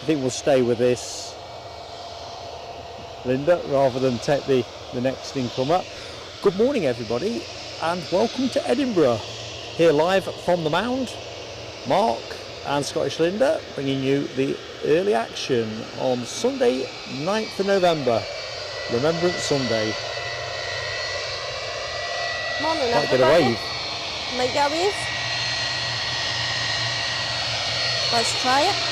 I think we'll stay with this, Linda, rather than take the next incomer. Good morning, everybody, and welcome to Edinburgh. Here live from the Mound, Mark and Scottish Linda bringing you the early action on Sunday 9th of November, Remembrance Sunday. Morning, Might get a wave. Might get a wave. Let's try it.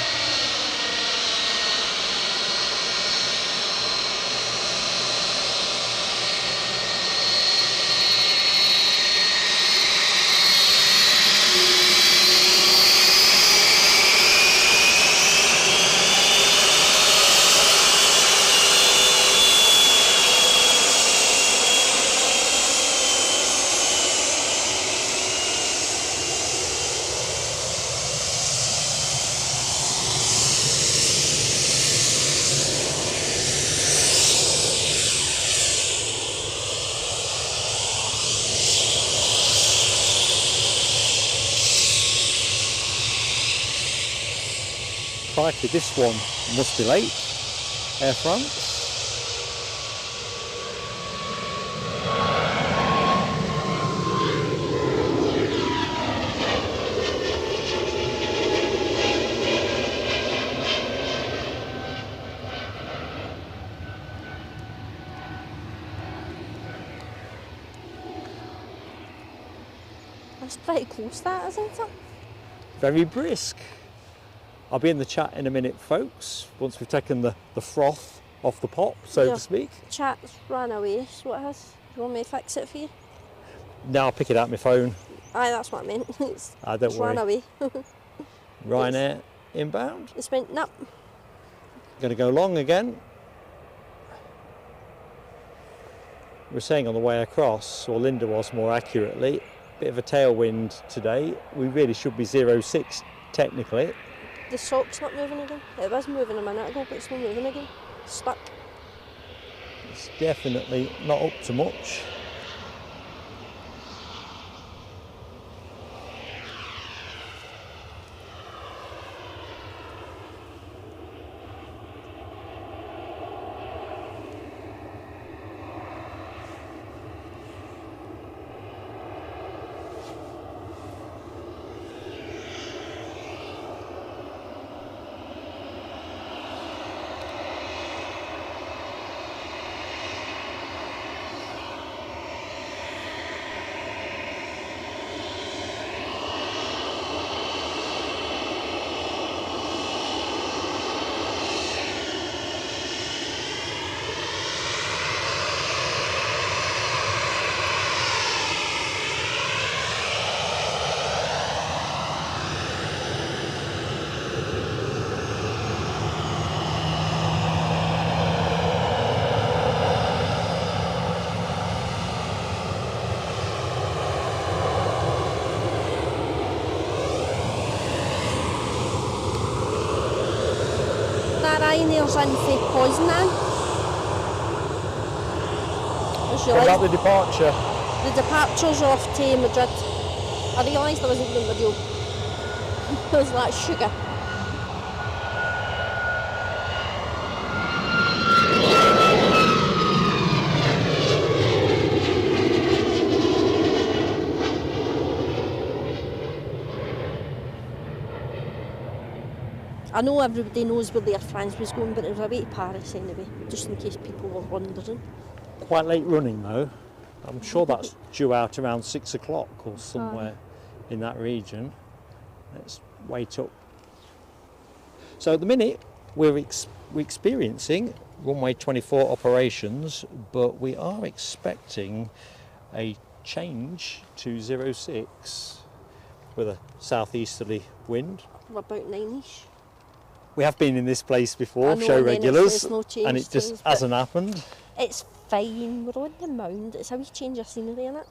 Crikey, this one must be late. Air France. That's pretty close, that, isn't it? Very brisk. I'll be in the chat in a minute, folks, once we've taken the froth off the pot, so to speak. Chat's ran away, so it has. Do you want me to fix it for you? Now I'll pick it out on my phone. Aye, that's what I meant. It's Don't worry. ran away. Ryanair inbound. It's went nap. Going to go long again. We're saying on the way across, or Linda was more accurately, bit of a tailwind today. We really should be 0.6 technically. The sock's not moving again. It was moving a minute ago, but it's not moving again. Stuck. It's definitely not up to much. Ryanair's in for Poznan. What about the departure? The departure's off to Madrid. I realised I wasn't doing video. It was like sugar. I know everybody knows where Air France was going, but it was away to Paris anyway, just in case people were wondering. Quite late running though. I'm sure that's due out around 6 o'clock or somewhere in that region. Let's wait up. So at the minute we're experiencing runway 24 operations, but we are expecting a change to 06 with a southeasterly wind. About 9ish. We have been in this place before, know, show regulars, no and it just hasn't happened. It's fine, we're on the Mound, it's a wee change of scenery in it.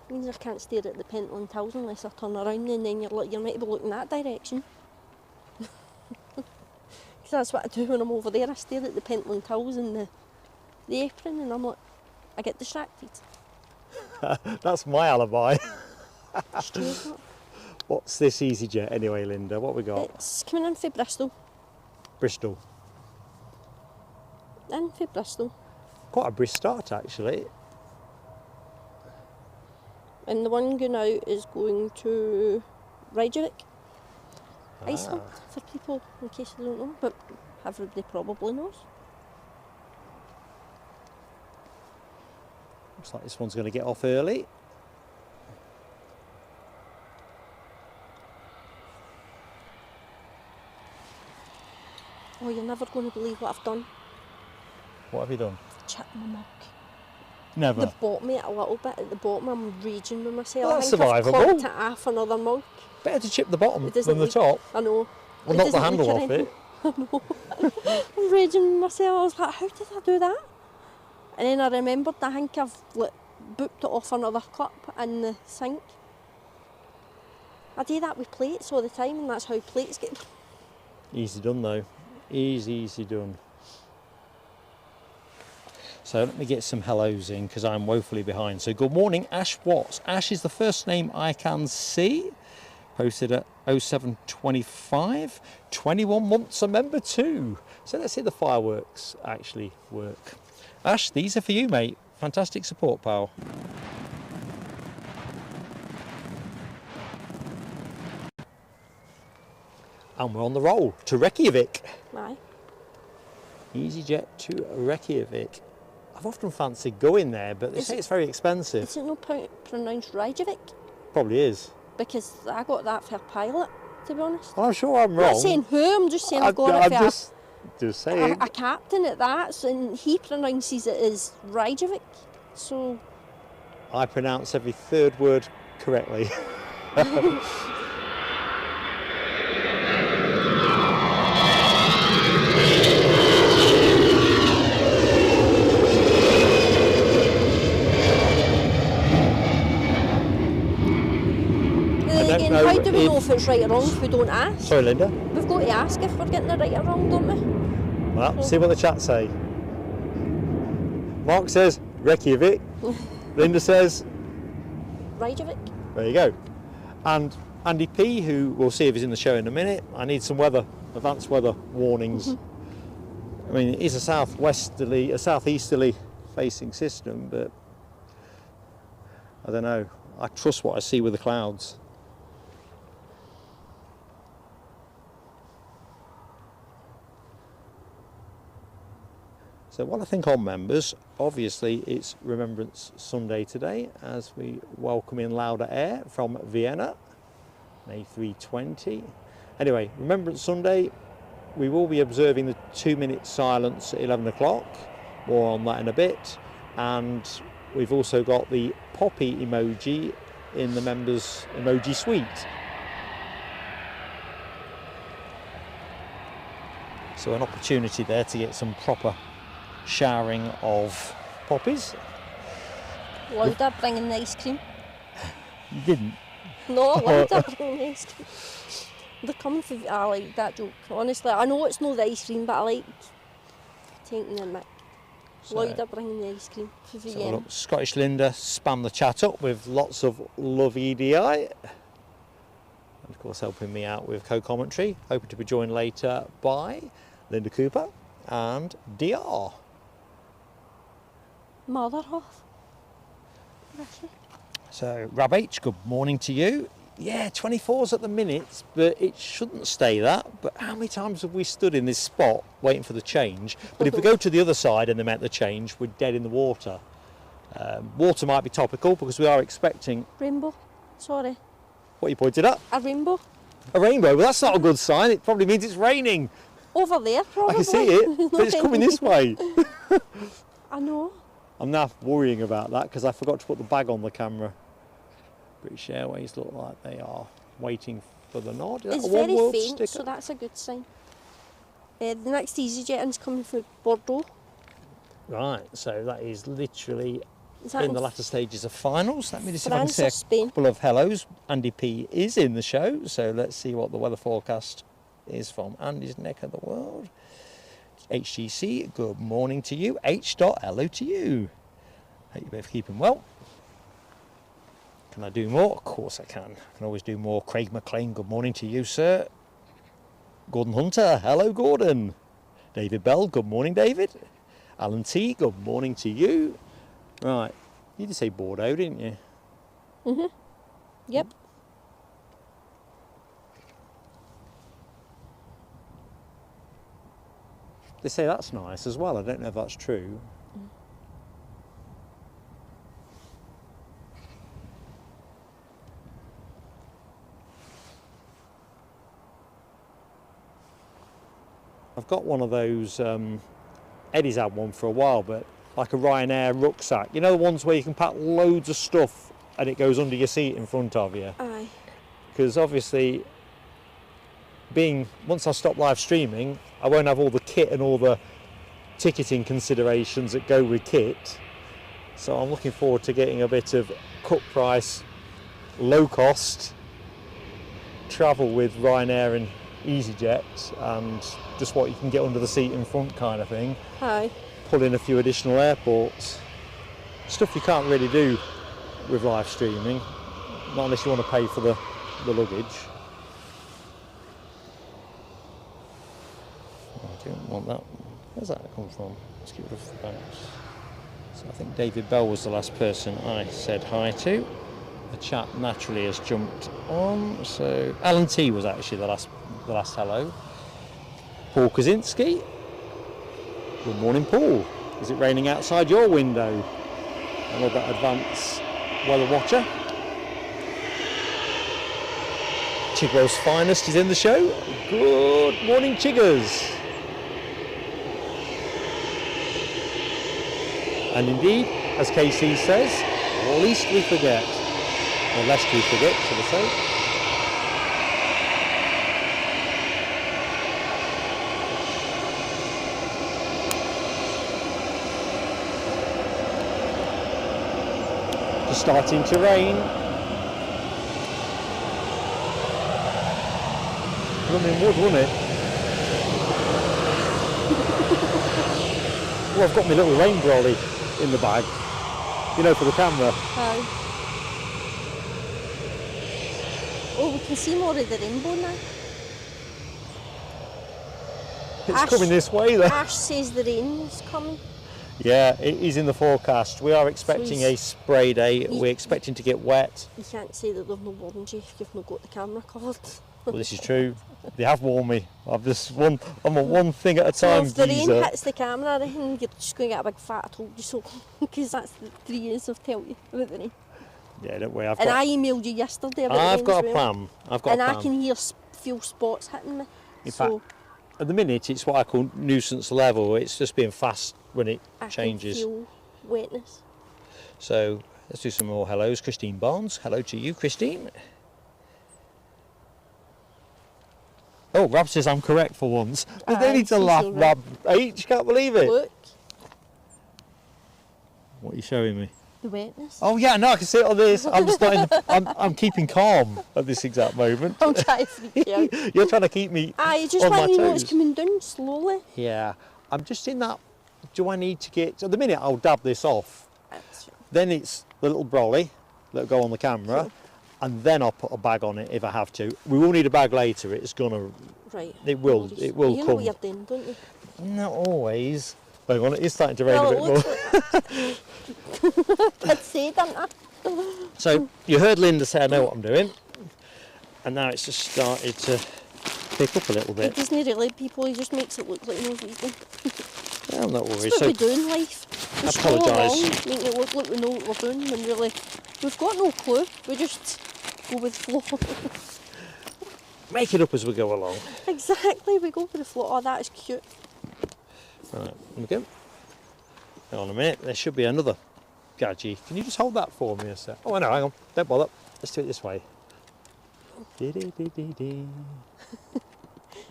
Means I can't stare at the Pentland Hills unless I turn around, and then you're meant to be looking that direction. Because that's what I do when I'm over there, I stare at the Pentland Hills and the apron, and I'm like, I get distracted. That's my alibi. It's true, isn't it? What's this EasyJet anyway, Linda? What we got? It's coming in for Bristol. Bristol. In for Bristol. Quite a brisk start, actually. And the one going out is going to Reykjavik, Iceland, for people in case they don't know, but everybody probably knows. Looks like this one's going to get off early. Oh, you're never going to believe what I've done. What have you done? Chipped my mug. Never. They bought me a little bit at the bottom. I'm raging with myself. Well, that's I think I've survivable. clocked it off another mug. Better to chip the bottom It doesn't than the leak. top. I know. Well, It knock the doesn't handle leak or off anything. it. I know. I'm raging with myself. I was like, how did I do that? And then I remembered, I think I've booped it off another clip in the sink. I do that with plates all the time, and that's how plates get... Easy done though. Easy done. So let me get some hellos in because I'm woefully behind. So good morning, Ash Watts. Ash is the first name I can see. Posted at 0725. 21 months a member too. So let's see the fireworks actually work. Ash, these are for you, mate. Fantastic support, pal. And we're on the roll to Reykjavik. Aye. EasyJet to Reykjavik. I've often fancied going there, but they say it's very expensive. Is it not pronounced Reykjavik? Probably is. Because I got that for a pilot, to be honest. Well, I'm sure I'm I'm wrong. not saying who, I'm just saying I've got I'm it for just saying. a captain at that, and he pronounces it as Reykjavik. So I pronounce every third word correctly. again, know how do we know if- if it's right or wrong if we don't ask? Sorry, Linda. We've got to ask if we're getting it right or wrong, don't we? Well, see what the chat say. Mark says Reykjavik. Linda says, Reykjavik. there you go. And Andy P, who we'll see if he's in the show in a minute, I need some advanced weather warnings. I mean, it is a southeasterly facing system, but I don't know. I trust what I see with the clouds. So what I think on members, obviously it's Remembrance Sunday today as we welcome in Loganair from Vienna, May 320. Anyway, Remembrance Sunday, we will be observing the 2-minute silence at 11 o'clock, more on that in a bit, and we've also got the poppy emoji in the members emoji suite. So an opportunity there to get some proper showering of poppies. Louder bringing the ice cream. You didn't. No, louder bringing the ice cream. They're coming for... I like that joke. Honestly, I know it's not the ice cream, but I like taking the mic. Louder bringing the ice cream for So Vienna. look, Scottish Linda spam the chat up with lots of love EDI. And of course helping me out with co-commentary. Hoping to be joined later by Linda Cooper and DR. Motherhood. So Rab H, good morning to you. Yeah, 24s at the minute, but it shouldn't stay that. But how many times have we stood in this spot waiting for the change? But if we go to the other side and they make the change, we're dead in the water. Water might be topical because we are expecting... Rainbow. Sorry. What you pointed at? A rainbow. A rainbow. Well, that's not a good sign. It probably means it's raining. Over there, probably. I can see it, but it's coming this way. I know. I'm now worrying about that because I forgot to put the bag on the camera. British Airways look like they are waiting for the nod. Is It's that a One very World faint, sticker? so that's a good sign. The next EasyJet is coming from Bordeaux. Right, so that is literally Is that in the latter stages of finals. Let me just see if I can France say or a Spain? couple of hellos. Andy P is in the show, so let's see what the weather forecast is from Andy's neck of the world. HGC, good morning to you. H. Hello to you. Hope you're both keeping well. Can I do more? Of course I can. I can always do more. Craig McLean, good morning to you, sir. Gordon Hunter, hello Gordon. David Bell, good morning David. Alan T, good morning to you. Right, you did say Bordeaux, didn't you? Mhm. Yep. They say that's nice as well. I don't know if that's true. I've got one of those, Eddie's had one for a while, but like a Ryanair rucksack. You know the ones where you can pack loads of stuff and it goes under your seat in front of you? Aye. Because obviously, once I stop live streaming, I won't have all the kit and all the ticketing considerations that go with kit. So I'm looking forward to getting a bit of cut price, low cost travel with Ryanair and EasyJet, and just what you can get under the seat in front kind of thing. Aye. Pull in a few additional airports. Stuff you can't really do with live streaming, not unless you want to pay for the luggage. I don't want that. Where's that come from? Let's get rid of that. So I think David Bell was the last person I said hi to. The chat naturally has jumped on. So Alan T was actually the last hello. Paul Kaczynski. Good morning, Paul. Is it raining outside your window? Another advanced weather watcher. Chigwell's finest is in the show. Good morning, Chiggers. And indeed, as KC says, least we forget, or lest we forget, should I say. Just starting to rain. Running wood, wouldn't it? Well, I've got my little rain brolly in the bag, you know, for the camera. Aye. Oh, we can see more of the rainbow now. It's coming this way though. Ash says the rain is coming. Yeah, it is in the forecast. We are expecting a spray day. We're expecting to get wet. You can't say that they've not warned you if you've not got the camera covered. Well, this is true. They have warned me. I'm on one thing at a time. So if the rain hits the camera, then you're just going to get a big fat "I told you so," because that's the 3 years I've told you about the rain. Yeah, don't worry. I emailed you yesterday about the rain. I've got as a well. plan. I've got a plan. And I can feel spots hitting me. In fact, at the minute, it's what I call nuisance level. It's just being fast when it changes. I can feel wetness. So let's do some more hellos. Christine Barnes, hello to you, Christine. Oh, Rab says I'm correct for once. They need to laugh, Rab H. Can't believe it. Look. What are you showing me? The wetness. Oh yeah, no, I can see it on this. I'm keeping calm at this exact moment. I'm trying to freak you out. You're trying to keep me Just on when my you know toes. it's coming down slowly. Yeah, I'm just in that. Do I need to get? At the minute, I'll dab this off. Then it's the little brolly that'll go on the camera, and then I'll put a bag on it if I have to. We will need a bag later. It's gonna. Right. It will. It will you come. know what you're doing, don't you? Not always. Hang on, it is starting to rain a bit more. I'd say, didn't I? So you heard Linda say I know what I'm doing, and now it's just started to pick up a little He bit. doesn't really people, he just makes it look like he knows what he's doing. I'm not worried. That's what we do in life. We I stroll apologise. along, make it look like we know what we're doing, when really we've got no clue. We just go with the flow. Make it up as we go along. Exactly, we go with the flow. Oh, that is cute. Right, okay. Hang on a minute, there should be another gadget. Can you just hold that for me a sec? Oh, no, hang on, don't bother. Let's do it this way.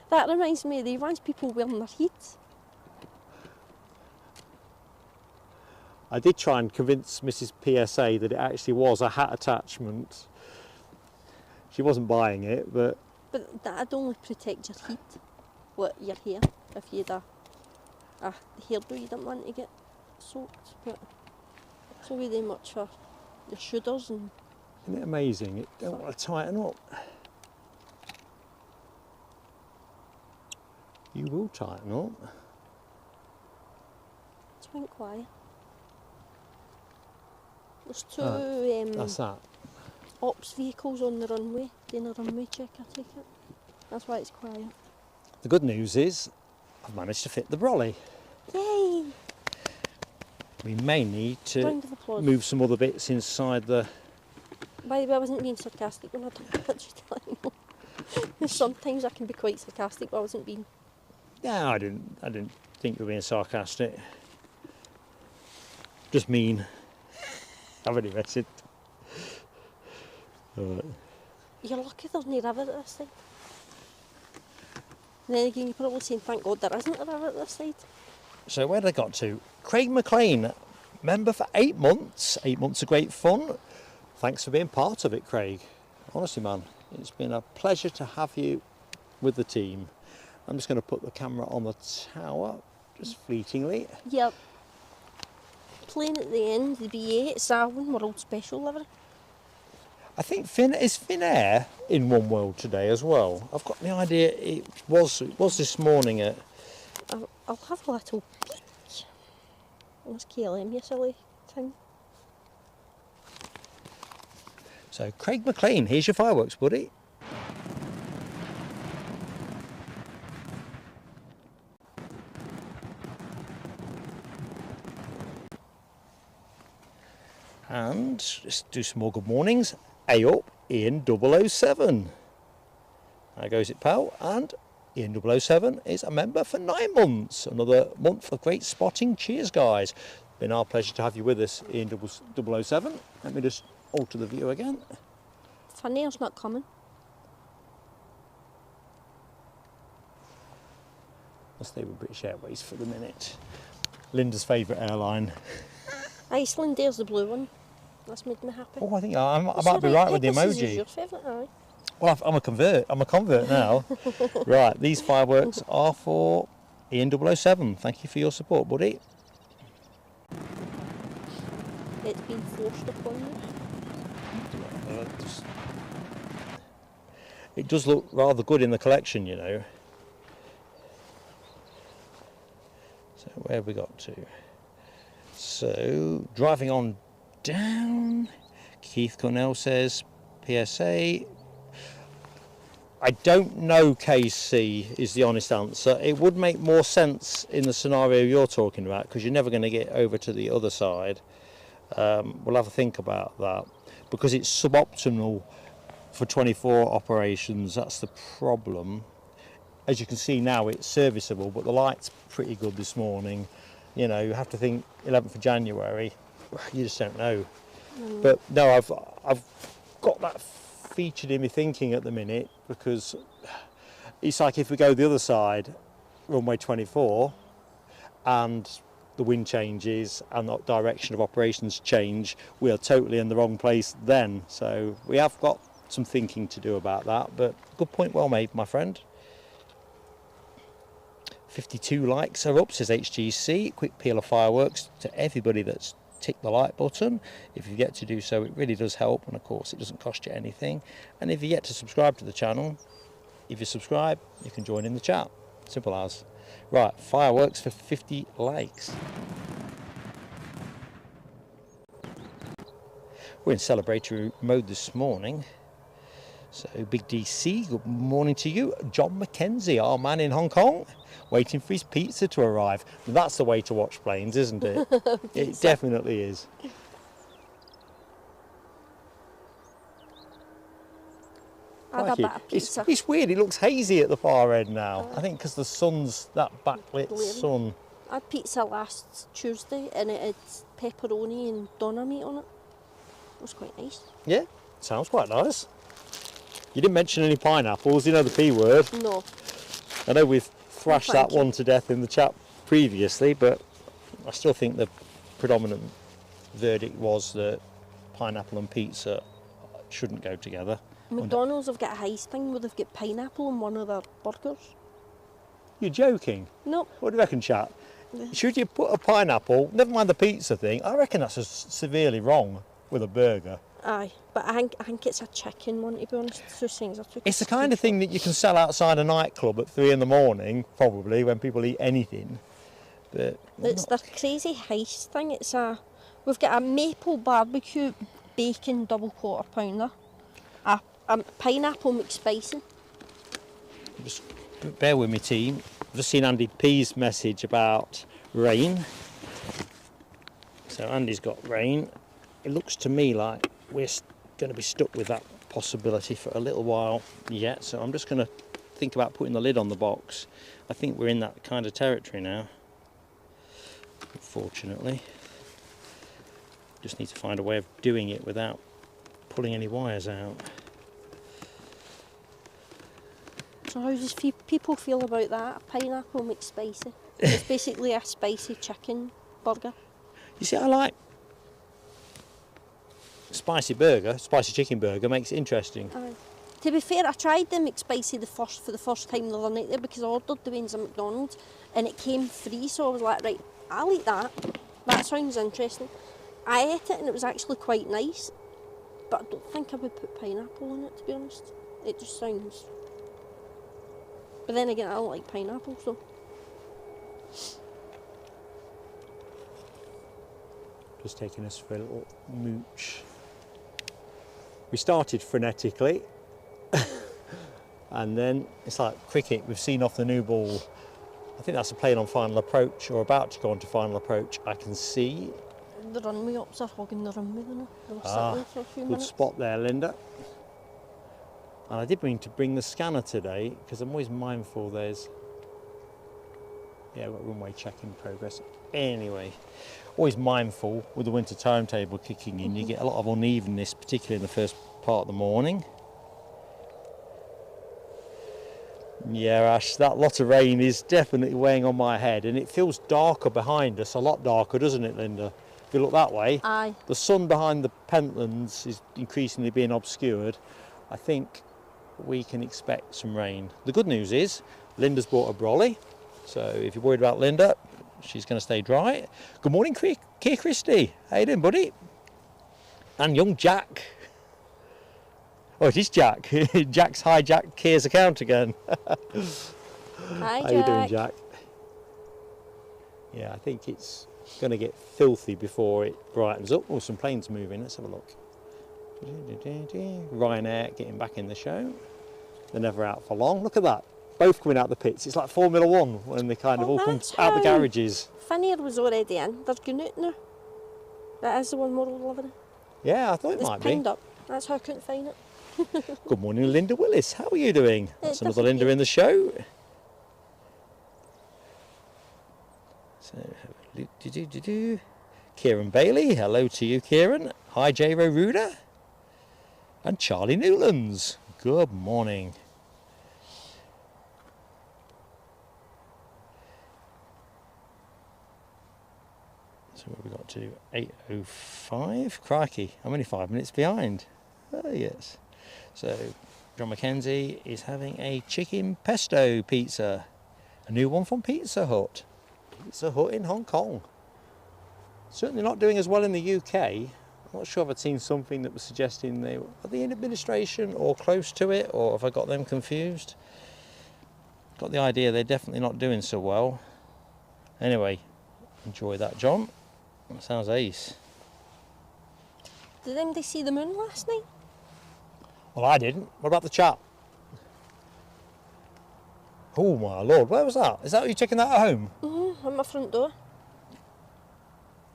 That reminds me, they want people wearing their heat. I did try and convince Mrs. PSA that it actually was a hat attachment. She wasn't buying it, but... But that'd only protect your heat, your hair, if you had a hairdo you didn't want to get soaked. But it's not really much for your shoulders and Isn't it amazing? It don't want to tighten up. You will tighten up. It's went quiet. There's two That's that. ops vehicles on the runway, doing a runway check, I take it. That's why it's quiet. The good news is I've managed to fit the brolly. Yay! We may need to Round of applause. move some other bits inside the... By the way, I wasn't being sarcastic when I took the picture, to let you know. Sometimes I can be quite sarcastic, but I wasn't being. Yeah, I didn't think you were being sarcastic. Just mean. I've only messed it. Right. You're lucky there's no river at this side. And then again, you're probably saying, thank God there isn't a river at this side. So where did I got to? Craig McLean, member for 8 months. 8 months of great fun. Thanks for being part of it, Craig. Honestly, man, it's been a pleasure to have you with the team. I'm just going to put the camera on the tower, just fleetingly. Yep. Plane at the end, the B8 Salwin World Special livery. I think Finnair in One World today as well. I've got the idea it was this morning at... I'll have a little peek. That's KLM, you silly thing. So, Craig McLean, here's your fireworks, buddy. And let's do some more good mornings. A up, Ian 007. How goes it, pal? And Ian 007 is a member for 9 months. Another month of great spotting. Cheers, guys. Been our pleasure to have you with us, Ian 007. Let me just alter the view again. Finnair's not coming. I'll stay with British Airways for the minute. Linda's favourite airline. Icelandair's the blue one. That's made me happy. Oh, I think I might be right with the Pegasus is emoji. your favourite, aye. Well, I'm a convert now. Right, these fireworks are for Ian 007. Thank you for your support, buddy. It's been forced upon you. It does look rather good in the collection, you know. So where have we got to? So, driving on down, Keith Cornell says, PSA. I don't know, KC, is the honest answer. It would make more sense in the scenario you're talking about, because you're never going to get over to the other side. We'll have a think about that, because it's suboptimal for 24 operations. That's the problem. As you can see now, it's serviceable, but the light's pretty good this morning. You know, you have to think 11th of January, you just don't know. But no, I've got that featured in my thinking at the minute, because it's like if we go the other side, runway 24, and the wind changes and the direction of operations change, we are totally in the wrong place then. So we have got some thinking to do about that, but good point well made, my friend. 52 likes are up, says HGC. Quick peel of fireworks to everybody that's ticked the like button. If you get to do so, it really does help, and of course it doesn't cost you anything. And if you get to subscribe to the channel, if you subscribe, you can join in the chat. Simple as. Right, fireworks for 50 likes. We're in celebratory mode this morning. So, Big DC, good morning to you. John McKenzie, our man in Hong Kong, waiting for his pizza to arrive. That's the way to watch planes, isn't it? It definitely is. I'd have that pizza. It's weird, it looks hazy at the far end now. I think because the sun's that backlit sun. I had pizza last Tuesday and it had pepperoni and doner meat on it. It was quite nice. Yeah, sounds quite nice. You didn't mention any pineapples, you know the P word. No. I know we've thrashed that one to death in the chat previously, but I still think the predominant verdict was that pineapple and pizza shouldn't go together. McDonald's have got a heist thing where they've got pineapple in one of their burgers. You're joking? Nope. What do you reckon, chat? Should you put a pineapple, never mind the pizza thing, I reckon that's severely wrong with a burger. Aye, but I think it's a chicken one, to be honest. Those things are too It's the kind of thing that you can sell outside a nightclub at 3 in the morning, probably, when people eat anything. But it's the crazy heist thing. We've got a maple barbecue bacon double quarter pounder, a pineapple McSpicy. Just bear with me, team. I've just seen Andy P's message about rain. So Andy's got rain. It looks to me like we're going to be stuck with that possibility for a little while yet. So I'm just going to think about putting the lid on the box. I think we're in that kind of territory now, unfortunately. Just need to find a way of doing it without pulling any wires out. So how does people feel about that? A pineapple McSpicy. It's basically a spicy chicken burger. You see, I like spicy chicken burger, makes it interesting. To be fair, I tried the McSpicy for the first time the other night there because I ordered the ones at McDonald's and it came free, so I was like, right, I'll eat that. That sounds interesting. I ate it and it was actually quite nice, but I don't think I would put pineapple on it, to be honest. It just sounds... But then again, I don't like pineapple, so... Just taking us for a little mooch. We started frenetically and then it's like cricket, we've seen off the new ball. I think that's a plane on final approach or about to go on to final approach. I can see the runway ups are hogging the runway, they were sitting there for a few minutes. Good spot there, Linda. And I did mean to bring the scanner today because I'm always mindful there's, yeah, we've got runway check in progress. Anyway, always mindful with the winter timetable kicking in, you get a lot of unevenness, particularly in the first part of the morning. Yeah, Ash, that lot of rain is definitely weighing on my head, and it feels darker behind us, a lot darker, doesn't it, Linda? If you look that way, aye. The sun behind the Pentlands is increasingly being obscured. I think we can expect some rain. The good news is Linda's bought a brolly, so if you're worried about Linda, she's going to stay dry. Good morning, Keir Christie. How you doing, buddy? And young Jack. Oh, it is Jack. Jack's hijacked Keir's account again. Hi, How you doing, Jack? Yeah, I think it's going to get filthy before it brightens up. Oh, some planes moving. Let's have a look. Ryanair getting back in the show. They're never out for long. Look at that. Both coming out the pits. It's like Formula One when they kind of all come out the garages. Finnair was already in. They're going out now. That is the one more living in. Yeah, I thought it might be. Pinned up. That's how I couldn't find it. Good morning, Linda Willis. How are you doing? That's another Linda in the show. So, Kieran Bailey. Hello to you, Kieran. Hi, J. Ruda. And Charlie Newlands. Good morning. So what have we got to? 8:05. Crikey, I'm only 5 minutes behind. Oh yes. So John Mackenzie is having a chicken pesto pizza. A new one from Pizza Hut. Pizza Hut in Hong Kong. Certainly not doing as well in the UK. I'm not sure if I'd seen something that was suggesting they were in administration or close to it, or if I got them confused. Got the idea they're definitely not doing so well. Anyway, enjoy that, John. That sounds ace. Did anybody see the moon last night? Well, I didn't. What about the chat? Oh my lord, where was that? Is that you checking that at home? At my front door.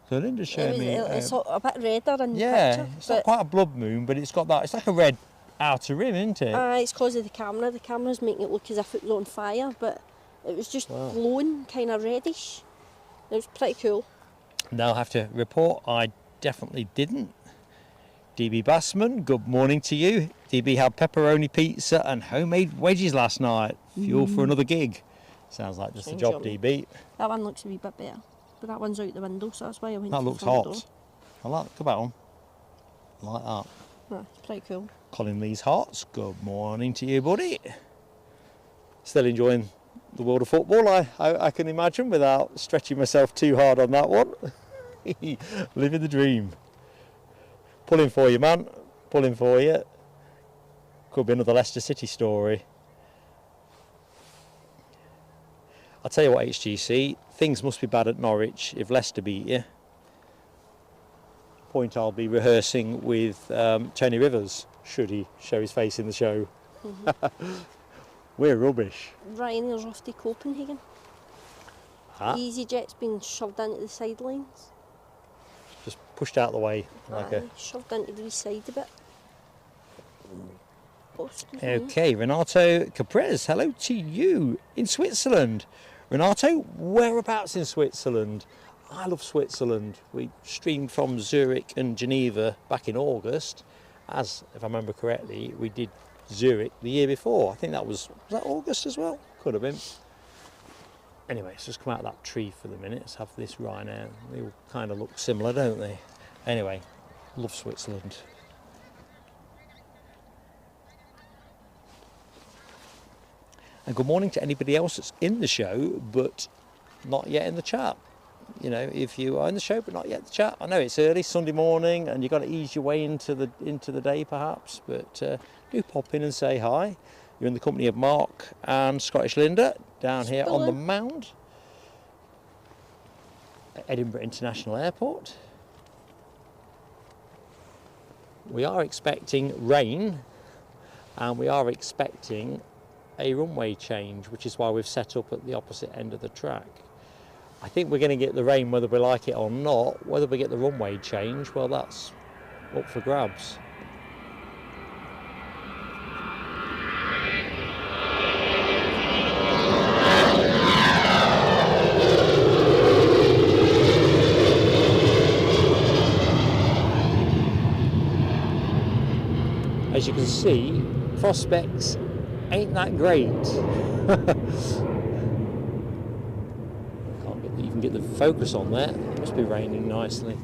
So Linda's showing me. It's a bit redder in the picture. picture. It's not quite a blood moon, but it's got that. It's like a red outer rim, isn't it? It's because of the camera. The camera's making it look as if it was on fire, but it was just glowing, kind of reddish. It was pretty cool. Now I have to report I definitely didn't. DB Bassman, good morning to you. DB had pepperoni pizza and homemade wedges last night. Fuel for another gig. Sounds like just a job, DB. That one looks a wee bit better, but that one's out the window, so that's why I went. That looks hot. I like. Look about one. I like that. Yeah, it's pretty cool. Colin Lee's Hearts, good morning to you, buddy. Still enjoying the world of football, I can imagine, without stretching myself too hard on that one. Living the dream. Pulling for you, man. pulling for you. Could be another Leicester City story. I'll tell you what, HGC, things must be bad at Norwich if Leicester beat you. Point I'll be rehearsing with Tony Rivers, should he show his face in the show. We're rubbish. Ryanair's off to Copenhagen. EasyJet's been shoved into the sidelines. Just pushed out the way. Shoved into the side a bit. Okay, Renato Caprez, hello to you in Switzerland. Renato, whereabouts in Switzerland? I love Switzerland. We streamed from Zurich and Geneva back in August, as, if I remember correctly, we did Zurich the year before. I think that was that August as well? Could have been. Anyway, let's just come out of that tree for the minute. Let's have this Ryanair. They all kind of look similar, don't they? Anyway, love Switzerland. And good morning to anybody else that's in the show but not yet in the chat. You know, if you are in the show but not yet in the chat, I know it's early Sunday morning and you've got to ease your way into the day perhaps, but do pop in and say hi. You're in the company of Mark and Scottish Linda down here on the Mound at Edinburgh International Airport. We are expecting rain and we are expecting a runway change, which is why we've set up at the opposite end of the track. I think we're going to get the rain whether we like it or not. Whether we get the runway change, well, that's up for grabs. As you can see, prospects ain't that great. Can't even get the focus on there. It must be raining nicely.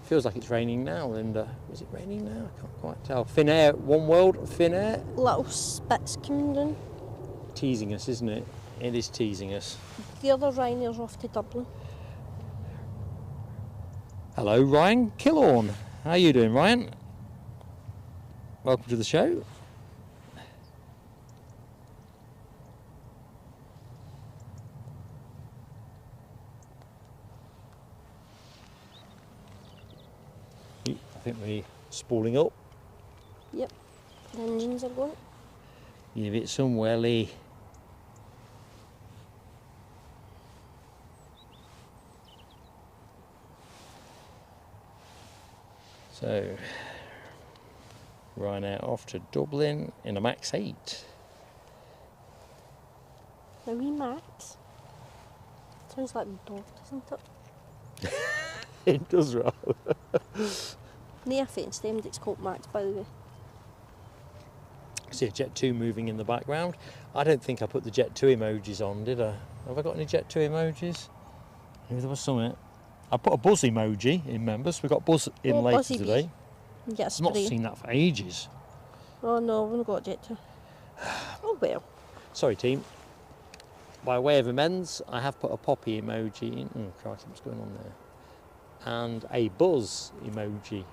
Feels like it's raining now, Linda. Is it raining now? I can't quite tell. Finnair, One World, Finnair. Little spits coming in. Teasing us, isn't it? It is teasing us. The other Ryanair's off to Dublin. Hello, Ryan Killorn. How are you doing, Ryan? Welcome to the show. I think we're spooling up. Yep, the engines are going. Give it some welly. So, Ryanair off to Dublin in a Max 8. A wee Max? Sounds like a dog, doesn't it? It does rather. No offence to it's called Max, by the way. See a Jet 2 moving in the background. I don't think I put the Jet 2 emojis on, did I? Have I got any Jet 2 emojis? Maybe there was something. I put a buzz emoji in members. We've got buzz in later today. I've not seen that for ages. Oh no, we've not got Jet 2. Oh well. Sorry team. By way of amends, I have put a poppy emoji in. Oh Christ, what's going on there? And a buzz emoji.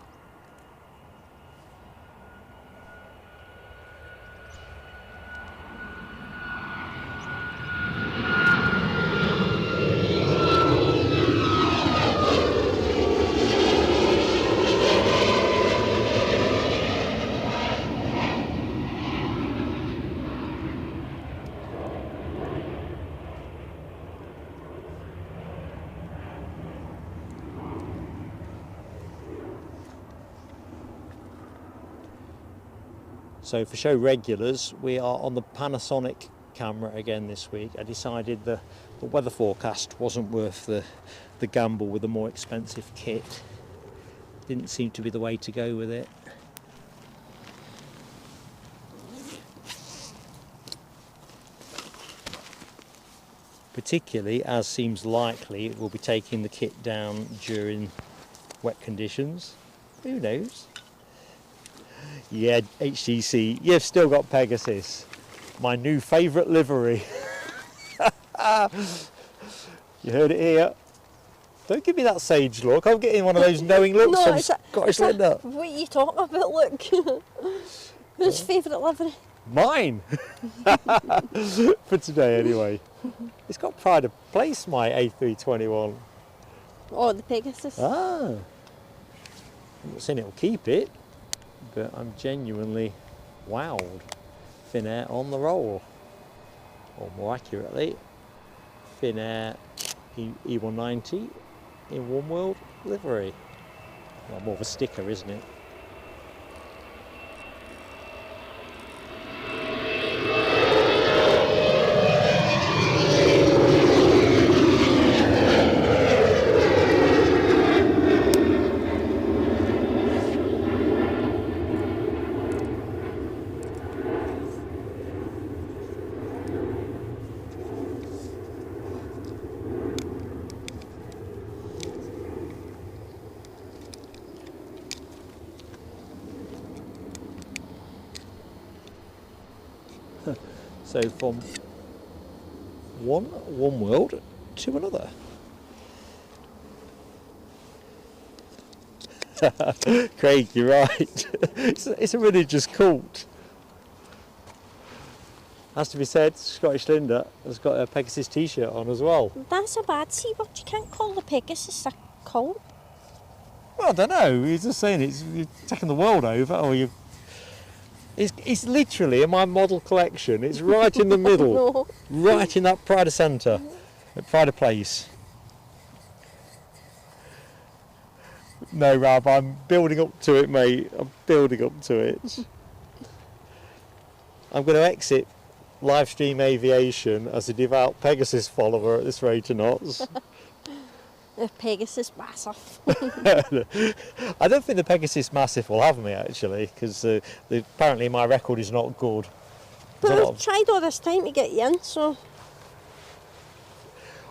So for show regulars, we are on the Panasonic camera again this week. I decided the weather forecast wasn't worth the gamble with a more expensive kit. Didn't seem to be the way to go with it. Particularly as seems likely we'll be taking the kit down during wet conditions. Who knows? Yeah, HTC, you've still got Pegasus, my new favourite livery. You heard it here. Don't give me that sage look. I'm getting one of those knowing looks No, from it's a- Scottish Linda. What are you talking about? Look. Whose favourite livery? Mine! For today, anyway. It's got pride of place, my A321. Oh, the Pegasus. Ah! I'm not saying it'll keep it, but I'm genuinely wowed. Finnair on the roll. Or more accurately, Finnair E190 in One World livery. Well, more of a sticker, isn't it? So from one world to another. Craig, you're right. It's a religious cult. Has to be said, Scottish Linda has got a Pegasus t-shirt on as well. That's a bad seabird. You can't call the Pegasus a cult. Well, I don't know. He's just saying you're taking the world over, or you. It's literally in my model collection. It's right in the middle, No. right in that Pride of Centre, at Pride of Place. No, Rab, I'm building up to it, mate. I'm building up to it. I'm going to exit live stream aviation as a devout Pegasus follower at this rate of knots. The Pegasus massive. I don't think the Pegasus Massive will have me, actually, because apparently my record is not good. But There's a lot I've of- tried all this time to get you in, so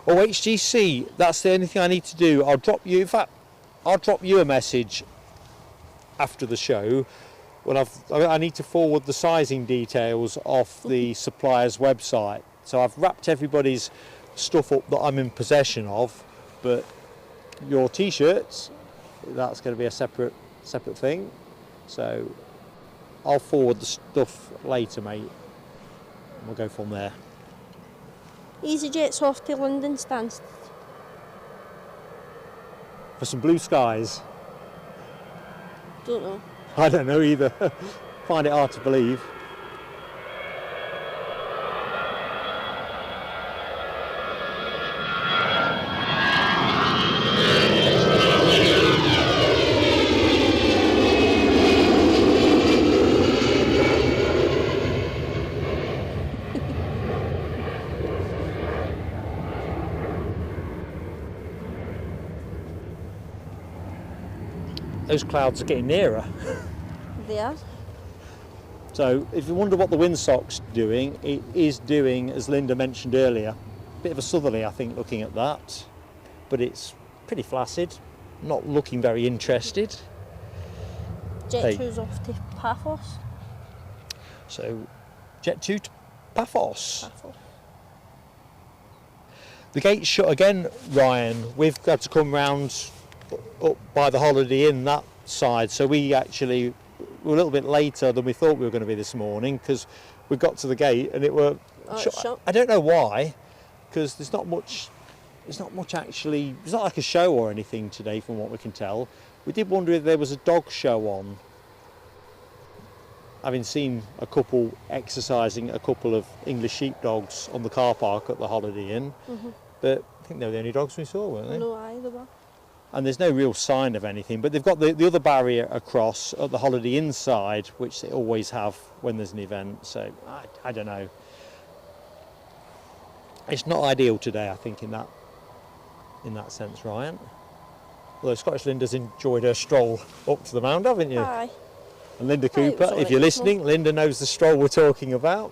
Oh, HGC, that's the only thing I need to do. I'll drop you a message after the show when I need to forward the sizing details off the supplier's website. So I've wrapped everybody's stuff up that I'm in possession of, but your t-shirts, that's going to be a separate thing. So I'll forward the stuff later, mate. And we'll go from there. EasyJet's off to London Stansted. For some blue skies. Don't know. I don't know either. Find it hard to believe. Those clouds are getting nearer. They are. So if you wonder what the windsock's doing, it is doing, as Linda mentioned earlier, a bit of a southerly, I think, looking at that. But it's pretty flaccid, not looking very interested. Jet 2's off to Paphos. So Jet 2 to Paphos. Paphos. The gate's shut again, Ryan. We've got to come round up by the Holiday Inn that side, so we actually were a little bit later than we thought we were going to be this morning, because we got to the gate and it were Shut. I don't know why, because there's not much actually. It's not like a show or anything today from what we can tell. We did wonder if there was a dog show on, having seen a couple exercising a couple of English sheepdogs on the car park at the Holiday Inn. But I think they were the only dogs we saw, weren't they? No, either one. And there's no real sign of anything, but they've got the other barrier across at the Holiday Inn side, which they always have when there's an event, so I don't know. It's not ideal today, I think, in that sense, Ryan. Although Scottish Linda's enjoyed her stroll up to the mound, haven't you? Aye. And Linda Aye, it Cooper, was if alright you're this listening, Linda knows the stroll we're talking about.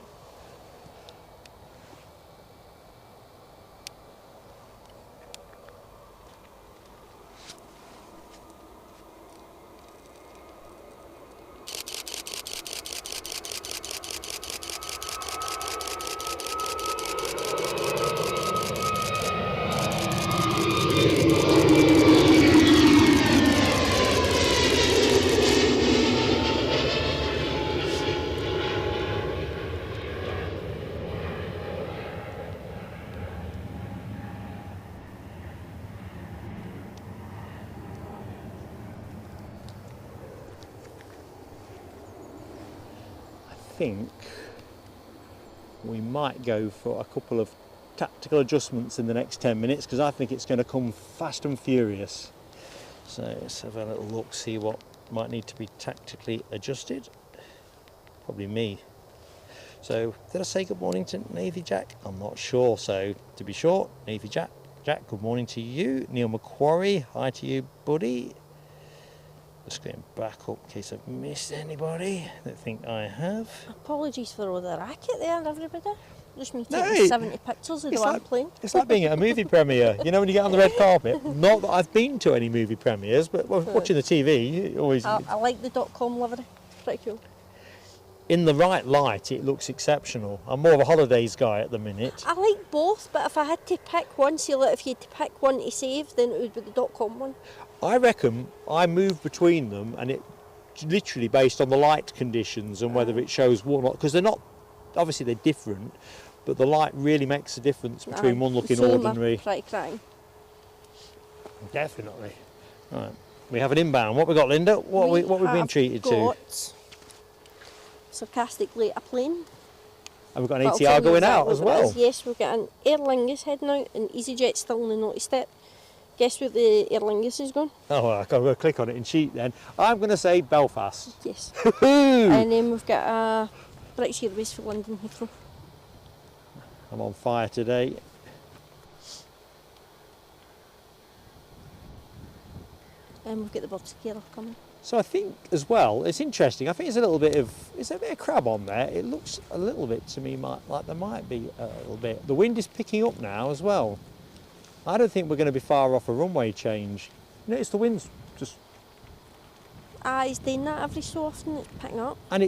think we might go for a couple of tactical adjustments in the next 10 minutes because I think it's going to come fast and furious. So let's have a little look, see what might need to be tactically adjusted. Probably me. So did I say good morning to Navy Jack? I'm not sure. So to be short, Navy Jack, good morning to you. Neil Macquarie, hi to you, buddy. Just getting back up in case I've missed anybody. I don't think I have. Apologies for all the racket there, everybody. Just me No, taking 70 pictures of the one plane. It's like being at a movie premiere. You know when you get on the red carpet? Not that I've been to any movie premieres, but watching the TV, always... I like the .com livery. It's pretty cool. In the right light, it looks exceptional. I'm more of a holidays guy at the minute. I like both, but if I had to pick one, see, like, if you had to pick one to save, then it would be the .com one. I reckon I move between them, and it's literally based on the light conditions and whether it shows one or not, because they're not, obviously they're different, but the light really makes a difference between one looking ordinary. Pretty crying. Definitely. Right, we have an inbound. What we got, Linda? What we've been treated to? Sarcastically, a plane. And we've got an ATR going out as well. Yes, we've got an Aer Lingus heading out and EasyJet still in the naughty step. Guess where the Aer Lingus is going? Oh, well, I've got to click on it and cheat then. I'm going to say Belfast. Yes. And then we've got a British Airways for London Heathrow. I'm on fire today. And we've got the bird scarer coming. So I think as well, it's interesting. I think there's a bit of crab on there. It looks a little bit to me like there might be a little bit. The wind is picking up now as well. I don't think we're going to be far off a runway change. Notice the wind's just... It's doing that every so often, it's picking up. And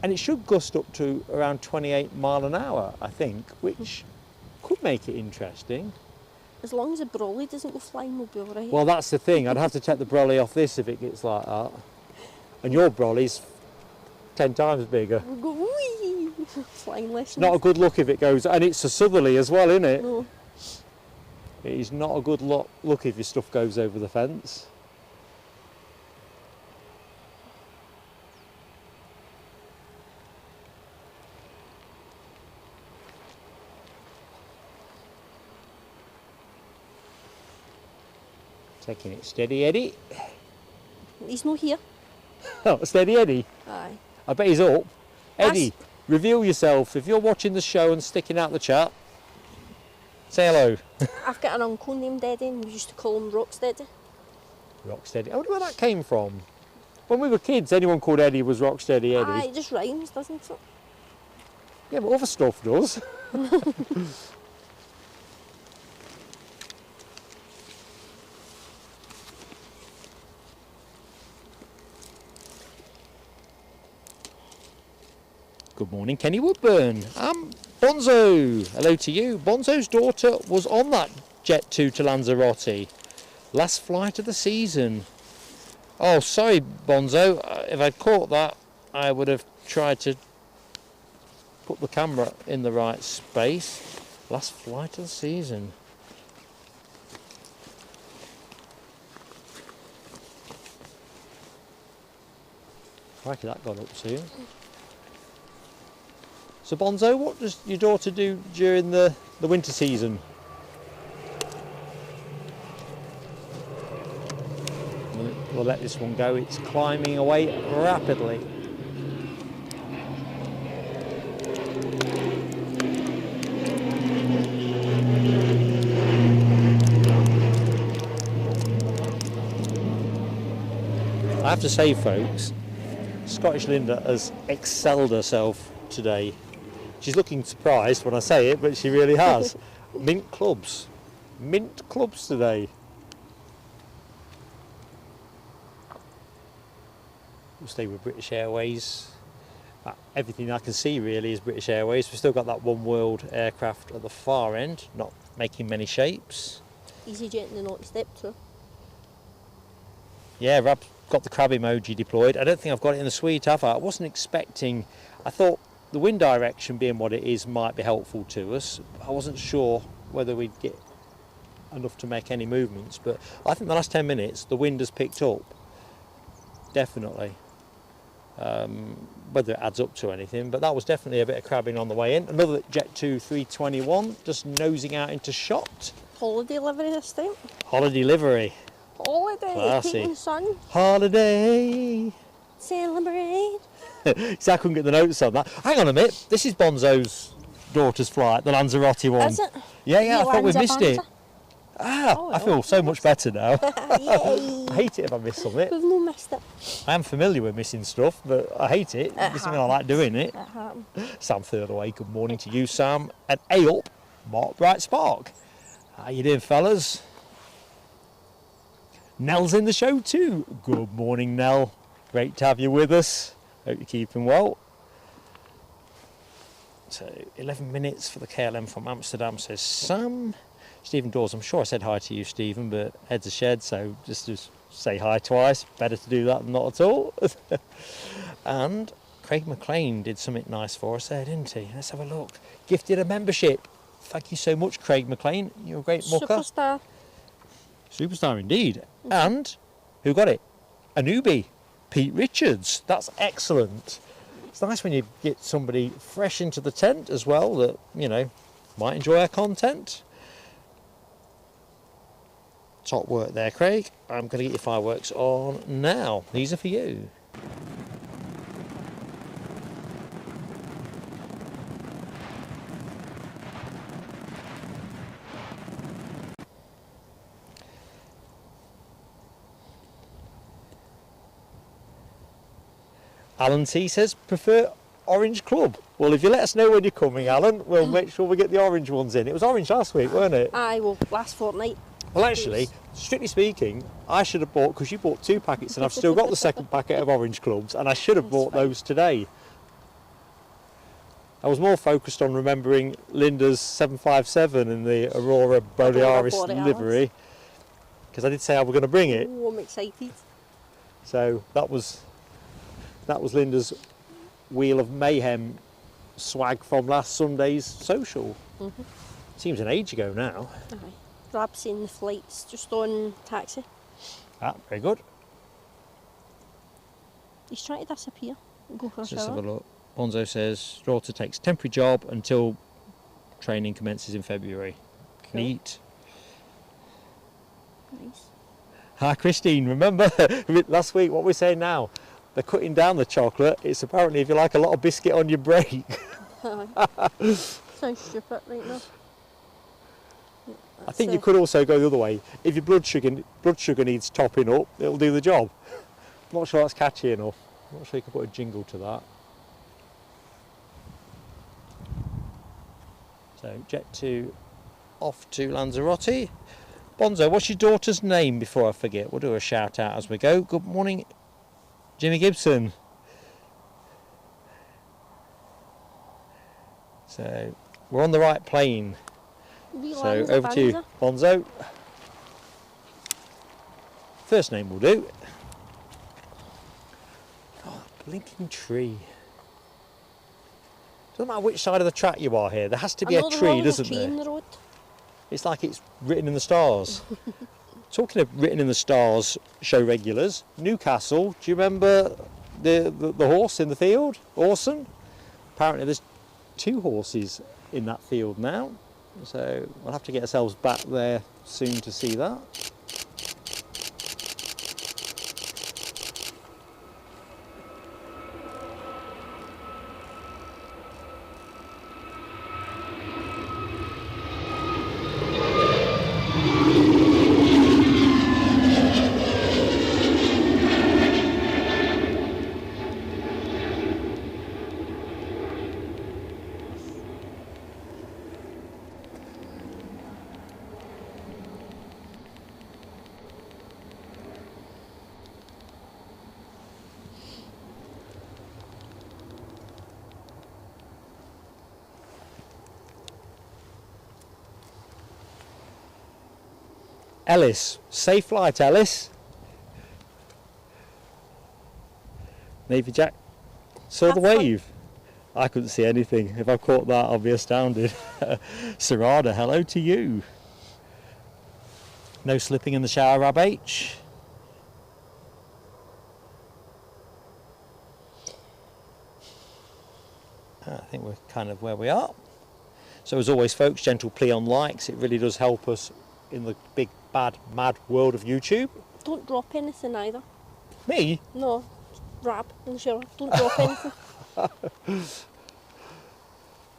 it should gust up to around 28 mile an hour, I think, which could make it interesting. As long as the brolly doesn't go flying, we'll be all right. Well, that's the thing. I'd have to take the brolly off this if it gets like that. And your brolly's 10 times bigger. We'll go, whee! Flying lessons. Not a good look if it goes... And it's a southerly as well, isn't it? No. It is not a good look if your stuff goes over the fence. Taking it steady, Eddie. He's not here. Oh, steady, Eddie. Aye. I bet he's up. Eddie, reveal yourself. If you're watching the show and sticking out the chat, say hello. I've got an uncle named Eddie and we used to call him Rocksteady. Rocksteady. I wonder where that came from. When we were kids, anyone called Eddie was Rocksteady Eddie. Aye, it just rhymes, doesn't it? Yeah, but other stuff does. Good morning, Kenny Woodburn. Bonzo. Hello to you. Bonzo's daughter was on that Jet 2 to Lanzarote. Last flight of the season. Oh, sorry, Bonzo. If I'd caught that, I would have tried to put the camera in the right space. Last flight of the season. Crikey, that got up soon. So Bonzo, what does your daughter do during the winter season? We'll let this one go. It's climbing away rapidly. I have to say, folks, Scottish Linda has excelled herself today. She's looking surprised when I say it, but she really has. Mint clubs. Mint clubs today. We'll stay with British Airways. Everything I can see really is British Airways. We've still got that One World aircraft at the far end, not making many shapes. EasyJet in the naughty step too. Yeah, I've got the crab emoji deployed. I don't think I've got it in the suite, have I? I wasn't expecting... I thought the wind direction being what it is might be helpful to us. I wasn't sure whether we'd get enough to make any movements, but I think the last 10 minutes the wind has picked up. Definitely. Whether it adds up to anything, but that was definitely a bit of crabbing on the way in. Another Jet2 321, just nosing out into shot. Holiday livery this time. Holiday livery. Holiday, Classy. taking sun. Holiday. Celebrate. See, I couldn't get the notes on that. Hang on a minute, this is Bonzo's daughter's flight, the Lanzarote one. Is it? Yeah, I thought we missed it. Oh, I feel so much better now. Yay. I hate it if I miss something. We've no missed it. I am familiar with missing stuff, but I hate it. It's something I like doing it. It happened. Sam Thirlaway, good morning to you, Sam. And A up, Mark Bright Spark. How you doing, fellas? Nell's in the show too. Good morning, Nell. Great to have you with us. Hope you're keeping well. So 11 minutes for the KLM from Amsterdam, says Sam. Stephen Dawes, I'm sure I said hi to you, Stephen, but head's a shed, so just say hi twice. Better to do that than not at all. And Craig McLean did something nice for us there, didn't he? Let's have a look. Gifted a membership. Thank you so much, Craig McLean. You're a great mucker. Superstar. Superstar indeed. And who got it? A newbie, Pete Richards. That's excellent. It's nice when you get somebody fresh into the tent as well that, you know, might enjoy our content. Top work there, Craig. I'm going to get your fireworks on now. These are for you. Alan T says, prefer Orange Club. Well, if you let us know when you're coming, Alan, we'll make sure we get the orange ones in. It was orange last week, weren't it? Aye, well, last fortnight. Well, actually, strictly speaking, I should have bought, because you bought 2 packets and I've still got the second packet of Orange Clubs, and I should have bought those today. I was more focused on remembering Linda's 757 in the Aurora Borealis livery, because I did say I was going to bring it. Oh, I'm excited. So that was Linda's Wheel of Mayhem swag from last Sunday's social. Seems an age ago now. Aye. Rab's saying the flight's just on taxi. Ah, very good. He's trying to disappear and go for a Let's have a shower. look. Bonzo says daughter takes temporary job until training commences in February. Cool. Neat. Nice. Hi Christine, remember last week what we're saying now? They're cutting down the chocolate. It's apparently if you like a lot of biscuit on your break. Sounds stupid right now. I think you could also go the other way. If your blood sugar needs topping up, it'll do the job. I'm not sure that's catchy enough. I'm not sure you can put a jingle to that. So Jet2 off to Lanzarote. Bonzo, what's your daughter's name before I forget? We'll do a shout out as we go. Good morning, Jimmy Gibson. So we're on the right plane. So over to you, Bonzo. First name will do. Oh, blinking tree. Doesn't matter which side of the track you are here, there has to be a tree, doesn't there? In the road. It's like it's written in the stars. Talking of written in the stars show regulars, Newcastle, do you remember the horse in the field, Orson? Apparently there's 2 horses in that field now. So we'll have to get ourselves back there soon to see that. Ellis, safe flight, Ellis. Navy Jack saw the wave. I couldn't see anything. If I caught that, I'll be astounded. Sarada, hello to you. No slipping in the shower, Rab H. I think we're kind of where we are. So as always, folks, gentle plea on likes. It really does help us in the big, bad, mad world of YouTube. Don't drop anything either. Me? No, grab in the shower. Don't drop anything.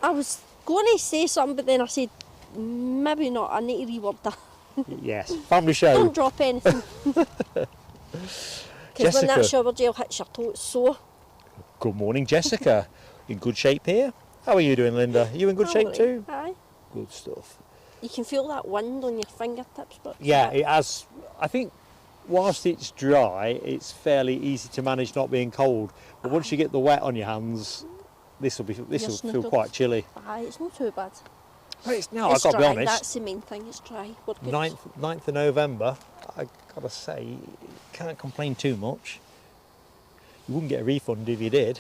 I was going to say something, but then I said, maybe not. I need to reword that. Yes, family show. Don't drop anything. Because when that shower gel hits your toe, it's sore. Good morning, Jessica. In good shape here? How are you doing, Linda? Are you in good shape too? Aye. Good stuff. You can feel that wind on your fingertips, but yeah, it has. I think whilst it's dry, it's fairly easy to manage not being cold. But once you get the wet on your hands, this will feel quite chilly. Aye, it's not too bad. But I've got to be honest. That's the main thing. It's dry. 9th of November. I gotta say, can't complain too much. You wouldn't get a refund if you did.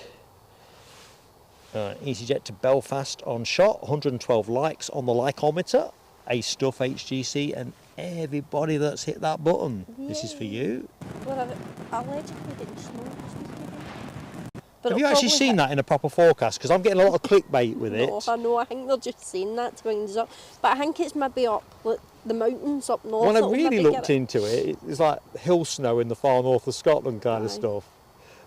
EasyJet to Belfast on shot, 112 likes on the likeometer. Ace stuff, HGC, and everybody that's hit that button. Yay. This is for you. Well, allegedly didn't snow this weekend. Have you actually seen that in a proper forecast? Because I'm getting a lot of clickbait with it. No, I know. I think they're just saying that to wind us up. But I think it's maybe up, like the mountains up north. When I really looked into it, it's like hill snow in the far north of Scotland kind of stuff.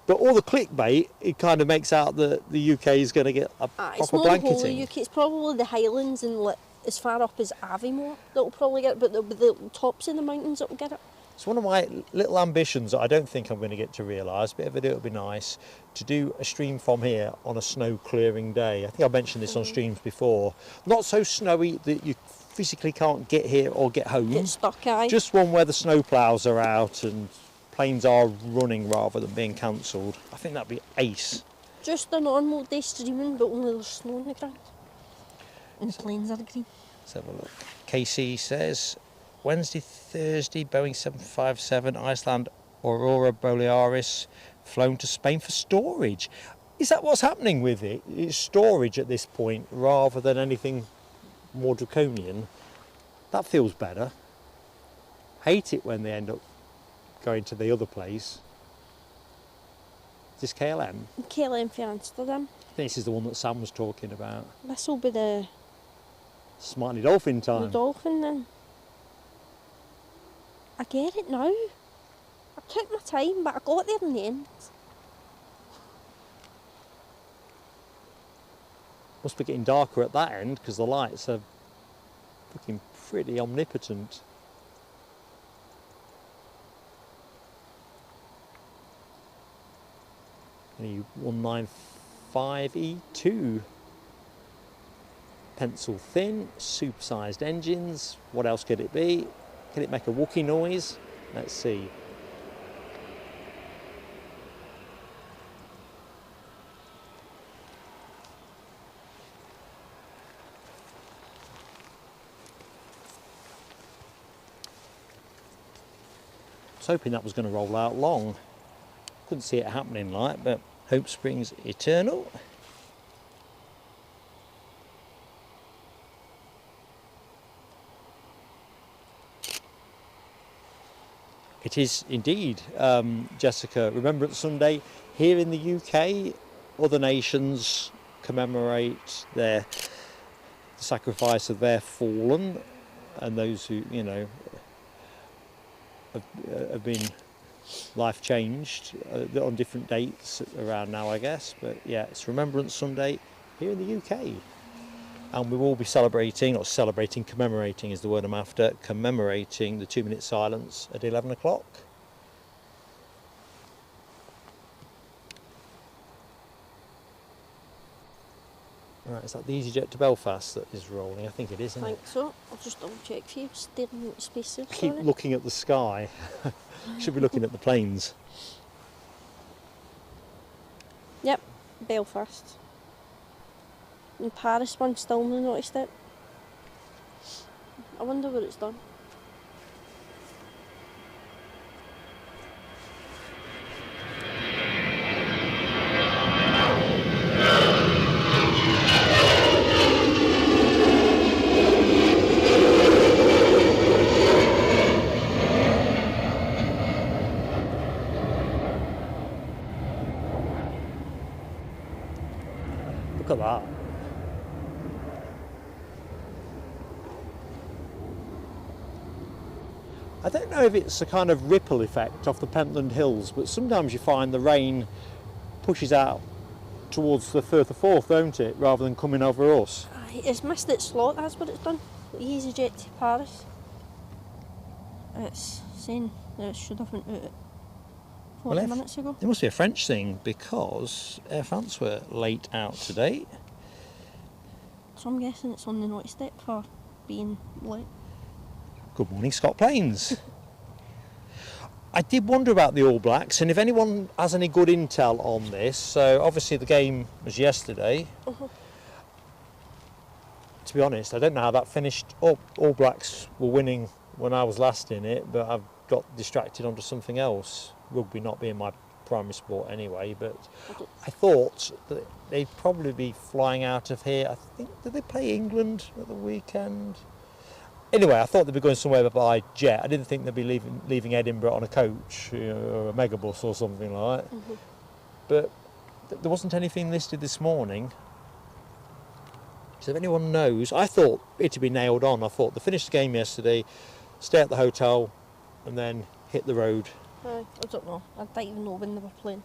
But all the clickbait, it kind of makes out that the UK is going to get a proper blanketing. It's not the whole UK, it's probably the Highlands and as far up as Aviemore that will probably get it, but the tops of the mountains that will get it. It's one of my little ambitions that I don't think I'm going to get to realise, but if I do, it would be nice to do a stream from here on a snow clearing day. I think I mentioned this on streams before. Not so snowy that you physically can't get here or get home. Get stuck, aye. Just one where the snow ploughs are out and planes are running rather than being cancelled. I think that'd be ace. Just a normal day streaming, but only there's snow on the ground. And planes are green. Let's have a look. KC says, Wednesday, Thursday, Boeing 757, Iceland, Aurora Borealis, flown to Spain for storage. Is that what's happening with it? It's storage at this point rather than anything more draconian. That feels better. Hate it when they end up going to the other place. Is this KLM? KLM for Amsterdam. I think this is the one that Sam was talking about. This will be the Smarty Dolphin time. The dolphin then. I get it now. I took my time, but I got there in the end. Must be getting darker at that end because the lights are looking pretty omnipotent. E195E2. Pencil thin, supersized engines. What else could it be? Can it make a Wookiee noise? Let's see. I was hoping that was going to roll out long. Couldn't see it happening like, but hope springs eternal. It is indeed, Jessica, Remembrance Sunday. Here in the UK, other nations commemorate the sacrifice of their fallen and those who, you know, have been life changed on different dates around now, I guess. But yeah, it's Remembrance Sunday here in the UK. And we will be commemorating is the word I'm after, commemorating the 2-minute silence at 11 o'clock. Right, is that the EasyJet to Belfast that is rolling? I think it is, isn't it? I think so. I'll just double check for you. Staring at space. Keep looking at the sky. Should be looking at the planes. Yep, Belfast. And Paris one still not noticed it. I wonder what it's done. Look at that. I don't know if it's a kind of ripple effect off the Pentland Hills, but sometimes you find the rain pushes out towards the Firth of Forth, don't it, rather than coming over us. It's missed its slot, that's what it's done. The EasyJet to Paris. It's saying that it should have went out 40 minutes ago. It must be a French thing, because Air France were late out today. So I'm guessing it's on the naughty step for being late. Good morning, Scott Plains. I did wonder about the All Blacks, and if anyone has any good intel on this. So obviously the game was yesterday. To be honest, I don't know how that finished. All Blacks were winning when I was last in it, but I've got distracted onto something else. Rugby not being my primary sport anyway, but I thought that they'd probably be flying out of here. I think, did they play England at the weekend? Anyway, I thought they'd be going somewhere by jet. I didn't think they'd be leaving Edinburgh on a coach, or a megabus or something like that. But there wasn't anything listed this morning. So if anyone knows, I thought it'd be nailed on. I thought they finished the game yesterday, stay at the hotel, and then hit the road. I don't know. I don't even know when they were playing.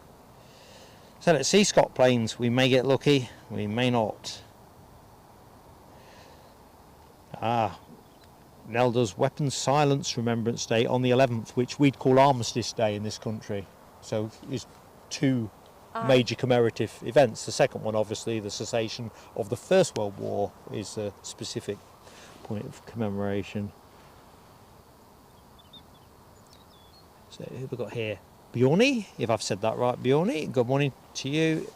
So let's see, Scott Plains. We may get lucky, we may not. Nell does Weapons Silence Remembrance Day on the 11th, which we'd call Armistice Day in this country. So it's two major commemorative events. The second one, obviously, the cessation of the First World War, is a specific point of commemoration. So who have we got here? Bjorny, if I've said that right, Bjorny. Good morning to you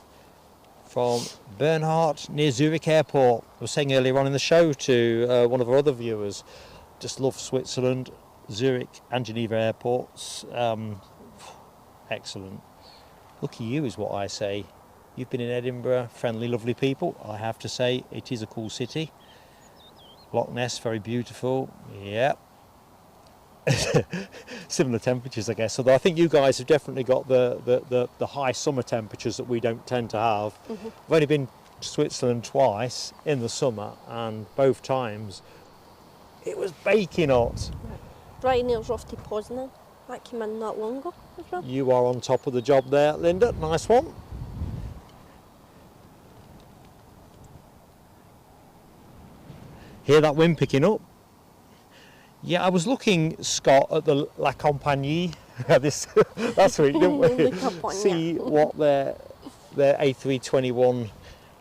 from Bernhardt near Zurich Airport. I was saying earlier on in the show to one of our other viewers, just love Switzerland, Zurich and Geneva airports. Excellent. Lucky you is what I say. You've been in Edinburgh, friendly, lovely people. I have to say, it is a cool city. Loch Ness, very beautiful. Yeah. Similar temperatures, I guess. Although I think you guys have definitely got the high summer temperatures that we don't tend to have. I've only been to Switzerland twice in the summer, and both times it was baking hot. Ryanair's off to Poznan. That came in not long ago as well. You are on top of the job there, Linda. Nice one. Hear that wind picking up? Yeah, I was looking, Scott, at the La Compagnie this last week, didn't we? See what their A321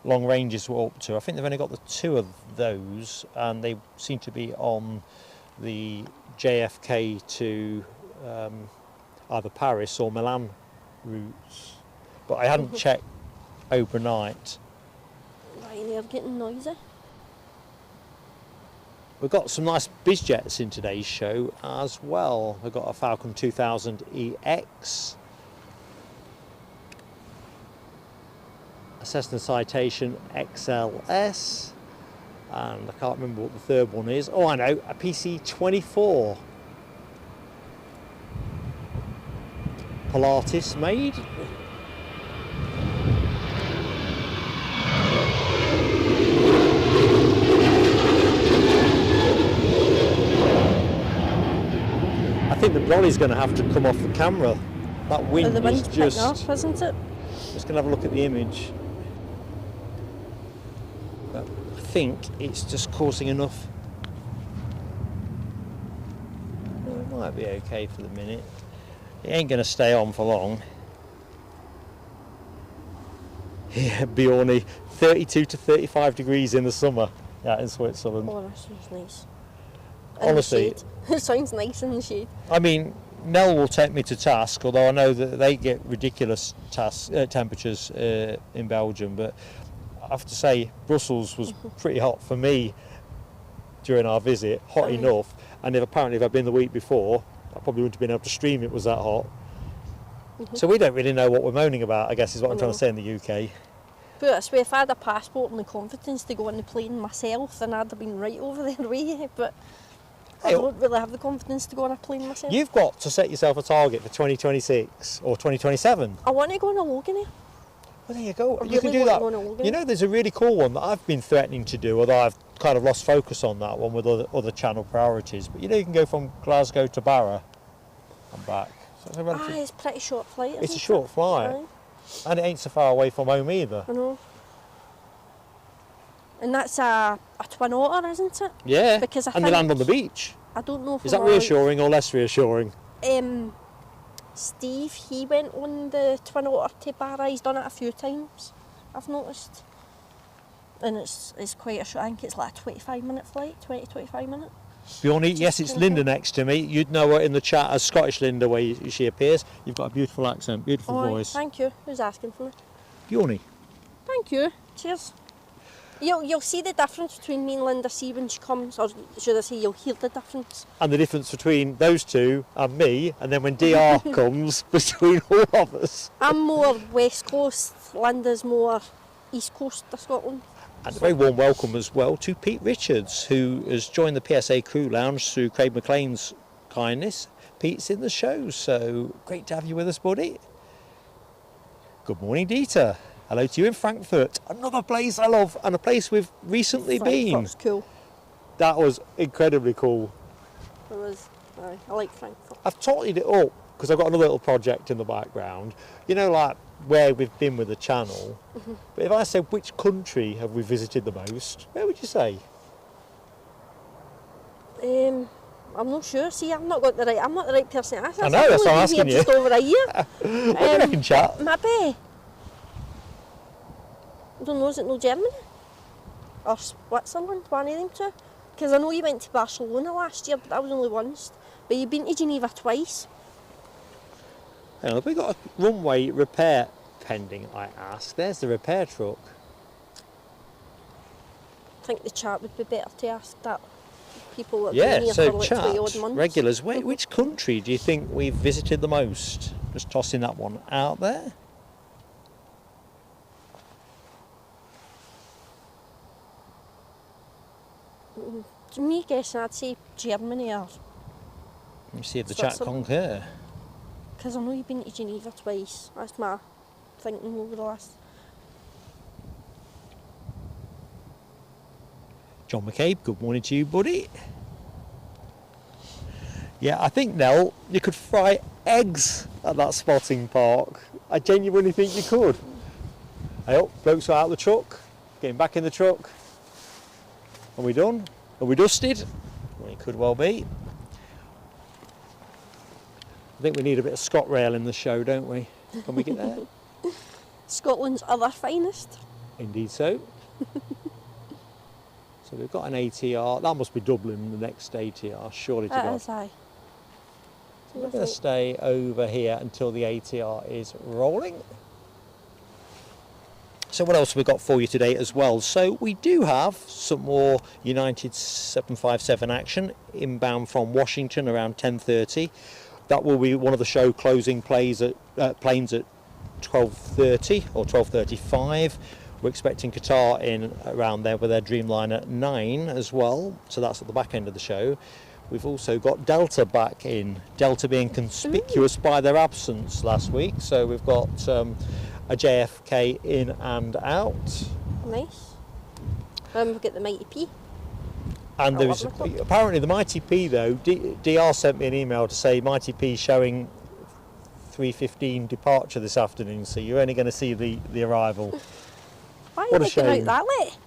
long ranges were up to. I think they've only got the two of those, and they seem to be on the JFK to either Paris or Milan routes. But I hadn't checked overnight. Ryanair getting noisy. We've got some nice biz jets in today's show as well. We've got a Falcon 2000EX, a Cessna Citation XLS, and I can't remember what the third one is. Oh, I know, a PC-24. Pilatus made. I think the brolly's going to have to come off the camera. That wind the wind's is just... off, isn't it? Just going to have a look at the image. But I think it's just causing enough. It might be okay for the minute. It ain't going to stay on for long. Yeah, Bjorny, 32 to 35 degrees in the summer out in Switzerland. Oh, that sounds nice. Honestly, it sounds nice in the shade. I mean, Nell will take me to task, although I know that they get ridiculous temperatures in Belgium, but I have to say Brussels was pretty hot for me during our visit, hot enough, and if I'd been the week before, I probably wouldn't have been able to stream it was that hot. So we don't really know what we're moaning about, I guess is what I'm trying to say in the UK. Put it this way, if I had a passport and the confidence to go on the plane myself, then I'd have been right over their way, but I don't really have the confidence to go on a plane myself. You've got to set yourself a target for 2026 or 2027. I want to go on a Loganair. Well, there you go. I You can really do that. want to go on a Loganair. You know, there's a really cool one that I've been threatening to do, although I've kind of lost focus on that one with other channel priorities. But you know, you can go from Glasgow to Barra and back. So it's a relative- It's a pretty short flight. it's a isn't short it? flight, Aye, and it ain't so far away from home either. I know. And that's a twin otter, isn't it? Yeah, Because I and they think- land on the beach. I don't know if Is that I'm right. reassuring or less reassuring? Steve, he went on the twin otter to Barra. He's done it a few times, I've noticed. And it's quite a short, I think it's like a 25-minute flight, 25 minutes. Bjorny, yes, it's Linda next to me. You'd know her in the chat as Scottish Linda where she appears. You've got a beautiful accent, beautiful voice. Thank you. Who's asking for me? Bjorny. Thank you. Cheers. You'll see the difference between me and Linda C when she comes, or should I say you'll hear the difference. And the difference between those two and me, and then when DR comes, between all of us. I'm more West Coast, Linda's more East Coast of Scotland. And a very warm welcome as well to Pete Richards, who has joined the PSA Crew Lounge through Craig McLean's kindness. Pete's in the show, so great to have you with us, buddy. Good morning, Dieter. Hello to you in Frankfurt. Another place I love, and a place we've recently been. Frankfurt's cool. That was incredibly cool. It was. I like Frankfurt. I've totted it up because I've got another little project in the background. You know, like where we've been with the channel. But if I said which country have we visited the most, where would you say? I'm not sure. See, I'm not the right person to ask. I know, that's why I'm asking you. Just over a year. What do you reckon, chat? Maybe. I don't know. Is it no Germany or Switzerland? One of them two. Because I know you went to Barcelona last year, but that was only once. But you've been to Geneva twice. Hang on, have we got a runway repair pending, I ask? There's the repair truck. I think the chat would be better to ask that. People that have Yeah, been here so for like chat, 20 odd months. regulars, which country do you think we've visited the most? Just tossing that one out there. To me guessing, I'd say Germany or... Let me see if the chat Switzerland. concur. Because I know you've been to Geneva twice. That's my thinking over the last... John McCabe, good morning to you, buddy. Yeah, I think, Nell, you could fry eggs at that spotting park. I genuinely think you could. Hey, up, blokes are out of the truck, getting back in the truck. Are we done? Are we dusted? Well, it could well be. I think we need a bit of ScotRail in the show, don't we? Can we get there? Scotland's other finest. Indeed so. So we've got an ATR. That must be Dublin, the next ATR, surely to That God. is aye. So we're going to stay over here until the ATR is rolling. So what else have we got for you today as well? So we do have some more United 757 action inbound from Washington around 10:30. That will be one of the show closing planes at 12:30 or 12:35. We're expecting Qatar in around there with their Dreamliner at 9 as well. So that's at the back end of the show. We've also got Delta back in. Delta being conspicuous by their absence last week. So we've got a JFK in and out. Nice. We've got the Mighty P. And there's apparently the Mighty P though. DR sent me an email to say Mighty P showing 3:15 departure this afternoon. So you're only going to see the arrival. Why What are a you getting shame. out that late?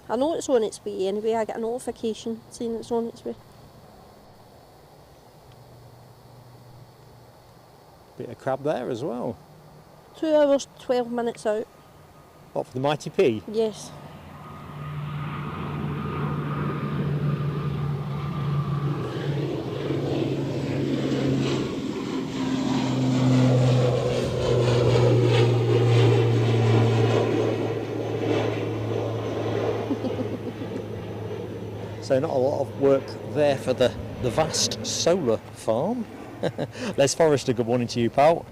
I know it's on its way anyway. I get a notification saying it's on its way. Bit of crab there as well. 2 hours, 12 minutes out. What, for the Mighty P? Yes. So not a lot of work there for the vast solar farm. Les Forrester, good morning to you, pal.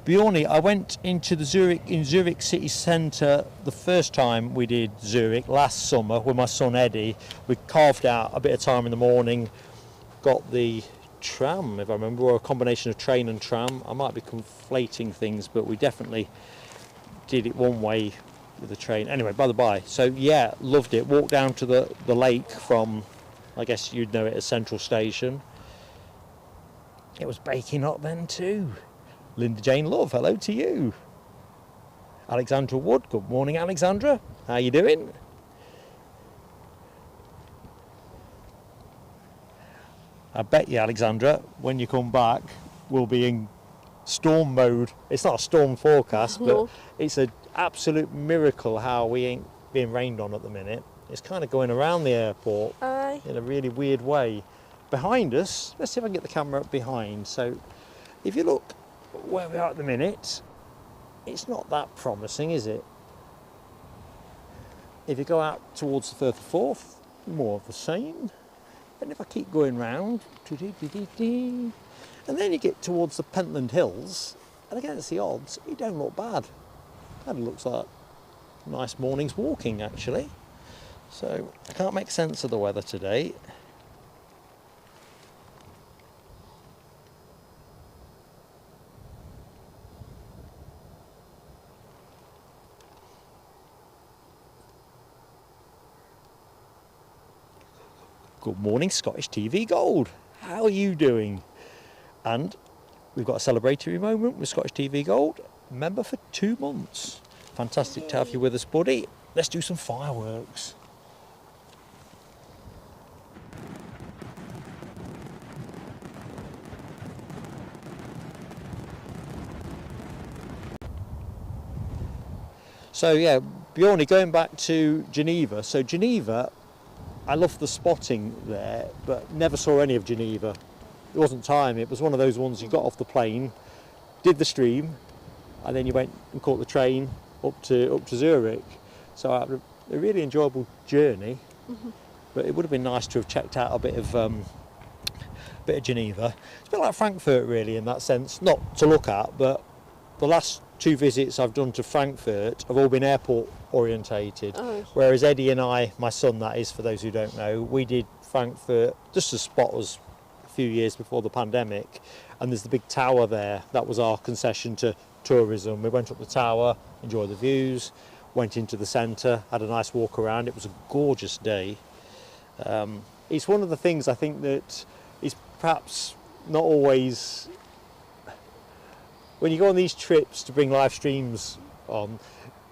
Bjorny, I went into the Zurich city centre the first time we did Zurich last summer with my son Eddie. We carved out a bit of time in the morning got the tram, if I remember, or a combination of train and tram. I might be conflating things, but we definitely did it one way with the train. Anyway, by the by, so yeah, loved it. Walked down to the lake from, I guess you'd know it as Central Station. It was baking hot then too. Linda Jane Love, hello to you. Alexandra Wood, good morning Alexandra, how you doing? I bet you, Alexandra, when you come back, we'll be in storm mode. It's not a storm forecast, No. but it's an absolute miracle how we ain't being rained on at the minute. It's kind of going around the airport Aye. in a really weird way. Behind us, let's see if I can get the camera up behind. So if you look where we are at the minute, it's not that promising, is it? If you go out towards the Firth of Forth, more of the same. And if I keep going round, and then you get towards the Pentland Hills, and against the odds, it don't look bad. Kind of looks like a nice morning's walking, actually. So I can't make sense of the weather today. Good morning, Scottish TV Gold. How are you doing? And we've got a celebratory moment with Scottish TV Gold. Member for 2 months. Fantastic to have you with us, buddy. Let's do some fireworks. So yeah, Bjorny, going back to Geneva. So Geneva, I love the spotting there, but never saw any of Geneva. It wasn't time. It was one of those ones you got off the plane, did the stream, and then you went and caught the train up to Zurich. So I had a really enjoyable journey. Mm-hmm. But it would have been nice to have checked out a bit of Geneva. It's a bit like Frankfurt, really, in that sense. Not to look at, but the last 2 visits I've done to Frankfurt have all been airport orientated. Oh. Whereas Eddie and I, my son that is, for those who don't know, we did Frankfurt just to spot us a few years before the pandemic, and there's the big tower there. That was our concession to tourism. We went up the tower, enjoyed the views, went into the centre, had a nice walk around. It was a gorgeous day. It's one of the things I think that is perhaps not always, when you go on these trips to bring live streams on,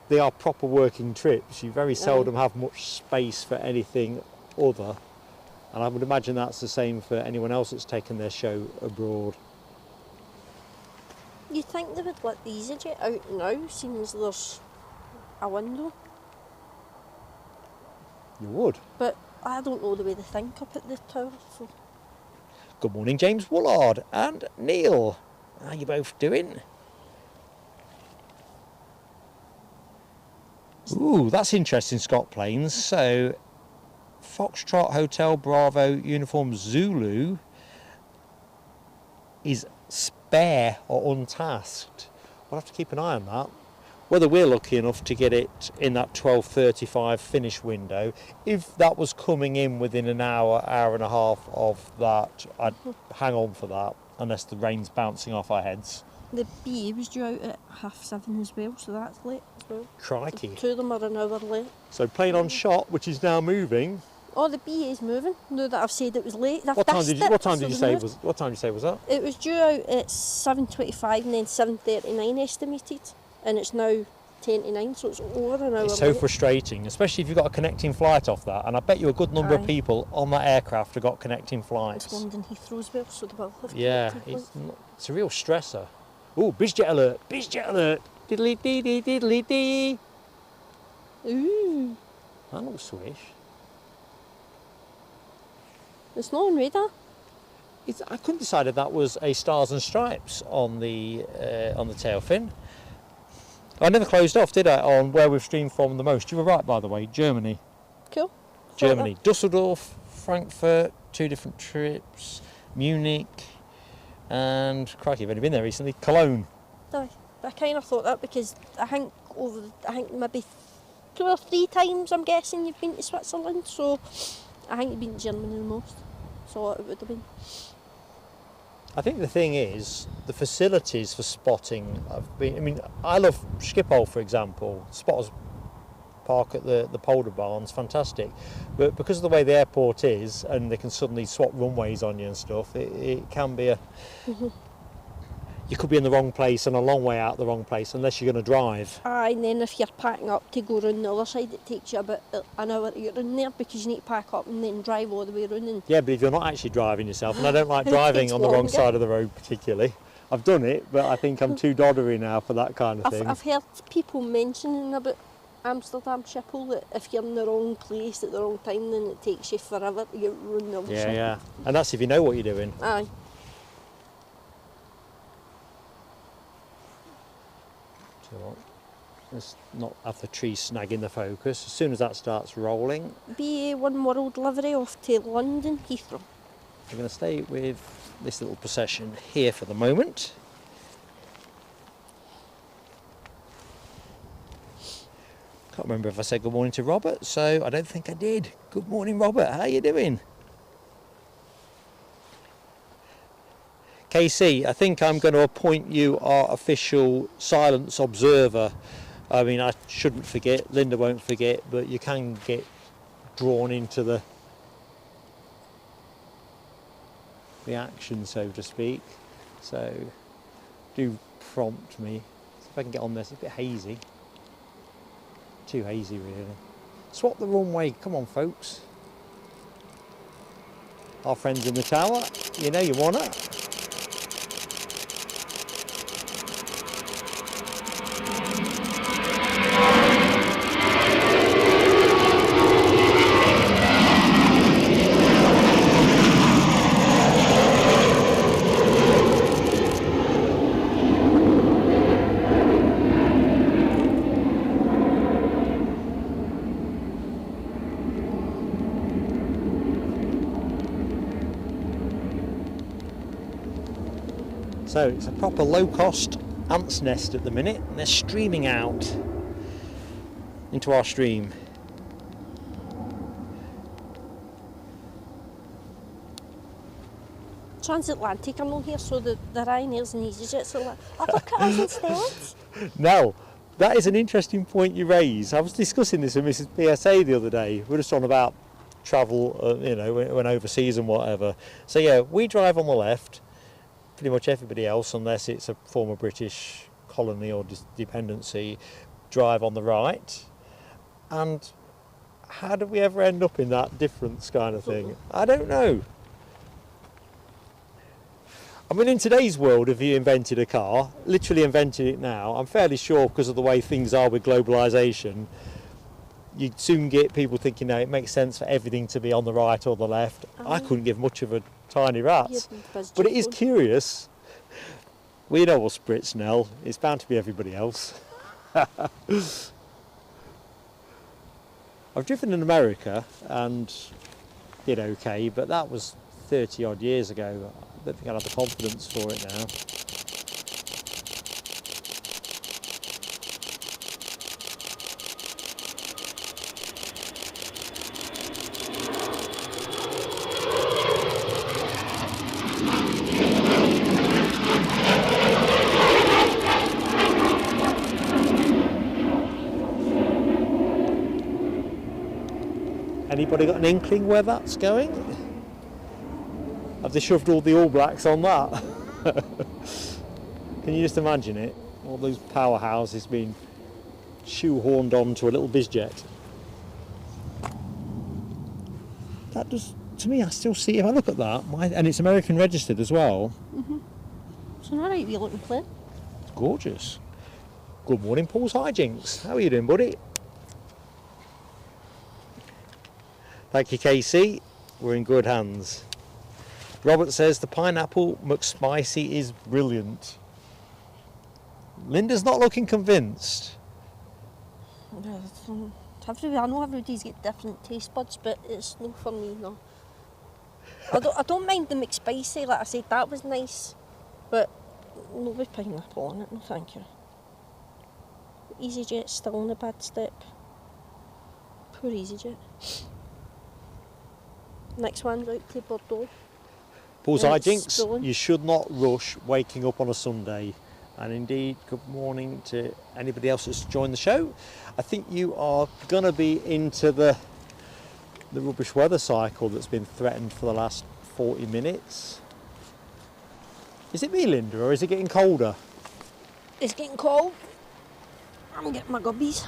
they are proper working trips. You very seldom have much space for anything other. And I would imagine that's the same for anyone else that's taken their show abroad. You'd think they would let the EasyJet out now, seeing as there's a window. You would. But I don't know the way they think up at the tower. So. Good morning, James Woolard and Neil. How you both doing? Ooh, that's interesting, Scott Plains. So, Foxtrot Hotel Bravo Uniform Zulu is spare or untasked. We'll have to keep an eye on that. Whether we're lucky enough to get it in that 12:35 finish window. If that was coming in within an hour, hour and a half of that, I'd hang on for that, unless the rain's bouncing off our heads. The BA was due out at 7:30 as well, so that's late as well. Crikey. The 2 of them are an hour late. So plane on shot, which is now moving. Oh, the BA is moving. Now that I've said it was late. I've What time did missed you it, so say it was? What time did you say was that? It was due out at 7:25 and then 7:39 estimated, and it's now 10:09, so it's over an hour It's so late. frustrating, especially if you've got a connecting flight off that. And I bet you a good number of Aye. people on that aircraft have got connecting flights. It's London Heathrow as well, so they will have Yeah, connecting flights. it's a real stressor. Oh, BizJet alert! BizJet alert! Diddly dee dee diddly dee. Ooh, That looks swish. it's not on radar. I couldn't decide if that was a Stars and Stripes on the tail fin. I never closed off, did I, on where we've streamed from the most? You were right, by the way. Germany. Cool. Germany. Dusseldorf, Frankfurt, 2 different trips. Munich, and crikey, I've only been there recently. Cologne. Aye. I kind of thought that because I think maybe 2 or 3 times I'm guessing you've been to Switzerland, so I think you've been to Germany the most. thought it would have been. I think the thing is, the facilities for spotting have been, I mean, I love Schiphol, for example. Spotters park at the Polder Barn's fantastic, but because of the way the airport is and they can suddenly swap runways on you and stuff, it can be a you could be in the wrong place and a long way out the wrong place unless you're going to drive. Aye, and then if you're packing up to go round the other side, it takes you about an hour to get round there because you need to pack up and then drive all the way round. And Yeah, but if you're not actually driving yourself, and I don't like driving on the wrong side of the road particularly. I've done it, but I think I'm too doddery now for that kind of thing. I've heard people mentioning about Amsterdam Schiphol that if you're in the wrong place at the wrong time, then it takes you forever to get round the other side. Yeah, and that's if you know what you're doing. Aye. So let's not have the tree snagging the focus. As soon as that starts rolling, BA One World livery off to London Heathrow. we're going to stay with this little procession here for the moment. Can't remember if I said good morning to Robert, so I don't think I did. Good morning, Robert. How you doing? KC, I think I'm going to appoint you our official silence observer. I mean, I shouldn't forget, Linda won't forget, but you can get drawn into the action, so to speak. So do prompt me. See if I can get on this. It's a bit hazy. Too hazy, really. Swap the runway. Come on, folks. Our friends in the tower. You know you want it. So it's a proper low-cost ants nest at the minute, and they're streaming out into our stream. Transatlantic are not here, so the Ryanairs and EasyJets are like, oh, look at us instead. Now, that is an interesting point you raise. I was discussing this with Mrs. PSA the other day. We were just on about travel, you know, when overseas and whatever. So yeah, we drive on the left. Pretty much everybody else, unless it's a former British colony or dependency, drive on the right. And how did we ever end up in that difference kind of thing? I don't know. I mean, in today's world, if you invented a car, literally invented it now, I'm fairly sure because of the way things are with globalisation, you'd soon get people thinking, no, it makes sense for everything to be on the right or the left. I couldn't give much of a tiny rat. But it is curious. We know what's Brits, Nell. It's bound to be everybody else. I've driven in America and did okay, but that was 30 odd years ago. I don't think I'd have the confidence for it now. Anybody got an inkling where that's going? Have they shoved all the All Blacks on that? Can you just imagine it? All those powerhouses being shoehorned onto a little bizjet. That does, to me, I still see, if I look at that, and it's American registered as well. It's an alright wee looking plane. It's gorgeous. Good morning, Paul's hijinks. How are you doing, buddy? Thank you, Casey. We're in good hands. Robert says the pineapple McSpicy is brilliant. Linda's not looking convinced. I know everybody's got different taste buds, but it's not for me, no. I don't mind the McSpicy, like I said, that was nice, but no with pineapple on it, no thank you. EasyJet's still on a bad step. Poor EasyJet. Next one's out to Bordeaux. Paul's and it's hijinks, schooling. you should not rush waking up on a Sunday. And indeed, good morning to anybody else that's joined the show. I think you are going to be into the rubbish weather cycle that's been threatened for the last 40 minutes. Is it me, Linda, or is it getting colder? It's getting cold. I'm getting my gubbies.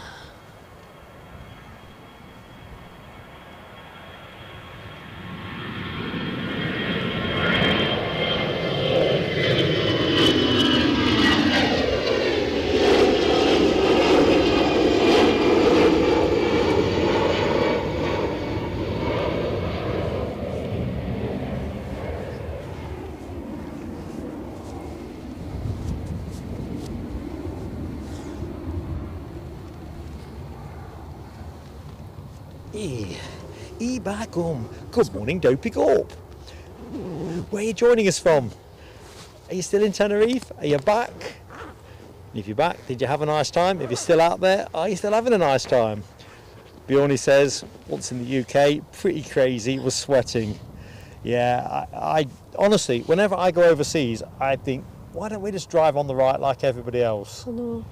Back home. Good morning, Dopey Gorp. Where are you joining us from? Are you still in Tenerife? Are you back? If you're back, did you have a nice time? If you're still out there, are you still having a nice time? Bjorny says, once in the UK, pretty crazy, was sweating. Yeah, I honestly, whenever I go overseas, I think, why don't we just drive on the right like everybody else? I know.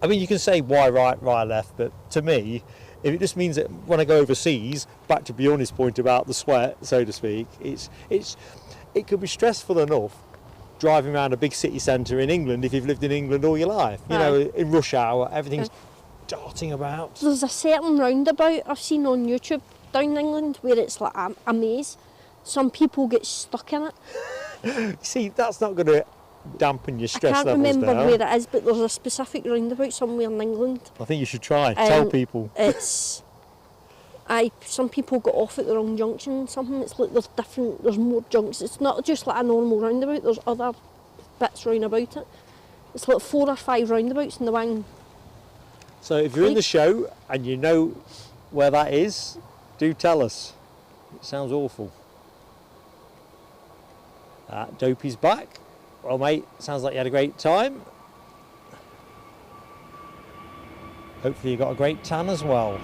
I mean, you can say why right, right left, but to me, if it just means that when I go overseas, back to Bjorny's point about the sweat, so to speak, it could be stressful enough driving around a big city centre in England if you've lived in England all your life. You know, in rush hour, everything's darting about. There's a certain roundabout I've seen on YouTube down in England where it's like a maze. Some people get stuck in it. See, that's not going to dampen your stress levels I can't remember down. where it is, but there's a specific roundabout somewhere in England. I think you should try. Tell people. It's... some people got off at the wrong junction and something. It's like there's more junctions. It's not just like a normal roundabout, there's other bits round about it. It's like 4 or 5 roundabouts in the one. So if you're in the show and you know where that is, do tell us. It sounds awful. Dopey's back. Well, mate, sounds like you had a great time. Hopefully you got a great tan as well.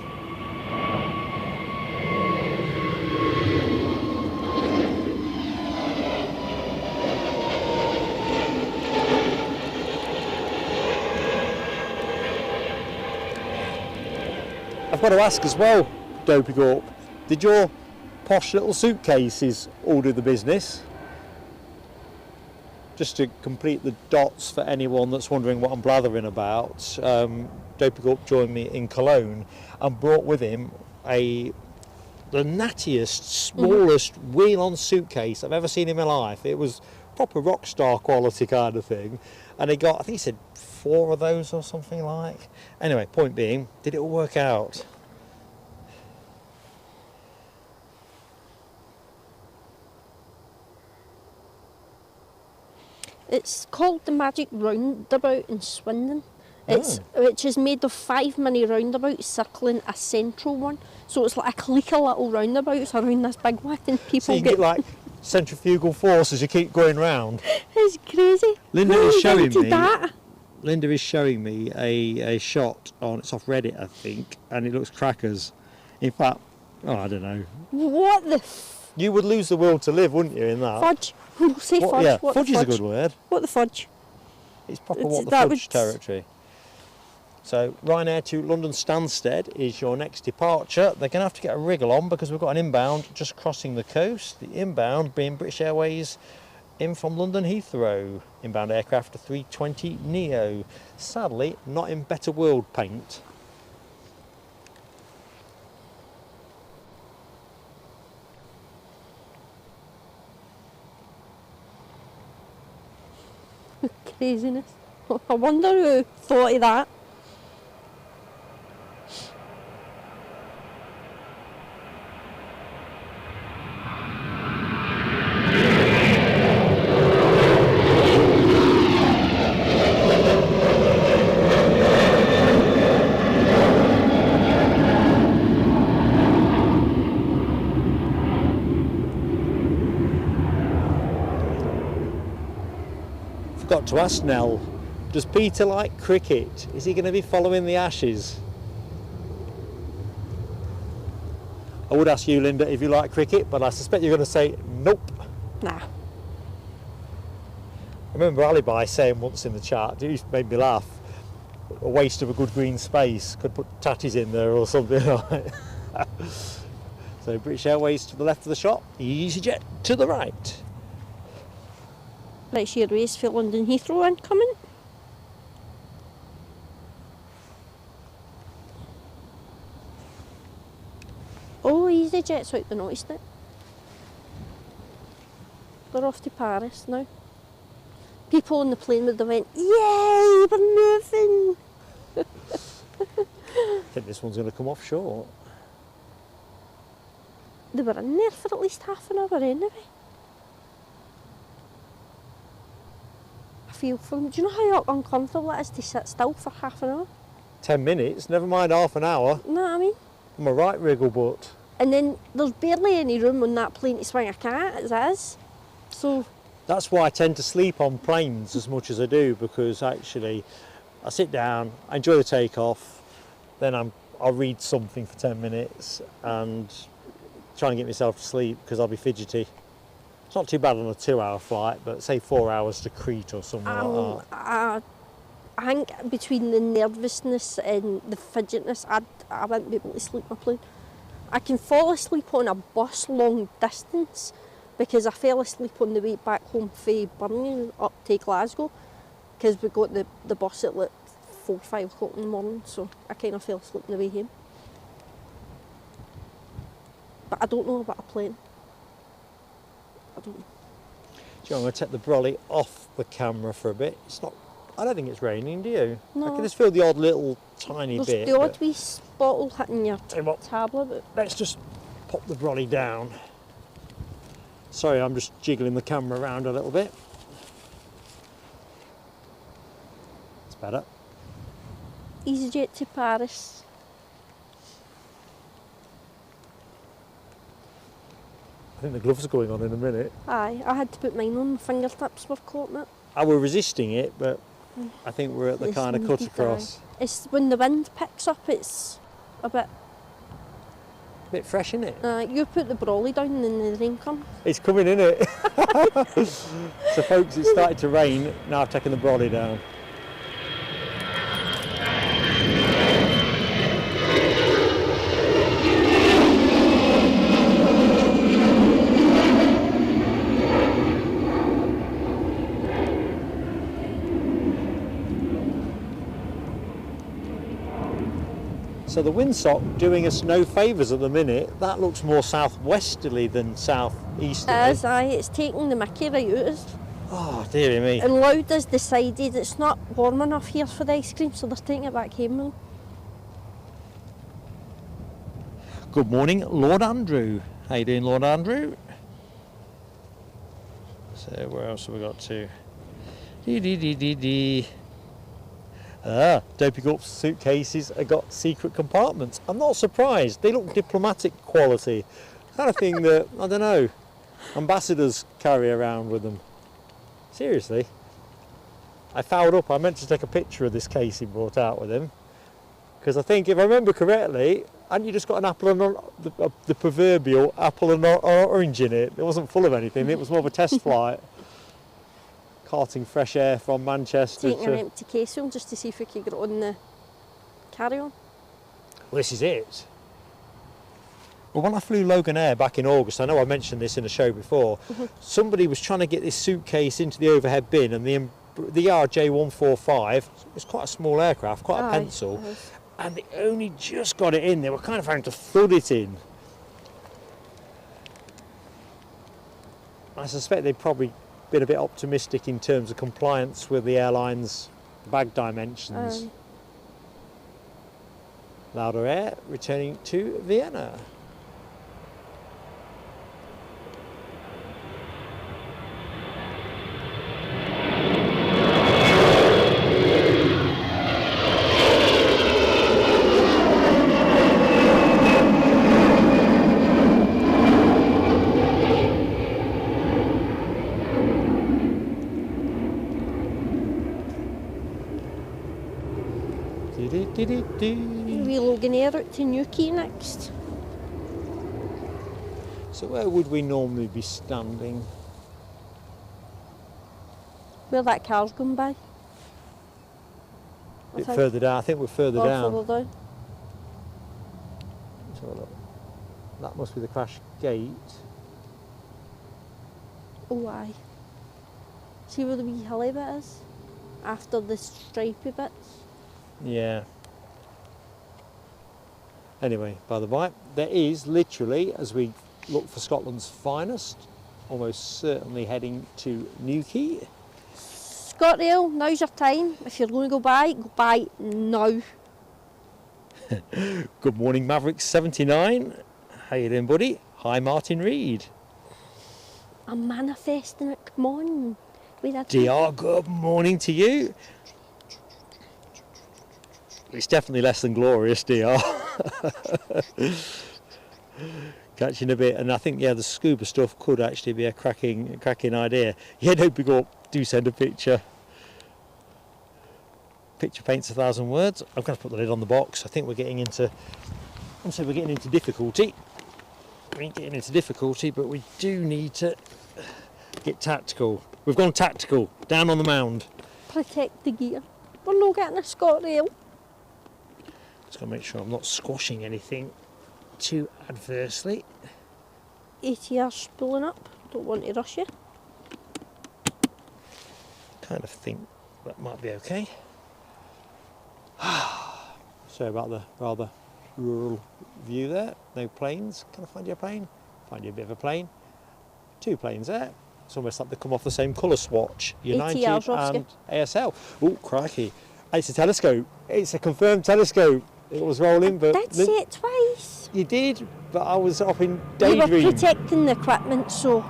I've got to ask as well, Dopey Gorp, did your posh little suitcases all do the business? Just to complete the dots for anyone that's wondering what I'm blathering about, Dopey Gorp joined me in Cologne and brought with him the nattiest, smallest wheel-on suitcase I've ever seen in my life. It was proper rock star quality kind of thing, and he got, I think he said 4 of those or something like. Anyway, point being, did it all work out? It's called the Magic Roundabout in Swindon. Which is made of 5 mini roundabouts circling a central one. So it's like a clique of little roundabouts around this big one, and people So you get like centrifugal force as you keep going round. It's crazy. Linda Who is showing invented me. that? Linda is showing me a shot on. It's off Reddit, I think, and it looks crackers. In fact, I don't know. What the You would lose the will to live, wouldn't you? In that. fudge? Say fudge. Yeah, What fudge the is a fudge? good word. What the fudge? It's proper It's- what the that fudge would- territory. So Ryanair to London Stansted is your next departure. They're going to have to get a wriggle on because we've got an inbound just crossing the coast. The inbound being British Airways in from London Heathrow. Inbound aircraft, a 320 Neo. Sadly, not in better world paint. Craziness. I wonder who thought of that. Forgot to ask Nell, does Peter like cricket? Is he going to be following the Ashes? I would ask you, Linda, if you like cricket, but I suspect you're going to say nope. Nah. I remember Alibi saying once in the chat, it used to make me laugh, a waste of a good green space, could put tatties in there or something like that. So British Airways to the left of the shop, EasyJet to the right. British Airways for London Heathrow incoming. Oh, EasyJet's out the noticed it. They're off to Paris now. People on the plane would have went, yay, we're moving. I think this one's going to come off short. They were in there for at least half an hour anyway. I feel for them. Do you know how uncomfortable it is to sit still for half an hour? 10 minutes, never mind half an hour. You know what I mean? I'm a right wriggle butt. And then there's barely any room on that plane to swing a cat as it is. So That's why I tend to sleep on planes as much as I do, because actually I sit down, I enjoy the takeoff, then I'll read something for 10 minutes and try and get myself to sleep because I'll be fidgety. It's not too bad on a 2-hour flight, but say 4 hours to Crete or something like that. I think between the nervousness and the fidgetiness, I wouldn't be able to sleep on a plane. I can fall asleep on a bus long distance because I fell asleep on the way back home from Birmingham up to Glasgow because we got the bus at like 4 or 5 o'clock in the morning, so I kind of fell asleep on the way home. But I don't know about a plane. I don't know. Do you know, I'm going to take the brolly off the camera for a bit. It's not. I don't think it's raining, do you? No. I can just feel the odd little tiny There's bit. the odd wee spottle hitting your Tell you what, tablet. But let's just pop the brolly down. Sorry, I'm just jiggling the camera around a little bit. It's better. EasyJet to Paris. I think the gloves are going on in a minute. Aye, I had to put mine on. My fingertips were caught in it. I were resisting it, but I think we're at the It's kind of cut needed, across. aye. It's when the wind picks up, it's a bit. A bit fresh, isn't it? You put the brolly down and then the rain comes. It's coming, in it. So folks, it's started to rain. Now I've taken the brolly down. So the windsock doing us no favours at the minute. That looks more southwesterly than southeasterly. As it's taking the mickey right out of us. Oh, dearie me. And Loud has decided it's not warm enough here for the ice cream, so they're taking it back home now. Good morning, Lord Andrew. How you doing, Lord Andrew? So where else have we got to? Don't pick up suitcases. I got secret compartments. I'm not surprised. They look diplomatic quality. Kind of thing that, I don't know, ambassadors carry around with them. Seriously. I fouled up. I meant to take a picture of this case he brought out with him. Because I think, if I remember correctly, hadn't you just got an apple and the proverbial apple and orange in it? It wasn't full of anything. It was more of a test flight. Carting fresh air from Manchester Taking an empty case home just to see if we could get it on the carry-on. Well, this is it. Well, when I flew Loganair back in August, I know I mentioned this in a show before, somebody was trying to get this suitcase into the overhead bin, and the RJ145, it's quite a small aircraft, quite a pencil, and they only just got it in. They were kind of having to thud it in. I suspect they'd probably been a bit optimistic in terms of compliance with the airline's bag dimensions. Loganair returning to Vienna. We Loganair out to Newquay next. So where would we normally be standing? Where that car's going by. A bit further down. I think we're further down. Further down. Let's have a look. That must be the crash gate. Oh, aye. See where the wee hilly bit is? After the stripy bits? Yeah. Anyway, by the by, there is literally, as we look for Scotland's finest, almost certainly heading to Newquay. ScotRail, now's your time. If you're going to go by now. Good morning, Maverick79. How you doing, buddy? Hi, Martin Reed. I'm manifesting it, come on. DR, good morning to you. It's definitely less than glorious, DR. Catching a bit, and I think, yeah, the scuba stuff could actually be a cracking idea. Yeah, no, big up, do send a picture. Picture paints 1,000 words. I'm going to put the lid on the box. I think we're getting into, we're getting into difficulty. We ain't getting into difficulty, but we do need to get tactical. We've gone tactical, down on the mound. Protect the gear. We're not getting a ScotRail. Just going to make sure I'm not squashing anything too adversely. ATR spooling up. Don't want to rush you. Kind of think that might be okay. Sorry about the rather rural view there. No planes. Can I find you a plane? Find you a bit of a plane. 2 planes there. It's almost like they come off the same colour swatch. United and ASL. Oh, crikey. It's a telescope. It's a confirmed telescope. It was rolling, but... I did say it twice. You did, but I was up in daydream. You were protecting the equipment, so...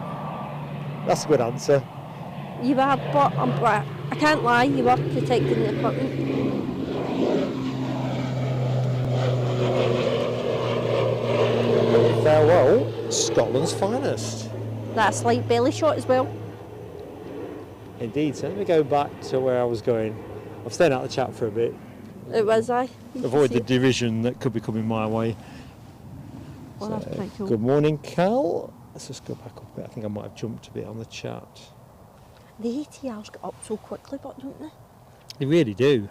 That's a good answer. You were, but I can't lie, you were protecting the equipment. Farewell, Scotland's finest. That's light belly shot as well. Indeed, so let me go back to where I was going. I've stayed out of the chat for a bit. It was, aye. Avoid the derision that could be coming my way. Well, that's pretty cool. Good morning, Cal. Let's just go back up a bit. I think I might have jumped a bit on the chat. The ATRs get up so quickly, but don't they? They really do.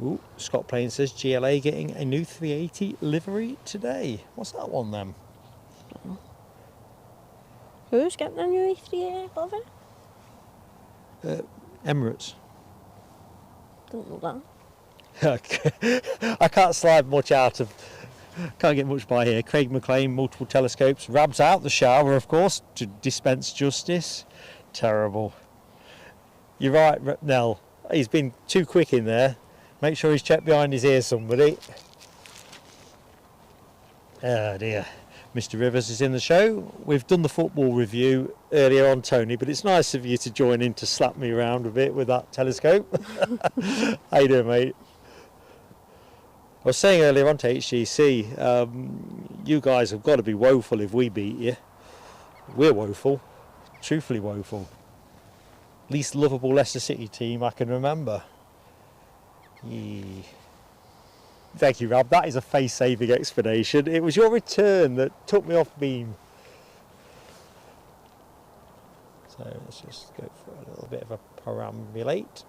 Ooh, Scott Plain says GLA getting a new 380 livery today. What's that one then? Don't know. Who's getting a new A380 livery? Emirates. Don't know that. I can't slide much out of, can't get much by here. Craig McLean, multiple telescopes, Rab's out the shower, of course, to dispense justice. Terrible. You're right, Nell. He's been too quick in there. Make sure he's checked behind his ear, somebody. Oh dear. Mr. Rivers is in the show. We've done the football review earlier on, Tony, but it's nice of you to join in to slap me around a bit with that telescope. How you doing, mate? I was saying earlier on to HGC, you guys have got to be woeful if we beat you. We're woeful, truthfully woeful. Least lovable Leicester City team I can remember. Thank you, Rob. That is a face-saving explanation. It was your return that took me off beam. So let's just go for a little bit of a perambulate.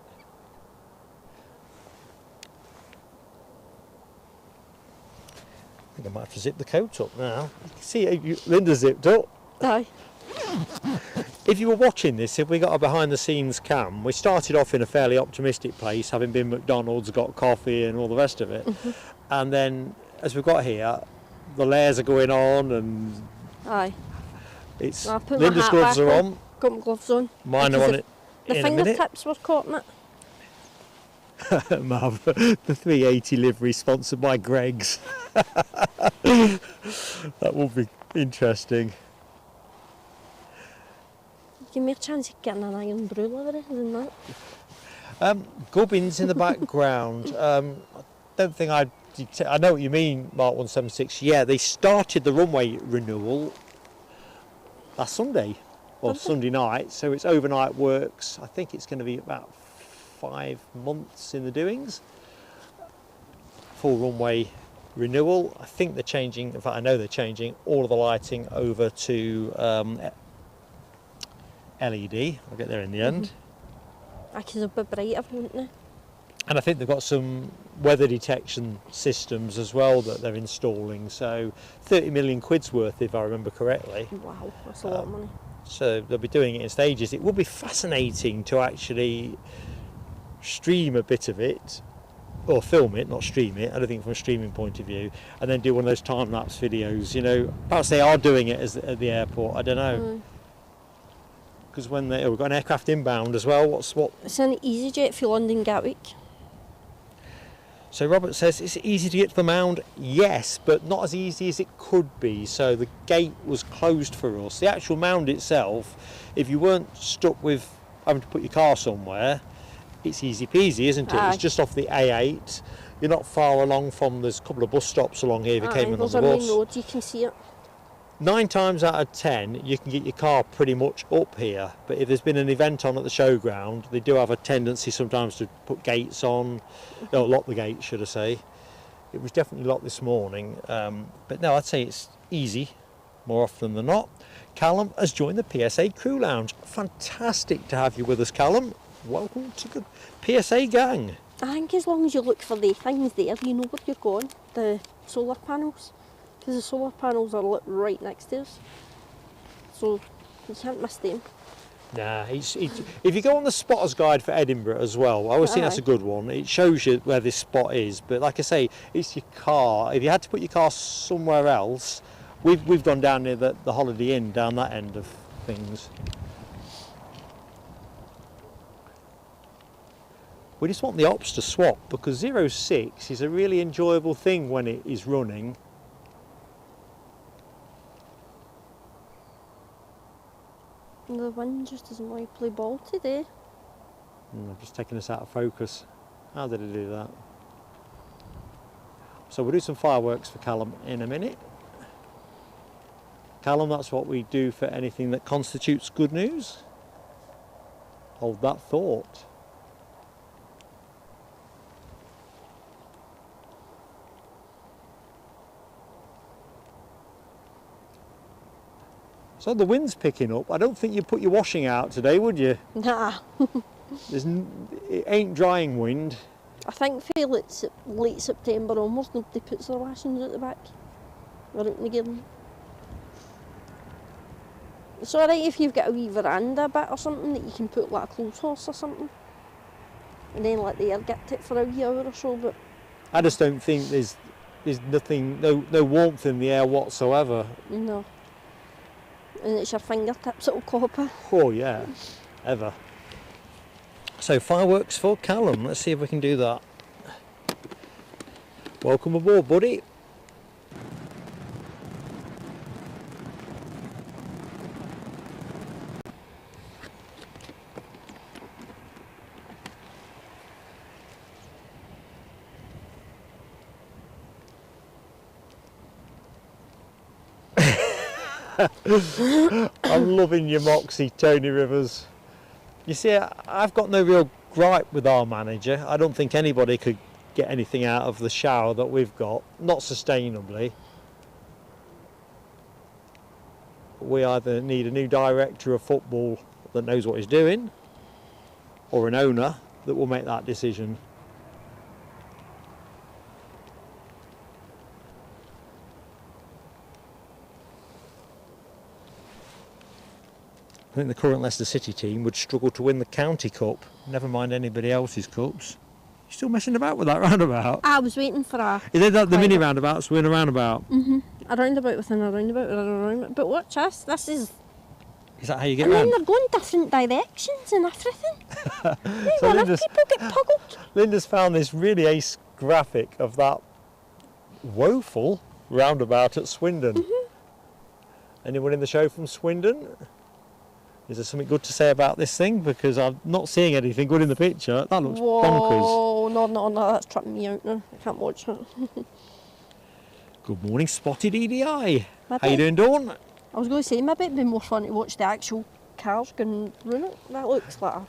I think I might have to zip the coat up now. You can see Linda zipped up. Aye. If you were watching this, if we got a behind-the-scenes cam, we started off in a fairly optimistic place, having been McDonald's, got coffee and all the rest of it. Mm-hmm. And then, as we got here, the layers are going on and... Aye. It's well, Linda's gloves are on. Got my gloves on. Mine are on it the in a minute. The fingertips were caught in it. Mav, the 380 livery sponsored by Greg's. That will be interesting. Give me a chance of getting an iron brew livery, isn't that? Gubbins in the background. I don't think I know what you mean, Mark 176. Yeah, they started the runway renewal last Sunday, or Sunday night, so it's overnight works. I think it's going to be about 5 months in the doings. Full runway renewal. I think they're changing, in fact I know they're changing all of the lighting over to LED. I'll get there in the end. Because they'll be brighter, won't they? And I think they've got some weather detection systems as well that they're installing. So 30 million quid's worth, if I remember correctly. Wow, that's a lot of money. So they'll be doing it in stages. It will be fascinating to actually stream a bit of it, or film it, not stream it, I don't think from a streaming point of view, and then do one of those time-lapse videos, you know. Perhaps they are doing it at the airport, I don't know. Because when we've got an aircraft inbound as well, It's an EasyJet for London Gatwick. So Robert says, is it easy to get to the mound? Yes, but not as easy as it could be. So the gate was closed for us. The actual mound itself, if you weren't stuck with having to put your car somewhere, it's easy peasy, isn't it? Aye. It's just off the A8. You're not far along from, there's a couple of bus stops along here if you came in on the main bus. road, you can see it. 9 times out of 10 you can get your car pretty much up here, but if there's been an event on at the showground, they do have a tendency sometimes to put gates on, or lock the gates should I say. It was definitely locked this morning, but no, I'd say it's easy more often than not. Callum has joined the PSA crew lounge. Fantastic to have you with us, Callum. Welcome to the PSA gang. I think as long as you look for the things there, you know where you're going, the solar panels. Because the solar panels are lit right next to us, so you can't miss them. Nah, if you go on the spotter's guide for Edinburgh as well, I always think that's a good one. It shows you where this spot is, but like I say, it's your car. If you had to put your car somewhere else, we've gone down near the Holiday Inn, down that end of things. We just want the ops to swap, because 06 is a really enjoyable thing when it is running. The wind just doesn't want to play ball today. I'm just taking us out of focus. How did it do that? So we'll do some fireworks for Callum in a minute. Callum, that's what we do for anything that constitutes good news. Hold that thought. So the wind's picking up. I don't think you'd put your washing out today, would you? Nah. It ain't drying wind. I think for late September onwards, nobody puts their washings at the back. Or out in the garden. It's alright if you've got a wee veranda bit or something that you can put like a clothes horse or something. And then let the air get to it for a wee hour or so, but... I just don't think there's nothing, no warmth in the air whatsoever. No. And it's your fingertips that'll copper. Oh yeah, ever. So fireworks for Callum, let's see if we can do that. Welcome aboard, buddy. I'm loving your moxie, Tony Rivers. You see, I've got no real gripe with our manager. I don't think anybody could get anything out of the shower that we've got, not sustainably. We either need a new director of football that knows what he's doing, or an owner that will make that decision. I think the current Leicester City team would struggle to win the County Cup, never mind anybody else's cups. You still messing about with that roundabout? I was waiting for a... You did that, the mini roundabouts win a roundabout? A roundabout within a roundabout within a roundabout. But watch this, this is... Is that how you get And round? then they're going different directions and everything. So If people get puggled. Linda's found this really ace graphic of that woeful roundabout at Swindon. Anyone in the show from Swindon? Is there something good to say about this thing? Because I'm not seeing anything good in the picture. That looks bonkers. Oh, no, that's tripping me out now. I can't watch it. Good morning, Spotted EDI. Maybe. How you doing, Dawn? I was going to say, maybe it'd be more fun to watch the actual cars going round it. That looks like a...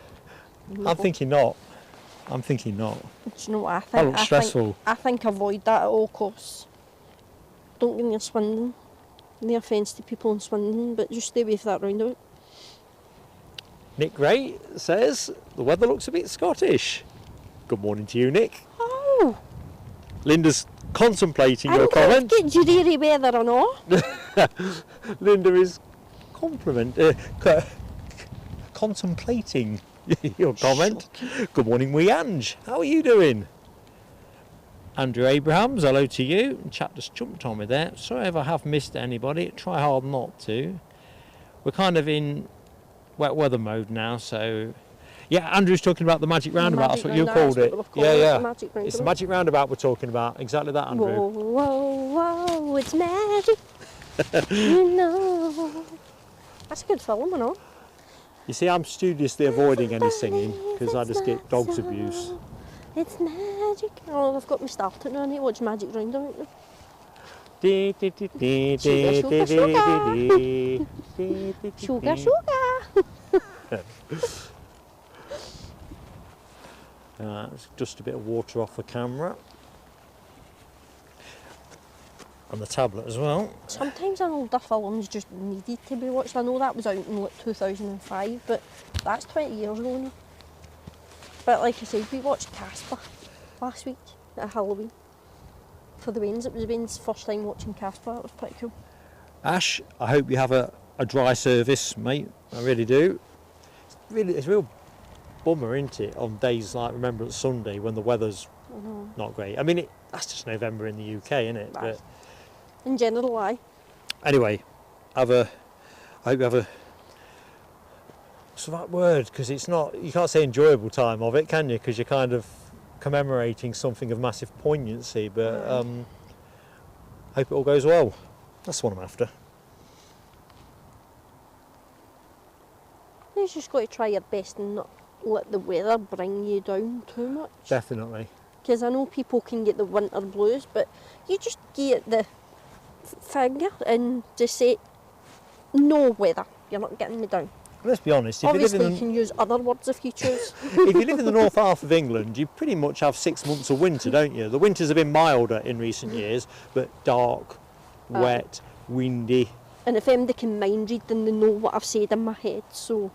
I'm thinking not. I'm thinking not. Do you know what I think? That looks stressful. I think avoid that at all costs. Don't get near Swindon. No offence to people in Swindon, but just stay away from that roundabout. Nick Ray says the weather looks a bit Scottish. Good morning to you, Nick. Oh. Linda's contemplating your comment. Get dreary weather or not. Linda is contemplating your comment. Shocking. Good morning, wee Ange. How are you doing? Andrew Abrahams, hello to you. Chat just jumped on me there. Sorry if I have missed anybody. Try hard not to. We're kind of in wet weather mode now, so yeah. Andrew's talking about the magic roundabout. That's what you called it. Yeah. It's the magic roundabout we're talking about. Exactly that, Andrew. Whoa, whoa, whoa! It's magic. You know. That's a good film, you know. You see, I'm studiously avoiding any singing because I just get dog's abuse. It's magic. Oh, I've got me started now. I need to watch Magic Roundabout now. Sugar, sugar. It's just a bit of water off the camera. And the tablet as well. Sometimes an older film's just needed to be watched. I know that was out in like 2005, but that's 20 years ago now. But like I said, we watched Casper last week at Halloween. For the Waynes, it was Wayne's first time watching Casper. It was pretty cool. Ash, I hope you have a dry service, mate. I really do. It's a real bummer, isn't it, on days like Remembrance Sunday when the weather's not great. I mean, that's just November in the UK, isn't it? But in general, why? Anyway, I hope you have a... What's the right word? Because it's not... You can't say enjoyable time of it, can you? Because you're kind of commemorating something of massive poignancy. But hope it all goes well. That's what I'm after. You just got to try your best and not let the weather bring you down too much. Definitely. Because I know people can get the winter blues, but you just get the finger and just say, no weather, you're not getting me down. Let's be honest. Obviously, you can use other words if you choose. If you live in the north half of England, you pretty much have 6 months of winter, don't you? The winters have been milder in recent years, but dark, wet, windy. And if they can mind read, then they know what I've said in my head, so...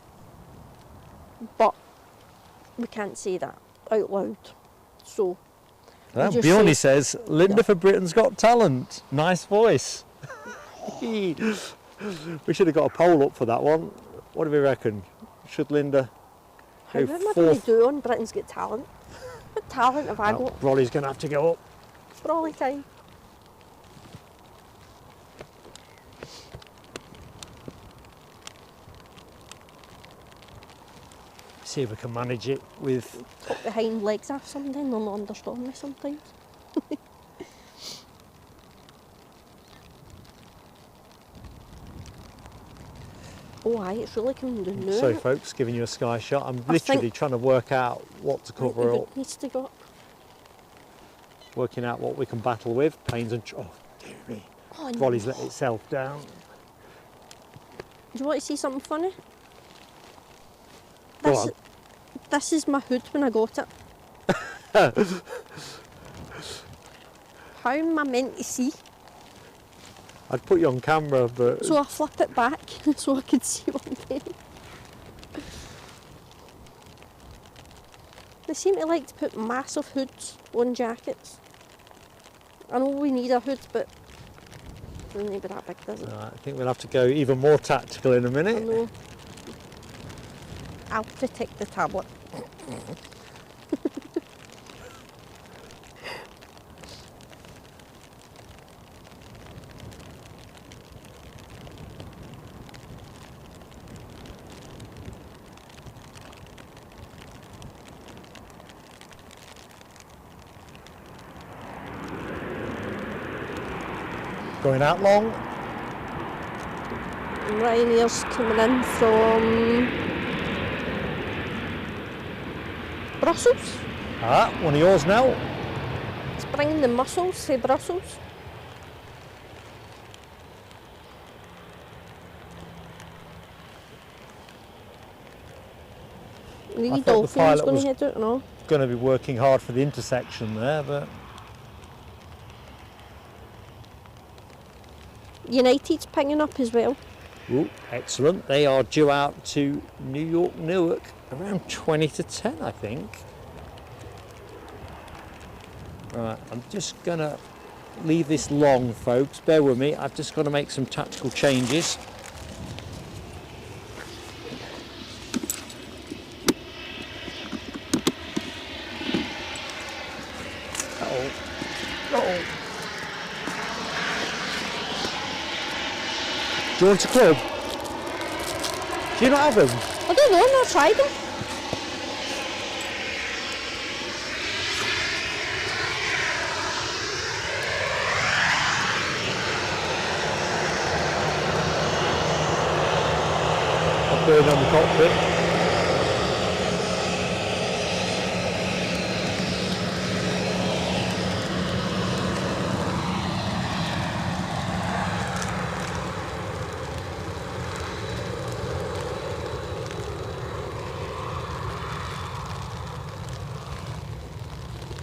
But we can't say that out loud, so... Well, Bjorny says, Linda for Britain's Got Talent. Nice voice. We should have got a poll up for that one. What do we reckon? Should Linda go fourth? How am I do on Britain's Got Talent? What talent have I got? Rolly's going to have to go up. Rolly time. See if we can manage it with... Put the hind legs off something, they'll not understand me sometimes. Oh aye, it's really coming down now. Sorry folks, giving you a sky shot. I'm literally trying to work out what to cover up. Needs to go up. Working out what we can battle with. Planes and... Oh, dear me. Oh, Rolly's let itself down. Do you want to see something funny? Go on. This is my hood when I got it. How am I meant to see? I'd put you on camera, but... So I flip it back so I could see what I'm wearing. They seem to like to put massive hoods on jackets. I know we need a hood, but it doesn't need to be that big, does it? I think we'll have to go even more tactical in a minute. I know. I'll protect the tablet. Going out long. Ryanair's coming in from Brussels. Ah, one of yours now. It's bringing the mussels to Brussels. The dolphin's going to head out, no? Going to be working hard for the intersection there, but United's pinging up as well. Ooh, excellent. They are due out to New York, Newark around 20 to 10, I think. Right, I'm just gonna leave this long, folks. Bear with me. I've just got to make some tactical changes. Do you want a club? Do you not have them? I don't know, I've not tried them. I'll burn on the cockpit.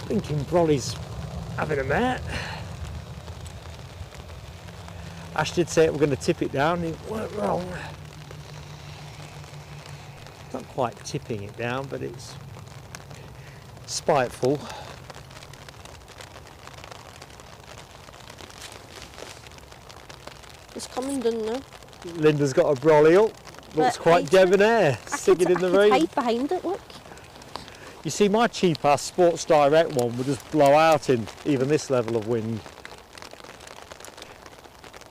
Thinking Brolly's having a mare. Ash did say we're going to tip it down, it went wrong. Not quite tipping it down, but it's spiteful. It's coming down now. Linda's got a brolly up. Looks quite debonair, singing in the rain. I could hide behind it, look. You see, my cheap ass Sports Direct one would just blow out in even this level of wind.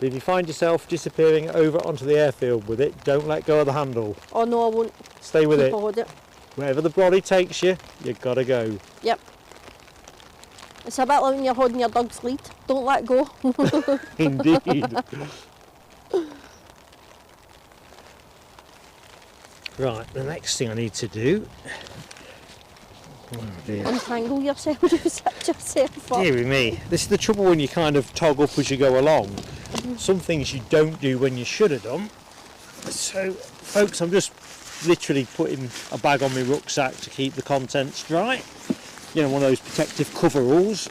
But if you find yourself disappearing over onto the airfield with it, don't let go of the handle. Oh no, I won't. Stay with it. Hold it. Wherever the brolly takes you, you've got to go. Yep. It's a bit like when you're holding your dog's lead. Don't let go. Indeed. Right, the next thing I need to do... Oh dear. Untangle yourself, set yourself up. Deary me. This is the trouble when you kind of tog up as you go along. Some things you don't do when you should have done. So, folks, I'm just literally putting a bag on my rucksack to keep the contents dry. You know, one of those protective coveralls.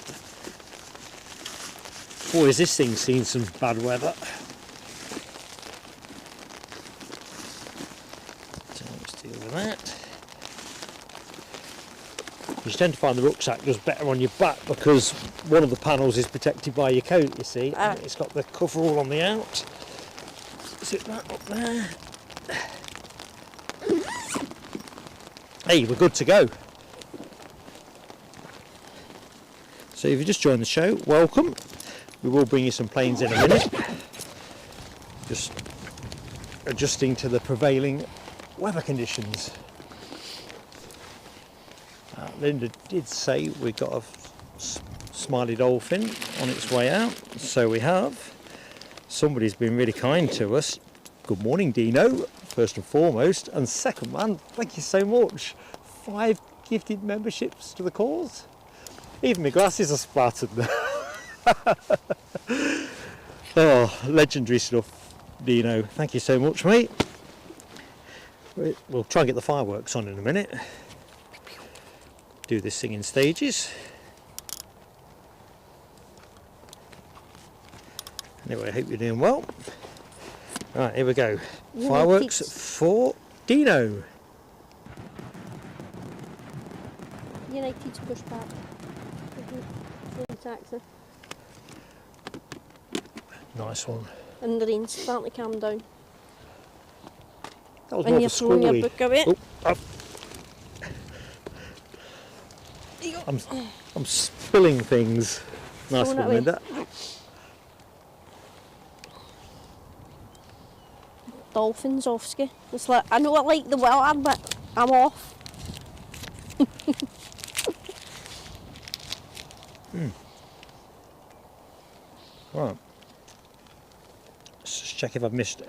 Boy, has this thing seen some bad weather. So let's deal with that. You tend to find the rucksack does better on your back because one of the panels is protected by your coat, you see, and it's got the coverall on the out. Sit that up there. Hey, we're good to go. So if you just joined the show, welcome. We will bring you some planes in a minute. Just adjusting to the prevailing weather conditions. Linda did say we got a smiley dolphin on its way out, so we have. Somebody's been really kind to us. Good morning, Dino, first and foremost, and second man, thank you so much. 5 gifted memberships to the cause. Even my glasses are splattered. Oh, legendary stuff, Dino. Thank you so much, mate. We'll try and get the fireworks on in a minute. Do this thing in stages. Anyway, I hope you're doing well. Right, here we go. Fireworks for Dino. United's push back. Taxi. Nice one. And the rain's starting to calm down. That was when more you're of a throwing your squirrely. book away. Oh, I'm spilling things. Nice one, Linda. Dolphins off ski. It's like, I know I like the weather, but I'm off. Right. Let's just check if I've missed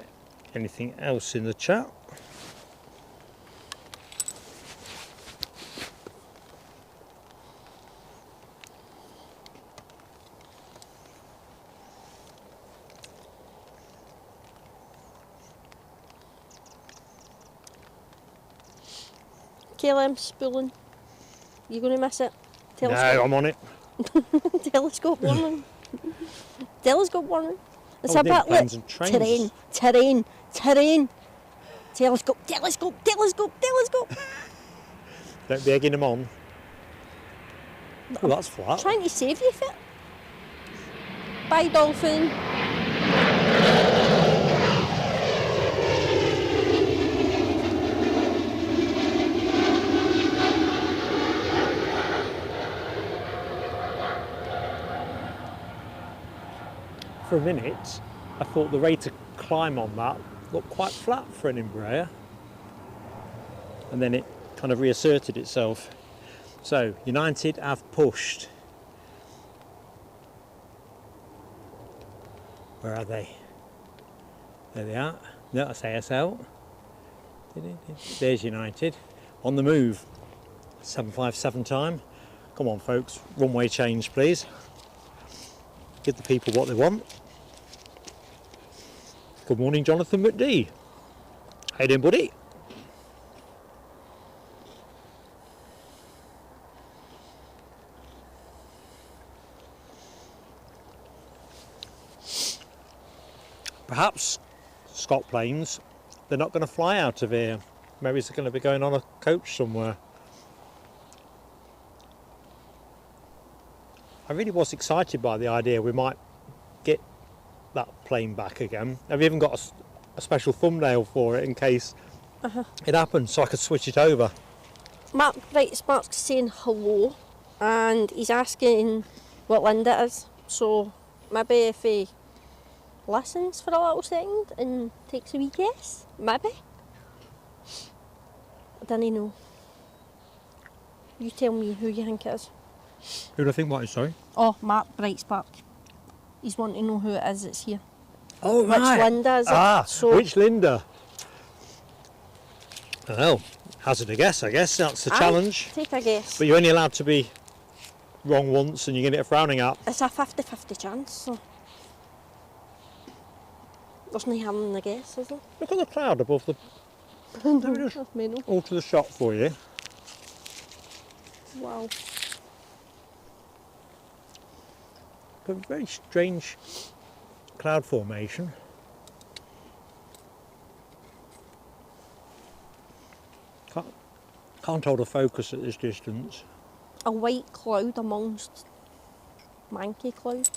anything else in the chat. KLM spooling. You going to miss it? Telescope. No, I'm on it. Telescope warning. Telescope warning. It's Oh, a bit like planes and trains. terrain. Terrain. Telescope, telescope, telescope, telescope. Don't be egging them on. Oh, that's flat. Trying to save you fit. Bye, dolphin. For a minute, I thought the rate of climb on that looked quite flat for an Embraer. And then it kind of reasserted itself. So, United have pushed. Where are they? There they are. No, that's ASL. There's United. On the move. 757 time. Come on, folks. Runway change, please. Give the people what they want. Good morning, Jonathan McD. How you doing, buddy? Perhaps Scott planes, they're not going to fly out of here. Maybe they're going to be going on a coach somewhere. I really was excited by the idea we might get that plane back again. I've even got a special thumbnail for it in case it happens, so I could switch it over. Mark Brightspark's saying hello, and he's asking what Linda is. So maybe if he listens for a little second and takes a wee guess, maybe. I don't know. You tell me who you think it is. Who do I think what is, sorry? Oh, Mark Brightspark. He's wanting to know who it is that's here. Oh, Which right. Linda is it? So, Which Linda? Well, hazard a guess, I guess. That's the challenge. Take a guess. But you're only allowed to be wrong once and you're going to get a frowning at. It's a 50-50 chance, so there's no harm in the guess, is there? Look at the cloud above the... Let me just alter the shot for you. Wow. A very strange cloud formation. Can't hold a focus at this distance. A white cloud amongst manky clouds.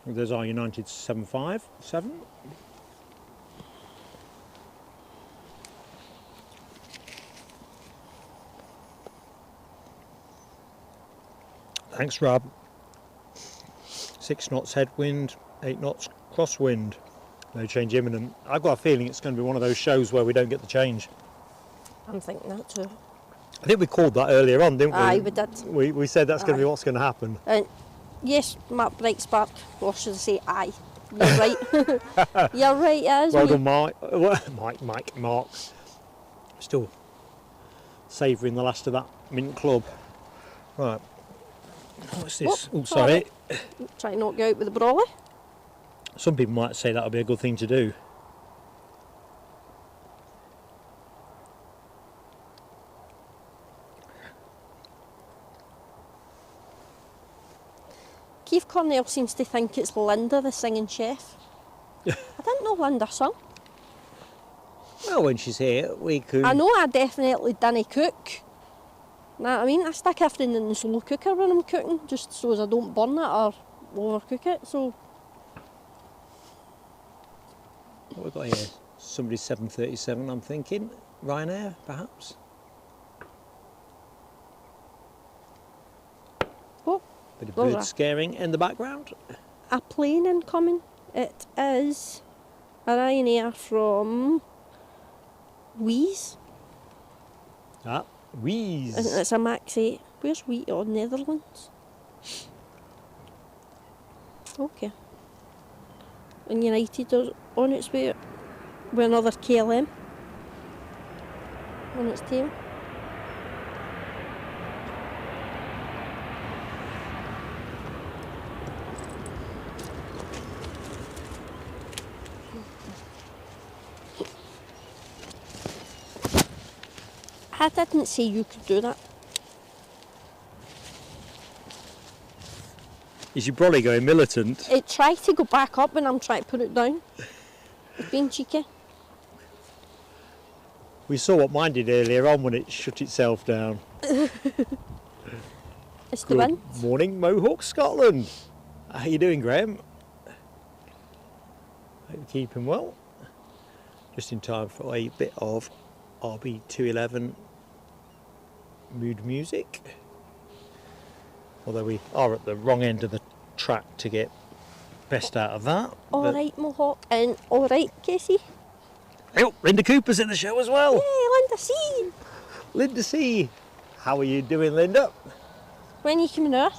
There's our United 757. Thanks, Rob. 6 knots headwind, 8 knots crosswind. No change imminent. I've got a feeling it's going to be one of those shows where we don't get the change. I'm thinking that too. I think we called that earlier on, didn't we? Aye, we did. We said that's going to be what's going to happen. Yes, Mark Brightspark. Or should I say aye? You're right. You're right, it is. Well done, Mark. Still savouring the last of that mint club. Right. What's this? Oh, sorry. Try to knock you out with the brolly. Some people might say that would be a good thing to do. Keith Cornell seems to think it's Linda, the singing chef. I didn't know Linda sung. Well, when she's here, we could... I know I definitely didn't cook. Know what I mean? I stick everything in the slow cooker when I'm cooking, just so as I don't burn it or overcook it, so... What have we got here? Somebody's 737, I'm thinking. Ryanair, perhaps? Oh, Bit of bird scaring in the background. A plane incoming. It is a Ryanair from Wheeze. Ah, Wheeze. It's a Max 8. Where's Wheeze? Oh, Netherlands. Okay. And United are on its way with another KLM on its tail. I didn't say you could do that. Is your brolly going militant? It tried to go back up when I'm trying to put it down. It's been cheeky. We saw what mine did earlier on when it shut itself down. It's the wind. Good morning, Mohawk, Scotland. How you doing, Graham? Hope you're keeping well. Just in time for a bit of RB211 mood music. Although we are at the wrong end of the track to get best out of that. Alright, Mohawk. And alright, Casey. Oh, Linda Cooper's in the show as well. Hey, Linda C. Linda C. How are you doing, Linda? When are you coming out?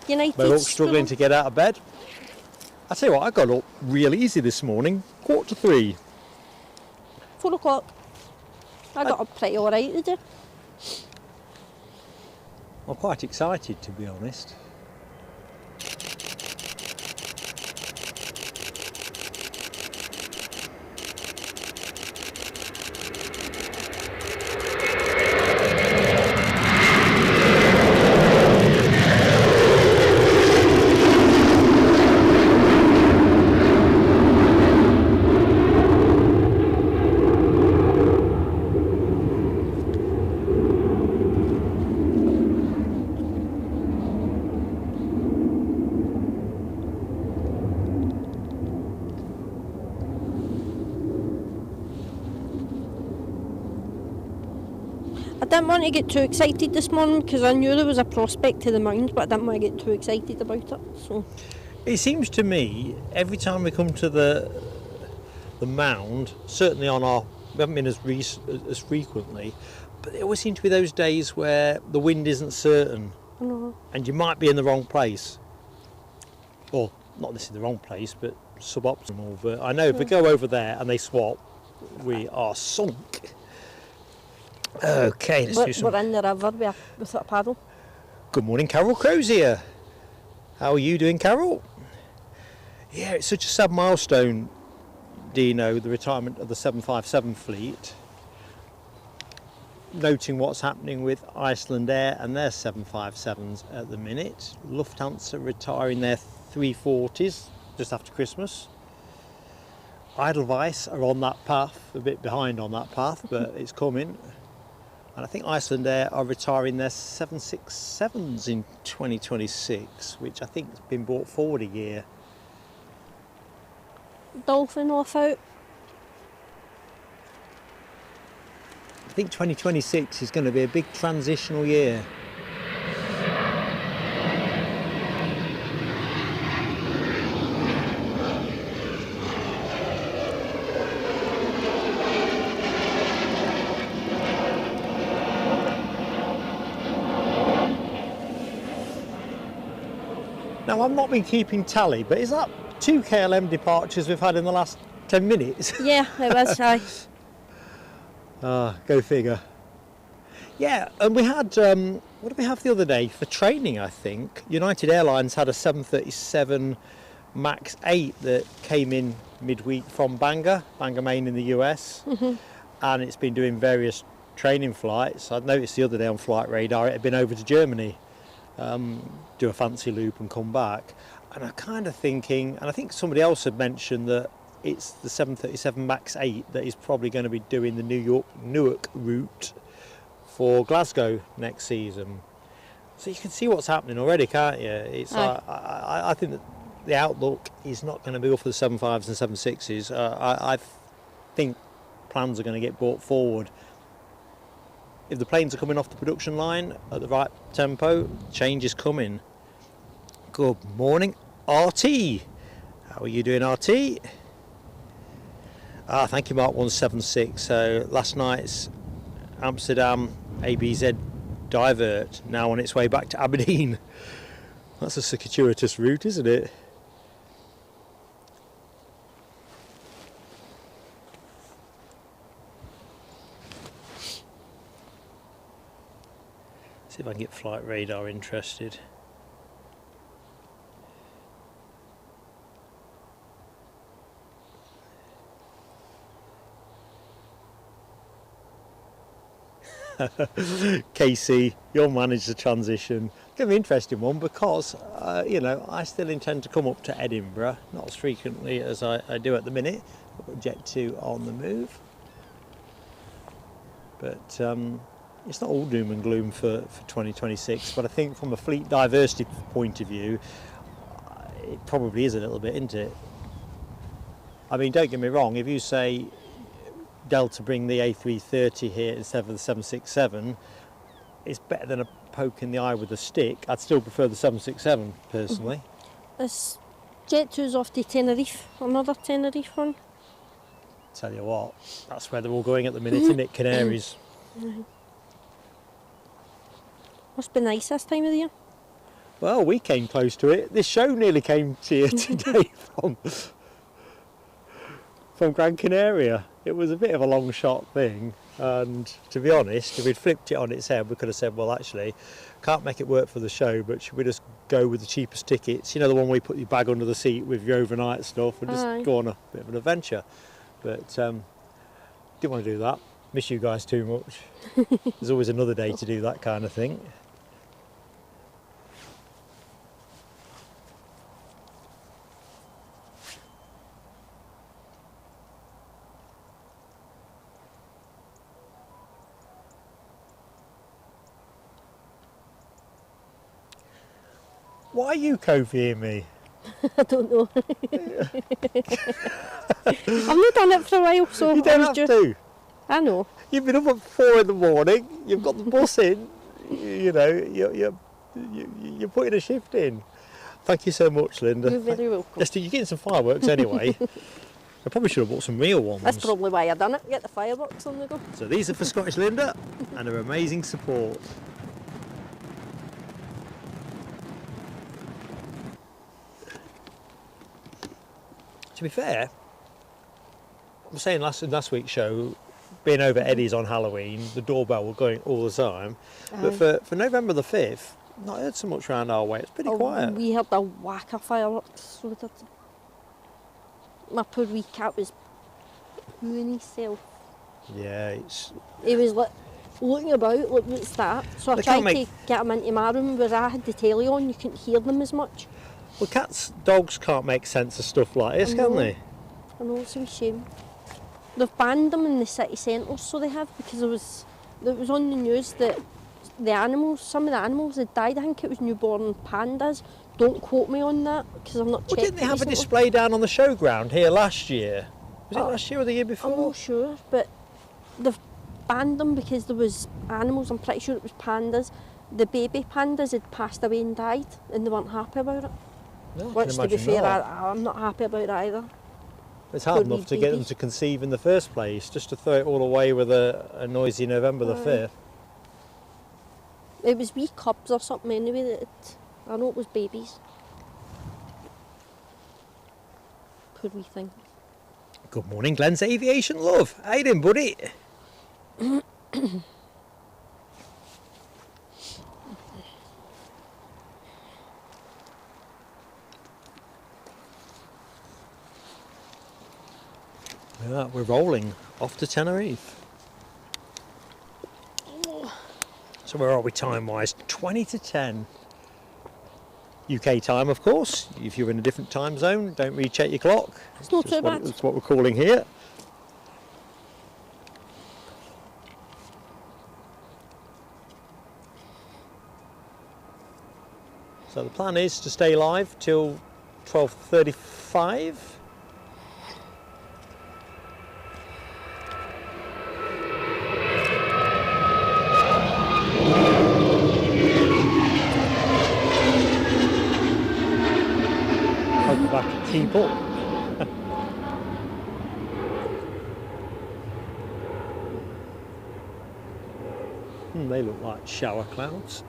United Mohawk struggling to get out of bed. I tell you what, I got up real easy this morning, 3:15. 4 o'clock. I got up pretty alright today. I'm quite excited, to be honest. I didn't want to get too excited this morning because I knew there was a prospect to the mound, but I didn't want to get too excited about it. So It seems to me every time we come to the mound, certainly on our, we haven't been as frequently, but there always seem to be those days where the wind isn't certain I know. and you might be in the wrong place. Or not necessarily the wrong place, but suboptimal. But I know if we go over there and they swap, we are sunk. Okay, let's do some. We're in the river with a paddle. Good morning, Carol Crozier. How are you doing, Carol? Yeah, it's such a sad milestone, Dino, the retirement of the 757 fleet. Noting what's happening with Icelandair and their 757s at the minute. Lufthansa retiring their 340s just after Christmas. Edelweiss are on that path, a bit behind on that path, but it's coming. And I think Icelandair are retiring their 767s in 2026, which I think has been brought forward a year. Dolphin off out. I think 2026 is going to be a big transitional year. Now, I've not been keeping tally, but is that 2 KLM departures we've had in the last 10 minutes? Yeah, it was. Go figure. Yeah, and we had, what did we have the other day? For training, I think. United Airlines had a 737 MAX 8 that came in midweek from Bangor, Maine in the US. And it's been doing various training flights. I noticed the other day on Flight Radar it had been over to Germany. Do a fancy loop and come back, and I'm kind of thinking, and I think somebody else had mentioned that it's the 737 MAX 8 that is probably going to be doing the Newark route for Glasgow next season. So you can see what's happening already, can't you? It's I think that the outlook is not going to be all for the 75s and 76s. I think plans are going to get brought forward. If the planes are coming off the production line at the right tempo, change is coming. Good morning, RT. How are you doing, RT? Thank you, Mark 176. So last night's Amsterdam ABZ divert now on its way back to Aberdeen. That's a circuitous route, isn't it? See if I can get Flight Radar interested. Casey, you'll manage the transition. Going to be an interesting one because, you know, I still intend to come up to Edinburgh, not as frequently as I do at the minute. I've got Jet 2 on the move. But it's not all doom and gloom for 2026, but I think from a fleet diversity point of view, it probably is a little bit, isn't it? I mean, don't get me wrong, if you say Delta bring the A330 here instead of the 767, it's better than a poke in the eye with a stick. I'd still prefer the 767 personally. This Jet 2's off to Tenerife, another Tenerife one. Tell you what, that's where they're all going at the minute, isn't it? Canaries. Must be nice this time of the year. Well, we came close to it. This show nearly came to you today from Gran Canaria. It was a bit of a long shot thing, and to be honest, if we'd flipped it on its head, we could have said, well, actually, can't make it work for the show, but should we just go with the cheapest tickets? You know, the one where you put your bag under the seat with your overnight stuff and just go on a bit of an adventure. But didn't want to do that. Miss you guys too much. There's always another day to do that kind of thing. Why are you copying me? I don't know. I've not done it for a while, so You don't have to. I know. You've been up at 4 in the morning. You've got the bus in. You know, you're putting a shift in. Thank you so much, Linda. You're very welcome. Yes, you're getting some fireworks anyway. I probably should have bought some real ones. That's probably why I done it. Get the fireworks on the go. So these are for Scottish Linda and her amazing support. To be fair, I was saying last week's show, being over Eddie's on Halloween, the doorbell was going all the time. But for November the 5th, not heard so much around our way. It's pretty quiet. We heard a whack of fireworks. So my poor wee cat was pooing himself. Yeah, He was like looking about, like, what's that? So I tried to get him into my room where I had the telly on, you couldn't hear them as much. Well, dogs can't make sense of stuff like this, can they? I know, it's a shame. They've banned them in the city centres, so they have, because it was on the news that some of the animals had died. I think it was newborn pandas. Don't quote me on that, because I'm not checked. Well, didn't they have a display down on the showground here last year? Was it last year or the year before? I'm not sure, but they've banned them because there was animals, I'm pretty sure it was pandas. The baby pandas had passed away and died, and they weren't happy about it. No, which, to be fair, I'm not happy about it either. It's hard enough to get them to conceive in the first place, just to throw it all away with a noisy November the 5th. It was wee cubs or something anyway. I know it was babies. Poor wee thing. Good morning, Glenn's Aviation Love. How you doing, buddy? Yeah, we're rolling off to Tenerife. So where are we time-wise? 20 to 10. UK time, of course. If you're in a different time zone, don't recheck your clock. It's not too bad. That's what we're calling here. So the plan is to stay live till 12:35. Back to keep up. They look like shower clouds.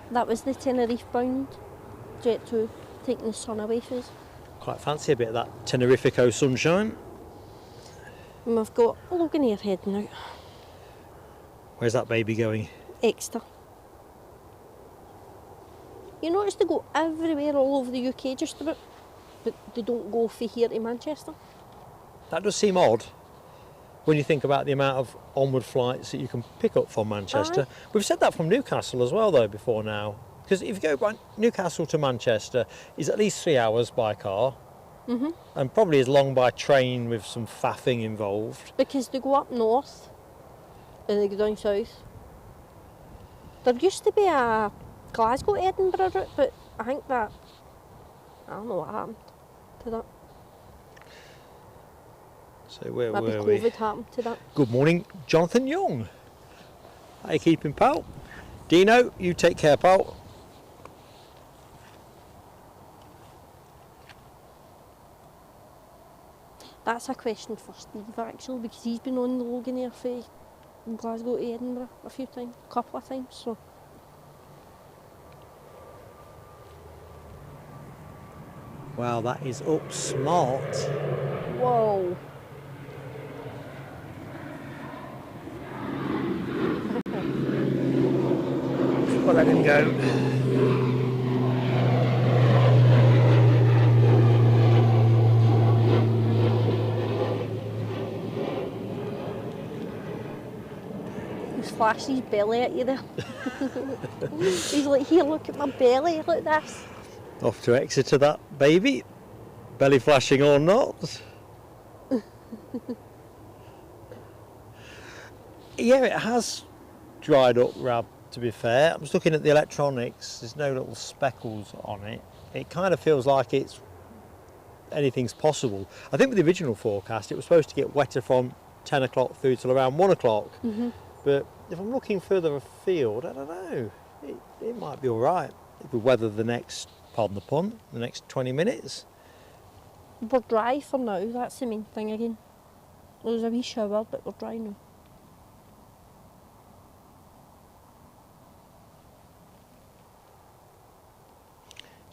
That was the Tenerife bound Jet 2, taking the sun away from us. Quite fancy a bit of that Tenerifico sunshine. And we've got Loganair heading out. Where's that baby going? Exeter. You notice they go everywhere all over the UK just about, but they don't go from here to Manchester. That does seem odd. when you think about the amount of onward flights that you can pick up from Manchester. Aye. We've said that from Newcastle as well, though, before now. Because if you go by Newcastle to Manchester, it's at least 3 hours by car. And probably as long by train with some faffing involved. Because they go up north and they go down south. There used to be a Glasgow to Edinburgh route, but I think that, I don't know what happened to that. So where Maybe were we? COVID happened to that. Good morning, Jonathan Young. How you keeping, pal? Dino, you take care, pal. That's a question for Steve actually, because he's been on the Loganair from Glasgow to Edinburgh a couple of times, so. Wow, that is up smart. Whoa. Well, let him go. He's flashing his belly at you there. He's like, here, look at my belly, look at this. Off to Exeter, that baby. Belly flashing or not. Yeah, it has dried up, Rab, to be fair. I was looking at the electronics, there's no little speckles on it. It kind of feels like anything's possible. I think with the original forecast, it was supposed to get wetter from 10 o'clock through till around 1 o'clock. But if I'm looking further afield, I don't know. It might be all right if we weather the next, pardon the pun, the next 20 minutes. We're dry for now, that's the main thing again. There was a wee shower, but we're dry now.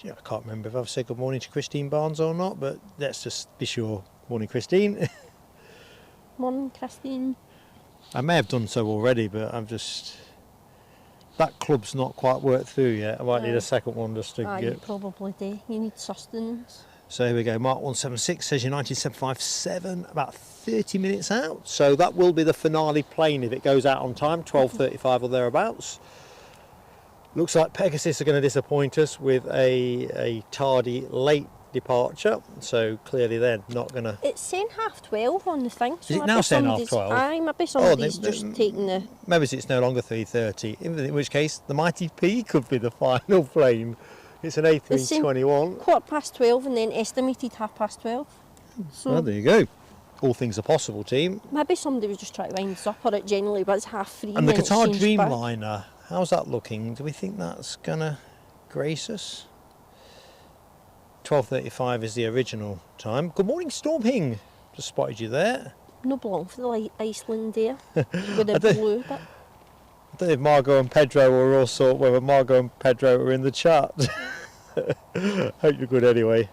Yeah, I can't remember if I've said good morning to Christine Barnes or not, but let's just be sure. Morning, Christine. Morning, Christine. I may have done so already, but I'm just... That club's not quite worked through yet. I might need a second one just to You get... probably do. You need sustenance. So here we go. Mark 176 says United 757, about 30 minutes out. So that will be the finale plane if it goes out on time, 12:35 or thereabouts. Looks like Pegasus are going to disappoint us with a tardy late departure, so clearly they're not going to... It's saying 12:30 on the thing. So Is it now saying 12:30? Aye, maybe somebody's just taking the... Maybe it's no longer 3:30, in which case the Mighty P could be the final plane. It's an A321. 12:15 and then estimated 12:30. So Well, there you go. All things are possible, team. maybe somebody was just trying to wind us up, or it generally was 3:30. And the then it's Qatar changed back. Dreamliner, how's that looking? Do we think that's going to grace us? 12:35 is the original time. Good morning, Stormhing. Just spotted you there. No belong for the Icelandair with the blue bit. I don't know if Margot and Pedro were also, whether Margot and Pedro were in the chat. Hope you're good anyway.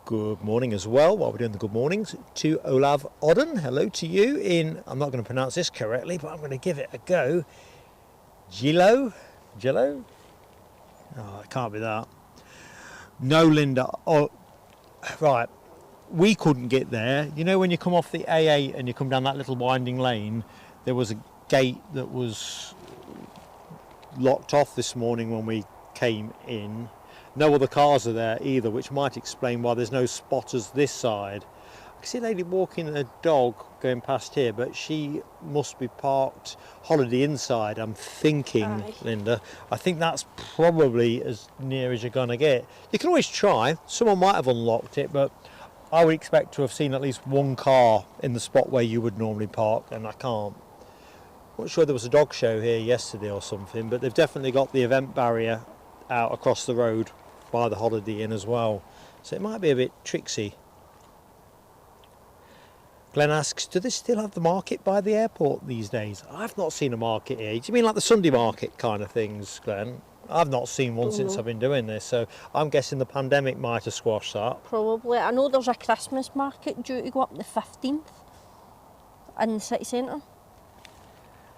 Good morning as well, while we're doing the good mornings, to Olav Odden. Hello to you in, I'm not going to pronounce this correctly, but I'm going to give it a go. Gillo? Oh, it can't be that. No, Linda. Oh, right. We couldn't get there. You know when you come off the A8 and you come down that little winding lane, there was a gate that was locked off this morning when we came in. No other cars are there either, which might explain why there's no spotters this side. I can see a lady walking a dog going past here, but she must be parked Holiday inside, I'm thinking. Aye. Linda. I think that's probably as near as you're going to get. You can always try. Someone might have unlocked it, but I would expect to have seen at least one car in the spot where you would normally park, and I can't. I'm not sure there was a dog show here yesterday or something, but they've definitely got the event barrier out across the road by the Holiday Inn as well. So it might be a bit tricksy. Glenn asks, do they still have the market by the airport these days? I've not seen a market here. Do you mean like the Sunday market kind of things, Glenn? I've not seen one since I've been doing this, so I'm guessing the pandemic might have squashed that. Probably. I know there's a Christmas market due to go up the 15th in the city centre.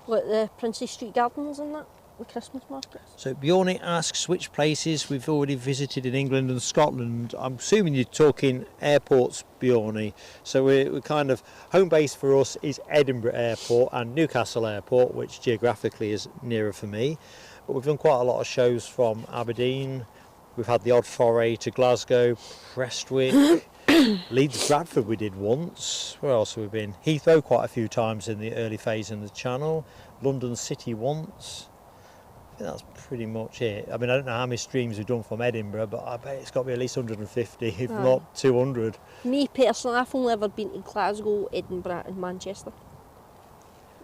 Like the Princess Street Gardens and that. the Christmas markets. So Bjorny asks which places we've already visited in England and Scotland. I'm assuming you're talking airports, Bjorny. So we're kind of, home base for us is Edinburgh Airport and Newcastle Airport, which geographically is nearer for me. But we've done quite a lot of shows from Aberdeen. We've had the odd foray to Glasgow, Prestwick, Leeds Bradford we did once. Where else have we been? Heathrow quite a few times in the early phase in the Channel. London City once. I think that's pretty much it. I mean, I don't know how many streams we've done from Edinburgh, but I bet it's got to be at least 150, if not 200. Me personally, I've only ever been to Glasgow, Edinburgh and Manchester.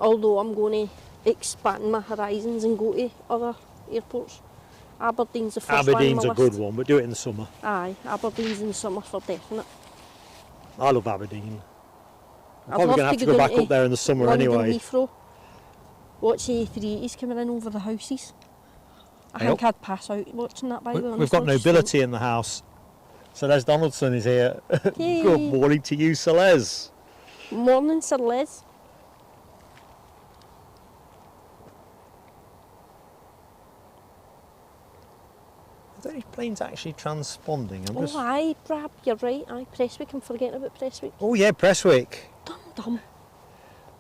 Although I'm going to expand my horizons and go to other airports. Aberdeen's the first Aberdeen's one a good one, but do it in the summer. Aye, Aberdeen's in the summer for definite. I love Aberdeen. I'm I'd probably love going to have to go go back down up there in the summer London anyway. Heathrow. Watch the A380s coming in over the houses. I Yep. think I'd pass out watching that, by the way. We've got nobility in the house. Celeste Donaldson is here. Yay. Good morning to you, Celeste. Morning, Sir Les. Are there any planes actually transponding? I'm just... Aye, Brab, you're right. Aye, Prestwick, I'm forgetting about Prestwick. Oh yeah, Prestwick. Dumb.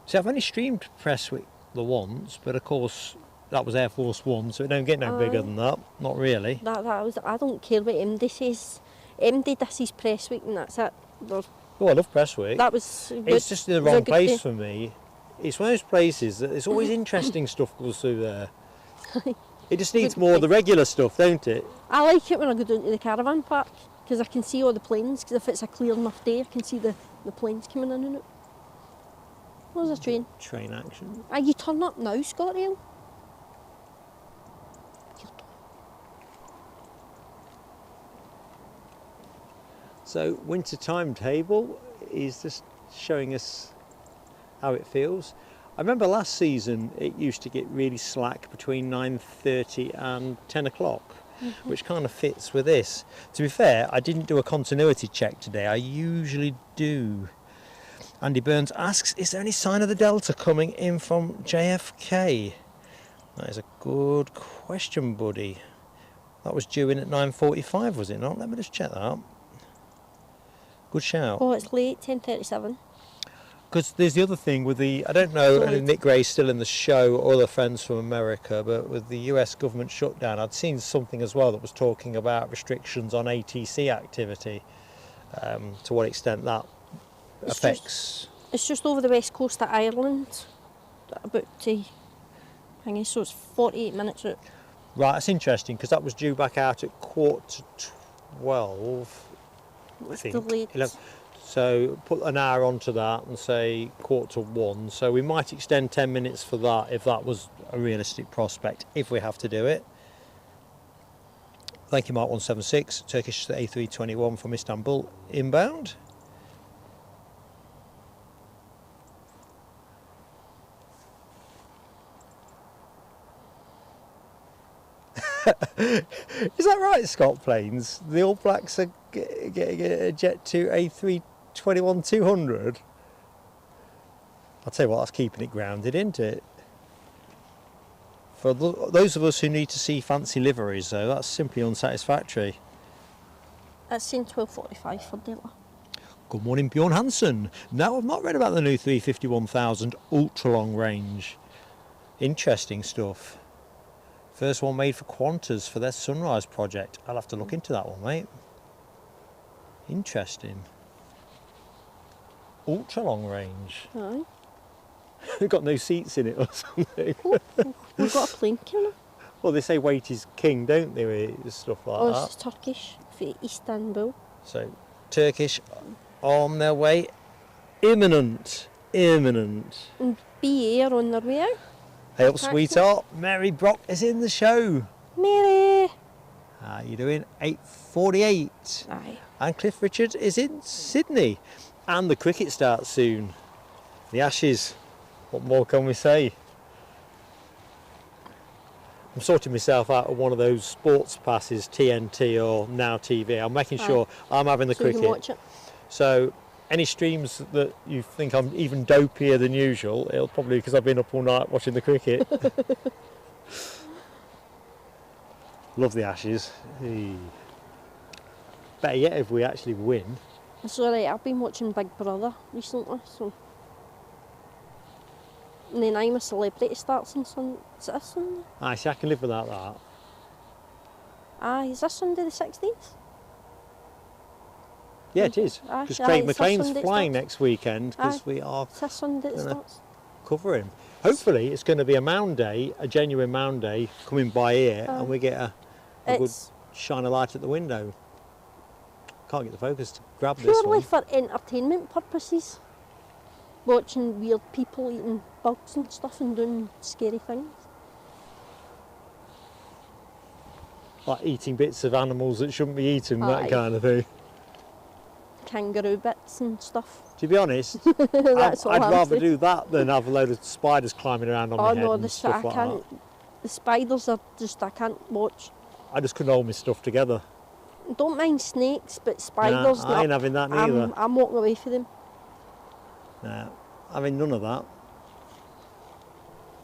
See, I've only streamed Prestwick the once, but of course that was Air Force One, so it don't get no bigger than that. Not really. That was. I don't care what MD says. MD does his Prestwick and that's it. Oh, I love Prestwick. That was good. It's just the It was a wrong good place day. for me. It's one of those places that there's always interesting stuff goes through there. It just needs more of the regular stuff, don't it? I like it when I go down to the caravan park because I can see all the planes. Because if it's a clear enough day, I can see the planes coming in and out. There's a train. Train action. Are you turn up now, ScotRail? So winter timetable is just showing us how it feels. I remember last season it used to get really slack between 9:30 and 10 o'clock, which kind of fits with this. To be fair, I didn't do a continuity check today. I usually do. Andy Burns asks, is there any sign of the Delta coming in from JFK? That is a good question, buddy. That was due in at 9:45, was it not? Let me just check that. Good shout. Oh, it's late, 10:37. Because there's the other thing with the, I don't know, and Nick Gray's still in the show, or other friends from America, but with the US government shutdown, I'd seen something as well that was talking about restrictions on ATC activity, to what extent that affects. It's just over the west coast of Ireland, about to, I guess, so it's 48 minutes out. Right, that's interesting, because that was due back out at 11:45, I think. Delayed. 11. So put an hour onto that and say 1:45. So we might extend 10 minutes for that if that was a realistic prospect, if we have to do it. Thank you, Mark 176, Turkish A321 from Istanbul inbound. Is that right, Scott Planes? The All Blacks are getting a Jet 2 A321-200? I'll tell you what, that's keeping it grounded, isn't it? For those of us who need to see fancy liveries, though, that's simply unsatisfactory. It's saying 12:45 for Delta. Good morning, Bjorn Hansen. Now, I've not read about the new 350-1000 ultra long range. Interesting stuff. First one made for Qantas for their Sunrise project. I'll have to look into that one, mate. Interesting. Ultra long range. Aye. They've got no seats in it or something. Oh, we've got a plane coming. Well, they say weight is king, don't they, with stuff like Oh, that. it's Turkish for Istanbul. So, Turkish on their way. Imminent. Imminent. And BA are on their way out. Hey up, sweetheart. Mary Brock is in the show. Mary! How you doing? 8:48. Aye. And Cliff Richard is in Sydney. And the cricket starts soon. The Ashes. What more can we say? I'm sorting myself out of one of those sports passes, TNT or Now TV. I'm making sure I'm having the So you cricket. can watch it. So any streams that you think I'm even dopier than usual, it'll probably be because I've been up all night watching the cricket. Love the Ashes. Better yet if we actually win. It's alright, I've been watching Big Brother recently, so... And then I'm a Celebrity starts on Sunday. Is it this Sunday? Aye, see, I can live without that. Aye, is this Sunday the 16th? Yeah, it is. Aye, Because aye, Craig it's this McLean's Sunday it flying starts. next weekend because Aye. we are It's this Sunday it Gonna- starts. covering. Hopefully it's going to be a mound day, a genuine mound day coming by here and we get a good It's shine of light at the window. Can't get the focus to grab this purely one. for entertainment purposes. Watching weird people eating bugs and stuff and doing scary things. Like eating bits of animals that shouldn't be eaten, Aye. that kind of thing. Kangaroo bits and stuff. To be honest, That's all I'd I'm rather saying. do that than have a load of spiders climbing around on my Oh head no, and stuff I like can't. that. The spiders are just, I can't watch. I just couldn't hold my stuff together. Don't mind snakes, but spiders, Nah, I ain't having that neither. I'm walking away from them. Nah, having none of that.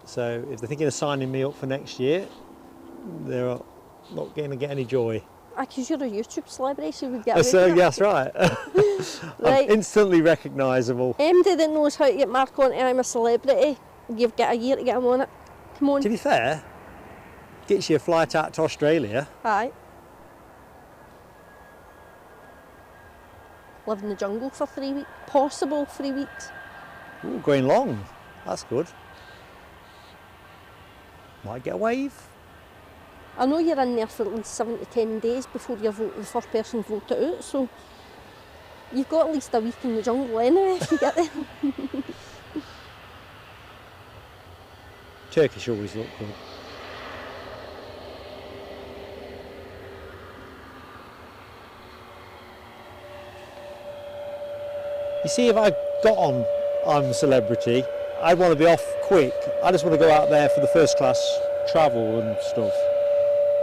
So if they're thinking of signing me up for next year, they're not going to get any joy. Because you're a YouTube celebrity, so we get away So with yes, right. Right. I'm instantly recognisable. Anybody that knows how to get Mark onto I'm a Celebrity, you've got a year to get him on it. Come on. To be fair, gets you a flight out to Australia. Aye. Live in the jungle for 3 weeks. Possible 3 weeks. Ooh, going long. That's good. Might get a wave. I know you're in there for at least 7 to 10 days before you're the first person voted out, so you've got at least a week in the jungle anyway if you get there. Turkish always look good. You see, if I got on I'm a Celebrity, I'd want to be off quick. I just want to go out there for the first class travel and stuff.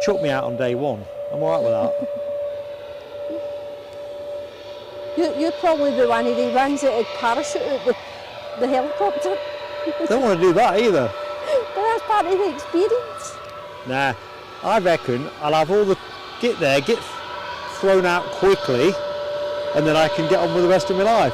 Chuck me out on day one. I'm alright with that. You'd probably be one of the ones that would parachute out the helicopter. Don't want to do that either. But that's part of the experience. Nah, I reckon I'll have all the get thrown out quickly, and then I can get on with the rest of my life.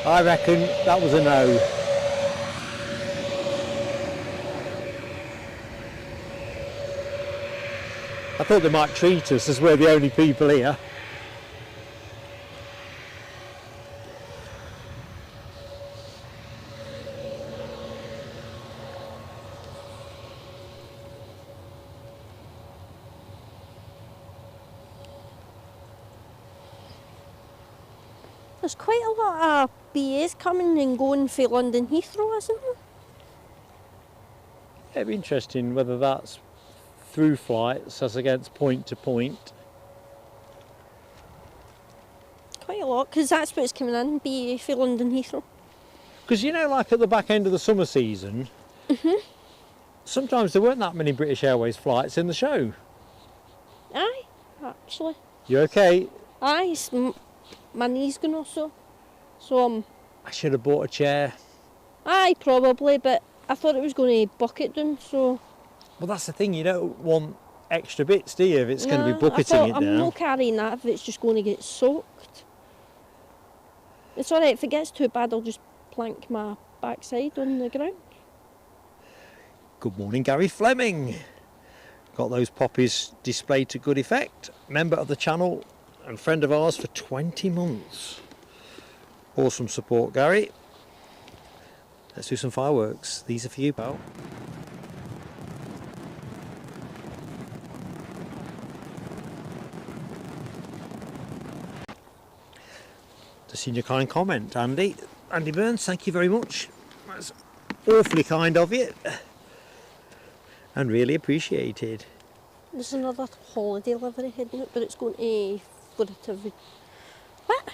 I reckon that was a no. I thought they might treat us as we're the only people here. There's quite a lot of BAs coming and going for London Heathrow, isn't there? It'd be interesting whether that's through flights as against point to point. Quite a lot, because that's what's coming in, BA for London Heathrow. Because you know, like at the back end of the summer season, sometimes there weren't that many British Airways flights in the show. Aye, actually. You okay? Aye, my knee's going also. So, I should have bought a chair. aye, probably, but I thought it was going to bucket down, so... Well, that's the thing, you don't want extra bits, do you, if it's going to be Nah, bucketing I it thought, I'm down? not carrying that if it's just going to get soaked. It's alright, if it gets too bad, I'll just plank my backside on the ground. Good morning, Gary Fleming. Got those poppies displayed to good effect. Member of the channel and friend of ours for 20 months. Awesome support, Gary. Let's do some fireworks. These are for you, pal. Just seen your kind comment, Andy. Andy Burns, thank you very much. That's awfully kind of you. And really appreciated. There's another holiday livery heading out, but it's going to Florida. What?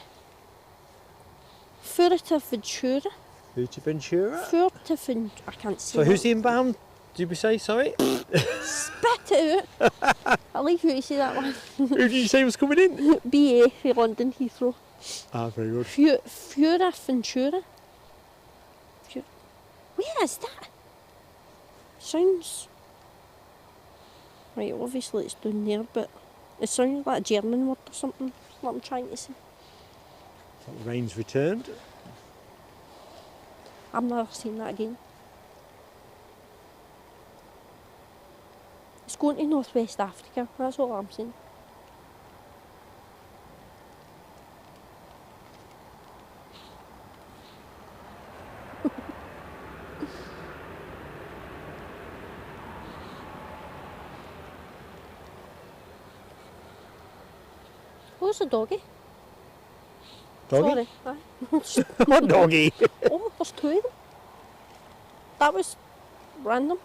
Fuerteventura. Fuerteventura? I can't see. So who's the inbound? Did we say, sorry? Spit it out. I like you to say that one. Who did you say was coming in? BA for London Heathrow. Ah, very good. Fuerteventura. Where is that? Sounds... Right, obviously it's down there, but it sounds like a German word or something, what I'm trying to say. The rain's returned. I've never seen that again. It's going to North West Africa, that's all I'm saying. Where's the doggy? Doggy? Sorry. What doggy? Oh, there's two of them. That was random.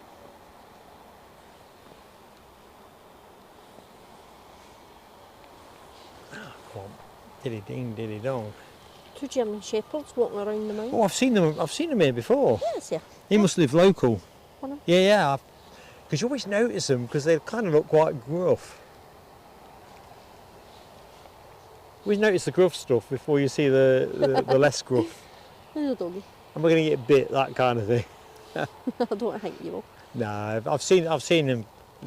Come on. Diddy ding, diddy dong. Two German shepherds walking around the mountain. Oh, I've seen them here before. Yes, yeah. He must live local. Wanna? Yeah. Because you always notice them because they kind of look quite gruff. Always notice the gruff stuff before you see the less gruff. There's a doggy. Am I going to get bit? That kind of thing. I don't think you will. No, I've seen them.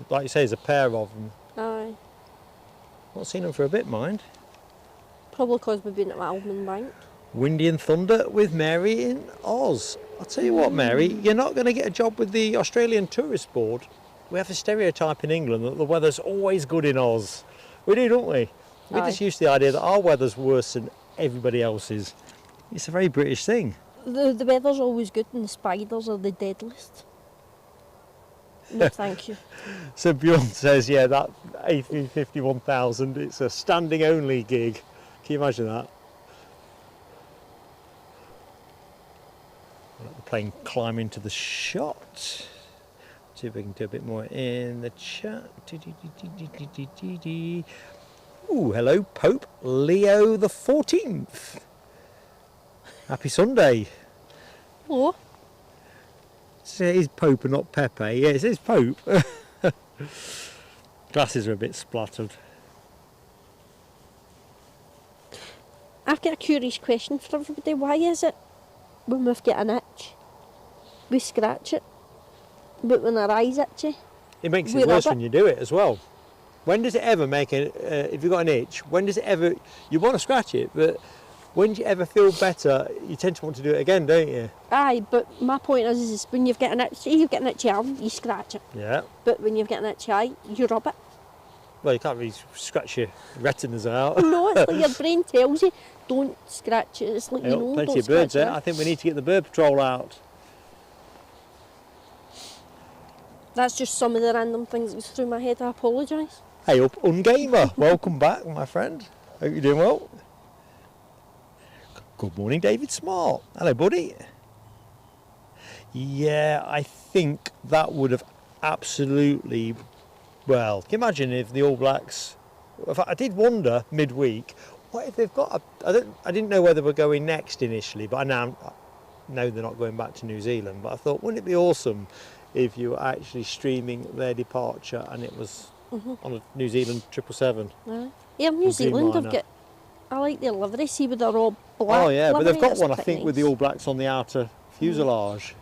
Like you say, there's a pair of them. Aye. Not seen them for a bit, mind. Probably because we've been at Almond Bank. Windy and Thunder with Mary in Oz. I'll tell you what, Mary, you're not going to get a job with the Australian Tourist Board. We have a stereotype in England that the weather's always good in Oz. We do, don't we? We're just used to the idea that our weather's worse than everybody else's. It's a very British thing. The weather's always good and the spiders are the deadliest. No, thank you. So Bjorn says, yeah, that A350-1000, it's a standing only gig. Can you imagine that? Let the plane climb into the shot. See if we can do a bit more in the chat. Ooh, hello, Pope Leo the 14th. Happy Sunday. Hello. It is Pope and not Pepe. Yeah, it says Pope. Glasses are a bit splattered. I've got a curious question for everybody. Why is it when we've got an itch, we scratch it, but when our eyes itchy, It makes it worse when you do it as well. When does it ever make if you've got an itch, when does it ever, you want to scratch it, but when do you ever feel better, you tend to want to do it again, don't you? Aye, but my point is when you've got an itch, say you've got an itchy arm, you scratch it. Yeah. But when you've got an itchy eye, you rub it. Well, you can't really scratch your retinas out. No, it's like your brain tells you, don't scratch it. It's like, you know, plenty don't of birds scratch there. it. I think we need to get the bird patrol out. That's just some of the random things that was through my head. I apologise. Hey up, Ungamer. Welcome back, my friend. Hope you're doing well. Good morning, David Smart. Hello, buddy. Yeah, I think that would have absolutely... Well, can you imagine if the All Blacks... In fact, I did wonder midweek, what if they've got a... I didn't know whether we're going next initially, but I now know they're not going back to New Zealand. But I thought, wouldn't it be awesome if you were actually streaming their departure and it was on a New Zealand 777? Yeah, New Zealand have got... I like their livery, see with their all black. Oh yeah, but they've got that's one, I quite think, nice. with the All Blacks on the outer fuselage.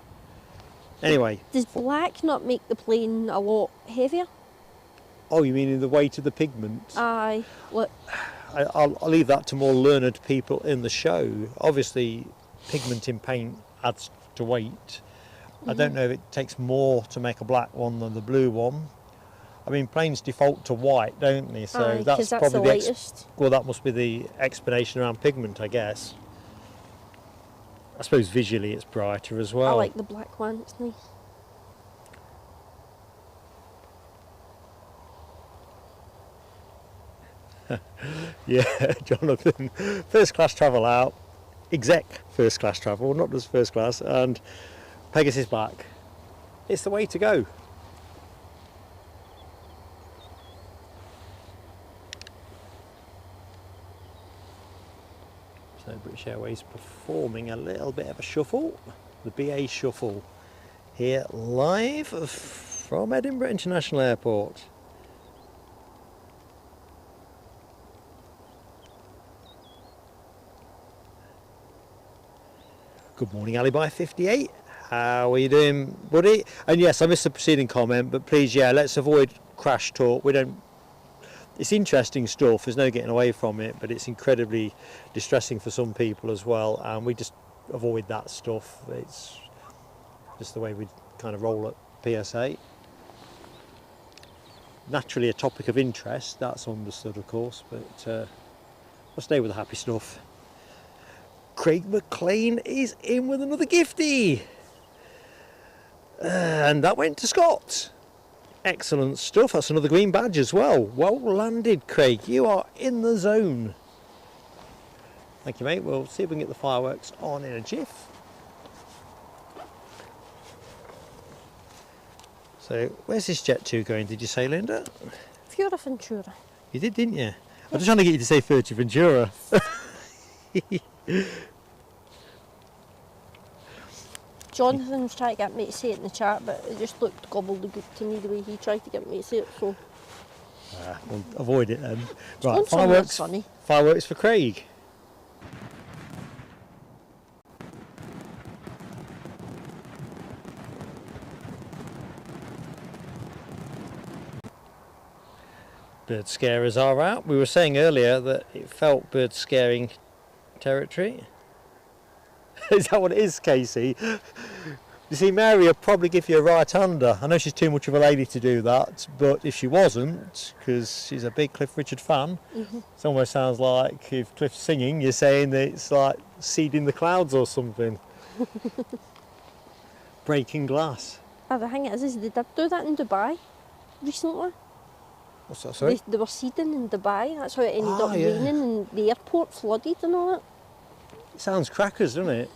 Anyway. Does black not make the plane a lot heavier? Oh, you mean in the weight of the pigment? Aye, look. I'll leave that to more learned people in the show. Obviously, pigment in paint adds to weight. I don't know if it takes more to make a black one than the blue one. I mean, planes default to white, don't they? So Aye, that's that's probably the lightest. well, that must be the explanation around pigment, I guess. I suppose visually it's brighter as well. I like the black one, it's nice. Yeah, Jonathan. First class travel out. Exec first class travel, not just first class. And Pegasus back. It's the way to go. So British Airways performing a little bit of a shuffle, the BA shuffle, here live from Edinburgh International Airport. Good morning, Alibi 58. How are you doing, buddy? And yes, I missed the preceding comment, but please, yeah, let's avoid crash talk. We don't. It's interesting stuff. There's no getting away from it, but it's incredibly distressing for some people as well. And we just avoid that stuff. It's just the way we kind of roll at PSA. Naturally, a topic of interest. That's understood, of course, but we'll stay with the happy stuff. Craig McLean is in with another giftie. And that went to Scott. Excellent stuff. That's another green badge as well. Well landed, Craig. You are in the zone. Thank you, mate. We'll see if we can get the fireworks on in a jiff. So, where's this jet to going, did you say, Linda? Fuerteventura. You did, didn't you? I was trying to get you to say Fuerteventura. Jonathan was trying to get me to say it in the chat, but it just looked gobbledygook to me the way he tried to get me to say it, so... We'll avoid it then. Right, fireworks for Craig. Bird scarers are out. We were saying earlier that it felt bird scaring territory. Is that what it is, Casey? You see, Mary will probably give you a right-hander. I know she's too much of a lady to do that, but if she wasn't, because she's a big Cliff Richard fan, it almost sounds like if Cliff's singing, you're saying that it's like seeding the clouds or something. Breaking glass. Oh, the thing is they did do that in Dubai recently. What's that, sorry? They were seeding in Dubai, that's how it ended up raining and the airport flooded and all that. Sounds crackers, doesn't it?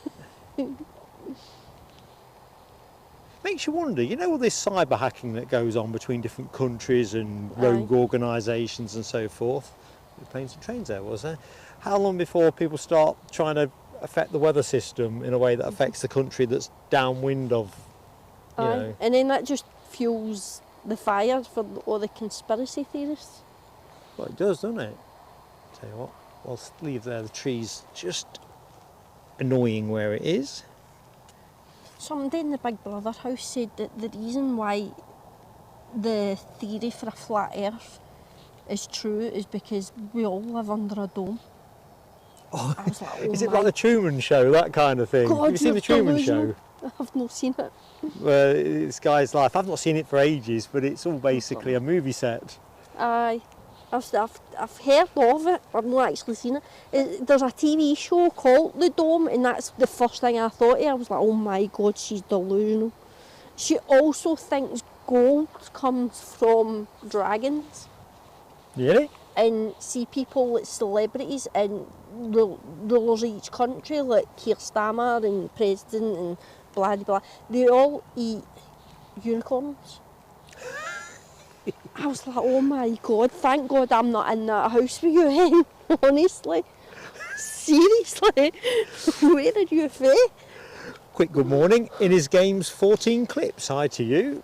Makes you wonder, you know, all this cyber hacking that goes on between different countries and rogue organisations and so forth. Planes and trains there, was there? How long before people start trying to affect the weather system in a way that affects the country that's downwind of, you know? And then that just fuels the fire for all the conspiracy theorists. Well, it does, doesn't it? Tell you what, I'll leave there the trees just annoying where it is. Somebody in the Big Brother house said that the reason why the theory for a flat earth is true is because we all live under a dome. Oh, I was like, oh is it like the Truman Show, that kind of thing? God, have you seen the Truman Show? I've not seen it. Well, this guy's life. I've not seen it for ages, but it's all basically a movie set. Aye. I've heard of it, I've not actually seen it. There's a TV show called The Dome, and that's the first thing I thought of. I was like, oh my God, she's delusional. She also thinks gold comes from dragons. Really? And see people like celebrities and rulers of each country, like Keir Starmer and President and blah blah, they all eat unicorns. I was like, oh my God, thank God I'm not in that house with you, Hen. Honestly. Seriously. Where did you fail? Quick good morning. In his game's 14 clips. Hi to you.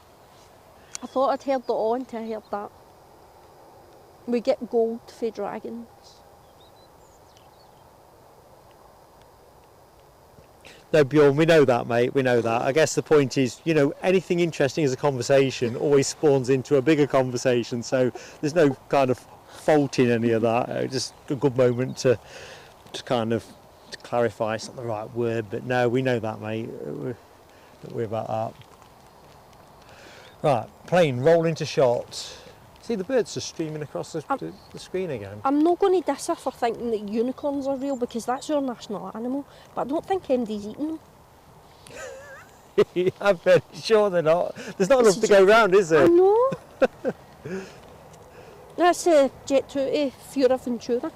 I thought I'd heard it all until I heard that. We get gold for dragons. No, Bjorn, we know that, mate. We know that. I guess the point is, you know, anything interesting as a conversation always spawns into a bigger conversation. So there's no kind of fault in any of that. Just a good moment to kind of to clarify. It's not the right word, but no, we know that, mate. Don't worry about that. Right, plane roll into shot. See, the birds are streaming across the screen again. I'm not going to diss her for thinking that unicorns are real because that's our national animal, but I don't think anybody's eating them. I'm very sure they're not. There's not enough to go round, is there? I know. That's Jet 2 to Fuerteventura.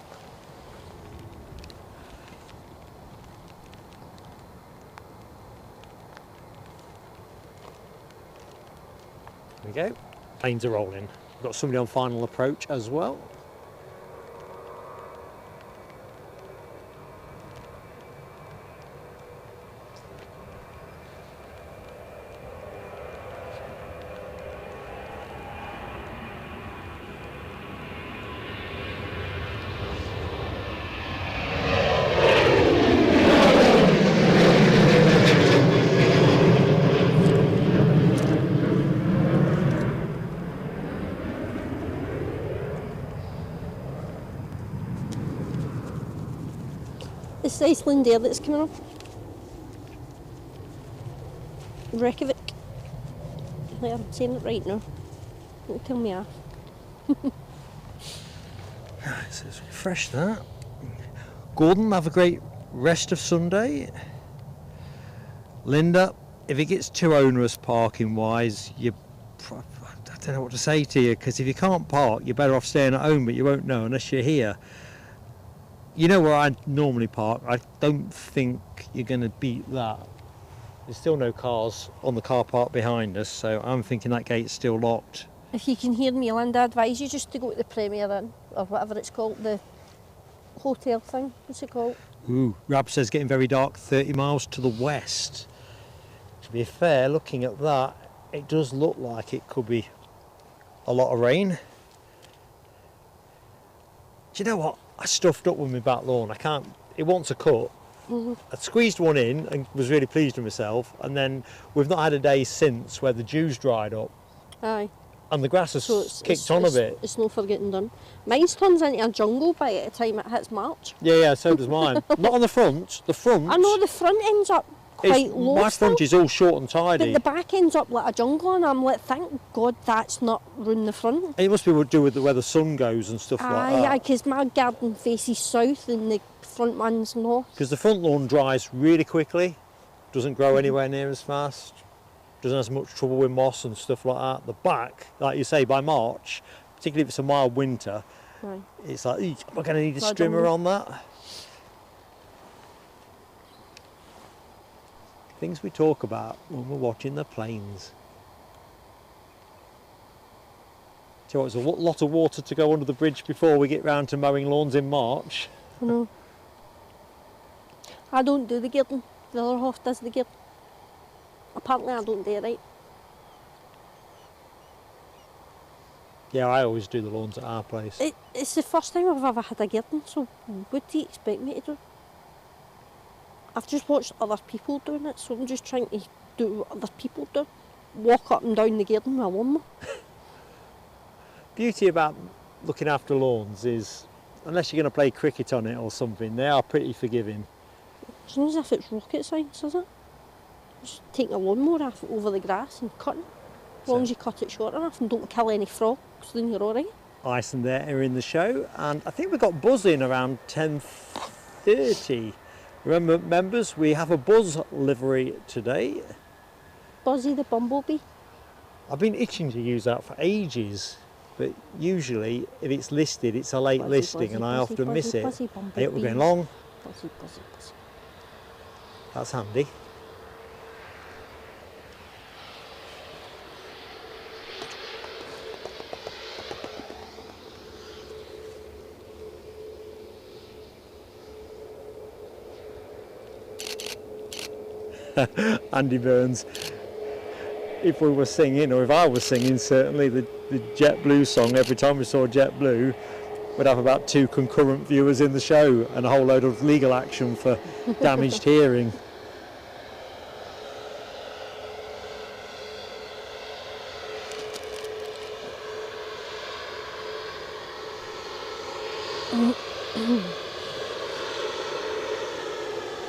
There we go. Planes are rolling. We've got somebody on final approach as well. It's the Icelandair that's coming up. Reykjavik. I'm saying it right now. Don't tell me off. Let's refresh that. Gordon, have a great rest of Sunday. Linda, if it gets too onerous parking wise, I don't know what to say to you, because if you can't park, you're better off staying at home, but you won't know unless you're here. You know where I normally park. I don't think you're going to beat that. There's still no cars on the car park behind us, so I'm thinking that gate's still locked. If you can hear me, Linda, I advise you just to go to the Premier Inn, or whatever it's called, the hotel thing. What's it called? Ooh, Rab says getting very dark 30 miles to the west. To be fair, looking at that, it does look like it could be a lot of rain. Do you know what? I stuffed up with my back lawn. It wants a cut. I squeezed one in and was really pleased with myself, and then we've not had a day since where the dew's dried up. Aye. And the grass has kicked on a bit. It's no for getting done. Mine turns into a jungle by the time it hits March. Yeah, so does mine. Not on the front. The front. I know the front ends up quite low. My front is all short and tidy. But the back ends up like a jungle, and I'm like, thank God that's not ruined the front. It must be to do with where the sun goes and stuff like that. Aye, because my garden faces south and the front one's north. Because the front lawn dries really quickly, doesn't grow anywhere near as fast, doesn't have as much trouble with moss and stuff like that. The back, like you say, by March, particularly if it's a mild winter, Aye. it's like, am I going to need a strimmer on that? Things we talk about when we're watching the planes. So it's a lot of water to go under the bridge before we get round to mowing lawns in March. I know. I don't do the garden. The other half does the garden. Apparently I don't do it right. Yeah, I always do the lawns at our place. It's the first time I've ever had a garden, so what do you expect me to do? I've just watched other people doing it, so I'm just trying to do what other people do. Walk up and down the garden with a lawnmower. Beauty about looking after lawns is, unless you're going to play cricket on it or something, they are pretty forgiving. It's not as if it's rocket science, is it? Just taking a lawnmower over the grass and cutting. As long as you cut it short enough and don't kill any frogs, then you're alright. Icelandair are in the show, and I think we got Buzz in around 10:30. Remember, members, we have a Buzz livery today. Buzzy the bumblebee. I've been itching to use that for ages, but usually if it's listed, it's a late Buzzy, listing, buzzy, and I buzzy, often miss buzzy, it. buzzy, Hey, we're going long. Buzzy, buzzy, buzzy. That's handy. Andy Burns, if we were singing, or if I was singing, certainly the JetBlue song, every time we saw JetBlue, we'd have about 2 concurrent viewers in the show and a whole load of legal action for damaged hearing.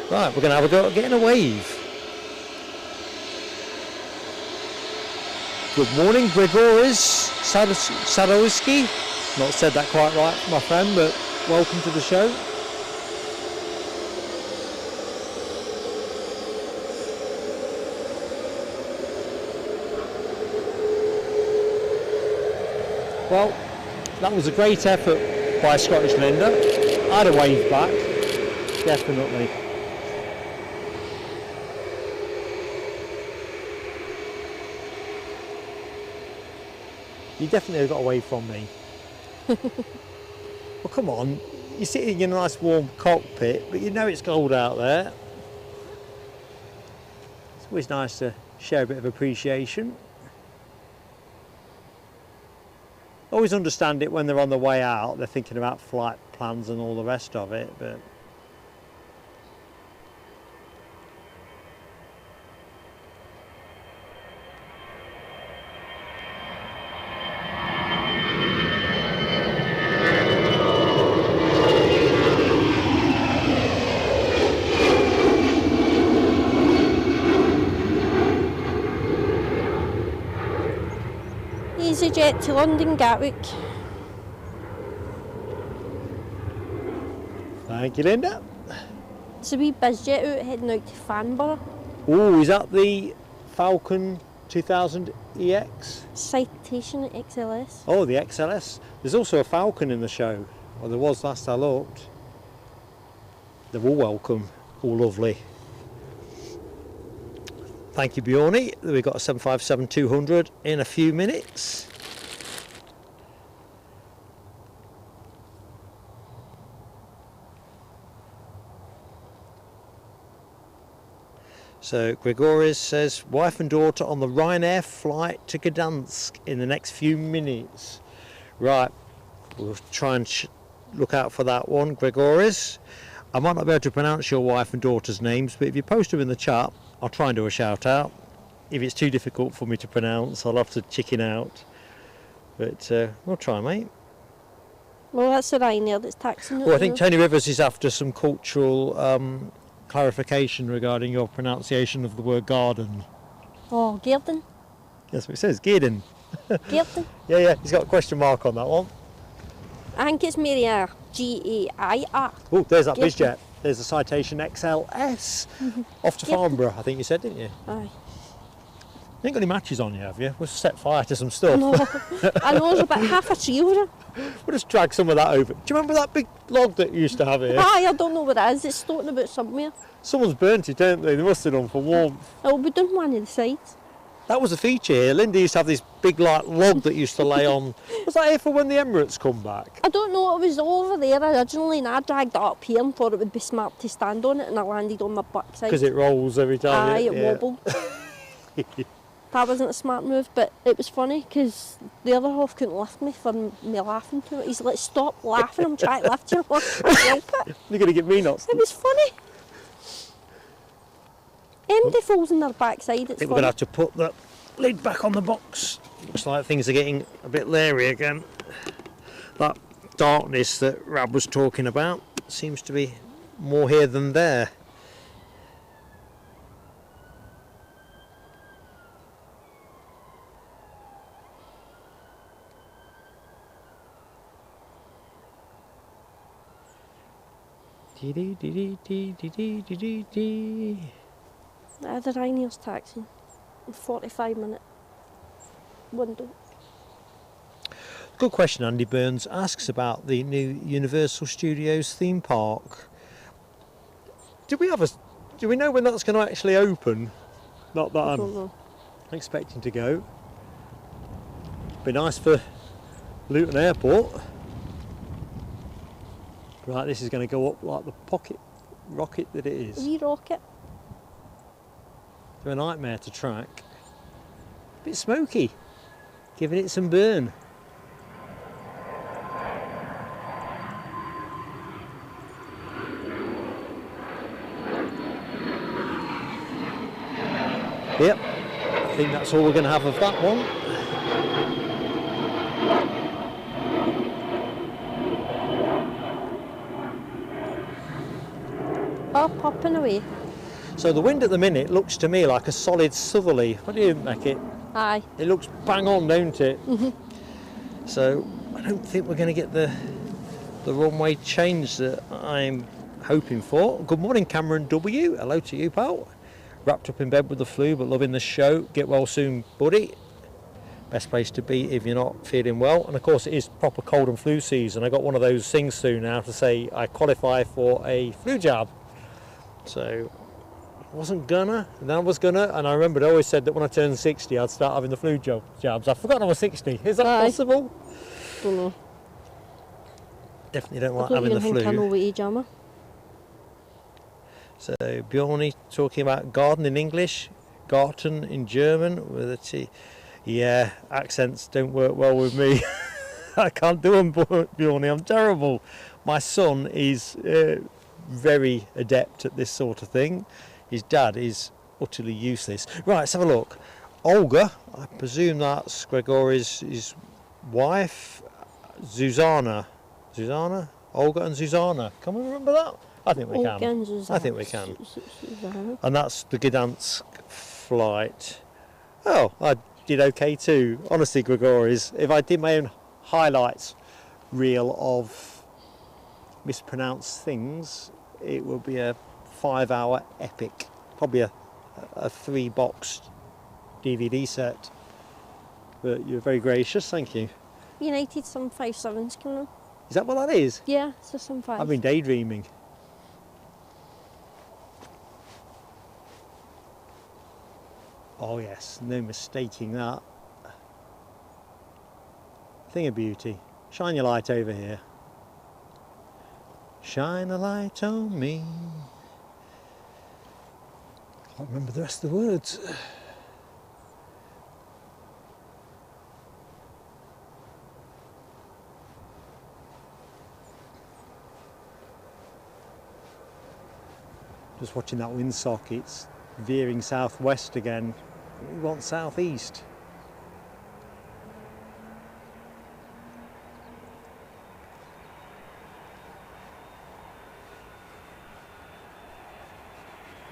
Right, we're going to have a go at getting a wave. Good morning, Grigoris Sadowski. Not said that quite right, my friend, but welcome to the show. Well, that was a great effort by Scottish Linda. I had a wave back, definitely. You definitely got away from me. Well, come on. You're sitting in a nice warm cockpit, but you know it's cold out there. It's always nice to share a bit of appreciation. Always understand it when they're on the way out. They're thinking about flight plans and all the rest of it, but BizJet to London Gatwick. Thank you, Linda. It's a wee BizJet out heading out to Farnborough. Oh, is that the Falcon 2000 EX? Citation XLS. Oh, the XLS. There's also a Falcon in the show. Well, there was last I looked. They're all welcome, all lovely. Thank you, Bjorny. We've got a 757-200 in a few minutes. So Gregoris says, wife and daughter on the Ryanair flight to Gdansk in the next few minutes. Right, we'll try and look out for that one, Gregoris. I might not be able to pronounce your wife and daughter's names, but if you post them in the chat, I'll try and do a shout out. If it's too difficult for me to pronounce, I'll have to chicken out. But we'll try, mate. Well, that's the Ryanair that's taxing it. Well, I think Tony Rivers is after some cultural clarification regarding your pronunciation of the word garden. Oh, Garden. That's what it says, Garden. Garden. Yeah, he's got a question mark on that one. I think it's Maria. G-A-I-R. Oh, there's that Garden. BizJet. There's a Citation XLS. Off to Farnborough, I think you said, didn't you? Aye. You ain't got any matches on you, have you? We'll set fire to some stuff. No, I know there's about half a tree over it. We'll just drag some of that over. Do you remember that big log that you used to have here? Aye, I don't know what it is. It's floating about somewhere. Someone's burnt it, don't they? They must have done for warmth. It'll be done one of the sides. That was a feature here. Linda used to have this big like log that used to lay on. Was that here for when the Emirates come back? I don't know, it was over there originally and I dragged it up here and thought it would be smart to stand on it and I landed on my backside. Because it rolls every time. Aye, it wobbled. That wasn't a smart move, but it was funny because the other half couldn't lift me for me laughing to it. He's like, stop laughing, I'm trying to lift you. I can't help it. You're going to get me nuts. It was funny. Anybody falls on their backside, it's I think funny. we're going to have to put the lid back on the box. Looks like things are getting a bit leery again. That darkness that Rab was talking about seems to be more here than there. The Ryanair's taxi. 45-minute window. Good question. Andy Burns asks about the new Universal Studios theme park. Do we know when that's going to actually open? Not that I don't know. I'm expecting to go. Be nice for Luton Airport. Right, this is going to go up like the pocket rocket that it is. Wee rocket. They're a nightmare to track. A bit smoky, giving it some burn. Yep, I think that's all we're going to have of that one. Oh, popping away. So the wind at the minute looks to me like a solid southerly. What do you make it? Aye. It looks bang on, don't it? So I don't think we're going to get the runway change that I'm hoping for. Good morning, Cameron W. Hello to you, pal. Wrapped up in bed with the flu, but loving the show. Get well soon, buddy. Best place to be if you're not feeling well. And of course, it is proper cold and flu season. I got one of those things soon now to say I qualify for a flu jab. So I wasn't gonna, and then I was gonna, and I remembered I always said that when I turned 60 I'd start having the flu jabs. I forgot I was 60. Is that possible? Don't know. Definitely don't like I don't having the even think I know flu. what age am I. So Bjorny talking about garden in English, Garten in German with a T. Yeah, accents don't work well with me. I can't do them, Bjorny, I'm terrible. My son is very adept at this sort of thing. His dad is utterly useless. Right, let's have a look. Olga, I presume that's Gregori's wife. Zuzana, Olga and Zuzana. Can we remember that? I think we Olga can. and Zuzana. I think we can. Zuzana. And that's the Gdansk flight. Oh, I did okay too. Honestly, Gregory's, if I did my own highlights reel of mispronounced things, it would be a 5-hour epic, probably a 3-box DVD set. But you're very gracious, thank you. United 757's coming on. Is that what that is? Yeah, it's a 75. I've been daydreaming. Oh yes, no mistaking that. Thing of beauty. Shine your light over here. Shine a light on me. Can't remember the rest of the words. Just watching that windsock, it's veering southwest again. We want southeast.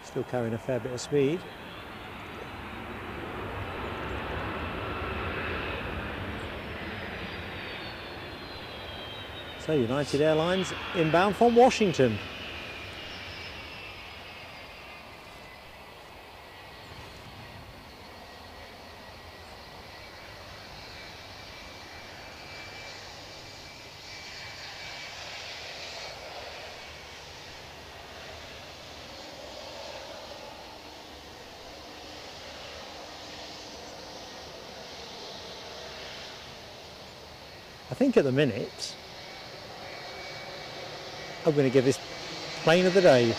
Still carrying a fair bit of speed. So United Airlines inbound from Washington. I think at the minute I'm going to give this plane of the day.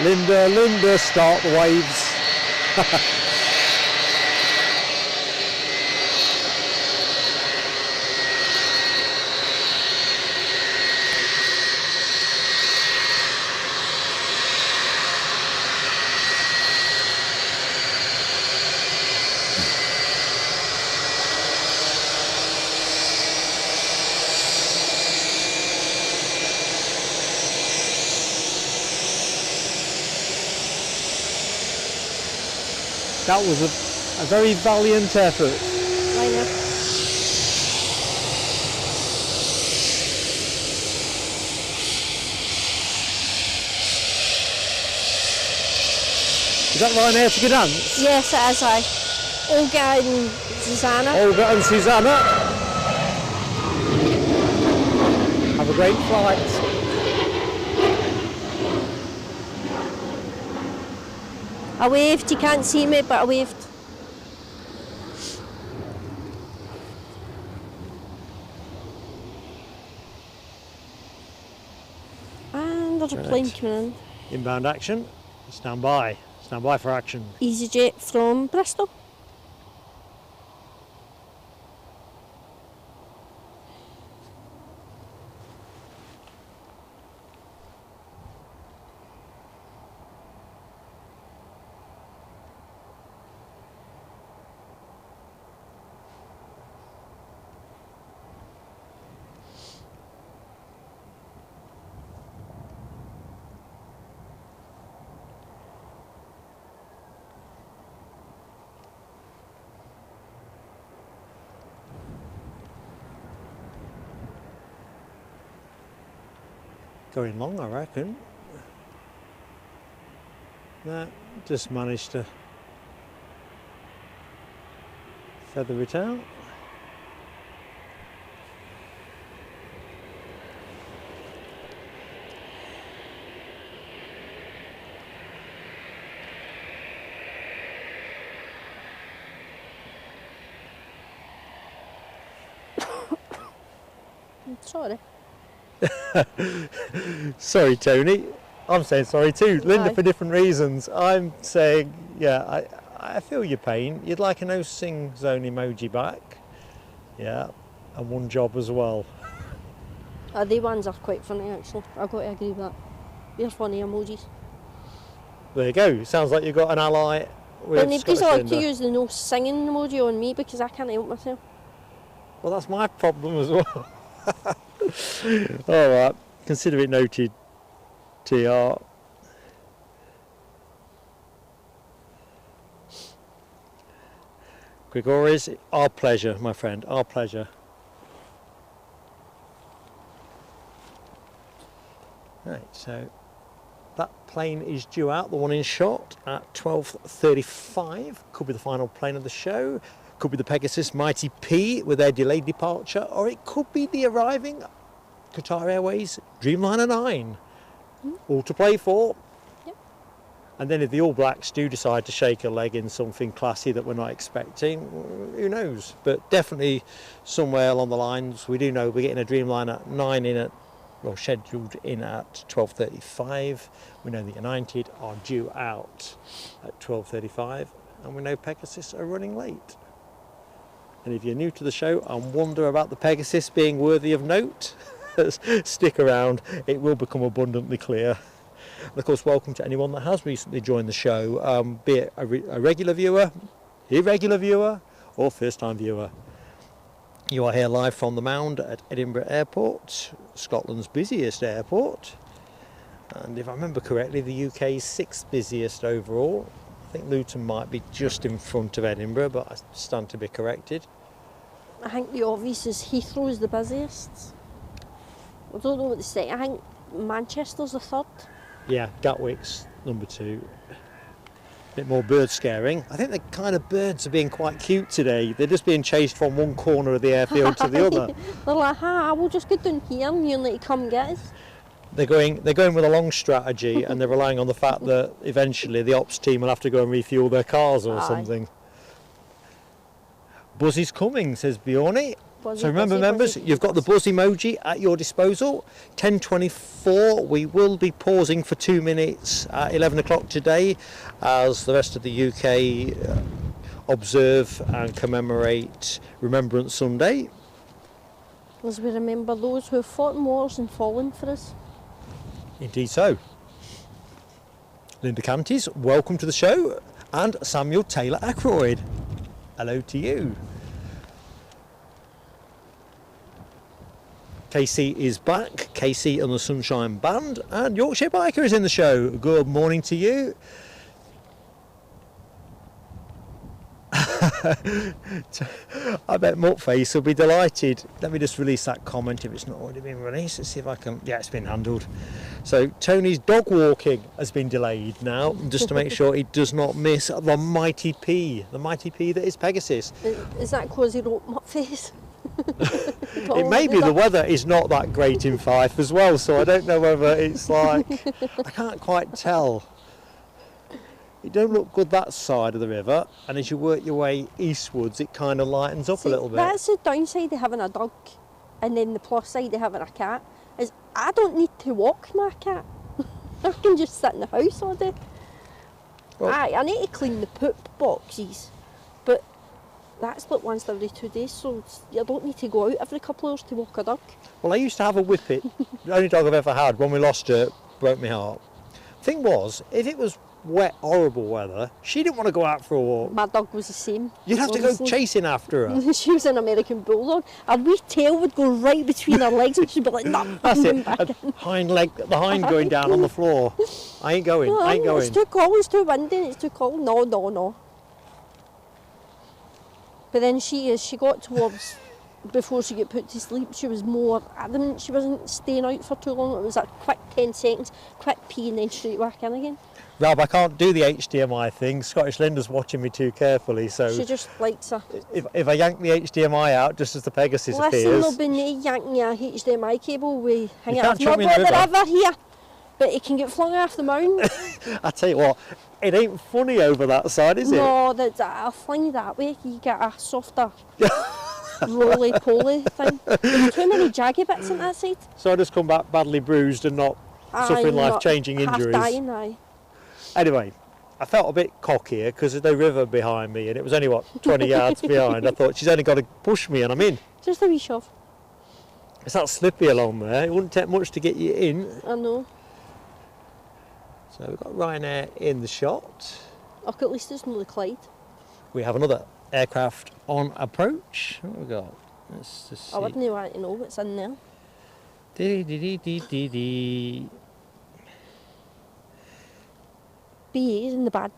Linda, Linda, start the waves. That was a very valiant effort. I know. Is that Ryanair to Gdansk? Yes, it is, aye. Olga and Susanna. Olga and Susanna. Have a great flight. I waved, you can't see me, but I waved. And there's a plane coming in. Inbound action. Stand by. Stand by for action. EasyJet from Bristol. Going long, I reckon. No, just managed to feather it out. I'm sorry. Sorry, Tony. I'm saying sorry too. Linda, Aye. for different reasons. I'm saying, yeah, I feel your pain. You'd like a no sing zone emoji back. Yeah, and one job as well. They ones are quite funny actually. I've got to agree with that. They're funny emojis. There you go. Sounds like you've got an ally with But nobody's Scottish allowed to Linda. use the no singing emoji on me because I can't help myself. Well, that's my problem as well. All right, consider it noted, TR. Grigoris, our pleasure, my friend, our pleasure. Right, so that plane is due out, the one in shot, at 12:35. Could be the final plane of the show. Could be the Pegasus Mighty P with their delayed departure, or it could be the arriving Qatar Airways Dreamliner 9. All to play for. Yep. And then if the All Blacks do decide to shake a leg in something classy that we're not expecting, who knows? But definitely somewhere along the lines, we do know we're getting a Dreamliner 9 in at, well, scheduled in at 12:35. We know the United are due out at 12:35, and we know Pegasus are running late. And if you're new to the show and wonder about the Pegasus being worthy of note, stick around, it will become abundantly clear. And of course, welcome to anyone that has recently joined the show, be it a regular viewer, irregular viewer, or first-time viewer. You are here live from the Mound at Edinburgh Airport, Scotland's busiest airport. And if I remember correctly, the UK's 6th busiest overall. I think Luton might be just in front of Edinburgh, but I stand to be corrected. I think the obvious is Heathrow is the busiest. I don't know what to say. I think Manchester's the 3rd. Yeah, Gatwick's number 2. A bit more bird scaring. I think the kind of birds are being quite cute today. They're just being chased from one corner of the airfield to the other. They're like, we'll just go down here and you'll need to come get us. They're going with a long strategy, and they're relying on the fact that eventually the ops team will have to go and refuel their cars or something. Buzz is coming, says Bjorny. So remember, members, you've got the buzz emoji at your disposal. 10:24, we will be pausing for 2 minutes at 11 o'clock today as the rest of the UK observe and commemorate Remembrance Sunday. As we remember those who have fought in wars and fallen for us. Indeed so. Linda Canties, welcome to the show, and Samuel Taylor Ackroyd, hello to you. Casey is back, Casey and the Sunshine Band, and Yorkshire Biker is in the show. Good morning to you. I bet Muttface will be delighted. Let me just release that comment if it's not already been released. Let's see if I can. Yeah, it's been handled. So Tony's dog walking has been delayed now, just to make sure he does not miss the Mighty P that is Pegasus. Is that because he wrote Muttface? It may be the weather is not that great in Fife as well, so I don't know whether it's like, I can't quite tell. It don't look good that side of the river, and as you work your way eastwards it kind of lightens up a little bit. That's the downside of having a dog, and then the plus side of having a cat is I don't need to walk my cat. I can just sit in the house all day. Well, I need to clean the poop boxes, but that's like once every 2 days, so you don't need to go out every couple of hours to walk a dog. Well, I used to have a whippet. The only dog I've ever had. When we lost her, broke my heart. Thing was, if it was wet, horrible weather, she didn't want to go out for a walk. My dog was the same. You'd have to go chasing after her. She was an American bulldog. Her wee tail would go right between her legs, and she'd be like, "No, that's it." back in." The hind going down on the floor. I ain't going. No, I ain't going. It's too cold. It's too windy. It's too cold. No. But then she got towards, before she got put to sleep, she was more adamant. She wasn't staying out for too long. It was a quick 10 seconds, quick pee, and then straight back in again. Rob, I can't do the HDMI thing. Scottish Linda's watching me too carefully, so she just likes her. If I yank the HDMI out just as the Pegasus appears... Listen, there'll be no yanking a HDMI cable. We hang it off. Not Not the river here, but it can get flung off the mound. I tell you what, it ain't funny over that side, is it? No, I'll fling you that way. You get a softer, roly-poly thing. There's too many jaggy bits on that side. So I just come back badly bruised and not suffering life-changing injuries. Half dying, aye. Anyway, I felt a bit cockier because there's no river behind me, and it was only, 20 yards behind. I thought, she's only got to push me and I'm in. Just a wee shove. It's that slippy along there. It wouldn't take much to get you in. I know. So we've got Ryanair in the shot. Look, at least it's not the Clyde. We have another aircraft on approach. What have we got? Let's just see. I wouldn't want to know what's in there. Dee-dee-dee-dee-dee-dee. BA is in the bad.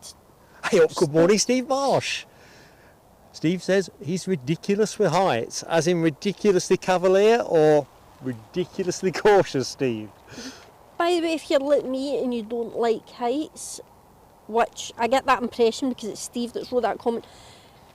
Hey up, good morning, Steve Marsh. Steve says he's ridiculous with heights, as in ridiculously cavalier or ridiculously cautious, Steve? By the way, if you're like me and you don't like heights, which I get that impression because it's Steve that's wrote that comment,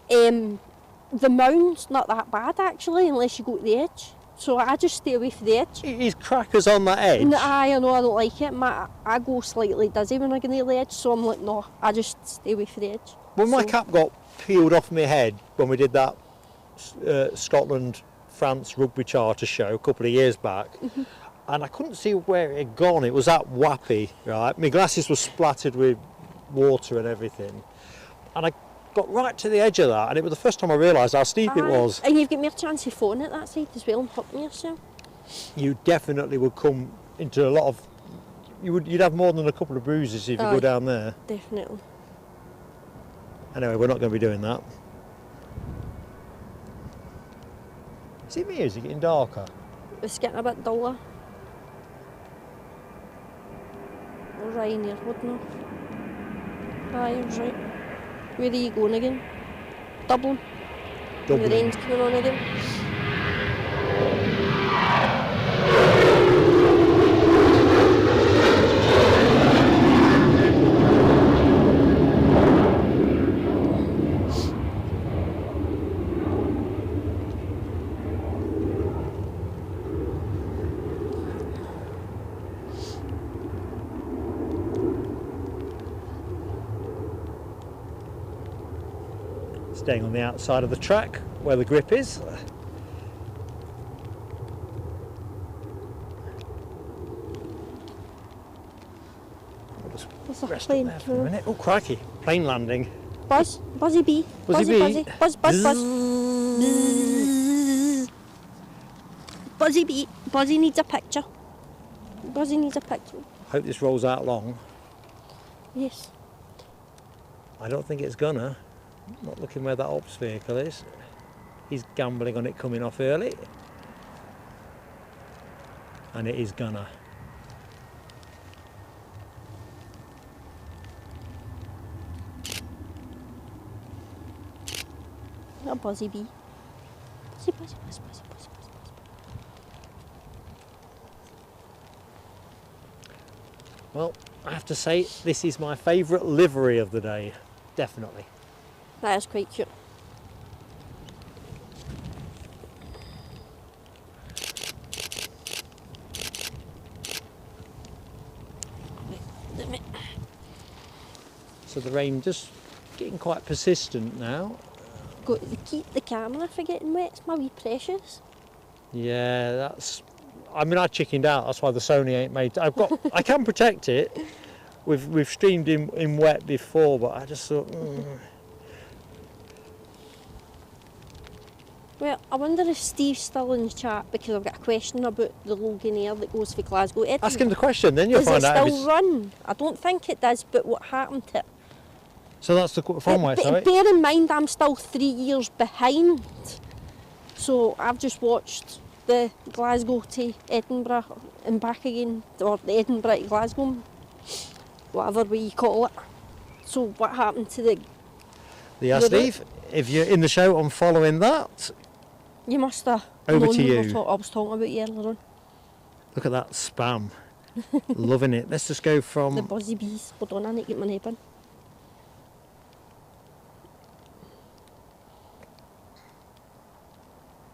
the mound's not that bad actually, unless you go to the edge. So I just stay away from the edge. He's crackers on that edge. I know I don't like it. I go slightly dizzy when I get near the edge, so I'm like, no, I just stay away from the edge. When my cap got peeled off my head when we did that Scotland-France rugby charter show a couple of years back, and I couldn't see where it had gone. It was that wappy, right? My glasses were splattered with water and everything. And I got right to the edge of that, and it was the first time I realised how steep it was. And you've got more chance of falling at that side as well and hurting yourself. You definitely would come into a lot of... You'd have more than a couple of bruises if you go down there. Definitely. Anyway, we're not going to be doing that. Is it me or is it getting darker? It's getting a bit duller. Ryanair, wouldn't it? Aye, right. Where are you going again? Dublin. Dublin. The rain's coming on again. Staying on the outside of the track where the grip is. There's a Rest plane up there for a minute. Oh crikey, plane landing. Buzz, Buzzy bee. Buzzy bee. Buzz, buzz, buzz. Bzzz. Buzzy bee. Buzzy needs a picture. Buzzy needs a picture. Hope this rolls out long. Yes. I don't think it's gonna. Not looking where that ops vehicle is. He's gambling on it coming off early. And it is gonna. A Buzzy bee. Buzzy, buzzy, buzz, buzzy, buzzy, buzzy, buzzy. Well, I have to say, this is my favourite livery of the day. Definitely. That is quite cute. So the rain just getting quite persistent now. Got to keep the camera from getting wet. It's my wee precious. Yeah, that's... I mean, I chickened out. That's why the Sony ain't made... I can protect it. We've streamed in wet before, but I just thought... Well, I wonder if Steve's still in the chat because I've got a question about the Loganair that goes for Glasgow. Edinburgh. Ask him the question, then you'll find out. Does it still run? I don't think it does, but what happened to it? So that's the runway, sorry? Bear in mind I'm still 3 years behind. So I've just watched the Glasgow to Edinburgh and back again, or the Edinburgh to Glasgow, whatever way you call it. So what happened to the... Yeah, Steve, if you're in the show, I'm following that. You must have Over known to you. I was talking about you earlier on. Look at that spam. Loving it. Let's just go from... The Buzzy bees. Hold on, I need to get my nib in.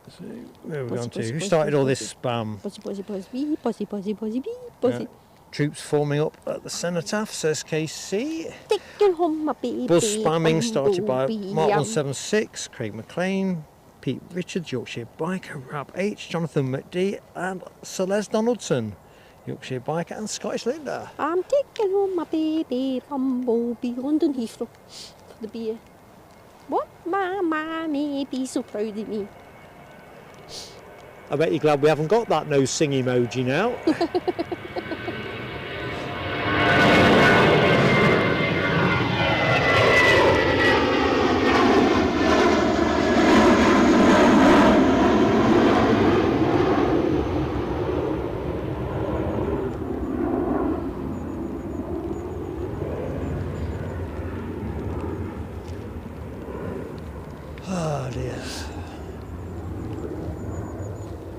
So, where are we going to? Buzzy, Who buzzy, started all buzzy. this spam? Buzzy, buzzy, buzz bee. Buzzy, buzzy, buzzy bee. Buzzy. Yeah. Troops forming up at the cenotaph, says KC. Taking home my baby. Buzz spamming started by bumblebee. Mark 176, Craig McLean, Pete Richards, Yorkshire Biker, Rab H, Jonathan McD, and Celeste Donaldson, Yorkshire Biker, and Scottish Linda. I'm taking home my baby bumblebee. London Heathrow for the beer. What? My mammy be so proud of me. I bet you're glad we haven't got that no sing emoji now. dear.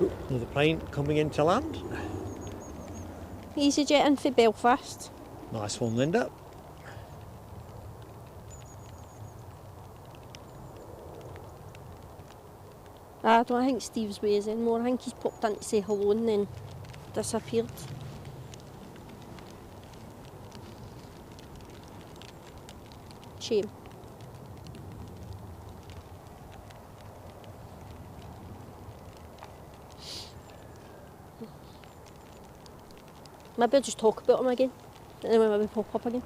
Ooh, another plane coming in to land. EasyJet in for Belfast. Nice one, Linda. I don't think Steve's ways anymore. I think he's popped in to say hello and then disappeared. Shame. Maybe I'll just talk about him again, and then maybe pop up again.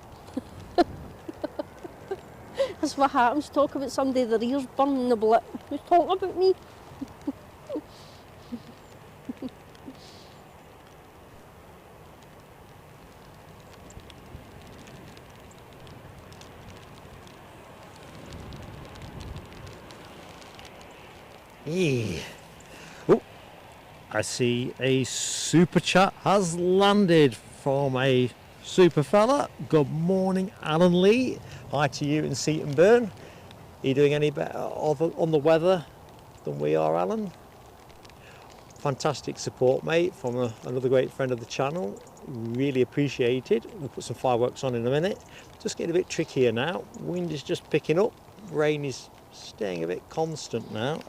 That's what happens, talk about somebody, their ears burning, they'll be like, who's talking about me? Yeah. Oh, I see a super chat has landed from a super fella. Good morning, Alan Lee. Hi to you in Seaton Burn. Are you doing any better on the weather than we are, Alan? Fantastic support, mate, from another great friend of the channel. Really appreciated. We'll put some fireworks on in a minute. Just getting a bit trickier now. Wind is just picking up. Rain is staying a bit constant now.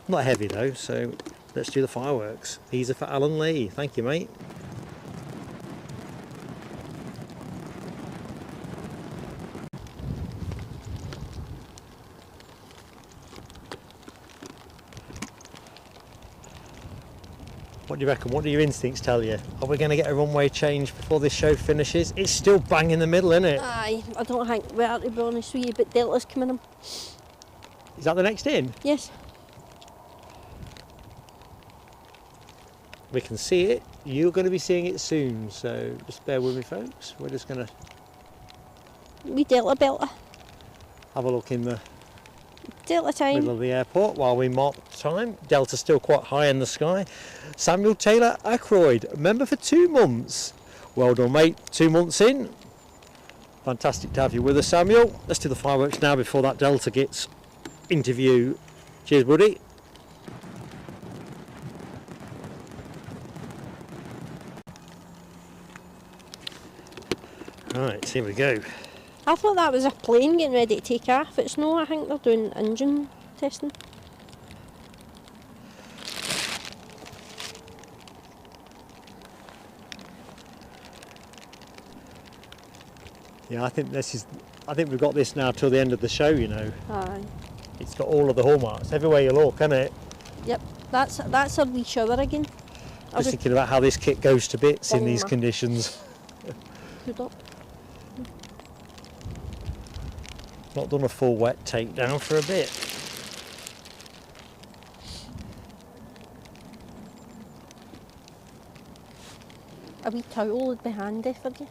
Not heavy though, so let's do the fireworks. These are for Alan Lee. Thank you, mate. What do you reckon? What do your instincts tell you? Are we going to get a runway change before this show finishes? It's still bang in the middle, isn't it? Aye, I don't think we are, to be honest with you, but Delta's coming in. Is that the next in? Yes. We can see it. You're going to be seeing it soon, so just bear with me, folks. We're just going to We Delta Belter. have a look in the Delta time. middle of the airport while we mark the time. Delta's still quite high in the sky. Samuel Taylor Ackroyd, member for 2 months. Well done, mate. 2 months in. Fantastic to have you with us, Samuel. Let's do the fireworks now before that Delta gets into view. Cheers, buddy. Right, here we go. I thought that was a plane getting ready to take off. It's no, I think they're doing engine testing. Yeah, I think we've got this now till the end of the show, you know. Aye. It's got all of the hallmarks everywhere you look, isn't it? Yep, that's a wee shower again. Just thinking about how this kit goes to bits in these Bummer. conditions. Good up. Not done a full wet takedown for a bit. A wee towel would be handy for you,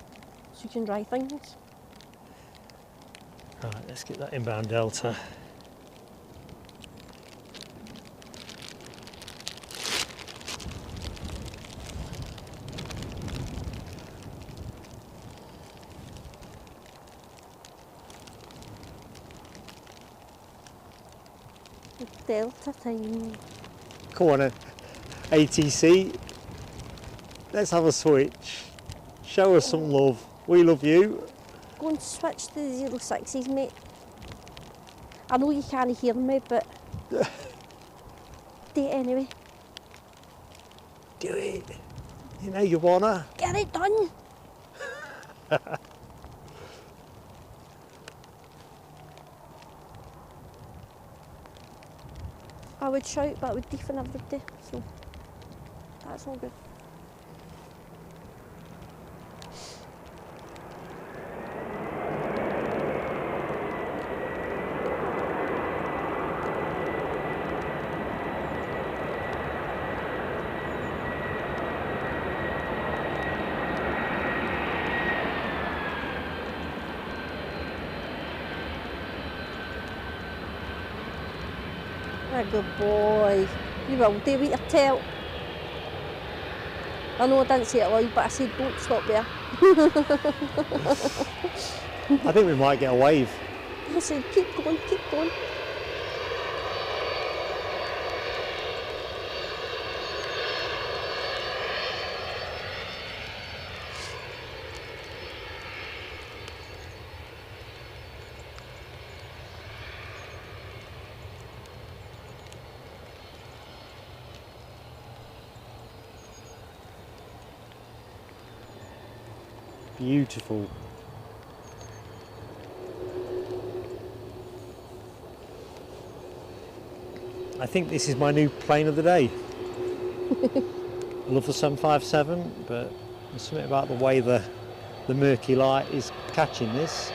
so you can dry things. Right, let's get that inbound Delta. Delta time. Come on then, ATC. Let's have a switch. Show us some love. We love you. Go and switch to the 06s, mate. I know you can't hear me, but do it anyway. Do it. You know you wanna. Get it done. I would shout, but I would deafen everybody, so that's all good. A good boy. You will do with your tail. I know I didn't say it loud, but I said don't stop there. I think we might get a wave. I said keep going, keep going. Beautiful. I think this is my new plane of the day. I love the 757, but there's something about the way the murky light is catching this.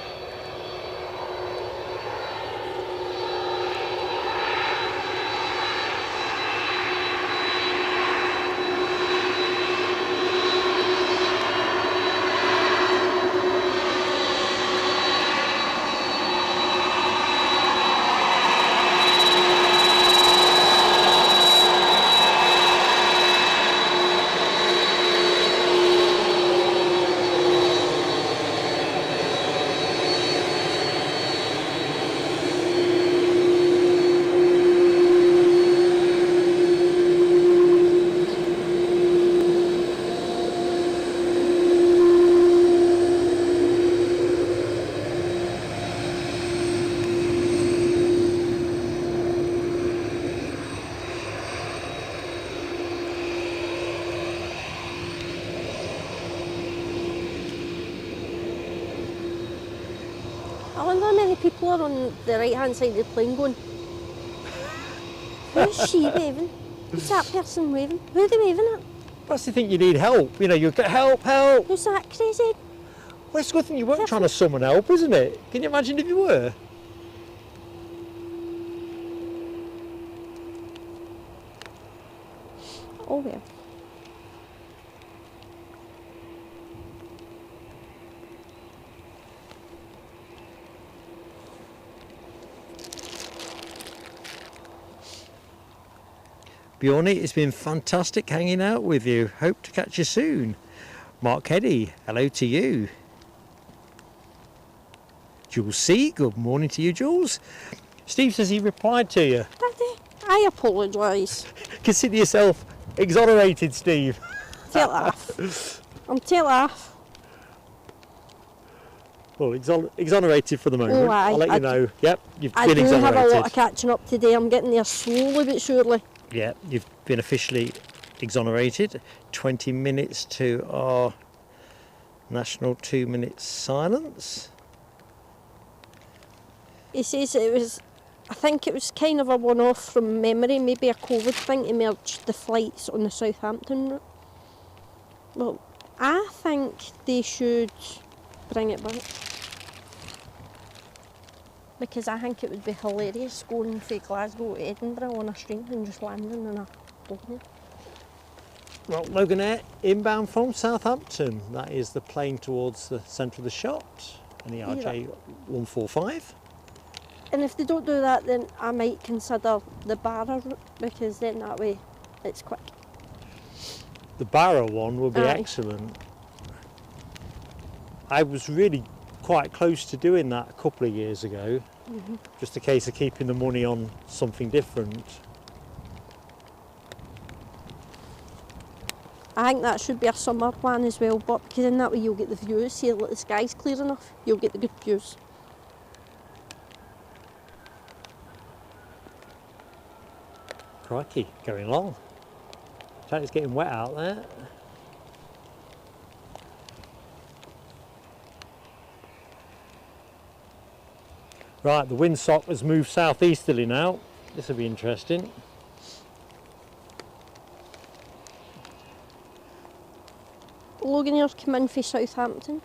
I wonder how many people are on the right hand side of the plane going, who's she waving? Who's that person waving? Who are they waving at? Perhaps they think you need help. You know, you get help. Who's that crazy? Well, it's a good thing you weren't trying to summon help, isn't it? Can you imagine if you were? Oh well. Bjorny, it's been fantastic hanging out with you. Hope to catch you soon. Mark Heddy, hello to you. Jules C, good morning to you, Jules. Steve says he replied to you. Daddy, I apologise. Consider yourself exonerated, Steve. Take laugh. I'm take laugh. Well, exonerated for the moment. Oh, aye. I'll let you know. Yep, you've I been do exonerated. have a lot of catching up today. I'm getting there slowly but surely. Yeah, you've been officially exonerated. 20 minutes to our national 2-minute silence. He says it was, I think it was kind of a one-off from memory, maybe a COVID thing to merge the flights on the Southampton route. Well, I think they should bring it back. Because I think it would be hilarious going from Glasgow to Edinburgh on a string and just landing in a Loganair. Well, Loganair inbound from Southampton. That is the plane towards the centre of the shot. And the RJ 145. And if they don't do that, then I might consider the Barra route, because then that way it's quick. The Barrow one will be Aye. excellent. I was really quite close to doing that a couple of years ago. Just a case of keeping the money on something different. I think that should be a summer one as well, but because in that way you'll get the views. See, like, the sky's clear enough, you'll get the good views. Crikey, going long. It's getting wet out there. Right, the windsock has moved southeasterly now. This will be interesting. Loganair's come in for Southampton.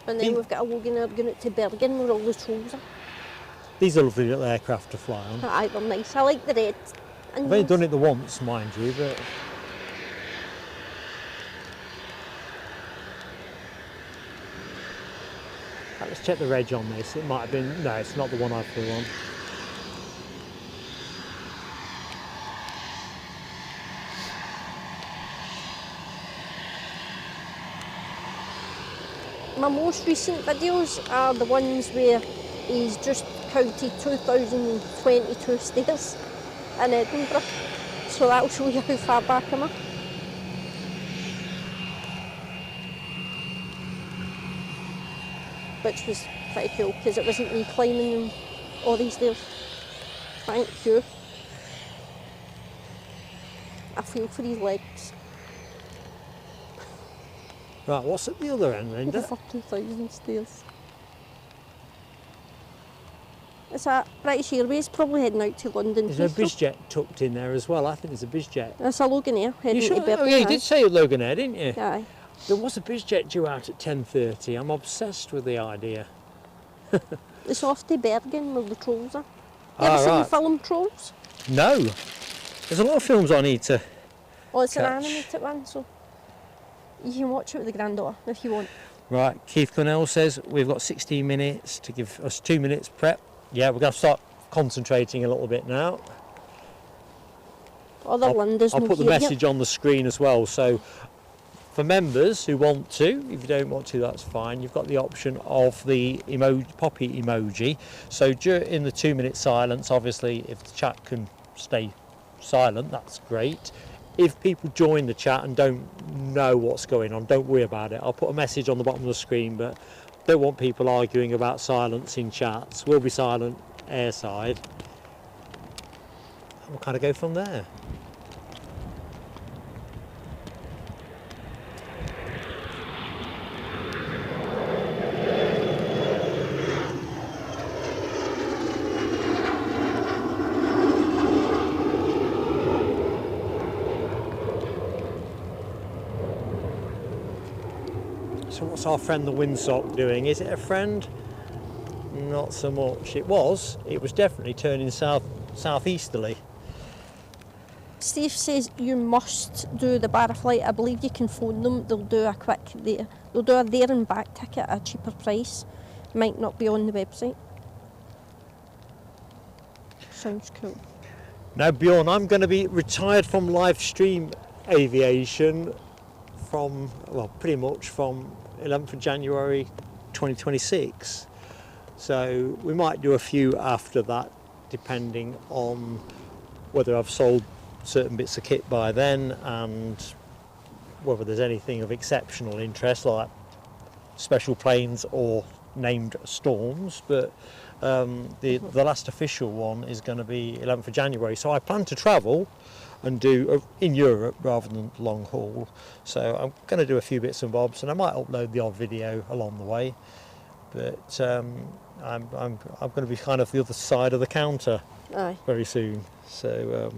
And then we've got a Loganair going out to Bergen where all the trolls are. These are lovely little aircraft to fly on. Aye, they're nice. I like the red. I've only done it the once, mind you, but let's check the reg on this. It might have been, no, it's not the one I flew on. My most recent videos are the ones where he's just counted 2022 stairs in Edinburgh, so that'll show you how far back am I. Which was pretty cool because it wasn't me climbing all these stairs. Thank you. I feel for his legs. Right, what's at the other end, Linda? Over 2,000 stairs. It's a British Airways, probably heading out to London. There's a BizJet tucked in there as well. I think it's a BizJet. It's a Loganair heading to Birmingham. Oh yeah, you did say Loganair, didn't you? Aye. There was a BizJet due out at 10:30. I'm obsessed with the idea. It's off to Bergen where the trolls are. You Ah, ever seen right. the film Trolls? No. There's a lot of films I need to Well, it's an catch. animated one, so you can watch it with the granddaughter if you want. Right, Keith Cornell says we've got 16 minutes to give us 2 minutes prep. Yeah, we're going to start concentrating a little bit now. Other Linda's I'll not put the here yet. message on the screen as well. So for members who want to, if you don't want to, that's fine. You've got the option of the poppy emoji. So in the 2 minute silence, obviously, if the chat can stay silent, that's great. If people join the chat and don't know what's going on, don't worry about it. I'll put a message on the bottom of the screen, but don't want people arguing about silence in chats. We'll be silent airside. And we'll kind of go from there. So what's our friend the windsock doing? Is it a friend? Not so much. It was definitely turning southeasterly. Steve says you must do the bar flight. I believe you can phone them. They'll do a quick there. They'll do a there and back ticket at a cheaper price. Might not be on the website. Sounds cool. Now Bjorn, I'm going to be retired from live stream aviation from, well, pretty much from 11th of January 2026. So we might do a few after that, depending on whether I've sold certain bits of kit by then and whether there's anything of exceptional interest like special planes or named storms. But the last official one is going to be 11th of January. So I plan to travel and do in Europe rather than long haul. So I'm going to do a few bits and bobs, and I might upload the odd video along the way. But I'm going to be kind of the other side of the counter Aye. very soon. So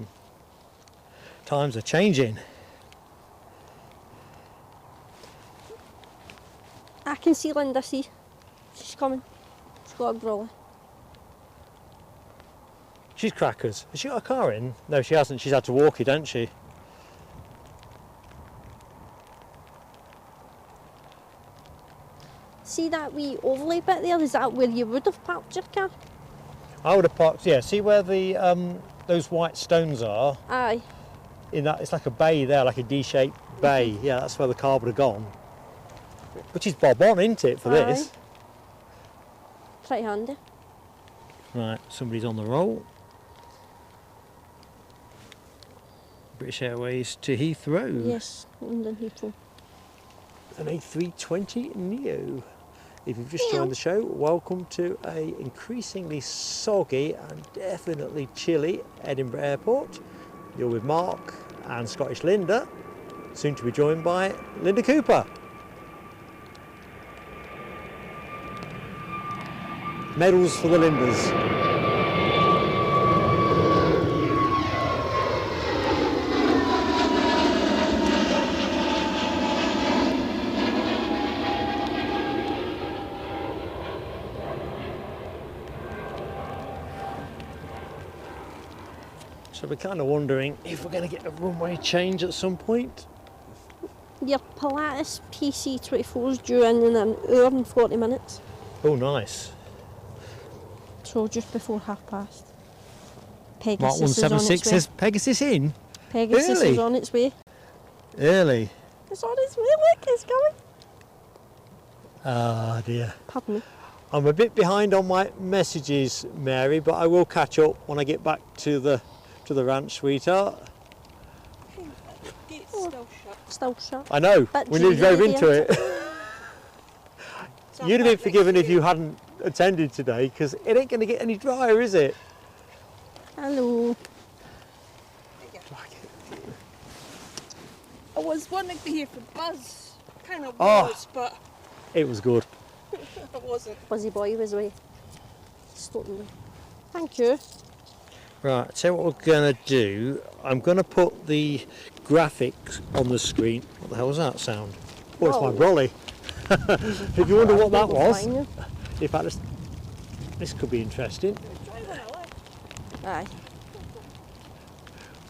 times are changing. I can see Linda, see. She's coming. She's got a brolly. She's crackers. Has she got a car in? No, she hasn't. She's had to walk it, hasn't she? See that wee overlay bit there? Is that where you would have parked your car? I would have parked, yeah. See where the those white stones are? Aye. In that, it's like a bay there, like a D-shaped bay. Yeah, that's where the car would have gone. Which is bob on, isn't it, for this? Pretty handy. Right, somebody's on the roll. British Airways to Heathrow. Yes, London Heathrow. An A320 Neo. If you've just joined the show, welcome to a increasingly soggy and definitely chilly Edinburgh Airport. You're with Mark and Scottish Linda, soon to be joined by Linda Cooper. Medals for the Lindas. So we're kind of wondering if we're going to get a runway change at some point. Your Pilatus PC24 is due in an hour and 40 minutes. Oh, nice. So just before 5:30. Mark Pegasus is on its 176 way. says Pegasus in. Pegasus Really? is on its way. Early. It's on its way, look, it's coming. Ah dear. Pardon me. I'm a bit behind on my messages, Mary, but I will catch up when I get back to the ranch, sweetheart. Gate's still shut. Still shut. I know, But we nearly drove Julie into it. So You'd have been I've got forgiven if next you hadn't attended today because it ain't going to get any drier, is it? Hello. I was wanting to be here for Buzz. Kind of Oh. was, but It was good. I wasn't. Buzzy boy was away. Stolen. Thank you. Right, so what we're going to do, I'm going to put the graphics on the screen. What the hell was that sound? Oh, it's my Oh. brolly. If you wonder what that was, Fine, in fact, this could be interesting. Aye.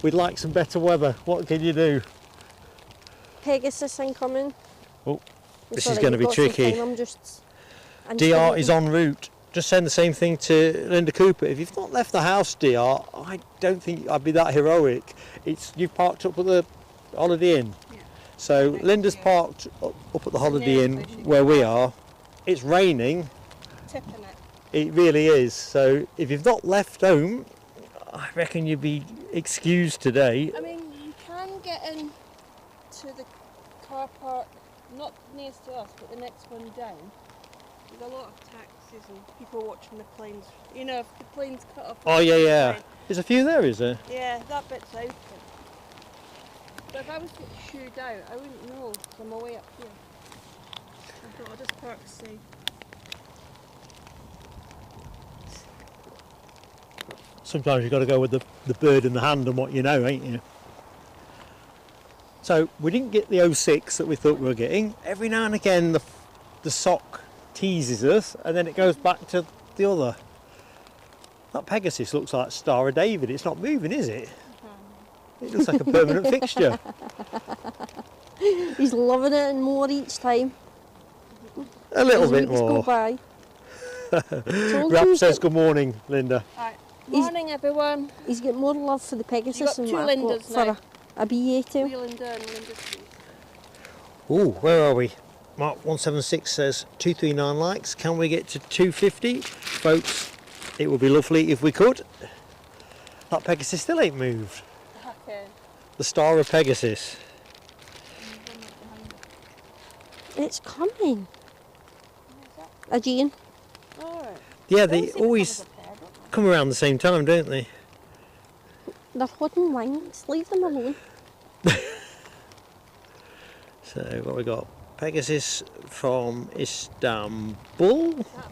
We'd like some better weather. What can you do? Pegasus incoming. Oh, It's this is alright, going to we've be got some tricky. time, I'm just DR is en route. Just saying the same thing to Linda Cooper. If you've not left the house, DR, I don't think I'd be that heroic. You've parked up at the Holiday Inn. Yeah. So Next Linda's year. parked up at the Holiday Inn Next year. where we are. It's raining. Tipping it. It really is. So if you've not left home, I reckon you'd be excused today. I mean, you can get in to the car park, not nearest to us, but the next one down. There's a lot of taxis and people watching the planes. You know, if the plane's cut off. Oh yeah, yeah. There's a few there, is there? Yeah, that bit's open. But if I was to get shooed out, I wouldn't know, 'cause I'm away up here. I thought I'll just park safe. Sometimes you've got to go with the bird in the hand and what you know, ain't you? So we didn't get the 06 that we thought we were getting. Every now and again the sock teases us and then it goes back to the other. That Pegasus looks like Star of David. It's not moving, is it? It looks like a permanent fixture. He's loving it and more each time. A little As bit weeks go more. by. Told Rap you says good morning, Linda. Alright, He's- morning everyone. he's got more love for the Pegasus got than two what I've got Lindas for now. a BA2. Linda and Linda Street. Ooh, where are we? Mark 176 says 239 likes. Can we get to 250? Folks, it would be lovely if we could. That Pegasus still ain't moved. Okay. The Star of Pegasus. It's coming. A Jane. Alright. Yeah, they always come around the same time, don't they? They're holding wings. Leave them alone. So what we got? Pegasus from Istanbul,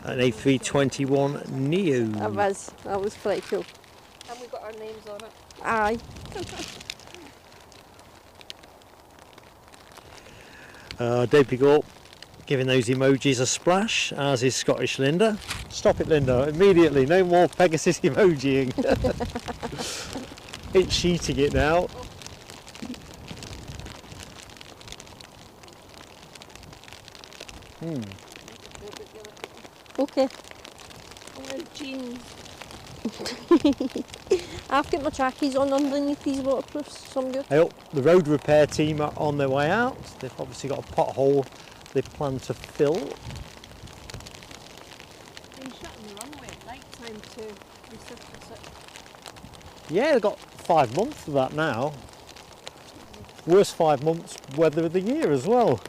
an A321 Neo. That was pretty cool. And we got our names on it. Aye. Dave Pigott giving those emojis a splash, as is Scottish Linda. Stop it, Linda, immediately. No more Pegasus emojiing. It's cheating it now. Okay. Jeans. I've got my trackies on underneath these waterproofs, so I'm good. Hey, the road repair team are on their way out. They've obviously got a pothole they plan to fill. Been shutting the runway at night time to resurface it. Yeah, they've got 5 months of that now. Worst 5 months weather of the year as well.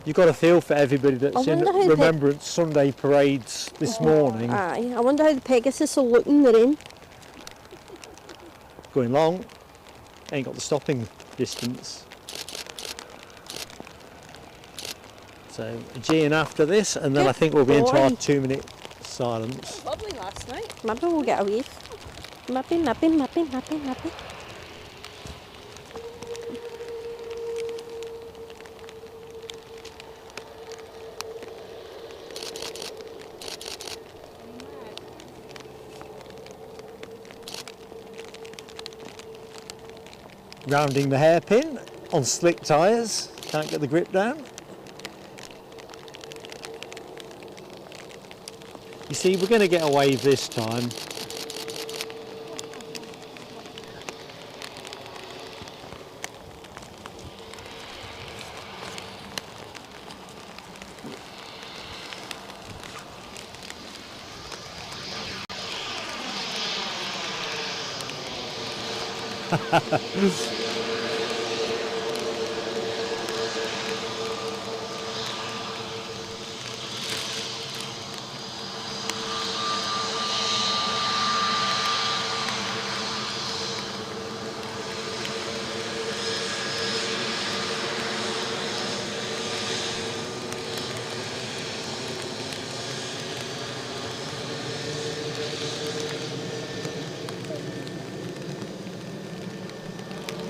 You've got a feel for everybody that's in wonder how the- Remembrance Sunday parades this morning. Aye. I wonder how the Pegasus will look in the rain. Going long, ain't got the stopping distance. So a G in after this, and then I think we'll be into our Good 2-minute silence. Lovely last night. Maybe we'll get a wave. Maybe. Rounding the hairpin on slick tyres, can't get the grip down. You see, we're going to get a wave this time.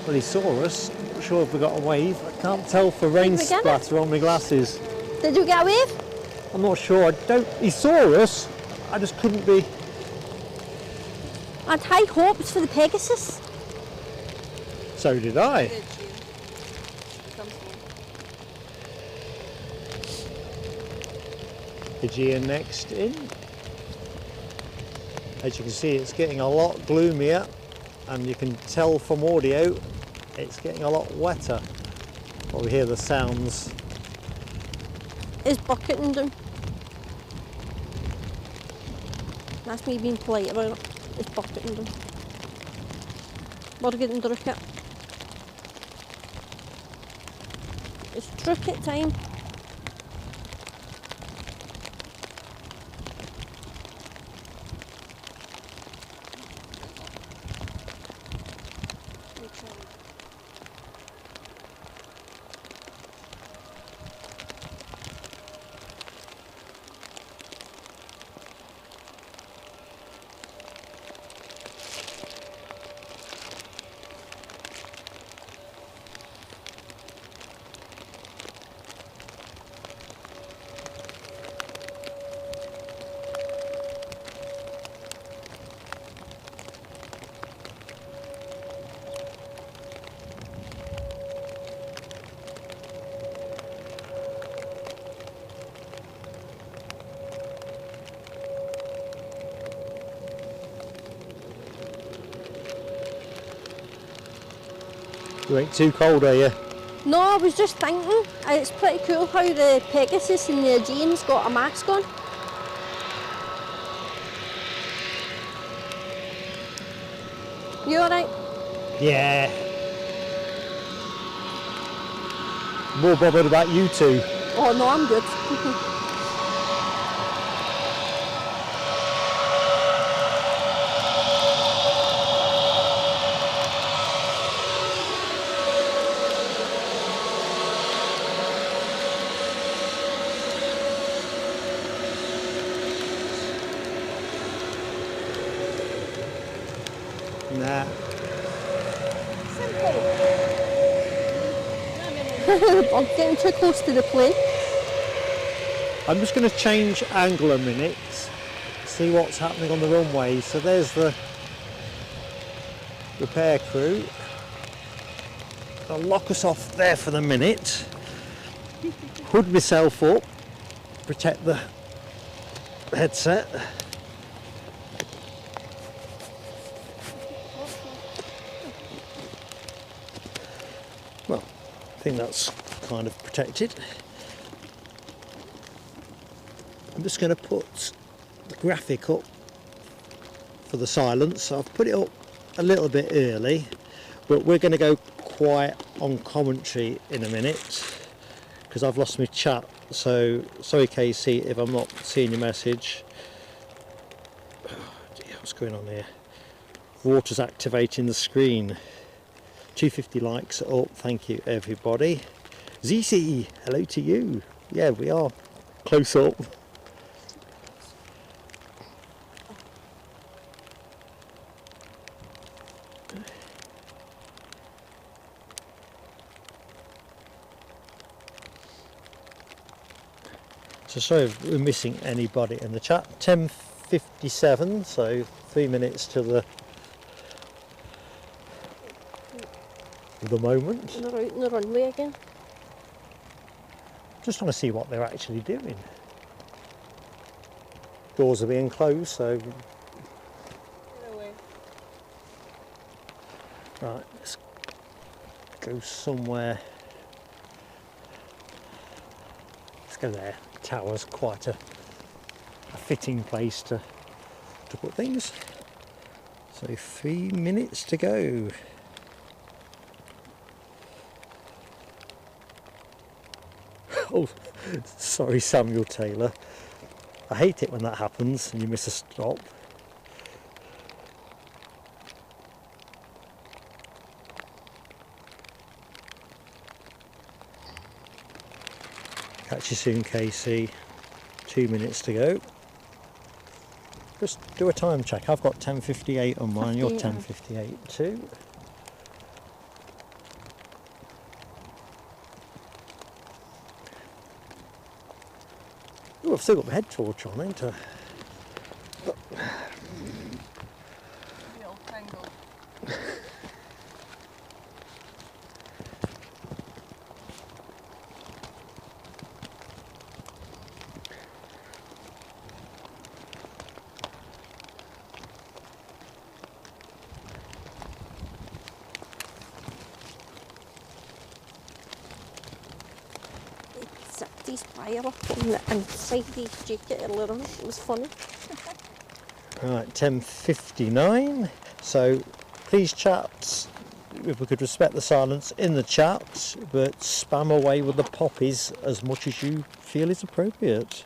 Well, he saw us. Not sure if we got a wave. I can't tell for rain we get it? splatter on my glasses. Did you get a wave? I'm not sure. He saw us. I just couldn't be. I had high hopes for the Pegasus. So did I. Did you? Comes home. Aegean next in. As you can see, it's getting a lot gloomier, and you can tell from audio it's getting a lot wetter. Well, we hear the sounds. Is bucketing down. That's me being polite about it. It's bucketing down. Morgen drukken. It's drukken time. You ain't too cold, are you? No, I was just thinking, it's pretty cool how the Pegasus and the Aegean's got a mask on. You alright? Yeah. More bothered about you two. Oh no, I'm good. Nah. I'm getting too close to the plane. I'm just going to change angle a minute, see what's happening on the runway. So there's the repair crew. I'll lock us off there for the minute, hood myself up, protect the headset. Well, I think that's kind of protected. I'm just going to put the graphic up for the silence. I've put it up a little bit early, but we're going to go quiet on commentary in a minute because I've lost my chat. So sorry KC if I'm not seeing your message. Oh dear, what's going on here? Water's activating the screen. 250 likes up, thank you everybody. ZC, hello to you. Yeah, we are close up. So sorry if we're missing anybody in the chat. 10:57, so 3 minutes to the moment. And they're out on the runway again. Just want to see what they're actually doing. Doors are being closed, so Get away. right, let's go somewhere. Let's go there. Tower's quite a fitting place to put things. So 3 minutes to go. Oh, sorry Samuel Taylor. I hate it when that happens and you miss a stop. Catch you soon KC. 2 minutes to go. Just do a time check. I've got 10:58 on mine, you're 10:58 too. Oh, I've still got my head torch on, ain't I? Be all tangled. Zipped his fire up on the inside of his jacket earlier on. It was funny. Right, 10:59. So please chat, if we could respect the silence in the chat, but spam away with the poppies as much as you feel is appropriate.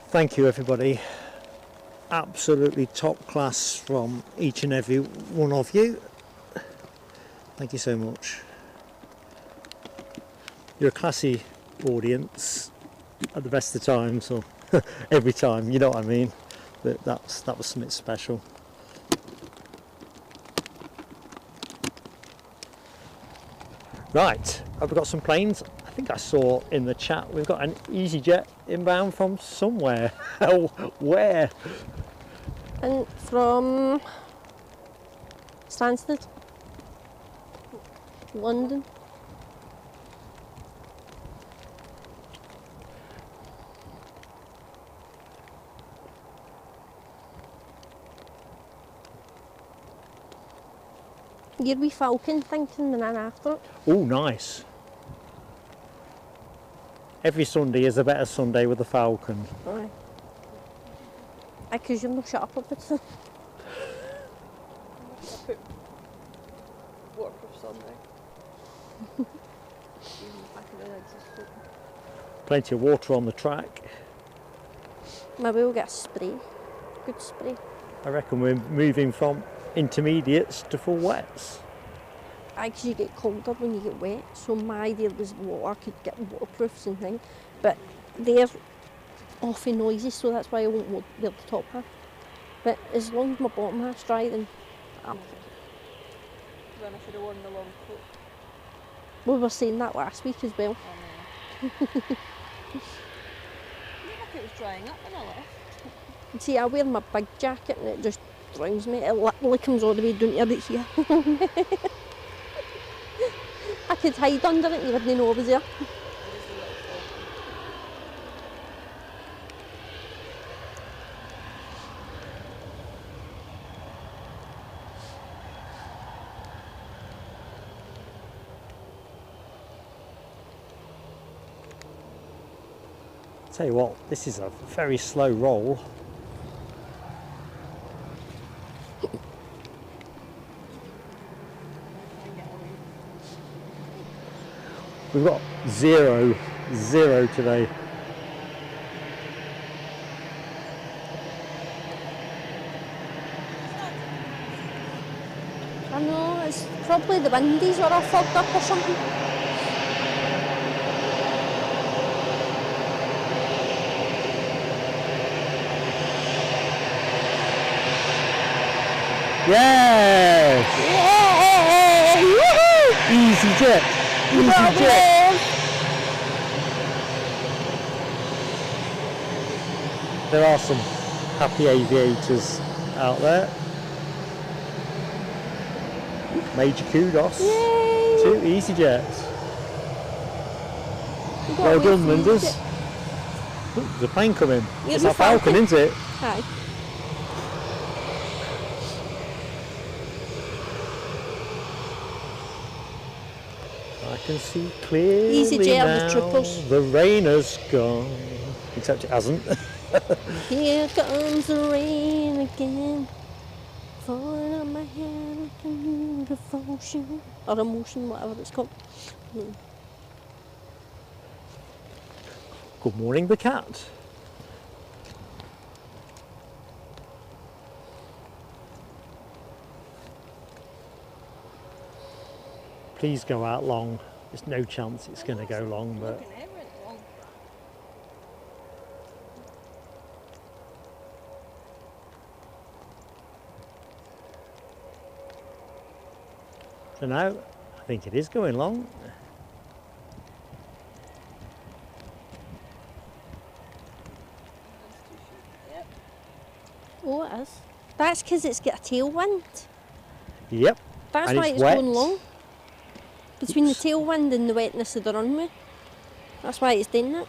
Thank you everybody, absolutely top class from each and every one of you. Thank you so much. You're a classy audience at the best of times, or every time, you know what I mean, but that was something special. Right, have we got some planes? I think I saw in the chat we've got an EasyJet inbound from somewhere. Where? And from Stansted, London. Your wee Falcon thing coming in after it. Oh, nice. Every Sunday is a better Sunday with the Falcon. Aye. Because you're not shut up a bit. I put waterproof Sunday. Even back in the legs is floating. Plenty of water on the track. Maybe we'll get a spray. Good spray. I reckon we're moving from intermediates to full wets. Because you get colder when you get wet. So my idea was water could get waterproofs and things, but they're awfully noisy, so that's why I won't wear the top half. But as long as my bottom half's dry, then I'm okay. Then I should have worn the long coat. We were saying that last week as well. I know. Looked like it was drying up when I left. And see, I wear my big jacket and it just drowns me. It literally comes all the way down to about here. I could hide under it and you wouldn't know I was there. Tell you what, this is a very slow roll. We've got 0 today. I know, it's probably the windies are all fogged up or something. Yes! Yeah! Woohoo! Easy jet! Easy jet! There are some happy aviators out there. Major kudos Yay! to EasyJet. You got Well away done, from Linders. it. Ooh, there's a plane coming. Here's It's the a Falcon, Falcon. isn't it? Aye. I can see clearly EasyJet are the now. troopers. The rain has gone. Except it hasn't. Here comes the rain again. Falling on my head like a new devotion. Or emotion, whatever it's called. Good morning, the cat. Please go out long. There's no chance it's going to go long, but Loganair went long. so now I think it is going long. Yep. Oh, it is. That's because it's got a tailwind. Yep. That's And why it's it's wet. going long. Between Oops. the tailwind and the wetness of the runway. That's why it's doing that.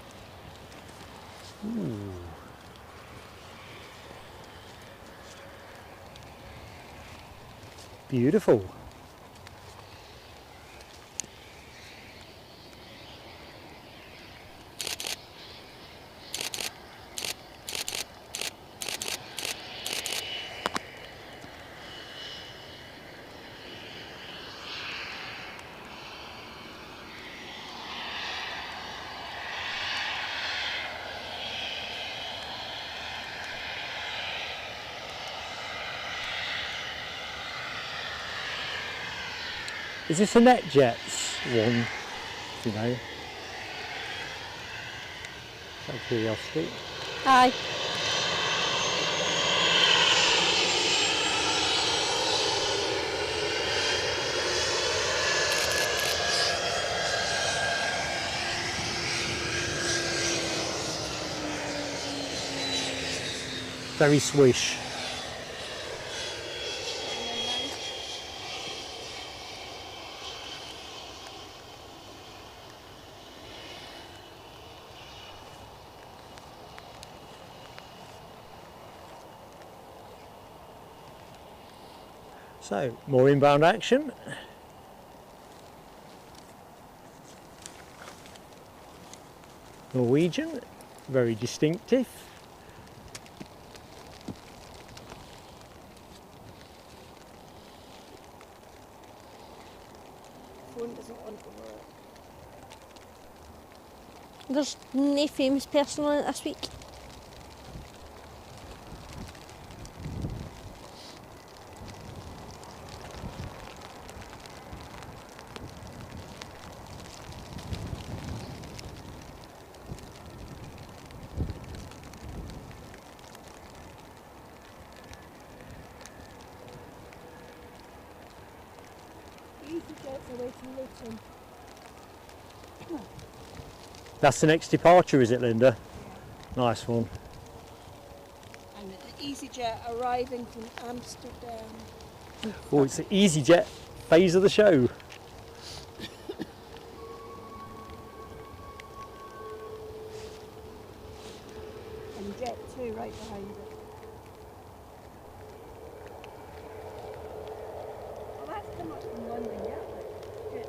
Ooh. Beautiful. Is this a NetJets one? Do you know? Out of curiosity. Aye. Very swish. So, more inbound action. Norwegian, very distinctive. Phone doesn't want to work. There's no famous person on it this week. Soon. That's the next departure, is it, Linda? Nice one. And the EasyJet arriving from Amsterdam. Oh, it's the EasyJet phase of the show. And Jet 2 right behind it. Well, that's come up from London, yeah. Jet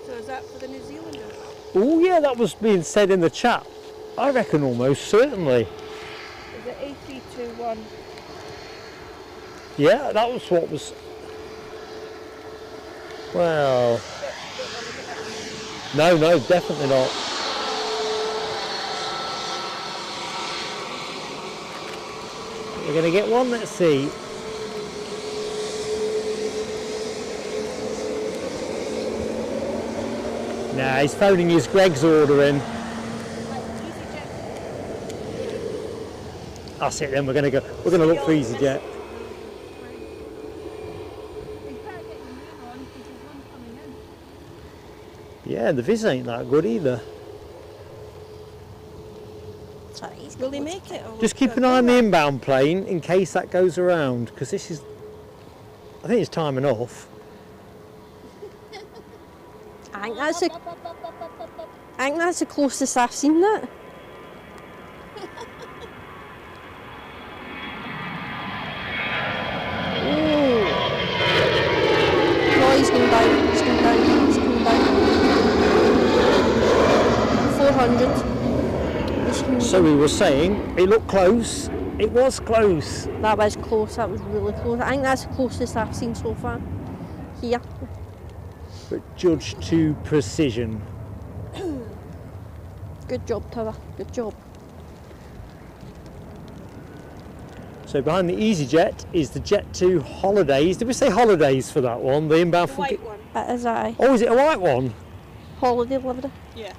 2. So is that for the New Zealanders? Oh yeah, that was being said in the chat. I reckon almost certainly. Is it A321? Yeah, that was what was. Well, no, definitely not. We're going to get one, let's see. Nah, he's phoning his Greg's order in. That's it then, we're going to look for EasyJet. Yeah, the vis ain't that good either. Sorry, Will they make it? Or Just keep an eye on the inbound plane in case that goes around, because this is, I think it's time enough. I think that's the closest I've seen that. Oh. No, he's going down, he's going down, he's going down. 400. So we were saying, it looked close, it was close. That was close, that was really close. I think that's the closest I've seen so far. Here. But judged to precision. Good job, Tara, good job. So behind the EasyJet is the Jet 2 Holidays. Did we say Holidays for that one? The inbound the from... white one? That is I. Oh, is it a white one? Holiday livery. Yeah.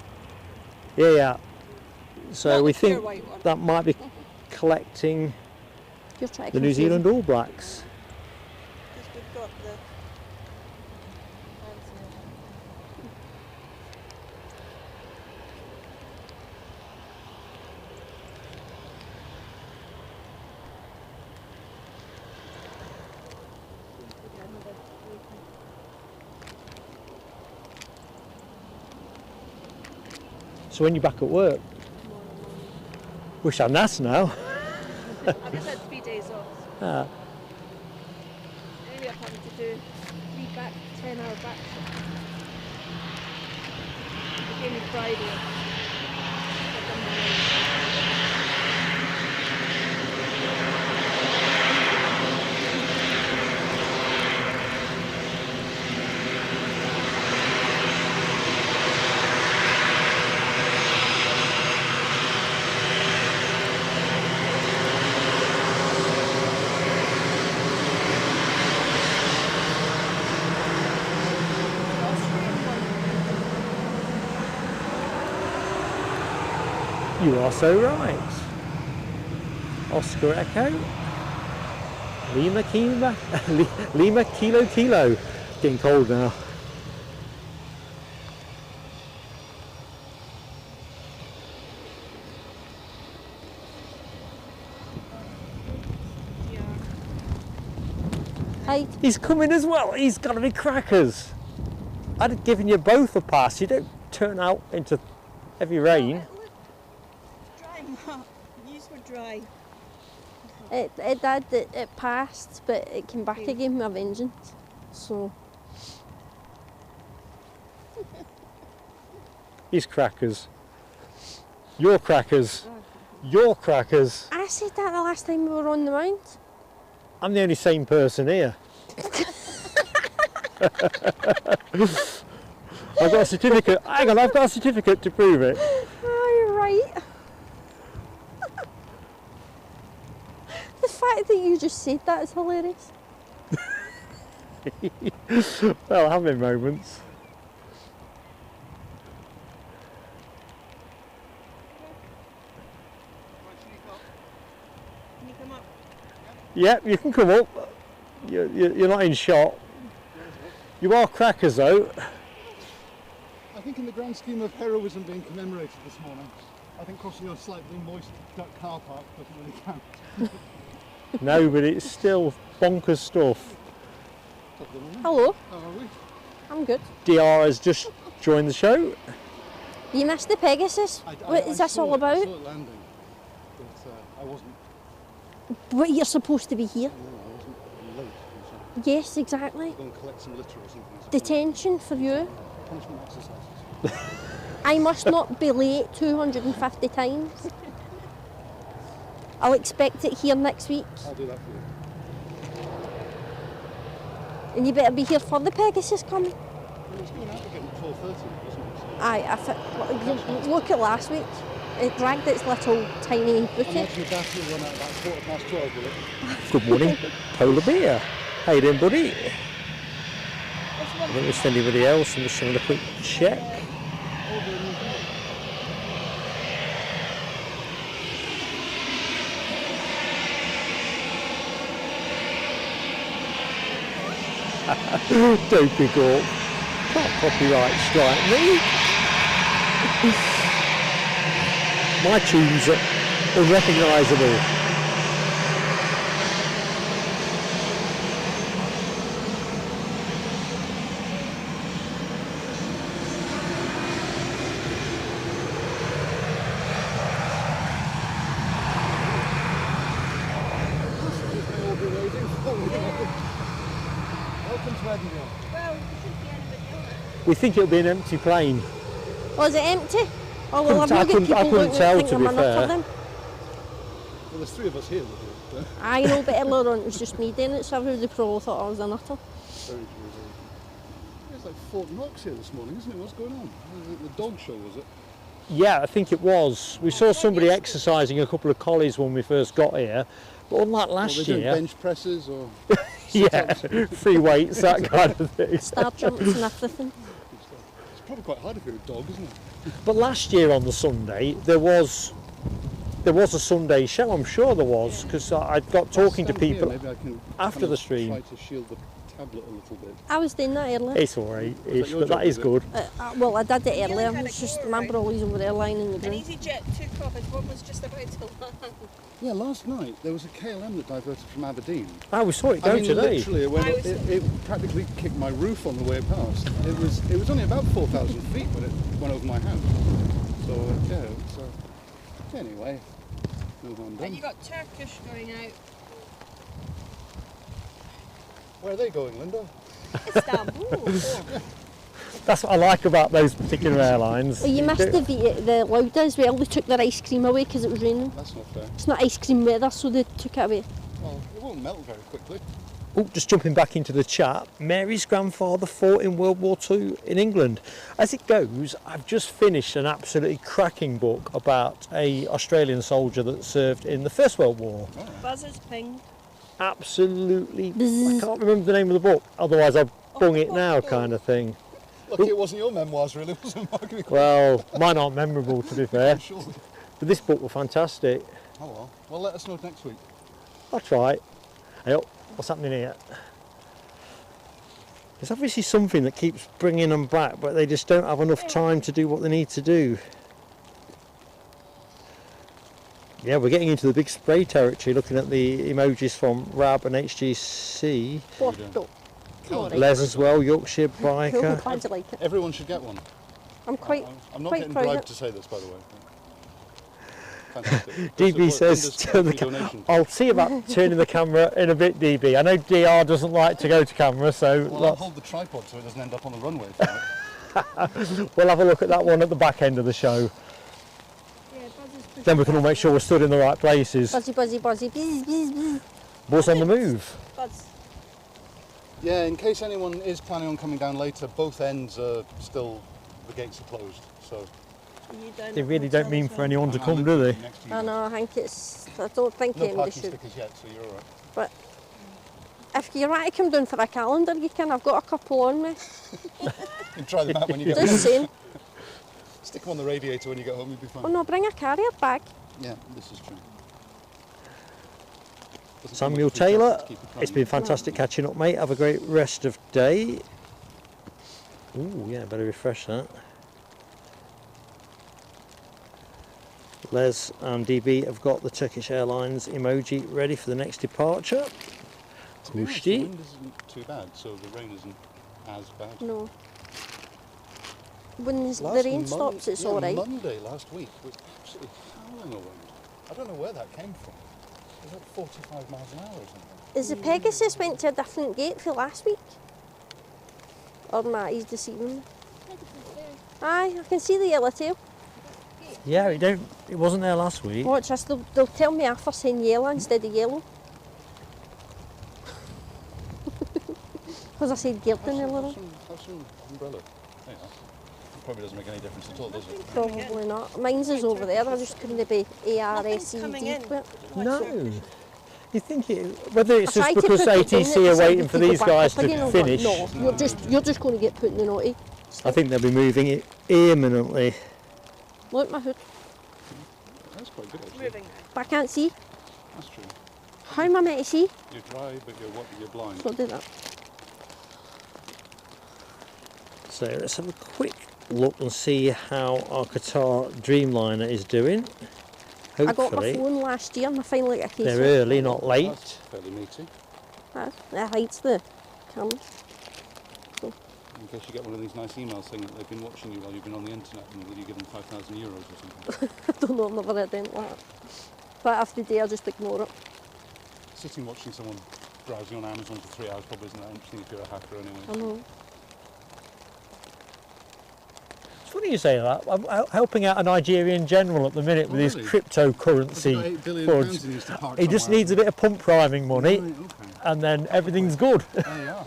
Yeah. So Not we the pure think white one. that might be collecting You're trying to the New confuse Zealand me. All Blacks. Because we've got the So when you're back at work, wish I'm NAS now. I've just had 3 days off. Ah. Maybe I'm having to do 3 back, 10-hour back shifts. They gave me Friday. I've done my own. You are so right. Oscar Echo. Lima Kilo. Lima Kilo Kilo. Getting cold now. Yeah. Height. He's coming as well. He's got to be crackers. I'd have given you both a pass. You don't turn out into heavy rain. Oh, it looked dry, Mark. These were dry. It did, it passed, but it came back again with a vengeance. So, He's crackers. You're crackers. You're crackers. I said that the last time we were on the mount. I'm the only sane person here. I've got a certificate. Hang on, I've got a certificate to prove it. Oh, you're right. The fact that you just said that is hilarious. Well, having moments. Can you come up? Yep, you can come up. You're not in shot. You are crackers though. I think in the grand scheme of heroism being commemorated this morning, I think crossing a slightly moist duck car park doesn't really count. No, but it's still bonkers stuff. Hello, How are we? I'm good. DR has just joined the show. You missed the Pegasus. What is this all I about? saw it landing, but I wasn't. But you're supposed to be here. No, I wasn't late. Yes, exactly. Go and collect some litter or something. Detention for you. Punishment exercises. I must not be late 250 times. I'll expect it here next week. I'll do that for you. And you better be here for the Pegasus coming. Well, it's going out again at 12:30, wasn't it? So Aye, look at last week. It dragged its little tiny I booty. imagine the battery will run out about 12:15, will it? Good morning, Polar Bear. How you doing, buddy? I don't miss anybody else. I'm just having a quick check. Don't be gawk. Can't copyright strike me. My tunes are unrecognisable. Welcome to Edinburgh. Well, there shouldn't be anybody on it. We think it'll be an empty plane. Was it empty? Oh well, I've I not got couldn't- people I couldn't looking tell, think to I'm be enough fair. for them. Well, there's 3 of us here. But I know, but earlier on it was just me doing it, so everybody probably thought I was a nutter. very true. It's like Fort Knox here this morning, isn't it? What's going on? Was it the dog show, was it? Yeah, I think it was. We saw somebody exercising a couple of collies when we first got here, but unlike Were last they doing year, bench presses or yeah, free weights, that kind of thing. Star jumps and everything. It's probably quite hard if you're a dog, isn't it? But last year on the Sunday, there was a Sunday show. I'm sure there was, because I got talking to Stand here, people. maybe I can after kind of the stream. Try to shield the tablet a little bit. I was doing that earlier. It's alright, your but that job, is is it? good. Well, I did it earlier. had It's it just go, remember all these over airline in the An group. EasyJet took off as one was just about to land. Yeah, last night there was a KLM that diverted from Aberdeen. Oh, we saw it go I mean, today. literally, it practically kicked my roof on the way past. It was only about 4,000 feet when it went over my house. So yeah, it's anyway, no harm And done. you got Turkish going out. Where are they going, Linda? Istanbul. Oh. That's what I like about those particular airlines. Well, you missed the Lauda as well. They took their ice cream away because it was raining. That's not fair. It's not ice cream weather, so they took it away. Well, it won't melt very quickly. Oh, just jumping back into the chat. Mary's grandfather fought in World War II in England. As it goes, I've just finished an absolutely cracking book about a Australian soldier that served in the First World War. Buzzers ping. Absolutely, Bzzz. I can't remember the name of the book, otherwise I'd bung it now kind of thing. Lucky it wasn't your memoirs, really, was it, Mark? Well, mine aren't memorable to be fair, Sure. but this book was fantastic. Oh well. Well, let us know next week. I'll try it. Hey, oh, what's happening here? There's obviously something that keeps bringing them back, but they just don't have enough time to do what they need to do. Yeah, we're getting into the big spray territory, looking at the emojis from Rab and HGC. Porto. Alright. Les as well, Yorkshire Cool, biker. glad you like it. Everyone should get one. I'm quite. I'm not quite getting proud of bribed it. to say this, by the way. Fantastic. DB says, Linda's turn the donation. I'll see about turning the camera in a bit, DB. I know DR doesn't like to go to camera, so Well, I'll hold the tripod so it doesn't end up on the runway. we'll have a look at that one at the back end of the show. Yeah, Buzzers pushing Then we can all make sure we're stood in the right places. Buzzy, buzzy, buzzy. Bzz, bzz, bzz. What's on the move? Buzz. Yeah, in case anyone is planning on coming down later, both ends are still, the gates are closed. So You down They at really hotel don't mean as for well? anyone to I'm come, do they? next to you I guys. know, I think it's. I don't think No they parking should. stickers yet, so you're alright. If you want to come down for a calendar, you can. I've got a couple on me. You can try them out when you get Just home. saying. Stick them on the radiator when you get home, you'll be fine. Oh no, bring a carrier bag. Yeah, this is true. Doesn't Samuel come with free Taylor, taxes, keep it it's private. been fantastic catching up, mate. Have a great rest of day. Ooh, yeah, better refresh that. Les and DB have got the Turkish Airlines emoji ready for the next departure. To be honest, the wind isn't too bad, so the rain isn't as bad. No. When the rain stops, it's alright. Monday last week was absolutely howling of wind. I don't know where that came from. It was like 45 miles an hour or something. Is the Pegasus went to a different gate for last week? Or Matty's deceiving me? Aye, I can see the yellow tail. Yeah, it wasn't there last week. Watch this, they'll tell me after saying yellow instead of yellow. Because I said Gilton earlier. Have some umbrella. There you are. Probably doesn't make any difference at all, does it? Probably not. Mine's is over there, I just couldn't be A-R-S-E-D. No. You think whether it's I just tried to because put it in ATC it are so waiting we for could go these back guys up again, to or finish. what? No, you're just going to get put in the naughty. I think they'll be moving it imminently. Look at my hood. That's quite good, actually. Moving now. But I can't see. That's true. How am I meant to see? You're dry, but you're blind. So I'll do that. So let's have a quick look and see how our Qatar Dreamliner is doing. I got my Hopefully phone last year and I finally got a case. they're early, not late. That's fairly meaty. That hides the camera. In case you get one of these nice emails saying that they've been watching you while you've been on the internet and will you give them €5,000 or something. I don't know, I've never read anything like that. But after the day, I just ignore it. Sitting watching someone browsing on Amazon for 3 hours probably isn't that interesting if you're a hacker anyway. I know. It's funny you say that. I'm helping out a Nigerian general at the minute with his really? cryptocurrency He's got £8 billion funds. in his to park He just somewhere. needs a bit of pump priming money, Right, okay. and then everything's good. There you are.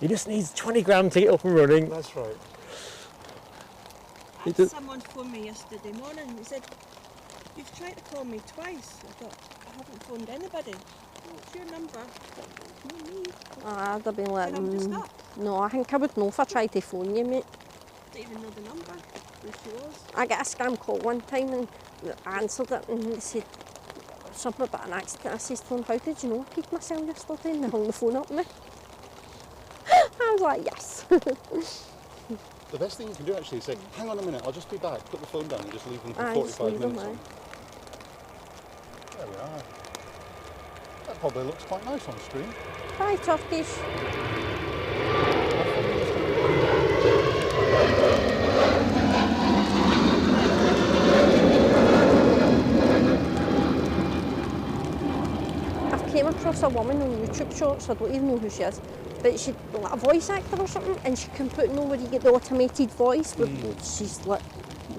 He just needs 20 grand to get up and running. That's right. I It had does- someone phone me yesterday morning. He said, "You've tried to call me twice." I thought, I haven't phoned anybody. What's your number? No me. I'd have been like, And I'm just up. no, I think I would know if I tried to phone you, mate. Didn't even know the number. Who she was. I got a scam call one time and I answered it and they said something about an accident. I said to them, how did you know I peed myself yesterday? And they hung the phone up on me. I was like, yes. The best thing you can do actually is say, hang on a minute, I'll just be back. Put the phone down and just leave them for Aye, just 45 leave them, minutes. There we are. That probably looks quite nice on screen. Hi, Turkish. I've came across a woman on YouTube shorts, I don't even know who she is, but she's like a voice actor or something, and she can put in where you get the automated voice, but she's like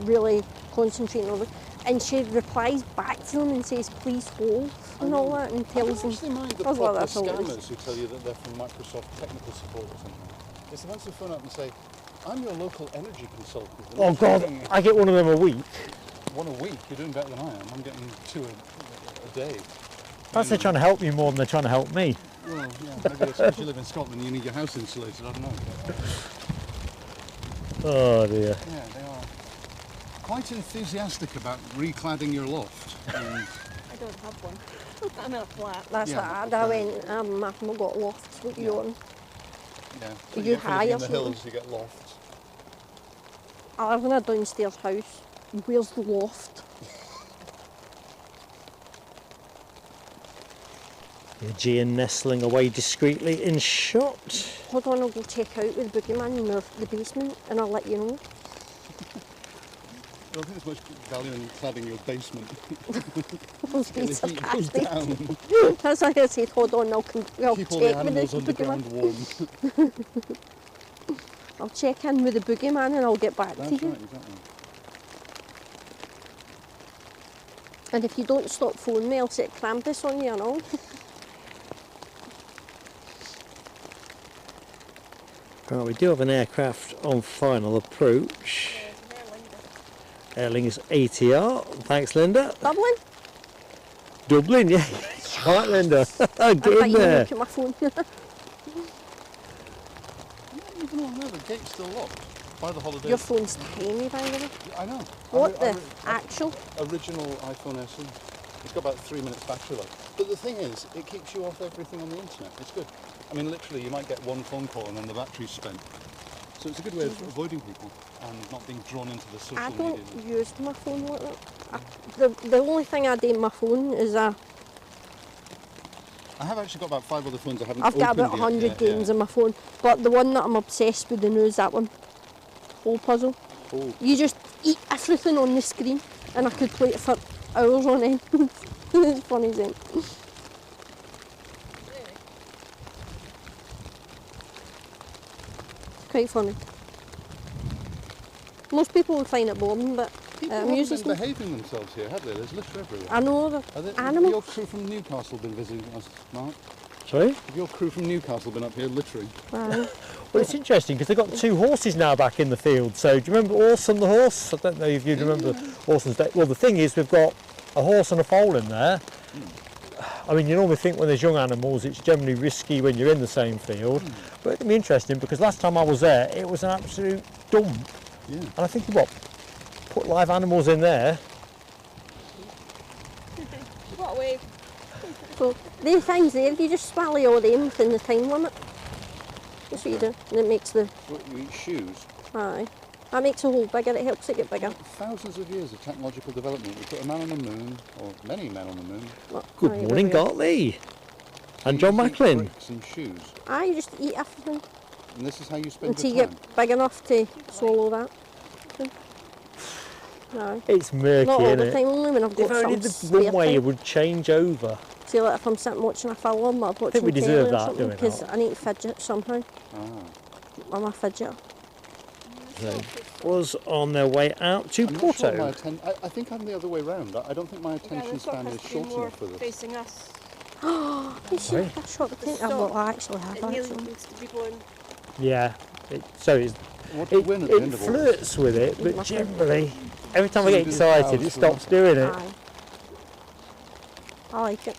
really concentrating on it, and she replies back to them and says, please hold, and all that, and I tells don't them. actually mind the I was like, proper that's hilarious. scammers who tell you that they're from Microsoft technical support or something. It's the ones who phone up and say, I'm your local energy consultant. And Oh I'm God, getting I get one of them a week. one a week. You're doing better than I am. I'm getting 2 a day. Perhaps they're trying to help you more than they're trying to help me. Well, yeah, maybe it's because you live in Scotland and you need your house insulated. I don't know. Oh dear. Yeah, they are quite enthusiastic about recladding your loft. And I don't have one. I'm in a flat. That's Yeah. what I went, I've not got lofts, what you on? yeah, You get high in or the something? hills, you get lofts. I live in a downstairs house. Where's the loft? The Aegean nestling away discreetly in shot. Hold on, I'll go check out with the boogeyman in the basement and I'll let you know. I don't think there's much value in cladding your basement. I was being Get the heat goes sarcastic. down. That's why I said, hold on, I'll Keep all the check with animals the underground boogeyman. warm. I'll check in with the boogeyman and I'll get back That's to right, you. exactly. And if you don't stop phoning me, I'll set Krampus on you and all. Right, we do have an aircraft on final approach. Aer Lingus ATR. Thanks, Linda. Dublin? Dublin, yeah. All right, Linda. Get I in bet you there. look at my phone. I don't even know the gate's still locked by the holiday. Your phone's tiny, by the way. I know. What the actual? Original iPhone SE. It's got about 3 minutes battery life. But the thing is, it keeps you off everything on the internet. It's good. I mean, literally, you might get one phone call and then the battery's spent. So So it's a good way of avoiding people and not being drawn into the social I media. don't use my phone like that. The only thing I do on my phone is I have actually got about 5 other phones I haven't I've got opened about yet. 100 games on my phone, but the one that I'm obsessed with the new is that one, whole puzzle. Oh. You just eat everything on the screen, and I could play it for hours on end. It's funny, isn't it? It's quite funny. Most people would find it boring, but People it haven't amuses been them. behaving themselves here, have they? There's litter everywhere. I know the Have your animals. crew from Newcastle been visiting us, Mark? Sorry? Have your crew from Newcastle been up here littering? Aye. Well, it's interesting because they've got 2 horses now back in the field. So do you remember Orson the horse? I don't know if you remember Orson's day. Well, the thing is, we've got a horse and a foal in there. I mean, you normally think when there's young animals, it's generally risky when you're in the same field. But it'll be interesting because last time I was there, it was an absolute dump. Yeah. And I think, what, put live animals in there. What a wave. So these things there, you just swallow all them within the time limit. That's what you do, and it makes the, What, you eat shoes? aye, that makes a hole bigger, it helps it get bigger. Thousands of years of technological development. We put a man on the moon, or many men on the moon. Good Aye, morning, there we go. Gartley. And You John just eat Macklin. bricks and shoes. Aye, you just eat everything And this is how you spend until you your time. get big enough to swallow that. Aye. It's murky, Not all isn't the it? time, only when I've If got only some the spare runway time. would change over. See, like if I'm sitting watching a film, I'd watch think we telly deserve or that, something, do we because not? I need to fidget somehow. Ah. I'm a fidgeter. So, was on their way out to I'm not sure my Porto. I think I'm the other way round. I don't think my attention span is short enough for this. facing us. You see, Sorry? I shot the tent. stop. Well, I actually have, It really actually. needs to be going. Yeah. So it's, What do you win at the it end of all this? flirts with it, but Nothing. generally, every time I get Somebody excited, it else, stops doing it. Aye. I like it.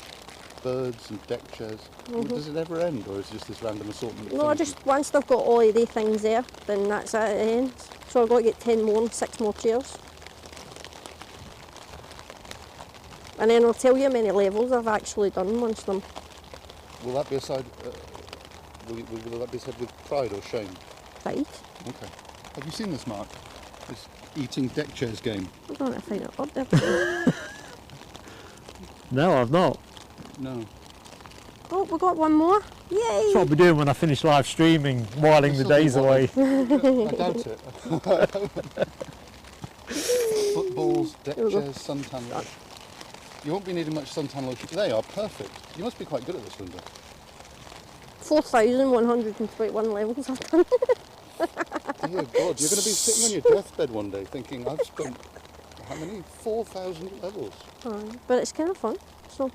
Birds and deck chairs. Does it ever end, or is it just this random assortment? No, I of things? just, once they've got all of the things there, then that's it, it ends. So I've got to get 10 more and 6 more chairs. And then I'll tell you how many levels I've actually done once them. Will that be a side? Will that be said with pride or shame? Right. Okay. Have you seen this, Mark? This eating deck chairs game. I don't know if I find it up there. No, I've not. No. Oh, we got one more. Yay! That's what I'll be doing when I finish live streaming, whiling the This'll be days one. away. I doubt it. Footballs, deck There we go. chairs, suntan lotion. You won't be needing much suntan lotion. They are perfect. You must be quite good at this, Linda. 4,121 levels I've done. Dear God, you're going to be sitting on your deathbed one day thinking, I've spent how many? 4,000 levels. Aye, but it's kind of fun. So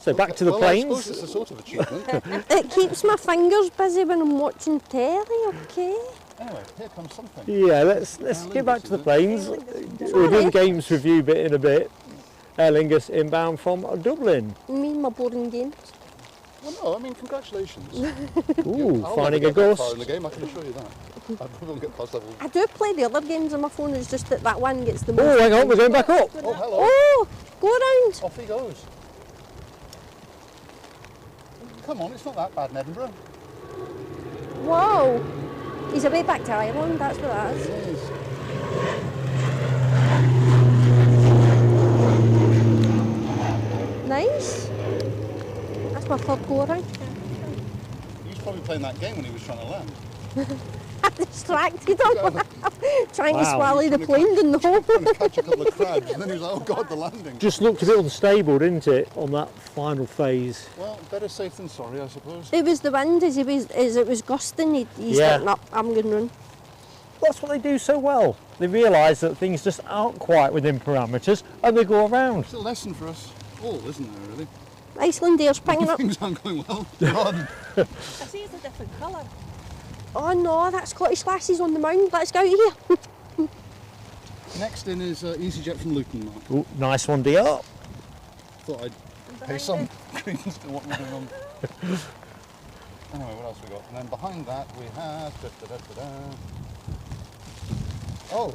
So back to the Well, I suppose planes. it's a sort of achievement. it keeps my fingers busy when I'm watching telly, okay? Anyway, here comes something. Yeah, let's get back to the planes. We'll do the games review bit in a bit. Aer Lingus inbound from Dublin. Me and my boring games. Well, no, I mean, congratulations. Ooh, I'll finding never a get that far in ghost. the game, I can assure you that. I probably won't get past level. I do play the other games on my phone, it's just that one gets the most. Oh, hang on, we're going back up. Oh, hello. Oh, go around. Off he goes. Come on, it's not that bad in Edinburgh. Whoa. He's away back to Ireland, that's what that is. It is. Nice. That's my third go around. He was probably playing that game when he was trying to land. I'm distracted. Trying to Wow. swallow the plane in the hole. Trying to catch a couple of crabs, and then he was like, oh God, the landing. Just looked a bit unstable, didn't it, on that final phase? Well, better safe than sorry, I suppose. It was the wind, as it was gusting, he's Yeah. getting up, I'm going to run. That's what they do so well. They realise that things just aren't quite within parameters and they go around. It's a lesson for us all, isn't there, really? Icelandair's picking up. Things aren't going well. God. I see it's a different colour. Oh no, that Scottish lassie's on the mound, let's go out of here. Next in is EasyJet from Luton, Mark. Ooh, nice one, DR. Thought I'd pay some credence to what we're doing on. Anyway, what else we got? And then behind that we have... Oh,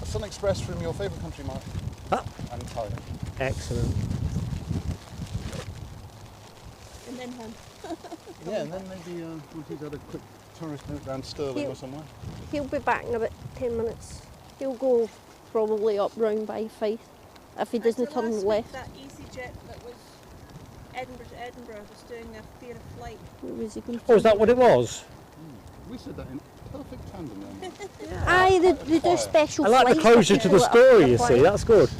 a Sun Express from your favourite country, Mark. Ah. And Thailand. Excellent. And then him. Yeah, and then maybe we'll do that a quick tourist route down Stirling or somewhere? He'll be back in about 10 minutes. He'll go probably up round by Fife if he doesn't Actually, turn last left. week that EasyJet that was Edinburgh to Edinburgh was doing a fear of flight. Where was he going to? Oh, is that what it was? We said that in perfect tandem then. Aye, they do special I like the flights closure for to the people that story, are you see, flying. that's good.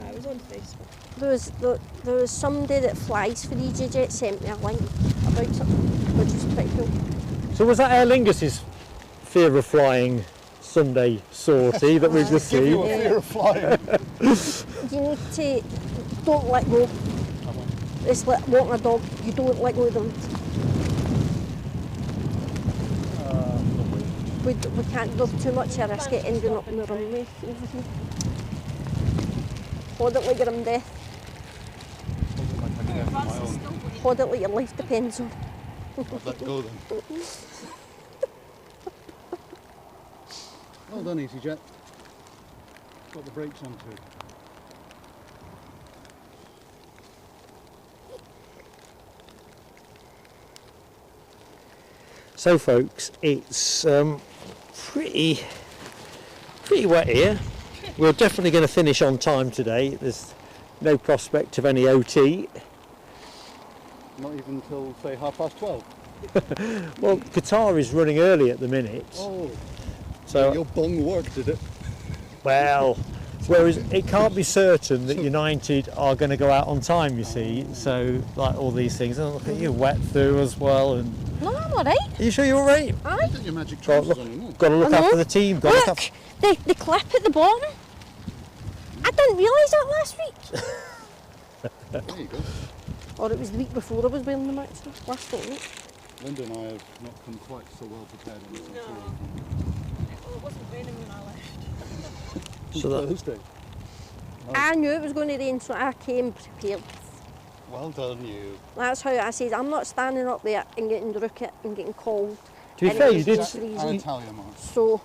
I was on Facebook. There was somebody that flies for EasyJet sent me a link about something, which was pretty cool. So was that Aer Lingus's fear of flying Sunday sortie that we've just Give you seen? a fear of flying. You need to, don't let go. It's like walking a dog, you don't let go of the lead. We can't, there's too much of a risk of ending up on the runway over here. Hold it like you're in death. Hold it like your life depends on. I'd let go then. Well done, EasyJet. Got the brakes on too. So folks, it's pretty wet here. We're definitely going to finish on time today. There's no prospect of any OT. Not even till, say, 12:30. Well, Qatar is running early at the minute. Oh, So, your bung worked, did it? well, whereas it can't be certain that United are going to go out on time, you see. So, like all these things. And look at you, wet through as well. And No, I'm alright. are you sure you're all right? Aye. Get your magic Got trousers to on, you know. look, got to look I know. after the team. Got to look Look, after... the clip at the bottom. I didn't realise that last week. There you go. Or it was the week before I was wearing them actually. Last week. Linda and I have not come quite so well prepared on this. No. Well, it wasn't raining when I left. So that- Thursday. I knew it was going to rain, so I came prepared. Well done, you. That's how I said, I'm not standing up there and getting rocket and getting cold. To be And fair, it you was did, just freezing. An Italian man. So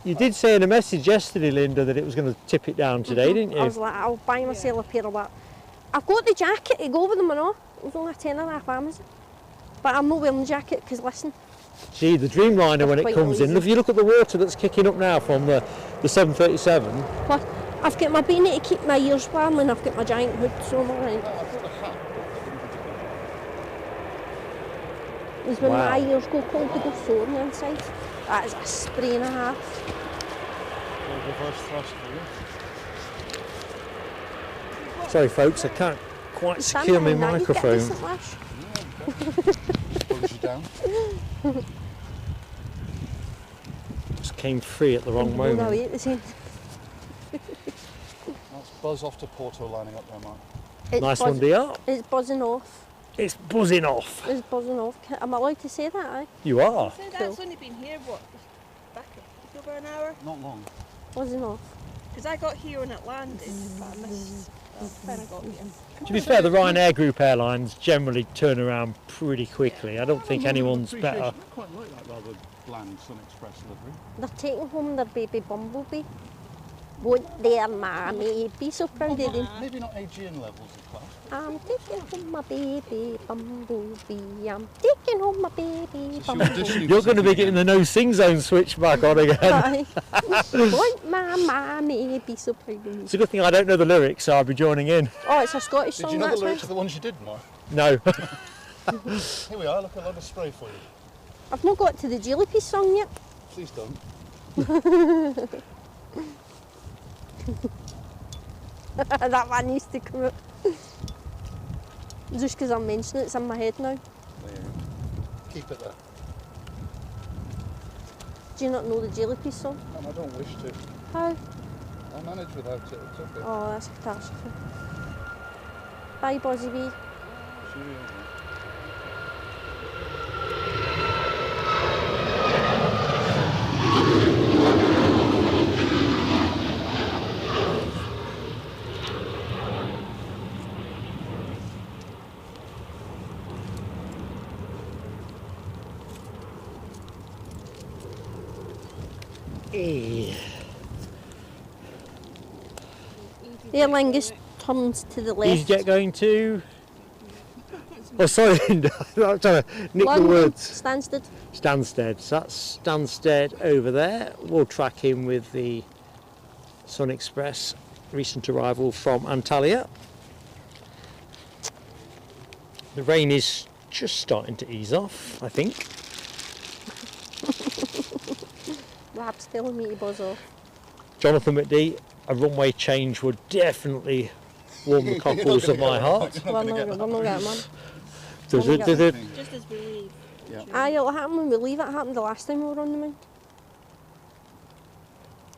you did say in a message yesterday, Linda, that it was going to tip it down today, didn't you? I was like, I'll buy myself a pair of that. I've got the jacket to go with them and all. It was only a tenner off Amazon. But I'm not wearing the jacket because listen, Gee, the Dreamliner when it Quite comes in, noisy. if you look at the water that's kicking up now from the 737, plus I've got my beanie to keep my ears warm and I've got my giant hood, so I'm alright. I brought a hat. It's when Wow. my ears go cold to go soaring inside. That is a spray and a half. Reverse thrust for you. sorry folks, I can't quite Stand secure my behind that, you get a microphone. decent lash. Pulls you down. Just came free at the wrong No, moment. at the same. That's Buzz off to Porto lining up there, Mark. It's Nice buzz- one, DR. It's buzzing off. It's buzzing off. It's buzzing off. Am I allowed to say that? Aye? You are. So that's only been here, what, back over an hour? Not long. Buzzing off. Because I got here when it landed, but I missed when I got here. To be fair, the Ryanair Group airlines generally turn around pretty quickly. I don't think anyone's better. I quite like that rather bland Sun Express delivery. They're taking home their baby bumblebee. Won't their mammy be so proud of them? Maybe not Aegean levels of class. I'm taking home my baby bumblebee. I'm taking home my baby So she bumblebee. auditioning You're for going to be something getting the no sing zone switch back on again. Aye. Won't my mammy be so proud of me? It's a good thing I don't know the lyrics, so I'll be joining in. Oh, it's a Scottish Did song, you know the that's lyrics why. of the ones you did, Mark? No. Here we are, look, a lot of spray for you. I've not got to the Jelly Piece song yet. Please don't. That one needs to come out. Just because I'm mentioning it, it's in my head now. There you go. Keep it there. Do you not know the Jelly Piece song? And I don't wish to. How? I'll manage without it, it's okay. Oh, that's a catastrophe. Bye, Buzzy Bee. Cheerio. The Aer Lingus turns to the left. EasyJet going to... Oh, sorry, I'm trying to nick the words. Stansted. Stansted. So that's Stansted over there. We'll track in with the Sun Express, recent arrival from Antalya. The rain is just starting to ease off, I think. Lab's telling me to buzz off. Jonathan McD, a runway change would definitely warm the cockles of my heart. We're not getting one. Does it? Just as we leave. Yeah. Aye, it'll happen when we leave. It happened the last time we were on the moon.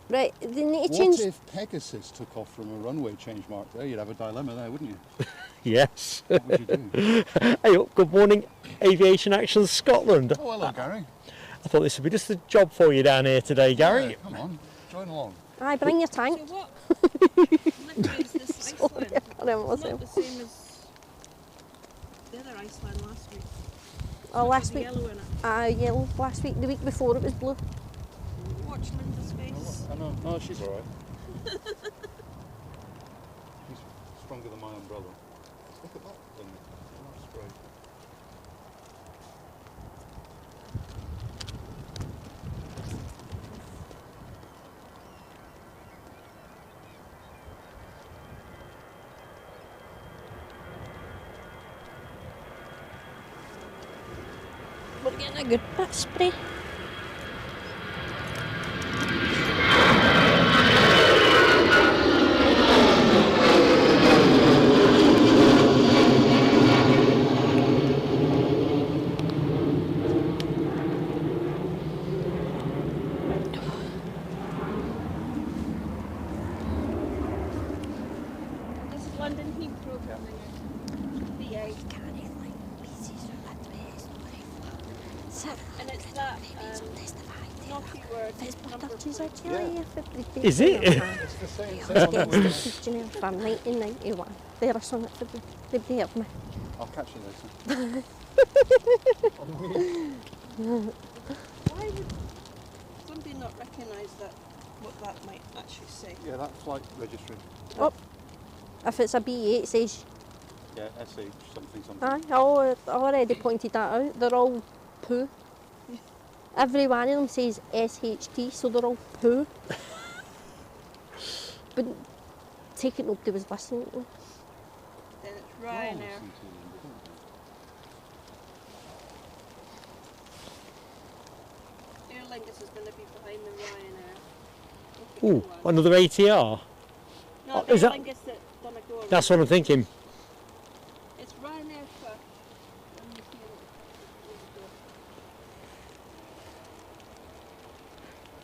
Right, they need to What change. if Pegasus took off from a runway change mark there? You'd have a dilemma there, wouldn't you? Yes. What would you do? Hey, up, good morning, Aviation Action Scotland. Oh, hello, Gary. I thought this would be just a job for you down here today, Gary. Yeah, come on, join along. Aye, bring your So tank. what? Literally, is this Iceland? I don't It's know. not the same as the other Iceland last week. Oh, last With week. yellow in it. Yellow. Last week. The week before it was blue. Watch Linda's face. I know. No, she's all right. She's stronger than my umbrella. Look at that thing. Oh, that's great. We're getting a good bit of spray. This is London Heathrow coming in. BA. And it's that naughty word. Number Is it? It's the same Let's on get the into way. the teaching from 1991. There are some that they beat me. I'll catch you later. Why would somebody not recognise that? What that might actually say? Yeah, that flight registry. Oh, if it's a BA, it says, Yeah, SH something something. aye, I already pointed that out. They're all poo. Every one of them says SHT, so they're all poo. But take it nobody was listening to them. Then it's Oh, Ryanair. listen to them, Aer Lingus is going to be behind the Ryanair. Ooh, another ATR. No, Oh, the is Aer that- Lingus that done a go around. That's what I'm thinking. It's Ryanair first. Then you see it.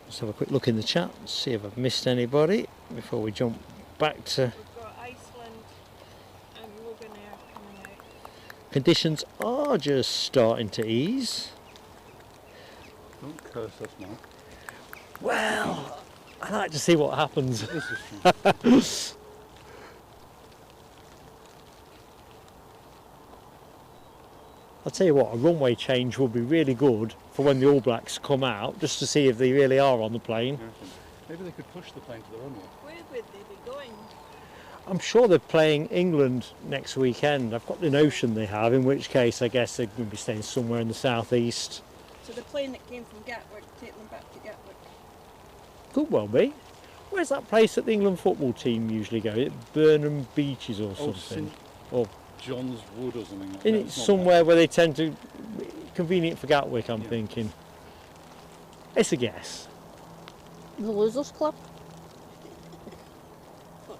Let's have a quick look in the chat, see if I've missed anybody before we jump back to We've got Iceland and Loganair coming out. conditions are just starting to ease. Don't curse us now. Well, I like to see what happens. This is true. I'll tell you what, a runway change will be really good for when the All Blacks come out, just to see if they really are on the plane. Maybe they could push the plane to the runway. Where would they be going? I'm sure they're playing England next weekend. I've got the notion they have, in which case I guess they're going to be staying somewhere in the southeast. So the plane that came from Gatwick, take them back to Gatwick. Could well be. Where's that place that the England football team usually go? Is it Burnham Beaches or Oh, something? St. Or John's Wood or something. in No, it it's not somewhere where they tend to convenient for Gatwick, I'm Yeah. thinking. It's a guess. The Losers Club. that.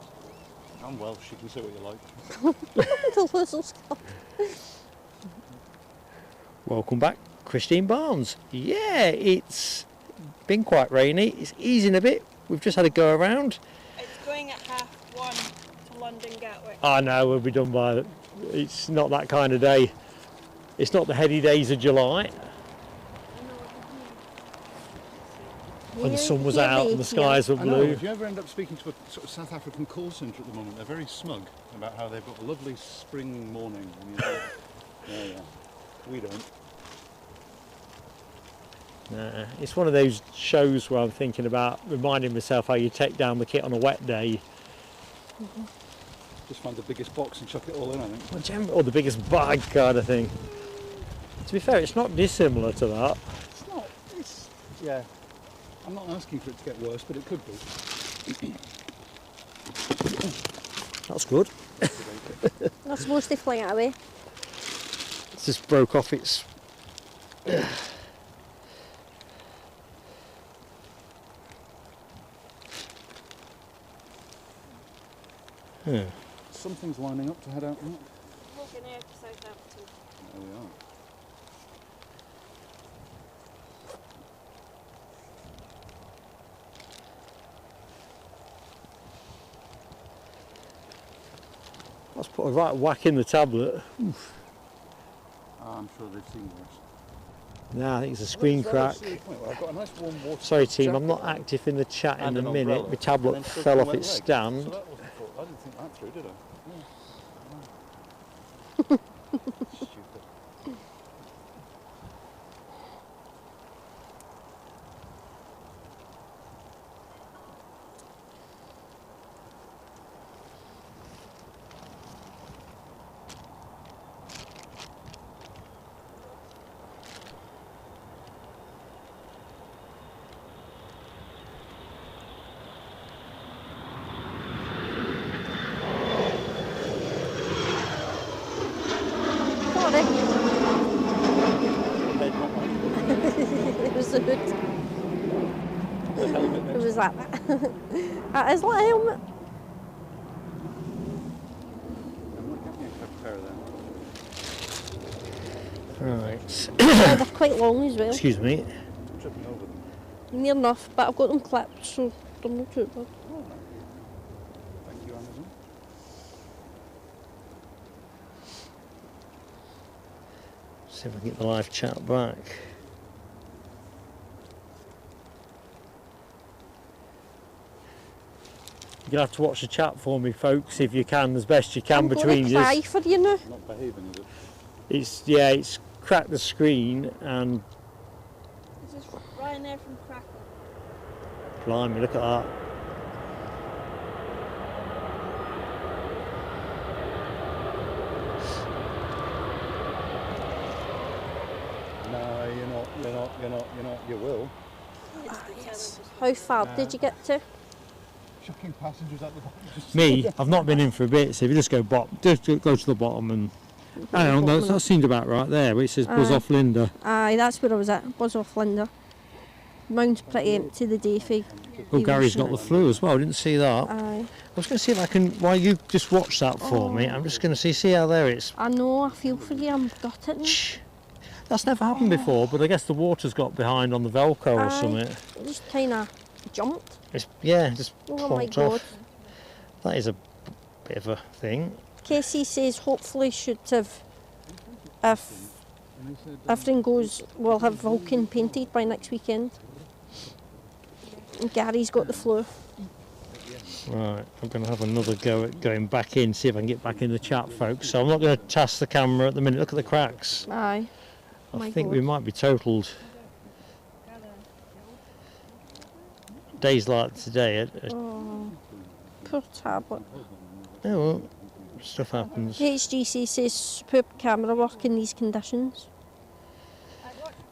I'm Welsh, you can say what you like. The Losers Club. Welcome back, Christine Barnes. Yeah, it's been quite rainy. It's easing a bit. We've just had a go around. It's going at 1:30 to London Gatwick. I know we'll be done by. It's not that kind of day. It's not the heady days of July when the sun was out and the skies were I know, blue. if you ever end up speaking to a sort of South African call centre at the moment, they're very smug about how they've got a lovely spring morning. And you think, yeah, we don't. Nah, it's one of those shows where I'm thinking about reminding myself how you take down the kit on a wet day. Just find the biggest box and chuck it all in, I think. Or the biggest bag kind of thing. To be fair, it's not dissimilar to that. It's not. It's, yeah. I'm not asking for it to get worse, but it could be. That's good. They're supposed to fling it away. It's just broke off its... Something's lining up to head out now. Loganair to Southampton. There we are. Let's put a right whack in the tablet. Oof. I'm sure they've seen worse. Nah, I think it's a screen crack. Well, I've got a nice warm water Sorry team, jacket I'm not on. active in the chat in And a an minute. umbrella. My tablet And then fell off wet its legs. stand. So that wasn't thought. I didn't think that through, did I? Stupid. Sorry. Head not like It was the hood. the helmet It next was that. That is like a helmet. I'm not getting a pair of them. Right. Yeah, they're quite long as well. Excuse me. I'm tripping over them. Near enough, but I've got them clipped, so they're not too bad. Oh, thank you, Amazon. See if I can get the live chat back. You're going to have to watch the chat for me, folks, if you can, as best you can I'm between going to you. cry for you now. Not behaving, is it? It's cracked the screen and This is Ryanair from Krakow. blimey, look at that. No, you're not. You will. How far did you get to? Chucking passengers at the bottom. Me, I've not been in for a bit, so if you just go go to the bottom and I don't know, that seemed about right there, where it says buzz off Linda. Aye, that's where I was at. Buzz off Linda. Mount's pretty empty the day for Oh, Gary's got the flu as well, I didn't see that. Aye. I was going to see if I can, while you just watch that for me, I'm just going to see how there it's. I know, I feel for you, I'm gutted now. Shh. That's never happened before, but I guess the water's got behind on the Velcro or Aye. something. It just kind of jumped. It's, yeah, just Oh my plonked God. off. That is a bit of a thing. Casey says hopefully should have, if everything goes, we'll have Vulcan painted by next weekend. And Gary's got the flu. Right, I'm going to have another go at going back in, see if I can get back in the chat, folks. So I'm not going to task the camera at the minute. Look at the cracks. Aye. I My think God. we might be totaled. Days like today. Oh, poor tablet. Yeah, well, stuff happens. HGC says superb camera work in these conditions.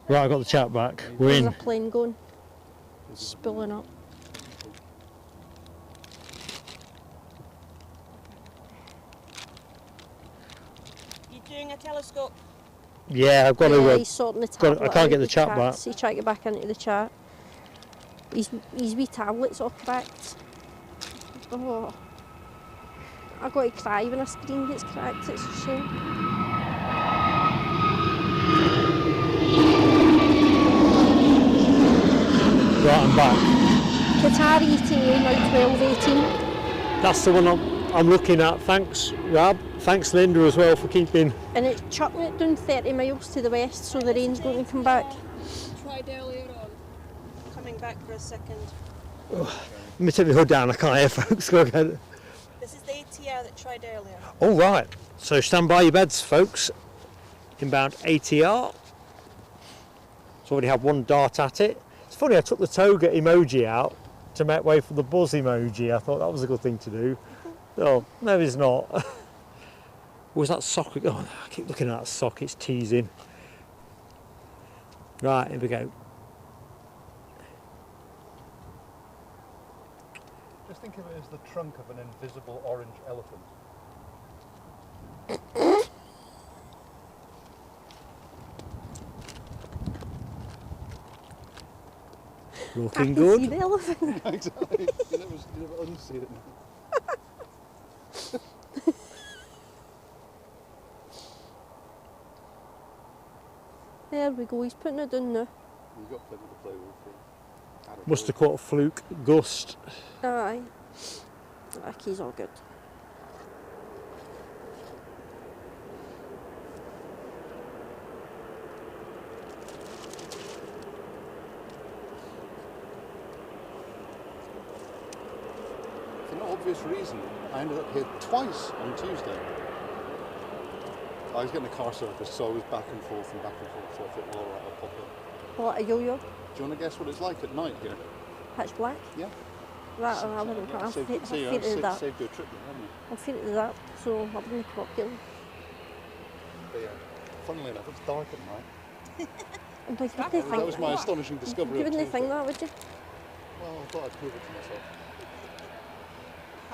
Right, I got the chat back. We're There's a in. plane going, spilling up. You doing a telescope? Yeah, I've got Yeah, to. he's sorting the got- tablet I can't out get the chat back. cracks. He's trying to get back into the chat. His wee tablet's all cracked. Oh, I got to cry when a screen gets cracked. It's a shame. Right, I'm back. Qatar ETA now 12:18. That's the one I'm looking at. Thanks, Rab. Thanks, Linda, as well, for keeping. And it's chucking it down 30 miles to the west, so the rain's going to come back. Tried earlier on. Coming back for a second. Let me take the hood down. I can't hear, folks. Go ahead. This is the ATR that tried earlier. All right. So stand by your beds, folks. Inbound ATR. It's already had one dart at it. It's funny, I took the toga emoji out to make way for the buzz emoji. I thought that was a good thing to do. Oh, no, he's not. Was that sock? Oh, I keep looking at that sock. It's teasing. Right, here we go. Just think of it as the trunk of an invisible orange elephant. Looking I can good. see the elephant. Exactly. You never unsee it. There we go, he's putting it down now. You've got plenty to play with. Must have caught a fluke gust. Aye. He's all good. For no obvious reason, I ended up here twice on Tuesday. I was getting a car service, so I was back and forth, so I thought, well, alright, I'll pop in. What, a yo-yo? Do you want to guess what it's like at night here? Pitch black? Yeah. Right, I wouldn't put Saved you a trip, haven't you? I'm feeling that, so I wouldn't come up here. But yeah, funnily enough, it's dark at night. I'm like, you wouldn't That was think my astonishing discovery. You of wouldn't think Tuesday. that, would you? Well, I thought I'd prove it to myself.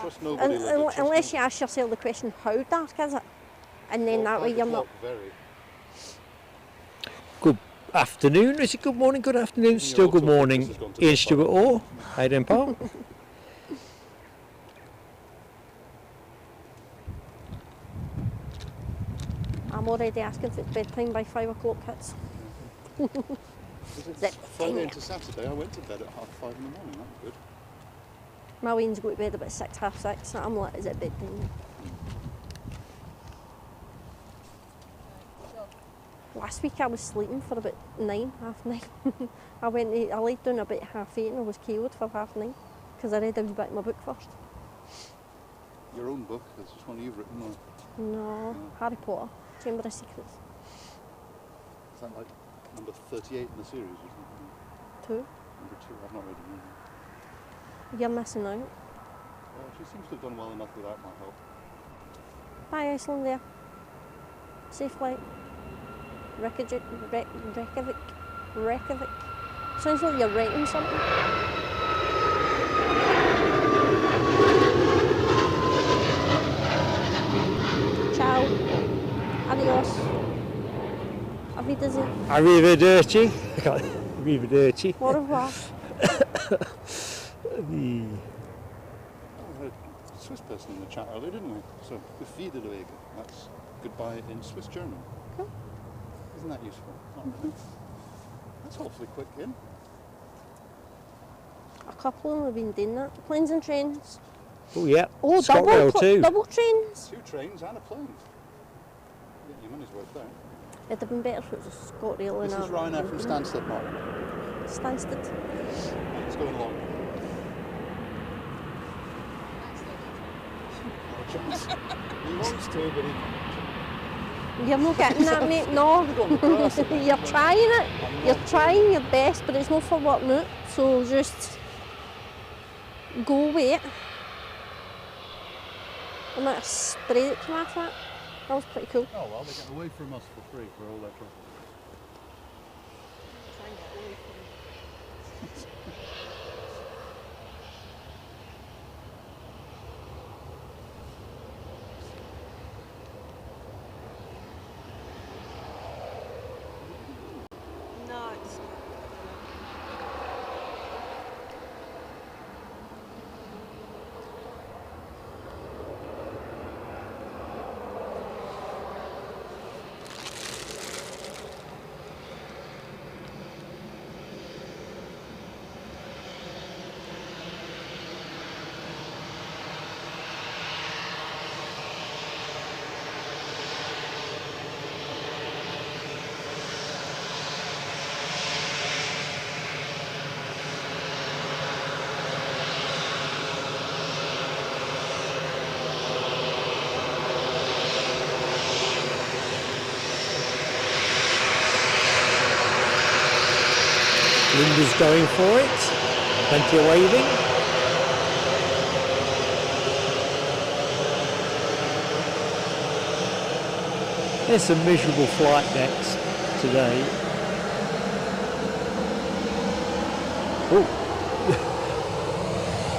Trust nobody. Unless you ask yourself the question, how dark is it? And then that way you're not... Very. Good afternoon. Is it good morning? Good afternoon. Your Still good autofocus morning. has gone to Ian the Stewart Orr. How you doing, pal? I'm already asking for bedtime by 5 o'clock hits. It's Friday into Saturday. I went to bed at 5:30 in the morning. That was good. My Wayne's go to bed about 6, half 6. I'm like, is it bedtime? Last week I was sleeping for about 9, half 9. I laid down about 8:30 and I was KO'd for 9:30 because I read a wee bit in my book first. Your own book? Is this one you've written? Or No, Harry Potter, Chamber of Secrets. is that like number 38 in the series or something? 2. Number 2. I've not read it yet. You're missing out. Well, she seems to have done well enough without my help. Bye Icelandair. Safe flight. Reykjavik. Sounds like you're writing something. Ciao. Adios. Avviderci. Arrivederci. Arrivederci. Au revoir. We had a Swiss person in the chat earlier, didn't we? So, auf Wiedersehen. That's goodbye in Swiss German. Cool. Isn't that useful? Oh, that's awfully quick, Ian. A couple of them have been doing that. Planes and trains. Oh, yeah. Oh, ScotRail too. double trains. 2 trains and a plane. Get your money's worth there. It'd have been better if it was a ScotRail This and is Ryanair from Stansted, Mark. Stansted. And it's going along. No chance. He wants to, but he... You're not getting that, mate. No. You're trying it. You're trying your best, but it's not for working out. So just go with it. And that spray that came off that. That was pretty cool. Oh well, they get away from us for free for all that trouble. No, it's not. Linda's going for it. Plenty of waving. There's some miserable flight decks today. Oh,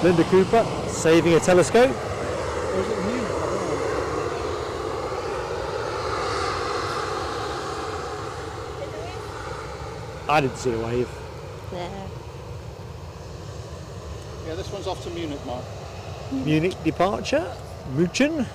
Linda Cooper saving a telescope. Or is it new? I didn't see a wave. Yeah. Yeah, this one's off to Munich, Mark. Munich departure, München.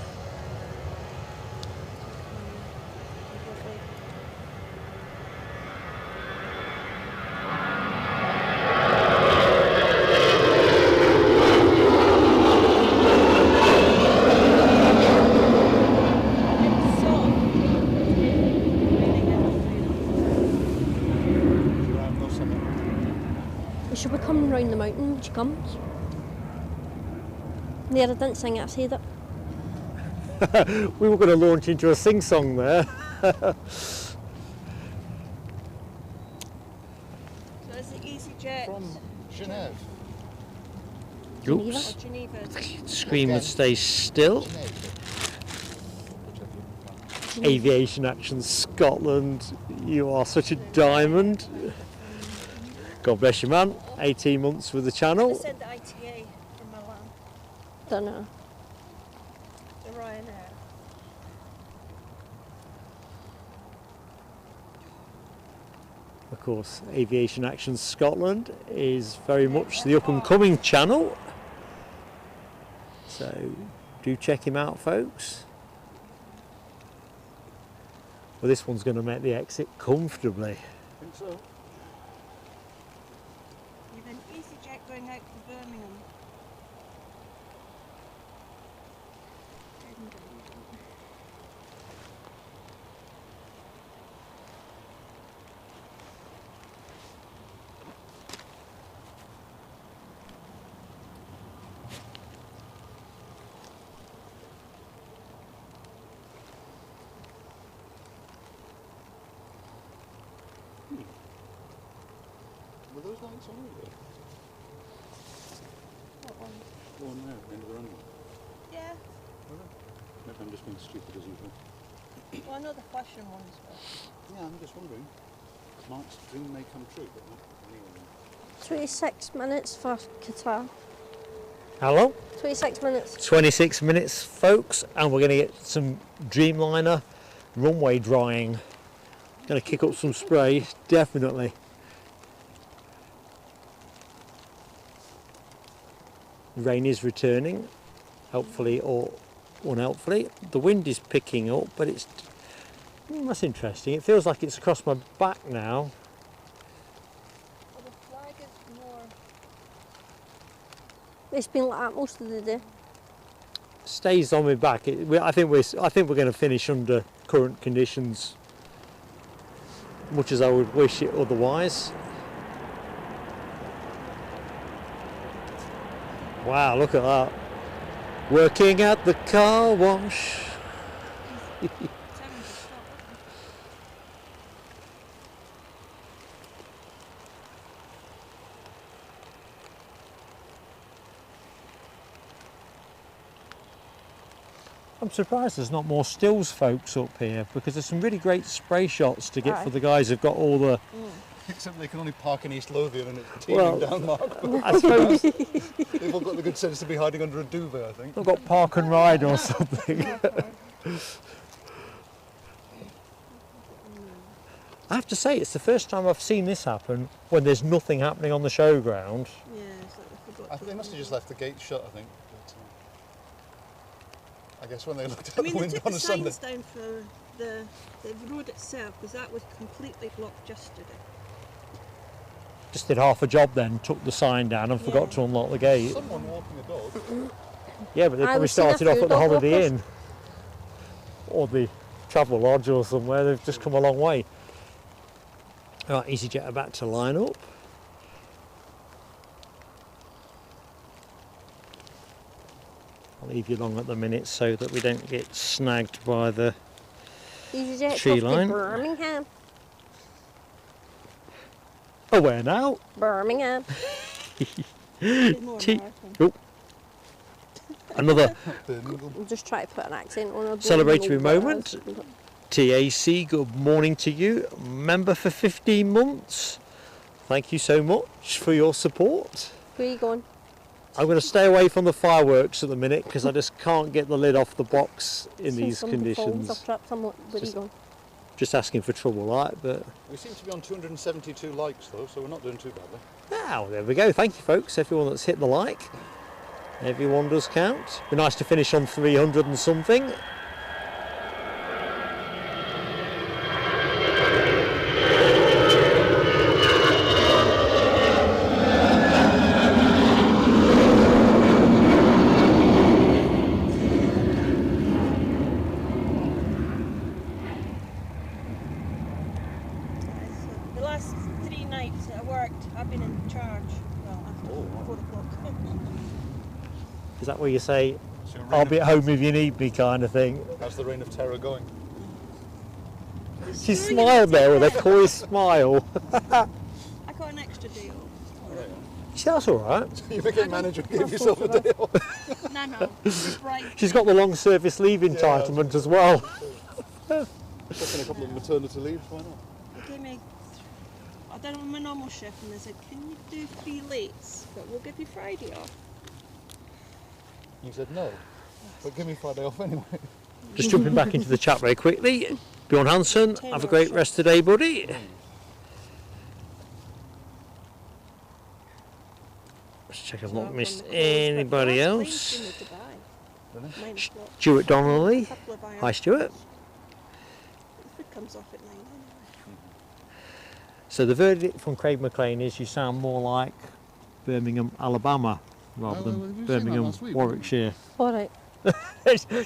She'll be coming round the mountain when she comes. Yeah, I didn't sing it, I said it. We were going to launch into a sing-song there. So is it EasyJet From Genève. Oops. or Geneva? Screen would stay still. Aviation Action Scotland. You are such a diamond. God bless you, man. 18 months with the They channel. sent the ITA from Milan, Don't know. the Ryanair. Of course, Aviation Action Scotland is very much the up-and-coming channel. So do check him out, folks. Well, this one's going to make the exit comfortably. I think so. You've an EasyJet going out to Birmingham. Edinburgh. Were those lights on over there? What one? The one there, end of the runway. Yeah. Were they? Maybe I'm just being stupid as usual. Well, I know the flashing ones, but Yeah, I'm just wondering. Mark's dream may come true, but not anyway. 26 minutes for Qatar. How long? 26 minutes. 26 minutes, folks, and we're going to get some Dreamliner runway drying. Going to kick up some spray, definitely. Rain is returning, helpfully or unhelpfully. The wind is picking up, but it's that's interesting. It feels like it's across my back now. well, the flag is more. It's been like that most of the day. Stays on my back. I think we're going to finish under current conditions, much as I would wish it otherwise. Wow, look at that. Working at the car wash. It's having to stop. I'm surprised there's not more stills folks up here, because there's some really great spray shots to get for the guys who've got all the... Except they can only park in East Lothian and it's Well, teeming down, Mark. I suppose They've all got the good sense to be hiding under a duvet, I think. they've got park and ride or something. I have to say, it's the first time I've seen this happen when there's nothing happening on the showground. Yeah, it's like they forgot. I think they must have just left the gate shut, I think. But, I guess when they looked out I mean, the they window took on the a Sunday. signs down for the road itself, because that was completely blocked yesterday. Just did half a job then, took the sign down and forgot to unlock the gate. Someone walking a dog. Yeah, but they I probably was seeing a started off few at the dog Holiday walkers. Inn or the Travel Lodge or somewhere. They've just come a long way. Right, EasyJet are back to line up. I'll leave you long at the minute so that we don't get snagged by the EasyJet Tree off to line. Birmingham. Oh, where now? Birmingham. It's more Tea- American. Oh, another I'm just trying to put an accent on it. celebratory moment. TAC, good morning to you. Member for 15 months. Thank you so much for your support. Where are you going? I'm going to stay away from the fireworks at the minute because I just can't get the lid off the box in these conditions. Where are you going? Just asking for trouble, right? But We seem to be on 272 likes though, so we're not doing too badly. now, there we go. Thank you, folks. Everyone that's hit the like. Everyone does count. Be nice to finish on 300 and something. The last 3 nights that I worked, I've been in charge. Well, after 4 o'clock. Is that where you say, So I'll be at home if you need me kind of thing? How's the reign of terror going? She smiled there with a coy smile. I got an extra day off. See, that's all right. You became manager and gave yourself a day off. No. It's bright. She's got the long service leave entitlement as well. Taking a couple of maternity leaves, why not? They gave me. I done my normal shift and they said, can you do 3 lates? But we'll give you Friday off. You said no, but give me Friday off anyway. Just jumping back into the chat very quickly. Bjorn Hansen, have a great rest today, buddy. Let's check I've not missed anybody else. Stuart Donnelly. Hi, Stuart. It comes off at 9 anyway. So the verdict from Craig McLean is you sound more like Birmingham, Alabama, rather we than were saying that Birmingham, last week, Warwickshire. Alright.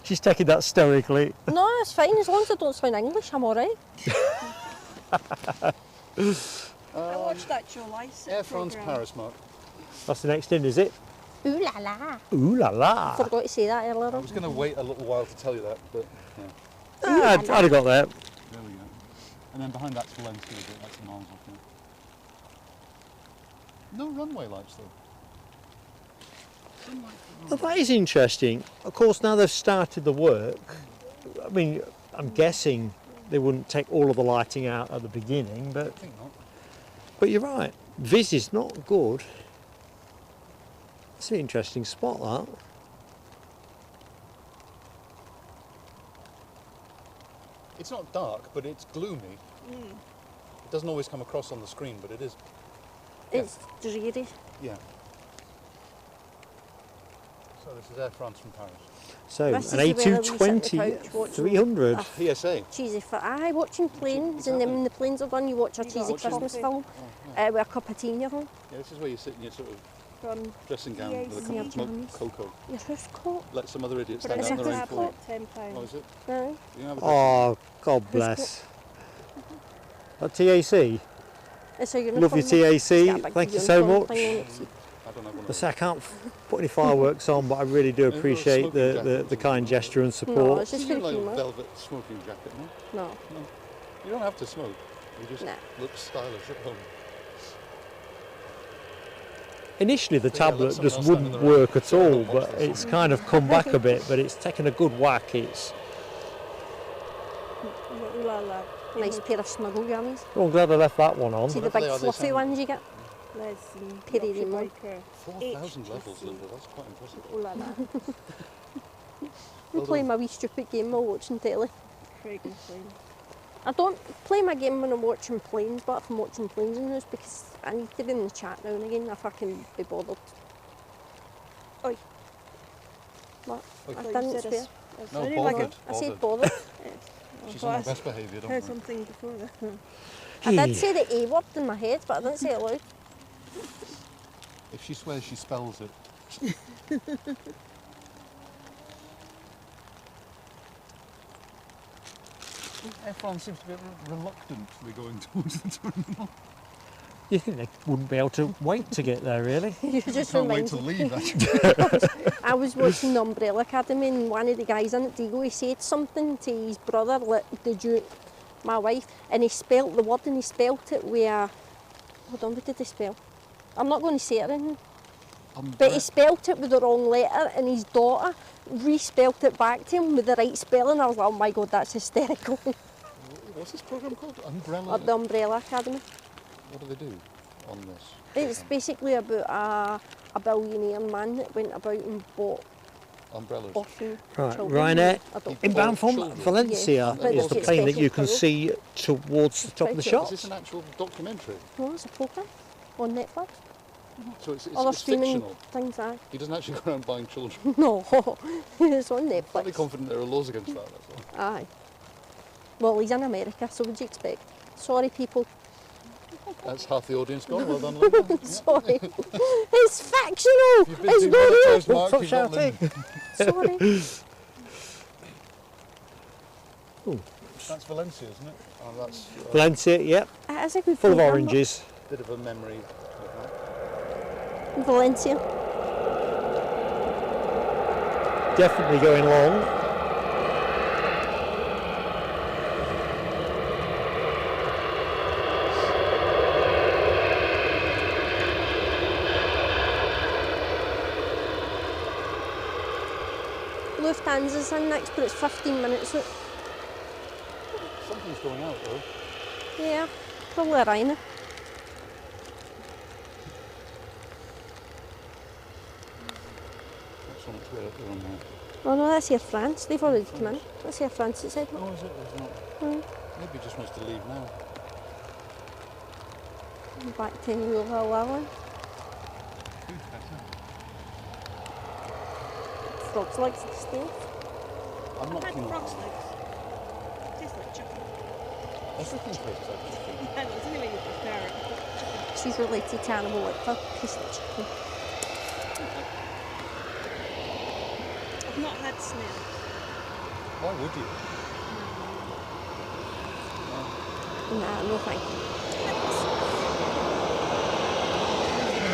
She's taking that stoically. No, it's fine. As long as I don't sound English, I'm alright. I watched that Joe Lycett Air France programme. Paris, Mark. That's the next in, is it? Ooh la la. Ooh la la. Forgot to say that earlier I on. was going to wait a little while to tell you that, but yeah, Ah, I'd have got there. there we go. And then behind that's Valencia, but that's miles off now. No runway lights though. Well, that is interesting. Of course, now they've started the work, I mean, I'm guessing they wouldn't take all of the lighting out at the beginning, I think not. but you're right. Viz is not good. It's an interesting spot, that. It's not dark, but it's gloomy. It doesn't always come across on the screen, but it is. It's dreary. Yeah. So this is Air France from Paris. So, This an is where we sit on the A220, couch watching 300. PSA. Cheesy for watching planes, and then when the planes are done, you watch a cheesy watching Christmas it? film with a cup of tea in your hand. Yeah, this is where you sit in your sort of From dressing gown with a cup Yeah, of smoked Johnny's. cocoa. Your hoof coat. Let some other idiot but stand it's out in the a rain for you. £10. Oh, is it? No. You have a Oh, God bless. That TAC, It's a uniform. love your TAC, thank you so uniform much. thing on it. I don't have one I of say I can't put any fireworks on, but I really do appreciate smoking the jacket. kind gesture and No, support. it's just You for like a humour. velvet smoking jacket, no? No. You don't have to smoke. You just Nah. look stylish at home. Initially the Yeah, let tablet someone just else stand in wouldn't the rain. work at So I all, don't watch but this. it's kind of come back a bit, but it's taken a good whack. It's, Ooh la la. Nice pair of snuggle jammies. oh, I'm glad I left that one on. See the Whatever they big are, they fluffy sound- ones you get? Listen, Pity Yorkshire them all. Biker. 4,000 levels, Linda. That's quite impressive. Ooh la la. I'm playing my wee stupid game while watching telly. Craig McLean. I don't play my game when I'm watching planes, but if I'm watching planes in this, because I need to be in the chat now and again if I can be bothered. Oi. What? Oi. I thought you didn't said swear. No, Sounded bothered. like I said bothered. She's on her best behaviour, don't heard worry. something before that. I did say the A word in my head, but I didn't say it loud. If she swears, she spells it. Air France seems to be reluctant to be going towards the terminal. You think they wouldn't be able to wait to get there, really? You just Can't wait reminded to leave, actually. I was watching the Umbrella Academy and one of the guys in it, Diego, he said something to his brother, like, my wife, and he spelt the word and he spelt it with a, hold on, what did he spell? I'm not going to say it or anything, but he spelt it with the wrong letter and his daughter respelt it back to him with the right spelling. I was like, oh my God, that's hysterical. What's this program called? Umbrella. Or the Umbrella Academy. What do they do on this? It's program? basically about a billionaire man that went about and bought Umbrellas. orphan Right, children. Ryanair. and adopted Inbound from Children. Valencia Yeah, but is the it's plane that you can special see towards the top of the Special. Is shot. this an actual documentary? No, it's a programme on Netflix. So it's Other it's streaming fictional. things are. He doesn't actually go around buying children. No, it's on Fairly Netflix. confident there are laws against that. That's all. Aye. Well, he's in America, so what do you expect? Sorry, people. That's half the audience gone. Well done, Linda. Yeah. Sorry. It's fictional. You've been It's demonetised, not Mark. Stop You've not shouting. real. Sorry. That's Valencia, isn't it? Oh, that's Valencia, yep, It is a good full of programme, oranges. a bit of a memory. but Valencia. Definitely going long. Lufthansa's in next, but it's 15 minutes out. Something's going out though. Yeah, probably a Ryanair. That's on its way up the runway. Oh no, that's Air France. They've already come in. That's Air France that said that. Oh, is it? There's not. Mm. Maybe he just wants to leave now. Back to Loganair. Frogs legs to stay. I'm not I've keen had on frog's that. legs. Tastes like chicken. Everything tastes like chicken. I know, it's the only way you prepare it. Chicken. She's related to animal liquor. Piece of chicken. I've not had snail. Why would you? Nah, no thank you.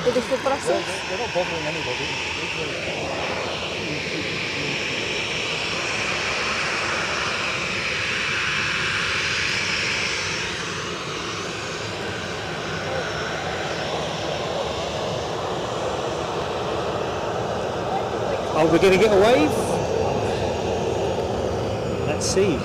Did they for Brussels? They're not bothering anybody. Are we going to get a wave? Let's see.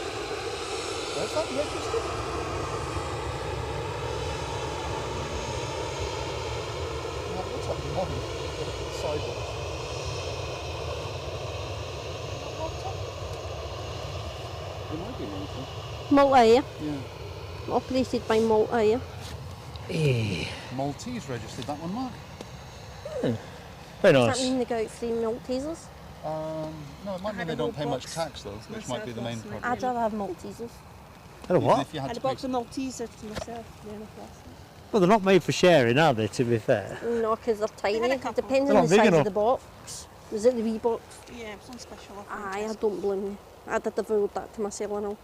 Where's that registered? That looks like money. Sideways. It might be Malta. Malta Air. Yeah. Operated by Malta Air. Maltese registered that one, Mark. Very Does that nice. mean they go out free Maltesers? No, it might mean had they a don't whole pay much box tax though, which might be the main myself last problem. night. I'd rather have Maltesers. Hello, Even what? if you I had had a to pay box of Maltesers to myself. Yeah, no last night. Well, they're not made for sharing, are they, to be fair? No, because they're tiny. had a It couple. depends They're on not the big size enough. of the box. Was it the wee box? Yeah, it was on special offer. Aye, I don't blame you. I'd have devoured that to myself and all.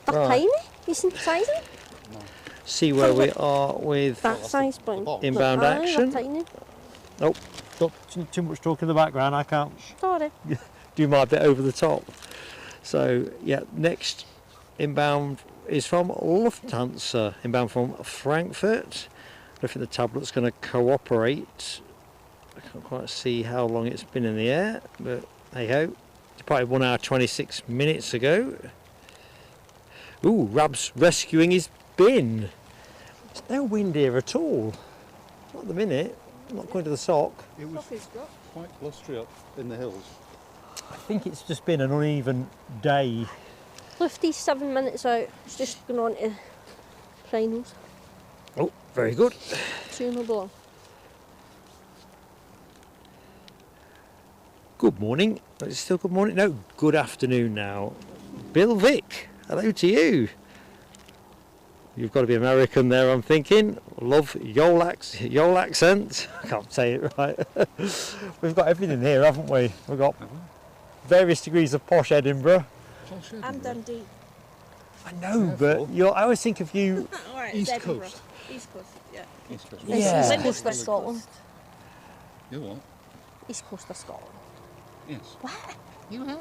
They're Right. tiny. You seen the size of them? See where we are with That size, the but box. inbound aye, action. They're tiny. Nope, not too much talk in the background. I can't Sorry. do my bit over the top. So, yeah, next inbound is from Lufthansa, inbound from Frankfurt. I think the tablet's going to cooperate. I can't quite see how long it's been in the air, but hey ho. Departed 1 hour 26 minutes ago. Ooh, Rab's rescuing his bin. There's no wind here at all. Not at the minute. I'm not going to the sock. It was Coffee's got. quite blustery up in the hills. I think it's just been an uneven day. Lufty's 7 minutes out. It's just going on to finals. Oh, very good. 2-0 below. Good morning. Is it still good morning? No, good afternoon now. Bill Vick, hello to you. You've got to be American there, I'm thinking. Love your accent. I can't say it right. We've got everything here, haven't we? We've got various degrees of posh Edinburgh. I'm Dundee. I know, but I always think of you. All right, East it's Edinburgh. Coast. East Coast, yeah. East Coast. It's Yeah. East Linda's Coast of West Scotland. Coast. You what? East Coast of Scotland. Yes. What? You have.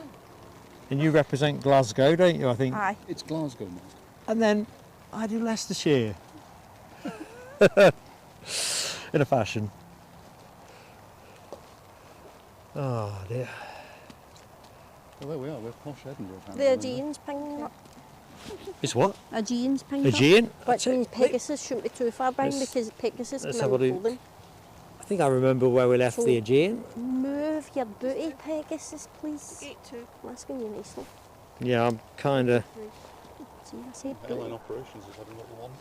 And you represent Glasgow, don't you, I think? Aye. It's Glasgow now. And then I do Leicestershire. In a fashion. Oh dear. Well, there we are. We're posh Edinburgh. The Aegean's pinging up. It's what? Aegean's pinging up. Aegean? Which means Pegasus shouldn't be too far behind Let's- because Pegasus let's can have a outfold look. him. I think I remember where we left So- the Aegean. Move your booty, Pegasus, please. Gate 2. That's going to be nice. Yeah, I'm kind of... See, I said Airline booty. operations is having a little wander.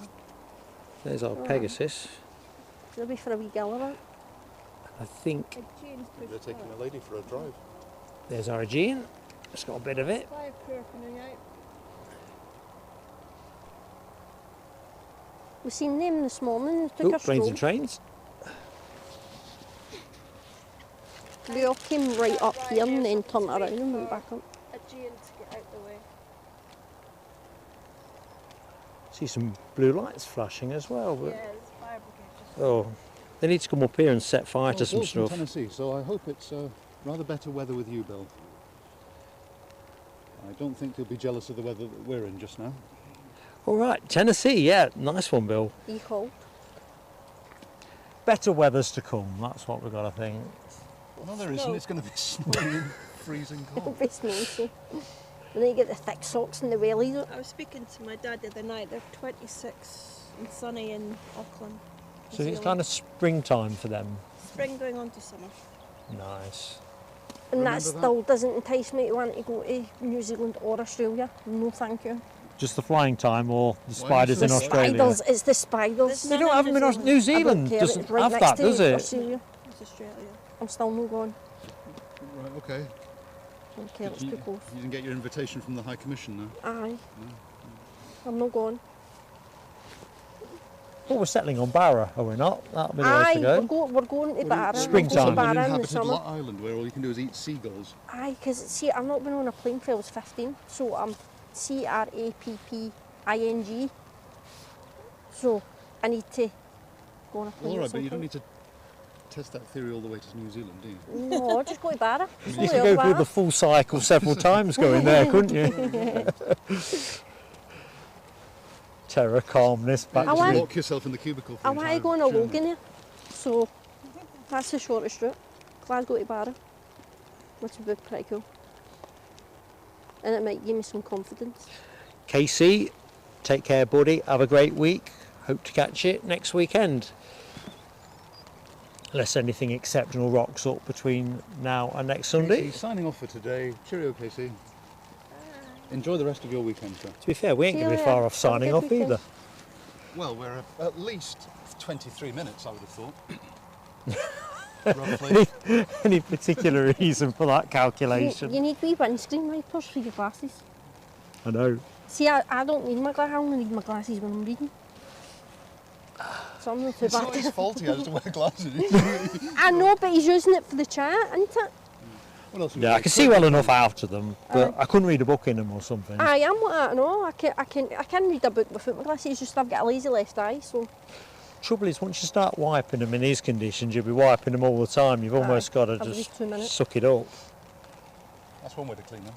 There's our Oh. Pegasus. Maybe for a wee gallop. I think Aegean's pushed They're taking back. a lady for a drive. there's our Aegean. It's got a bit of it. 5 crew coming out. We seen them this morning. They took Oh, a planes stroll. and trains. We all came right up here and then turned around and went back up. Aegean to get out the way. See some blue lights flashing as well. But, Yeah, there's fire brigade just oh, they need to come up here and set fire to some Bill's from stuff. Tennessee, so I hope it's rather better weather with you, Bill. I don't think you'll be jealous of the weather that we're in just now. All right, Tennessee, yeah, nice one, Bill. He called. Better weather's to come, that's what we've got to think. No, there isn't. It's going to be snowing and freezing cold. Best nice. And then you get the thick socks and the wellies. I was speaking to my dad the other night. They're 26 and sunny in Auckland. So it's kind of springtime for them. spring going on to summer. Nice. And that Remember that? still doesn't entice me to want to go to New Zealand or Australia. No, thank you. Just the flying time or the Why spiders are in you The so Australia? spiders, it's the spiders. There's They don't have them in New I don't Zealand. care, Doesn't it's right have next that, to does it? Australia. It's Australia. I'm still not going. Right, okay. I don't care, it's You too close. didn't get your invitation from the High Commission now? Aye. I'm not going. Oh, we're settling on Barra, are we not? That'll be the way Aye, to go. we're going to Barra. Springtime. We're going to An Barra in the inhabited summer. island where all you can do is eat seagulls. Aye, because see, I've not been on a plane till I was 15, so I'm CRAPPING. So I need to go on a plane. All or right, but you don't something. need to test that theory all the way to New Zealand, do you? No, just go to Barra. It's You only could up go through Barra. the full cycle several times going there, couldn't you? Terror, calmness, back I to want- the- Lock yourself in the cubicle for I the want to entire go on a journey. Loganair, so that's the shortest route. Glasgow to Barra, which would be pretty cool. And it might give me some confidence. Casey, take care, buddy. Have a great week. Hope to catch you next weekend. Unless anything exceptional rocks up between now and next Sunday. Casey, signing off for today. Cheerio, Casey. Enjoy the rest of your weekend, sir. To be fair, we ain't See going you to be far later. off signing Have a off good weekend. either. Well, we're at least 23 minutes, I would have thought. Roughly. Any particular reason for that You calculation? need wee windscreen wipers for your glasses. I know. See, I don't need my glasses. I only need my glasses when I'm reading. So I'm not too It's not his bad. fault he has to wear glasses. I know, but he's using it for the chat, isn't it? What else have we Yeah, I got? can see well enough out of them, but I couldn't read a book in them or something. I am like that, no. I can read a book without my glasses, just I've got a lazy left eye, so Trouble is, once you start wiping them in these conditions, you'll be wiping them all the time. You've almost got to every just 2 minutes. suck it up. That's one way to clean them.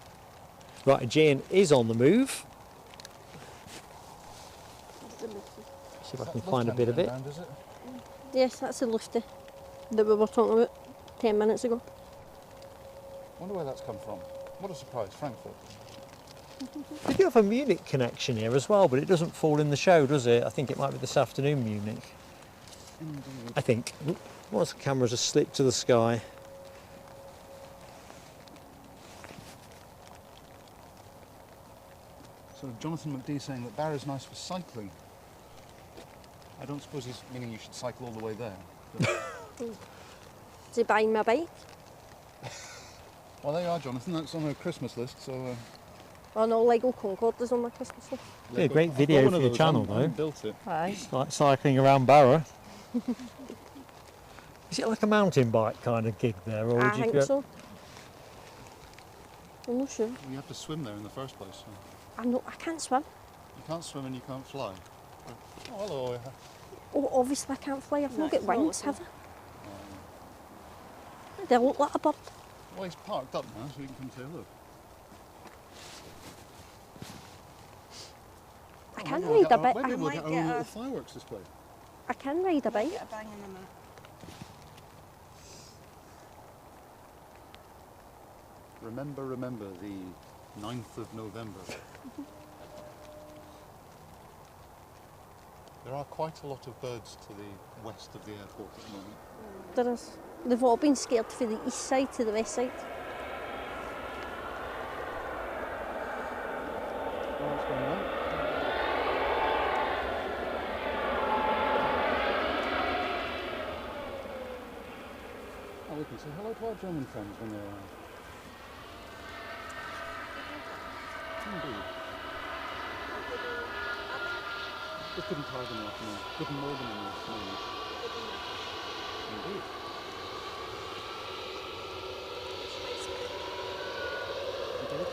Right, Jane is on the move. See if I can find a bit of it. Round, is it? Yes, that's the lifty that we were talking about 10 minutes ago. Wonder where that's come from. What a surprise, Frankfurt. They do have a Munich connection here as well, but it doesn't fall in the show, does it? I think it might be this afternoon, Munich. I think. Once the cameras are slipped to the sky. So Jonathan McD saying that Barra's nice for cycling. I don't suppose he's meaning you should cycle all the way there. Is he buying my bike? Well, there you are, Jonathan. That's on a Christmas list, so... Oh no, Lego Concorde is on my Christmas list. Yeah, great I've got video one for of your those. channel, I haven't though. built it. Aye. It's like cycling around Barra. Is it like a mountain bike kind of gig there, or I would you think go? so. I'm not sure. You have to swim there in the first place. So I can't swim. you can't swim and you can't fly. Oh, hello. Oh, obviously I can't fly. I've No, not got it's not wings, looking. have I? They look like a bird. Well, he's parked up now, so you can come say hello. I can ride a bike. Maybe we'll might get our get own a- little fireworks display. I can ride a Might bike. get a bang in a minute. Remember the 9th of November. There are quite a lot of birds to the west of the airport at the moment. There is. They've all been scared for the east side to the west side. Oh, what's going on? Oh, we can say hello to our German friends when they arrive. Indeed. Just didn't tire them enough, no. Didn't mould them enough, no. Indeed. Indeed.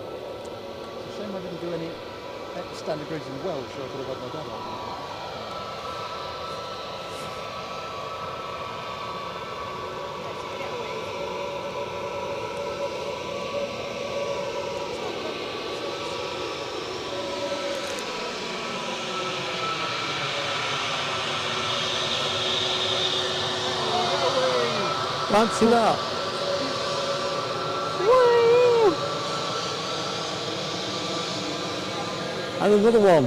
I didn't do any standard grades in Welsh, so I could have had my dad on. Fancy that. Woo! And another one.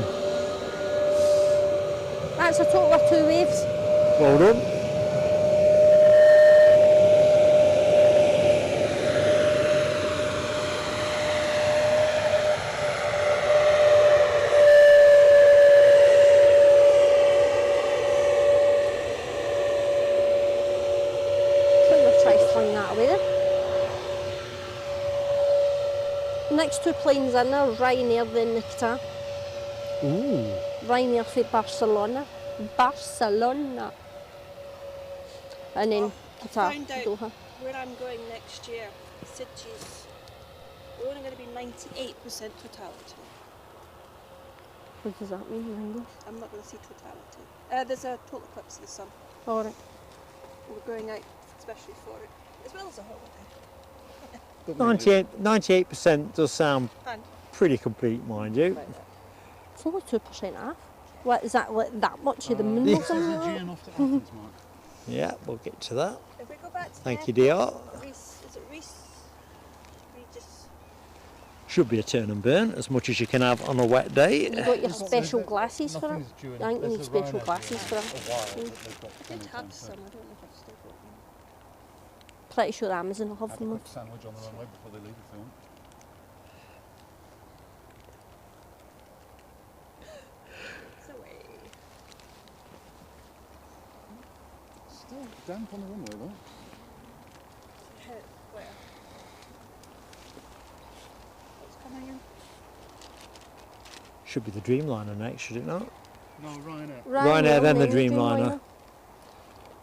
That's a total of 2 waves. Well done. Couldn't have tried flying that away then. Next 2 planes in there, Ryanair then the Qatar. Ooh. Ryanair for Barcelona. Barcelona. And then I Qatar, found out Doha. where I'm going next year. Cities. We're only going to be 98% totality. What does that mean in English? I'm not going to see totality. There's a total eclipse of the sun. Alright. We're going out especially for it, as well as a holiday. 98% does sound And pretty complete, mind you. It's only 2% off. What is that, like that much of the moon Yeah. or something There's a like that? GN off to Athens, Mark. Yeah, we'll get to that. if we go back to Thank the you, dear. airport, Reese, is it Reese? Regis. Should be a turn and burn, as much as you can have on a wet day. You got your special glasses for it? Nothing's due in- I think you there's need a special Ryanair glasses due for in it. a while, but they've got I plenty did of have time, so some, I don't know if I've still got them. Pretty sure Amazon will have have a them. quick sandwich on the runway before they leave if they want. It's away. Still damp on the runway though. Where? What's coming in? Should be the Dreamliner next, should it not? No, Ryanair. Ryanair, then the Dreamliner.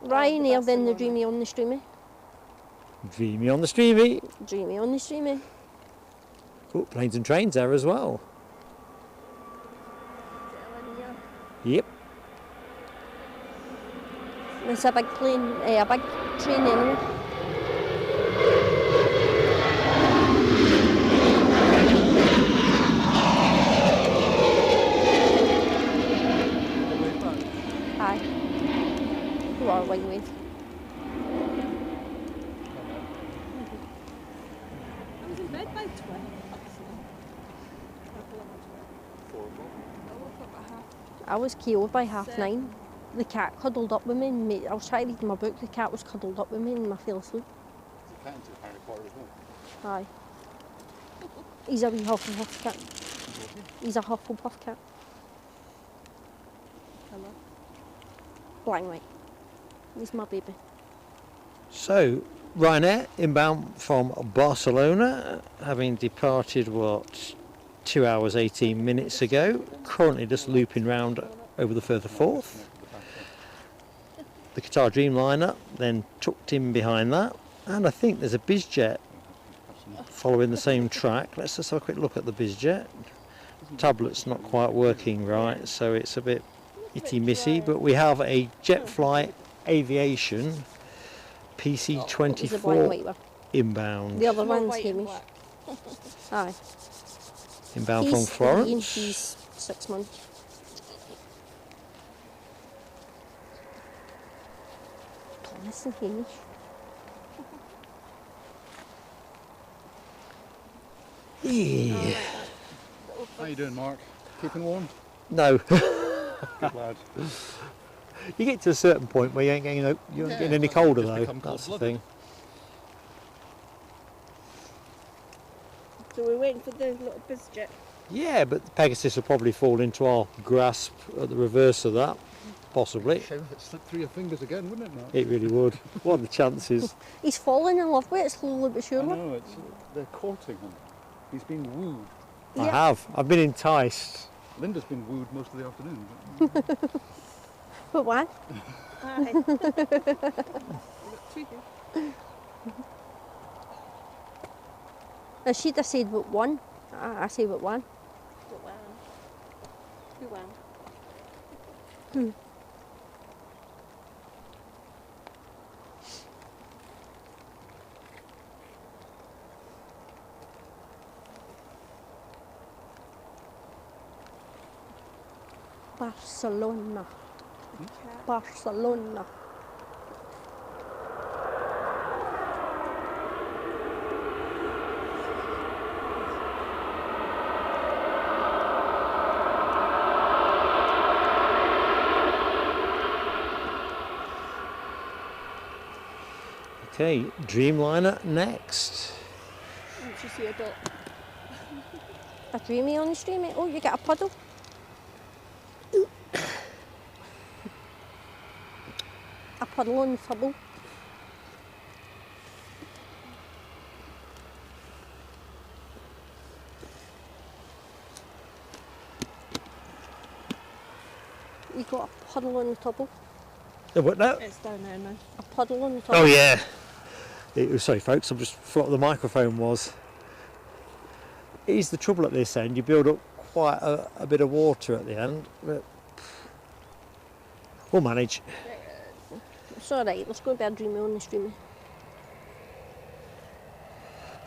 Ryanair, then the Barcelona. Dreamy on the Streamy. Dreamy on the streamy. Dreamy on the Streamy. Oh, planes and trains there as well. Yep. It's a big plane, a big train anyway. Aye. You are wing wave. I was in bed by 12. I was KO'd by half 7. 9. The cat cuddled up with me and I was trying to read my book, the cat was cuddled up with me and I fell asleep. There's a cat into Harry Potter as well. Aye. He's a wee Hufflepuff cat. He's a Hufflepuff cat. Hello. Blind white. He's my baby. So, Ryanair inbound from Barcelona, having departed, 2 hours 18 minutes ago, currently just looping round over the further Forth. the Qatar Dreamliner, then tucked in behind that, and I think there's a bizjet following the same track. Let's just have a quick look at the bizjet. Tablet's not quite working right, so it's a bit itty-missy, but we have a jet flight Aviation There's a black and PC24 white one. inbound. The other More one's white and Hamish. black. Aye. Inbound from He's 3 and Florence. he's 6 months. Thomas and Hamish. Yeah. How you doing, Mark? Keeping warm? No. Good lad. You get to a certain point where you ain't getting, you aren't getting any colder just though. become That's the cold-blooded. thing. So we're waiting for the little bizjet. Yeah, but the Pegasus will probably fall into our grasp at the reverse of that, possibly. Shame if it slipped through your fingers again, wouldn't it, Mark? It really would. What are the chances? He's falling in love with it slowly but I surely. know, they're courting him. He's been wooed. I Yeah. have. I've been enticed. Linda's been wooed most of the afternoon. But why? Aye. She'd have said but one. I say but one. Who won? Barcelona. Barcelona. Okay, Dreamliner next. Didn't you see a dot? A dreamy on the streamy. Oh, you get a puddle. A puddle on the table. You got a puddle on the table. What now? It's down there now. A puddle on the table. Oh yeah. Sorry folks, I just forgot what the microphone was. It is the trouble at this end, you build up quite a bit of water at the end, but we'll manage. It's alright, let's go bed dreamy on the streamy.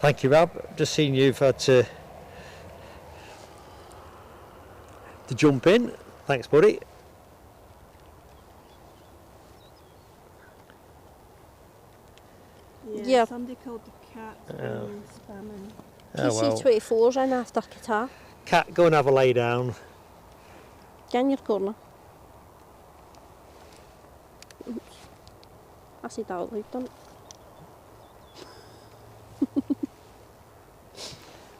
Thank you, Rob. Just seen you've had to jump in. Thanks, buddy. Yeah. Somebody called the cat spamming. Oh well. PC24's in after Qatar. Cat, go and have a lay down. Get in your corner. Oops. I said that out loud, didn't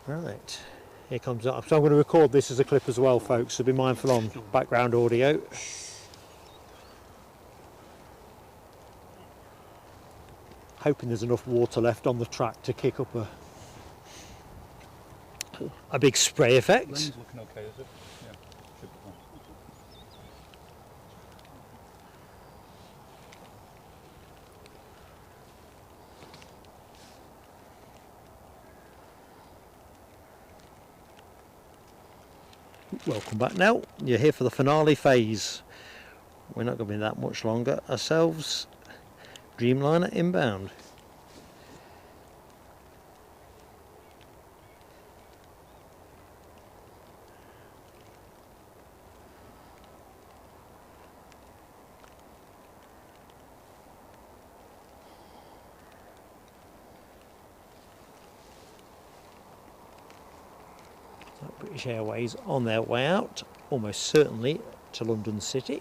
I? Right, here comes up. So I'm going to record this as a clip as well, folks, so be mindful on background audio. Hoping there's enough water left on the track to kick up a big spray effect. Lens looking okay, is it? Yeah, should be fine. Welcome back now. You're here for the finale phase. We're not going to be that much longer ourselves. Dreamliner inbound. British Airways on their way out, almost certainly to London City.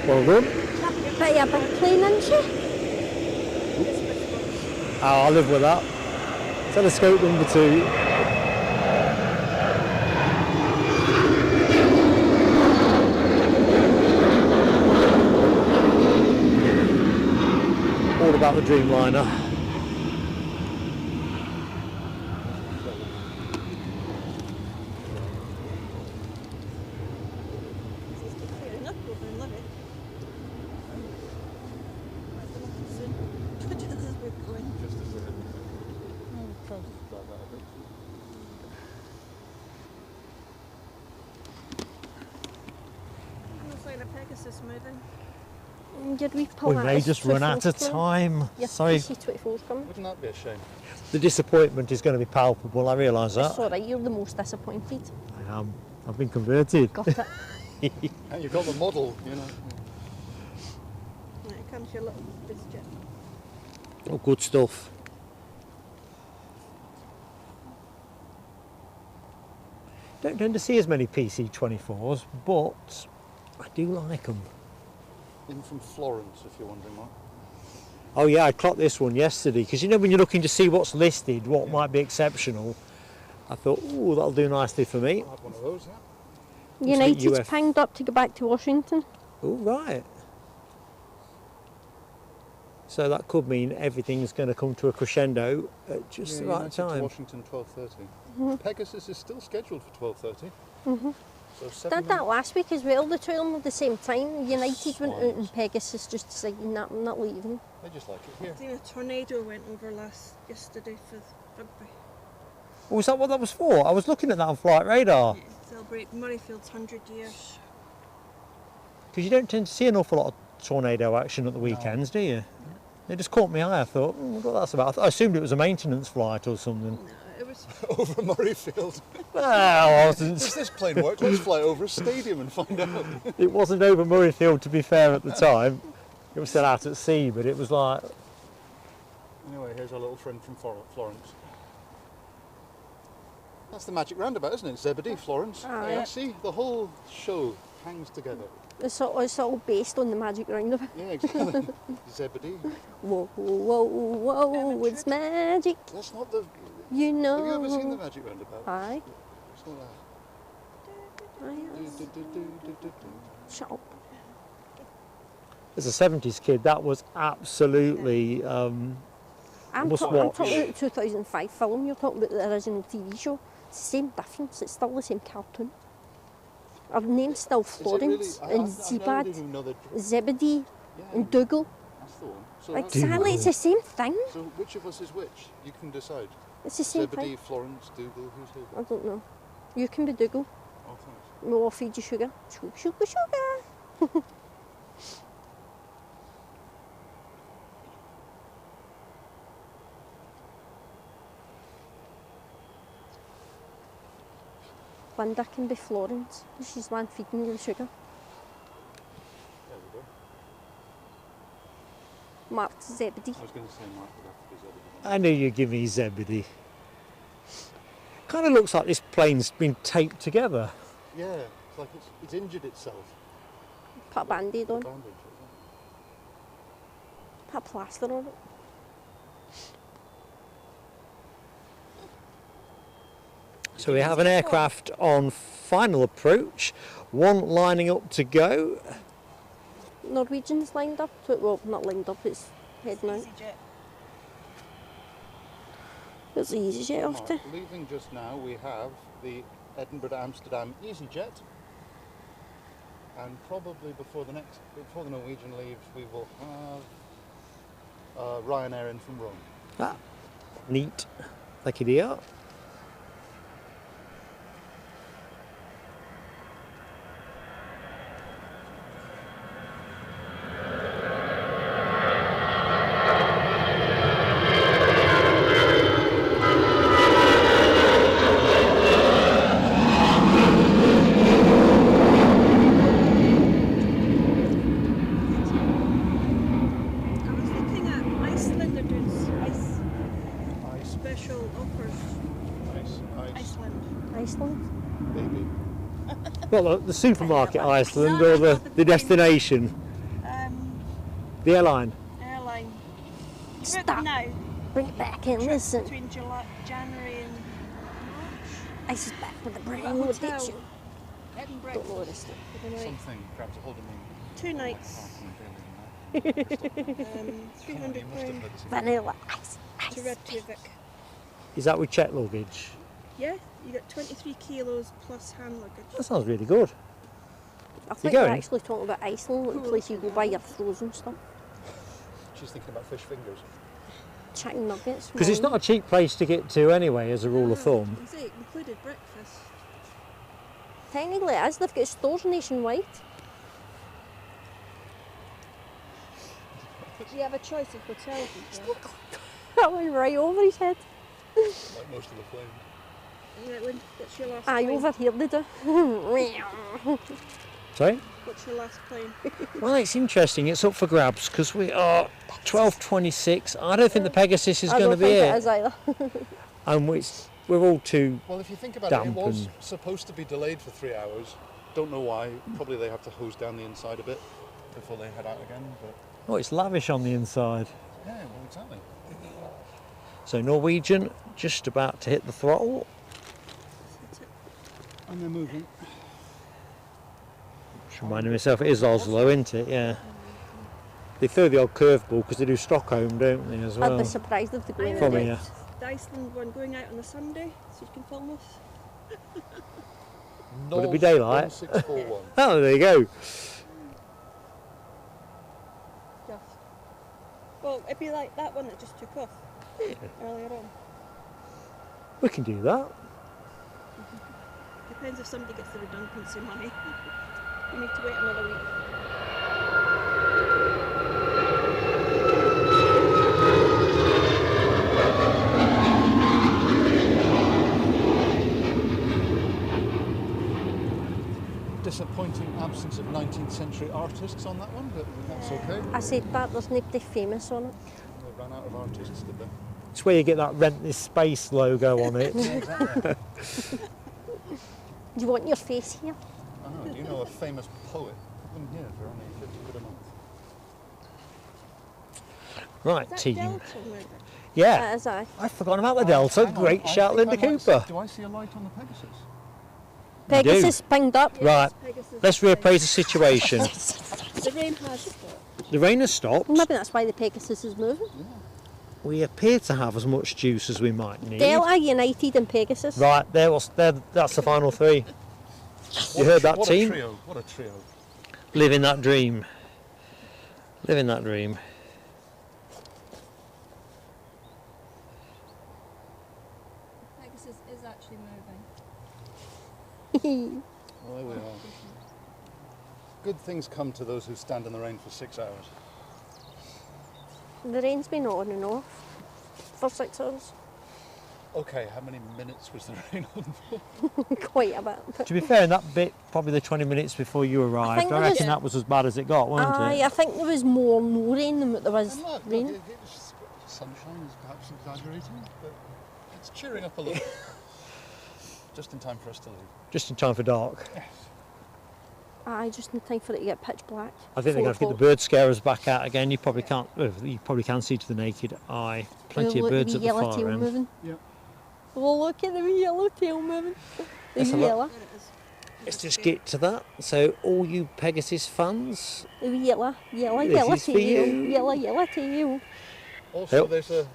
Well done. But yeah, big plane, isn't she? Oh, I'll live with that. Telescope number 2. All about the Dreamliner. Did we We may just run out of time. Yeah, Sorry, PC24's coming. Wouldn't that be a shame? the disappointment is going to be palpable, I realise that. It's alright, you're the most disappointed. I am. I've been converted. Got it. And you've got the model, you know. Right, comes your little biscuit. Oh, good stuff. Don't tend to see as many PC24s, but I do like them. In from Florence, if you're wondering, Mark. Oh yeah, I clocked this one yesterday, because you know when you're looking to see what's listed, what might be exceptional, I thought, oh, that'll do nicely for me. I had one of those, yeah. United's UF. pinged up to go back to Washington. Oh, right. So that could mean everything's going to come to a crescendo at just the right United to time. Washington, 12:30. Pegasus is still scheduled for 12:30. So 7 Did that minutes. last week as well, the two of them at the same time. United went out Swans. and Pegasus just decided, nah, I'm not leaving. They just like it here. I think a tornado went over yesterday for rugby. Oh, was that what that was for? I was looking at that on Flight Radar. Yeah, celebrate Murrayfield's 100 years. Because you don't tend to see an awful lot of tornado action at the weekends, do you? It just caught my eye. I thought, what that's about. I assumed it was a maintenance flight or something. No, it was. Over Murrayfield. Well, I wasn't. Does this plane work? Let's fly over a stadium and find out. It wasn't over Murrayfield, to be fair, at the time. It was still out at sea, but it was like, Anyway, here's our little friend from Florence. That's the magic roundabout, isn't it? Zebedee, Florence. Ah, Yeah, yeah. see, the whole show hangs together. It's all based on the magic roundabout. Yeah, exactly. Zebedee. Whoa, whoa, whoa, it's magic, That's not the. you know. Have you ever seen the magic roundabout? Aye. It's not that. Aye. Do, do, do, do, do, do. Shut up. as a 70s kid, that was absolutely I'm must talking watch. about the 2005 film, you're talking about the original TV show. It's the same difference, it's still the same cartoon. Our name's still Is it really? Florence I and didn't Zebad, even know that. Zebedee Yeah, and Dougal. that's the one. So, Exactly, it's the same thing. so which of us is which? You can decide. It's the same Zebedee, thing. Florence, Dougal, who's who? I don't know. You can be Dougal. Oh, thanks. We'll feed you sugar. Sugar, sugar, sugar. Linda can be Florence. She's the one feeding you the sugar. There we go. Mark's Zebedee. I was going to say Mark would have to be Zebedee. I knew you'd give me Zebedee. Kind of looks like this plane's been taped together. Yeah, it's like it's injured itself. Put a band-aid on. Bandage, isn't Put a plaster on it. So we have an aircraft on final approach, one lining up to go. Norwegian's lined up. Well, not lined up, it's heading out. EasyJet. It's the EasyJet it? off to. Mark, leaving just now, we have the Edinburgh to Amsterdam EasyJet. And probably before the Norwegian leaves, we will have Ryanair in from Rome. Ah, neat. Thank you, dear. I was looking at Icelandair doing Ice, special offers. ice, Iceland. Iceland. baby. Well, the supermarket Iceland or the destination. The airline. Airline. Book Stop. now. Bring it back and Trip listen. between January and March. Ice is back with a brand Got a new hotel. addiction. Edinburgh. Don't know what it's For the night. Something grabs a hold of me. 2 nights. 300 pounds Vanilla ice. to Reykjavik. Is that with check luggage? Yeah, you got 23 kilos plus hand luggage. That sounds really good. I think we're going? actually talking about Iceland, the place you go buy your frozen stuff. She's thinking about fish fingers. Chicken nuggets. Because it's not a cheap place to get to anyway, as a rule of thumb. Is it included breakfast? Technically it is, they've got stores nationwide. Do you have a choice of hotels? That went right over his head. Like most of the plane. What's your last Aye, plane? over here they do. Sorry? What's your last plane? Well, it's interesting. It's up for grabs because we are 12:26. I don't think the Pegasus is I going to don't be think it. it is either. And we're all too... Well, if you think about it, it was Dampen. supposed to be delayed for 3 hours. Don't know why. Probably they have to hose down the inside a bit before they head out again. But Oh, it's lavish on the inside. yeah, well, exactly. So Norwegian just about to hit the throttle. And they're moving. Just reminding myself, it is Oslo, isn't it? Yeah. They throw the old curveball because they do Stockholm, don't they, as I'd well? be surprised if they go I in From there. here. the Iceland one going out on a Sunday, so you can film us. Would it be daylight? 1641. Oh, there you go. Just. Well, it'd be like that one that just took off earlier on. We can do that. Depends if somebody gets the redundancy money. You need to wait another week. Disappointing absence of 19th century artists on that one, but that's okay. I said that, there's nobody famous on it. They ran out of artists, did they? It's where you get that Rent This Space logo on it. Exactly. Do you want your face here? I know. You know a famous poet? Put them here for only 50 quid a month. Right, Is that team. Delta moving? Yeah. That is I. I've forgotten about the Delta. Hang on, Great I shout, think Linda I might Cooper. do I see a light on the Pegasus? Pegasus pinged up. Right, Pegasus let's reappraise the situation. The rain has stopped. The rain has stopped. Maybe that's why the Pegasus is moving. We appear to have as much juice as we might need. Delta, United and Pegasus. Right, that's the final three. You heard that, what team? A trio. What a trio. Living that dream. Living that dream. Pegasus is actually moving. Well, there we are. Good things come to those who stand in the rain for 6 hours. The rain's been on and off for 6 hours. Okay, how many minutes was the rain on for? Quite a bit. To be fair, in that bit, probably the 20 minutes before you arrived, think I there reckon was- that was as bad as it got, wasn't Aye, it? I think there was more no rain than what there was And look, rain. it was, sunshine is perhaps exaggerating, but it's cheering up a little. Just in time for us to leave. Just in time for dark. Aye, just in time for it to get pitch black. I think they're going to get the bird scarers back out again. You probably can't. Well, you probably can see to the naked eye. Plenty of birds at the yellow far tail end. moving. Yeah. Oh, look at the wee yellow tail moving. The Let's wee have a yellow. There it is. Let's just get to that. So, all you Pegasus fans, The wee yellow, yellow, This yellow is for tail. you. Yellow, yellow tail. Also, Yep. there's a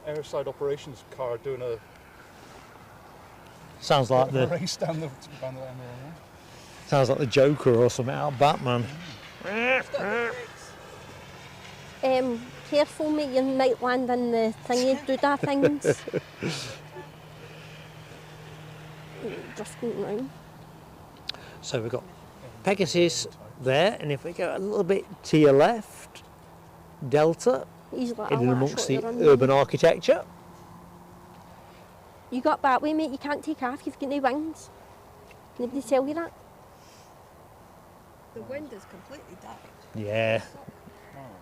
airside operations car doing a sounds like the race down the end there. sounds like the Joker or something out of Batman. Careful mate, you might land in the thingy doodah things. Drifting round. So we've got Pegasus there, and if we go a little bit to your left, Delta, He's like in a amongst the shot urban architecture. You got that way mate, you can't take off, you've got no wings. Nobody tell you that? The wind is completely died. Yeah.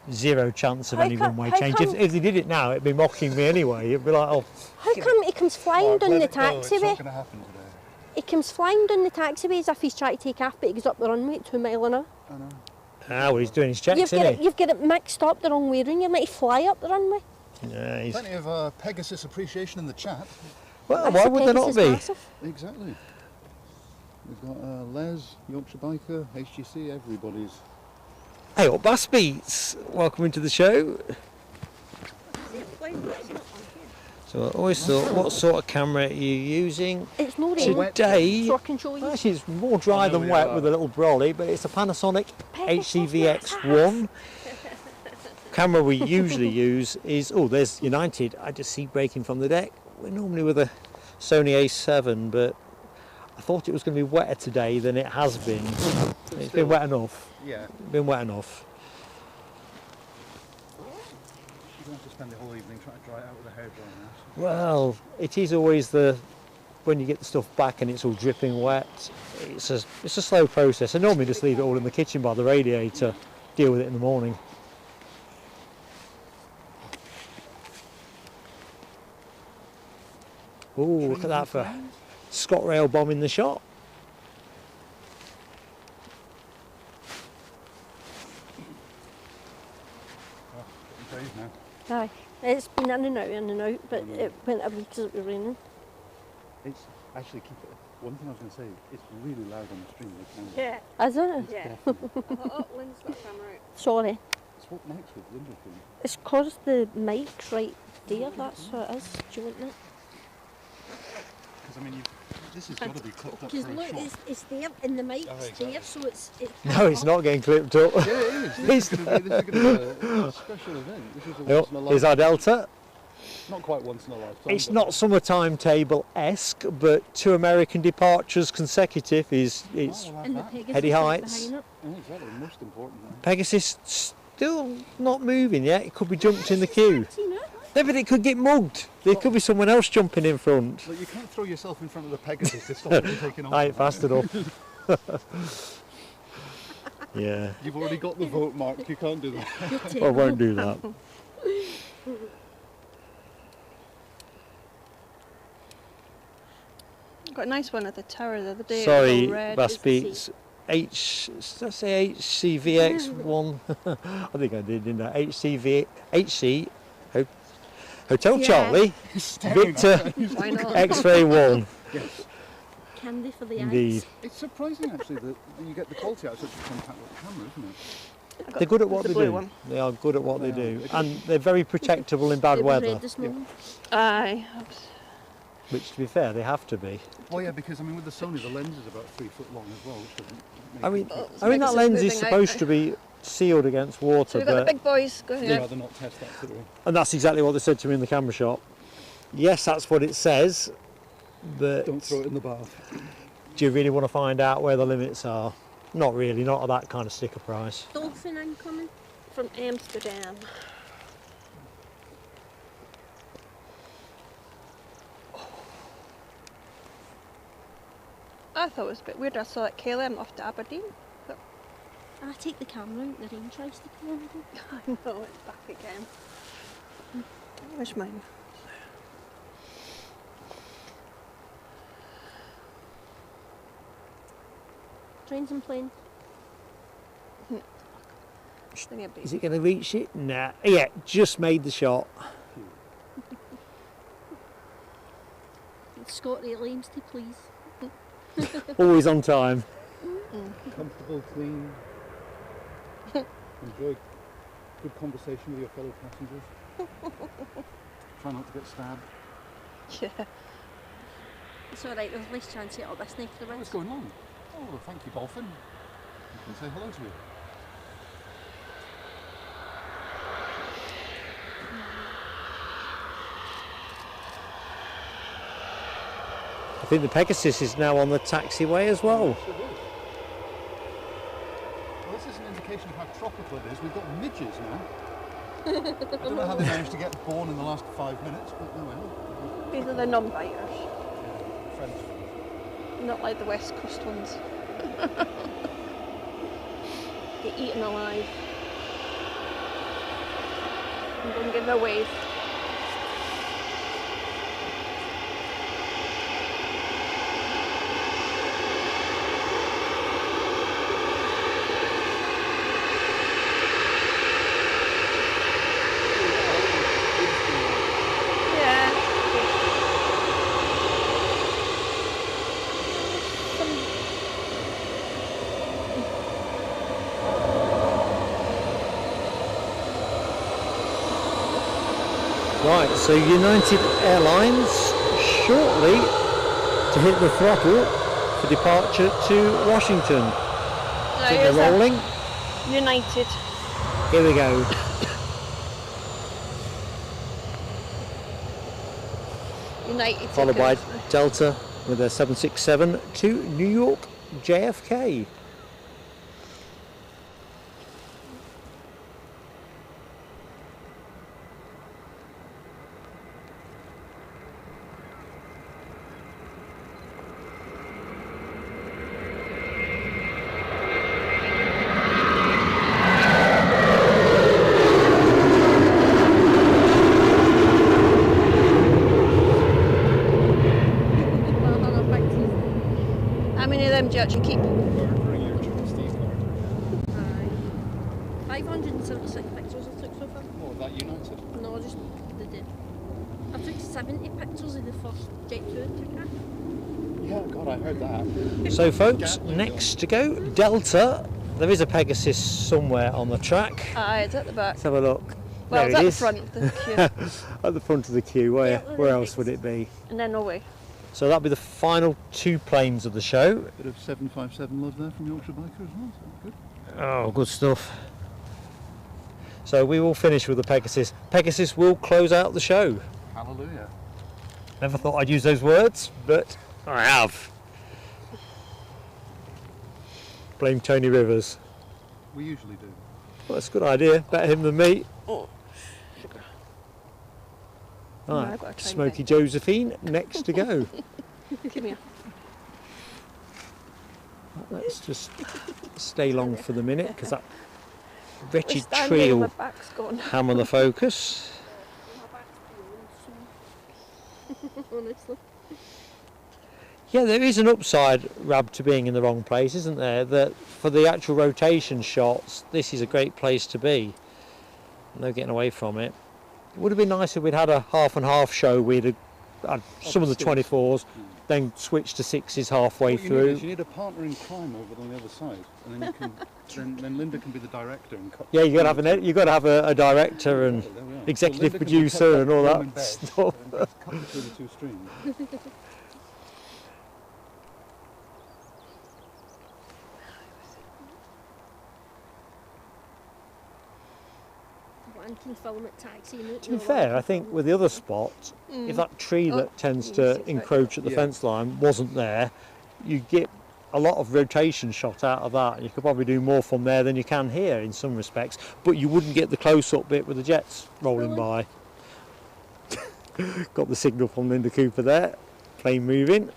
Zero chance of How any come- runway how change. come- If they did it now, it'd be mocking me anyway. It'd be like, oh, How come he comes flying down the It's not taxiway? going to happen today. He comes flying down the taxiway as if he's trying to take off, but he goes up the runway at 2 miles an hour. I know. Ah, well, he's doing his checks, isn't he? You've got it mixed up the wrong way round. You might fly up the runway. Yeah, he's... Plenty of Pegasus appreciation in the chat. Well, why would there not be? Massive. Exactly. We've got Les, Yorkshire Biker, HGC, everybody's. Hey, up Bass Beats, welcome into the show. So I always thought, what sort of camera are you using It's no rain, today? so I can show you. Actually, it's more dry than wet with a little brolly, but it's a Panasonic Pegasus HCVX1. Camera we usually use is, oh, there's United. I just see breaking from the deck. We're normally with a Sony A7, but I thought it was going to be wetter today than it has been. It's been wet enough. Yeah. Been wet enough. You don't have to spend the whole evening trying to dry it out with a hairdryer now. Well, it is always when you get the stuff back and it's all dripping wet, it's a slow process. I normally just leave it all in the kitchen by the radiator, deal with it in the morning. Oh, look at that for ScotRail bombing the shot. Oh, getting days now. Aye. It's been in and out, but it went away because it was raining. It's actually one thing I was going to say, it's really loud on the stream. Yeah. Is it? Yeah. Oh, Lynn's got a camera out. Sorry. It's what Mike's with Linda thing. It's caused the mic's right there, that's what it is. Do you want that? Because I mean, this has got to be clipped up for Because a look, shot. it's there and the mic's exactly. there, so it's No, it's not getting clipped up. Yeah, it is. This is going to be a special event. This is a once in a Here's our lifetime. Delta. Not quite once in a lifetime. It's but not summer timetable-esque, but 2 American departures consecutive is it's we'll have and the that. Pegasus Heady is heights. behind it. Yeah, exactly. Most important. Right? Pegasus still not moving yet. It could be jumped in the queue. Seen it? No, but it could get mugged. There could be someone else jumping in front. Look, you can't throw yourself in front of the Pegasus to stop it from taking off. I ain't fast enough. Yeah, You've already got the vote, Mark. You can't do that. I won't do that. Got a nice one at the tower the other day. Sorry, It was all red. Bass Beats. Did I say HCVX1? I think I did, didn't I? HC Hotel Yeah. Charlie, Victor Why not? X-Ray 1. Yes. Candy for the Indeed. eyes. It's surprising actually that you get the quality out of such a compact little camera, isn't it? I got They're good at what the they blue do. one. They are good at what they They do. are. And they're very protectable in bad It was weather, red this morning. Aye. which to be fair, they have to be. Well, yeah, because I mean with the Sony, the lens is about 3 foot long as well, which doesn't make I mean, Oh, that Pegasus lens is moving out. supposed to be sealed against So water, we've got the but, big boys. Go ahead. I'd rather not test that theory. and that's exactly what they said to me in the camera shop. Yes, that's what it says, but Don't throw it in the bath. do you really want to find out where the limits are? Not really, not at that kind of sticker price. Dolphin incoming. From Amsterdam. I thought it was a bit weird. I saw that KLM off to Aberdeen. I take the camera out, the rain tries to come on. I know, it's back again. Where's mine? Trains and planes. Give me a Is it going to reach it? Nah. Yeah, just made the shot. Scott Airlines to please. Always on time. Comfortable, clean. Enjoy good conversation with your fellow passengers. Try not to get stabbed. Yeah. It's alright, there's less chance of this neck of the What's woods. going on? Oh, well, thank you, Dolphin. You can say hello to me. I think the Pegasus is now on the taxiway as well. Yes, it is. Well, this is an indication of how tropical it is. We've got midges now. I don't know how they managed to get born in the last 5 minutes, but no, well. These are the non-biters. French. Not like the West Coast ones. Get eaten alive. I'm going to give them a wave. Right, so United Airlines shortly to hit the throttle for departure to Washington. No, Think they're rolling. United. Here we go. United. Followed by Delta with their 767 to New York JFK. How many of them do you actually keep? Bring your mystique card. 576 pictures I took so far. Oh, that United. No, just they did. I took 70 pictures of the first jet tour I took at. Yeah, God, I heard that. So folks, next to go, Delta. There is a Pegasus somewhere on the track. Aye, it's at the back. Let's have a look. Well, There it's it at the is. front of the queue. At the front of the queue. Where, Yeah, where else would it be? And then away. So that'll be the final two planes of the show. Bit of 757 love there from Yorkshire Biker as well. So good. Oh, good stuff. So we will finish with the Pegasus. Pegasus will close out the show. Hallelujah. Never thought I'd use those words, but I have. Blame Tony Rivers. We usually do. Well, that's a good idea. Better him than me. Oh, sugar. Right, I've got to try and Smoky Josephine, next to go. Give me a. Let's just stay long for the minute, because that We're wretched standing, tree my will back's gone. hammer the focus. Honestly. Yeah, there is an upside, Rab, to being in the wrong place, isn't there? That for the actual rotation shots, this is a great place to be. No getting away from it. It would have been nice if we'd had a half and half show. We'd have had some of the 24s, then switched to 6s halfway What you through. need is you need a partner in crime over on the other side, and then you can, then Linda can be the director and cut. Yeah, you got to have you got to have a director and There we are. executive So Linda can producer cut and all room in that bed stuff. and just cut between the two streams. Anti-filament taxi. To be fair, I think with the other spot, if that tree that tends to encroach at the Yeah. fence line wasn't there, you get a lot of rotation shot out of that. You could probably do more from there than you can here in some respects, but you wouldn't get the close-up bit with the jets rolling by. Got the signal from Linda Cooper there, plane moving.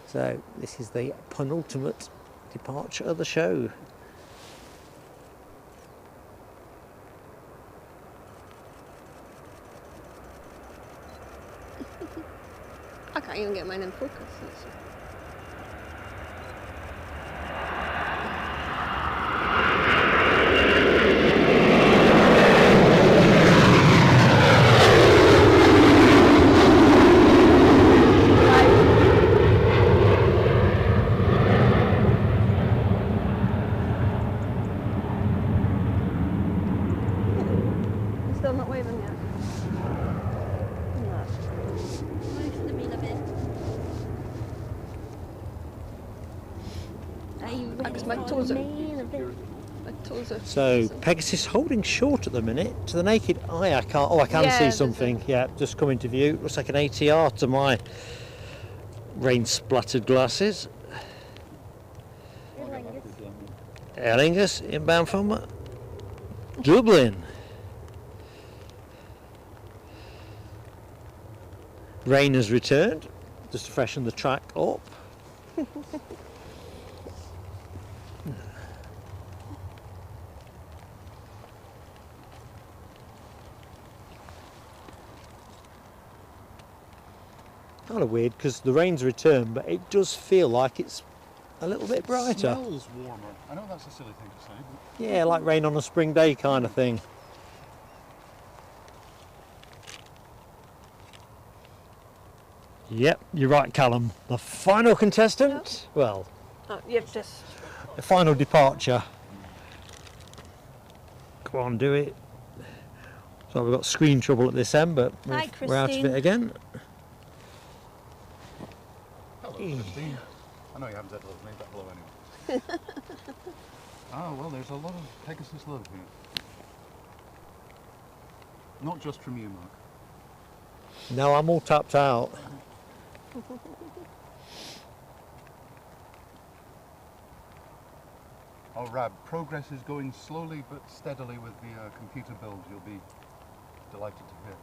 So this is the penultimate departure of the show. I can't even get mine in focus. Still not waving yet. No. Because my toes are. My toes are. So Pegasus holding short at the minute. To the naked eye, I can't. Oh, I can Yeah, see there's something. Yeah, just coming to view. Looks like an ATR to my rain-splattered glasses. Aer Lingus inbound from Dublin. Rain has returned, just to freshen the track up. Kind of weird because the rain's returned, but it does feel like it's a little bit brighter. Smells warmer. I know that's a silly thing to say, but Yeah, like rain on a spring day kind of thing. Yep, you're right, Callum. The final contestant, well, Oh, you've just. the final departure. Go on, do it. So we've got screen trouble at this end, but Hi, we're out of Christine. it again. Hello, Christine. I know you haven't said hello to me, but hello anyway. Oh, well, there's a lot of Pegasus love here. Not just from you, Mark. No, I'm all tapped out. Oh, Rab, progress is going slowly but steadily with the computer build. You'll be delighted to hear.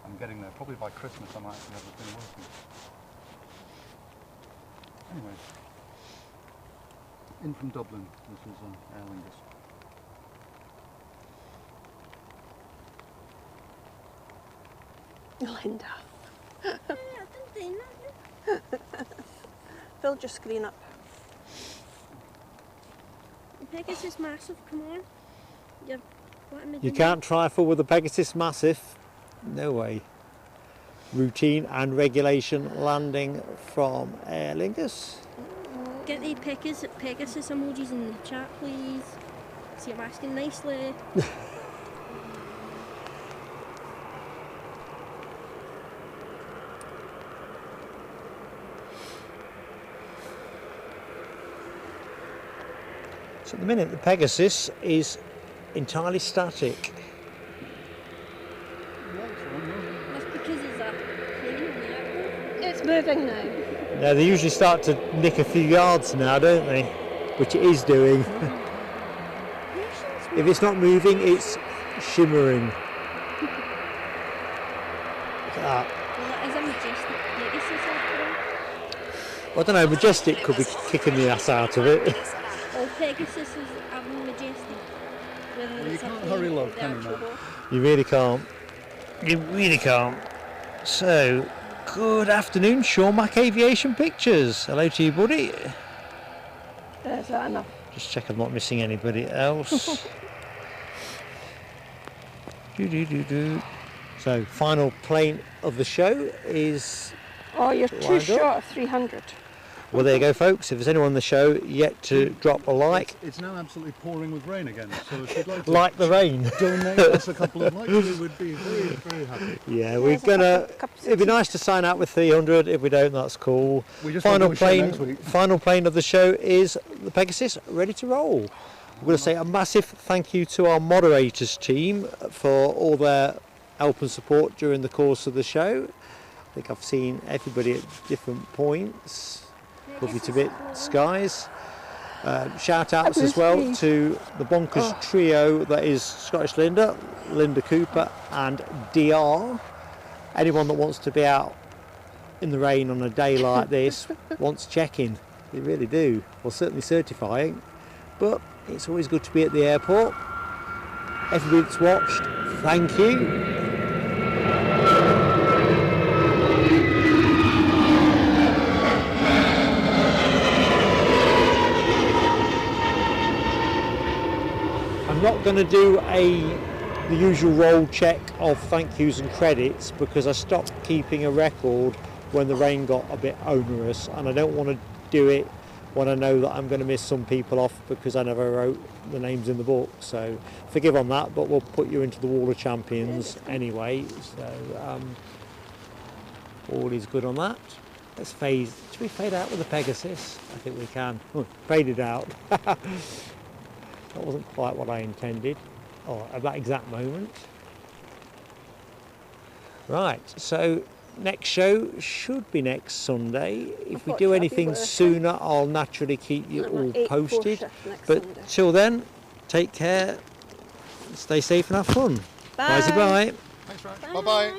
I'm getting there. Probably by Christmas I might actually have the thing working. Anyway, in from Dublin, this is Airlines. Linda. Fill your screen up. Pegasus massive, come on. You can't trifle with the Pegasus Massive. No way. Routine and regulation landing from Aer Lingus. Get the Pegasus emojis in the chat, please. See, I'm asking nicely. So at the minute the Pegasus is entirely static. That's because it's a plane on the airport. It's moving now. Now they usually start to nick a few yards now, don't they? Which it is doing. If it's not moving, it's shimmering. Look at that. Well, that is a majestic Pegasus after all. I don't know, Majestic could be kicking the ass out of it. All Pegasus is having majestic. Whether Well, you it's a can't plane hurry or love, the can you, actual Matt? boat. You really can't. You really can't. So, good afternoon, Sean Mack Aviation Pictures. Hello to you, buddy. Is that enough? Just check I'm not missing anybody else. So, final plane of the show is... Oh, you're too Lined up. short of 300. Well, there you go, folks. If there's anyone on the show yet to drop a like, It's now absolutely pouring with rain again, so if you'd like to like the rain. donate us a couple of likes, we would be very, very happy. Yeah, we're There's a gonna. couple It'd be nice to sign out with 300. If we don't, that's cool. We just won't do a show next week. Final plane of the show is the Pegasus, ready to roll. We're going to say a massive thank you to our moderators team for all their help and support during the course of the show. I think I've seen everybody at different points. Lovely to bit, skies. Shout outs as well to the bonkers trio that is Scottish Linda, Linda Cooper and DR. Anyone that wants to be out in the rain on a day like this wants checking. They really do. Well, certainly certifying. But it's always good to be at the airport. Everybody that's watched, thank you. I'm not going to do the usual roll check of thank yous and credits because I stopped keeping a record when the rain got a bit onerous, and I don't want to do it when I know that I'm going to miss some people off because I never wrote the names in the book. So forgive on that, but we'll put you into the Wall of Champions anyway. So all is good on that. Let's fade. Should we fade out with the Pegasus? I think we can. Oh, fade it out. That wasn't quite what I intended, at that exact moment. Right, so next show should be next Sunday. If we do anything sooner, I'll naturally keep you all posted. But till then, take care, stay safe and have fun. Bye. Bye. Thanks, Ryan. Bye-bye.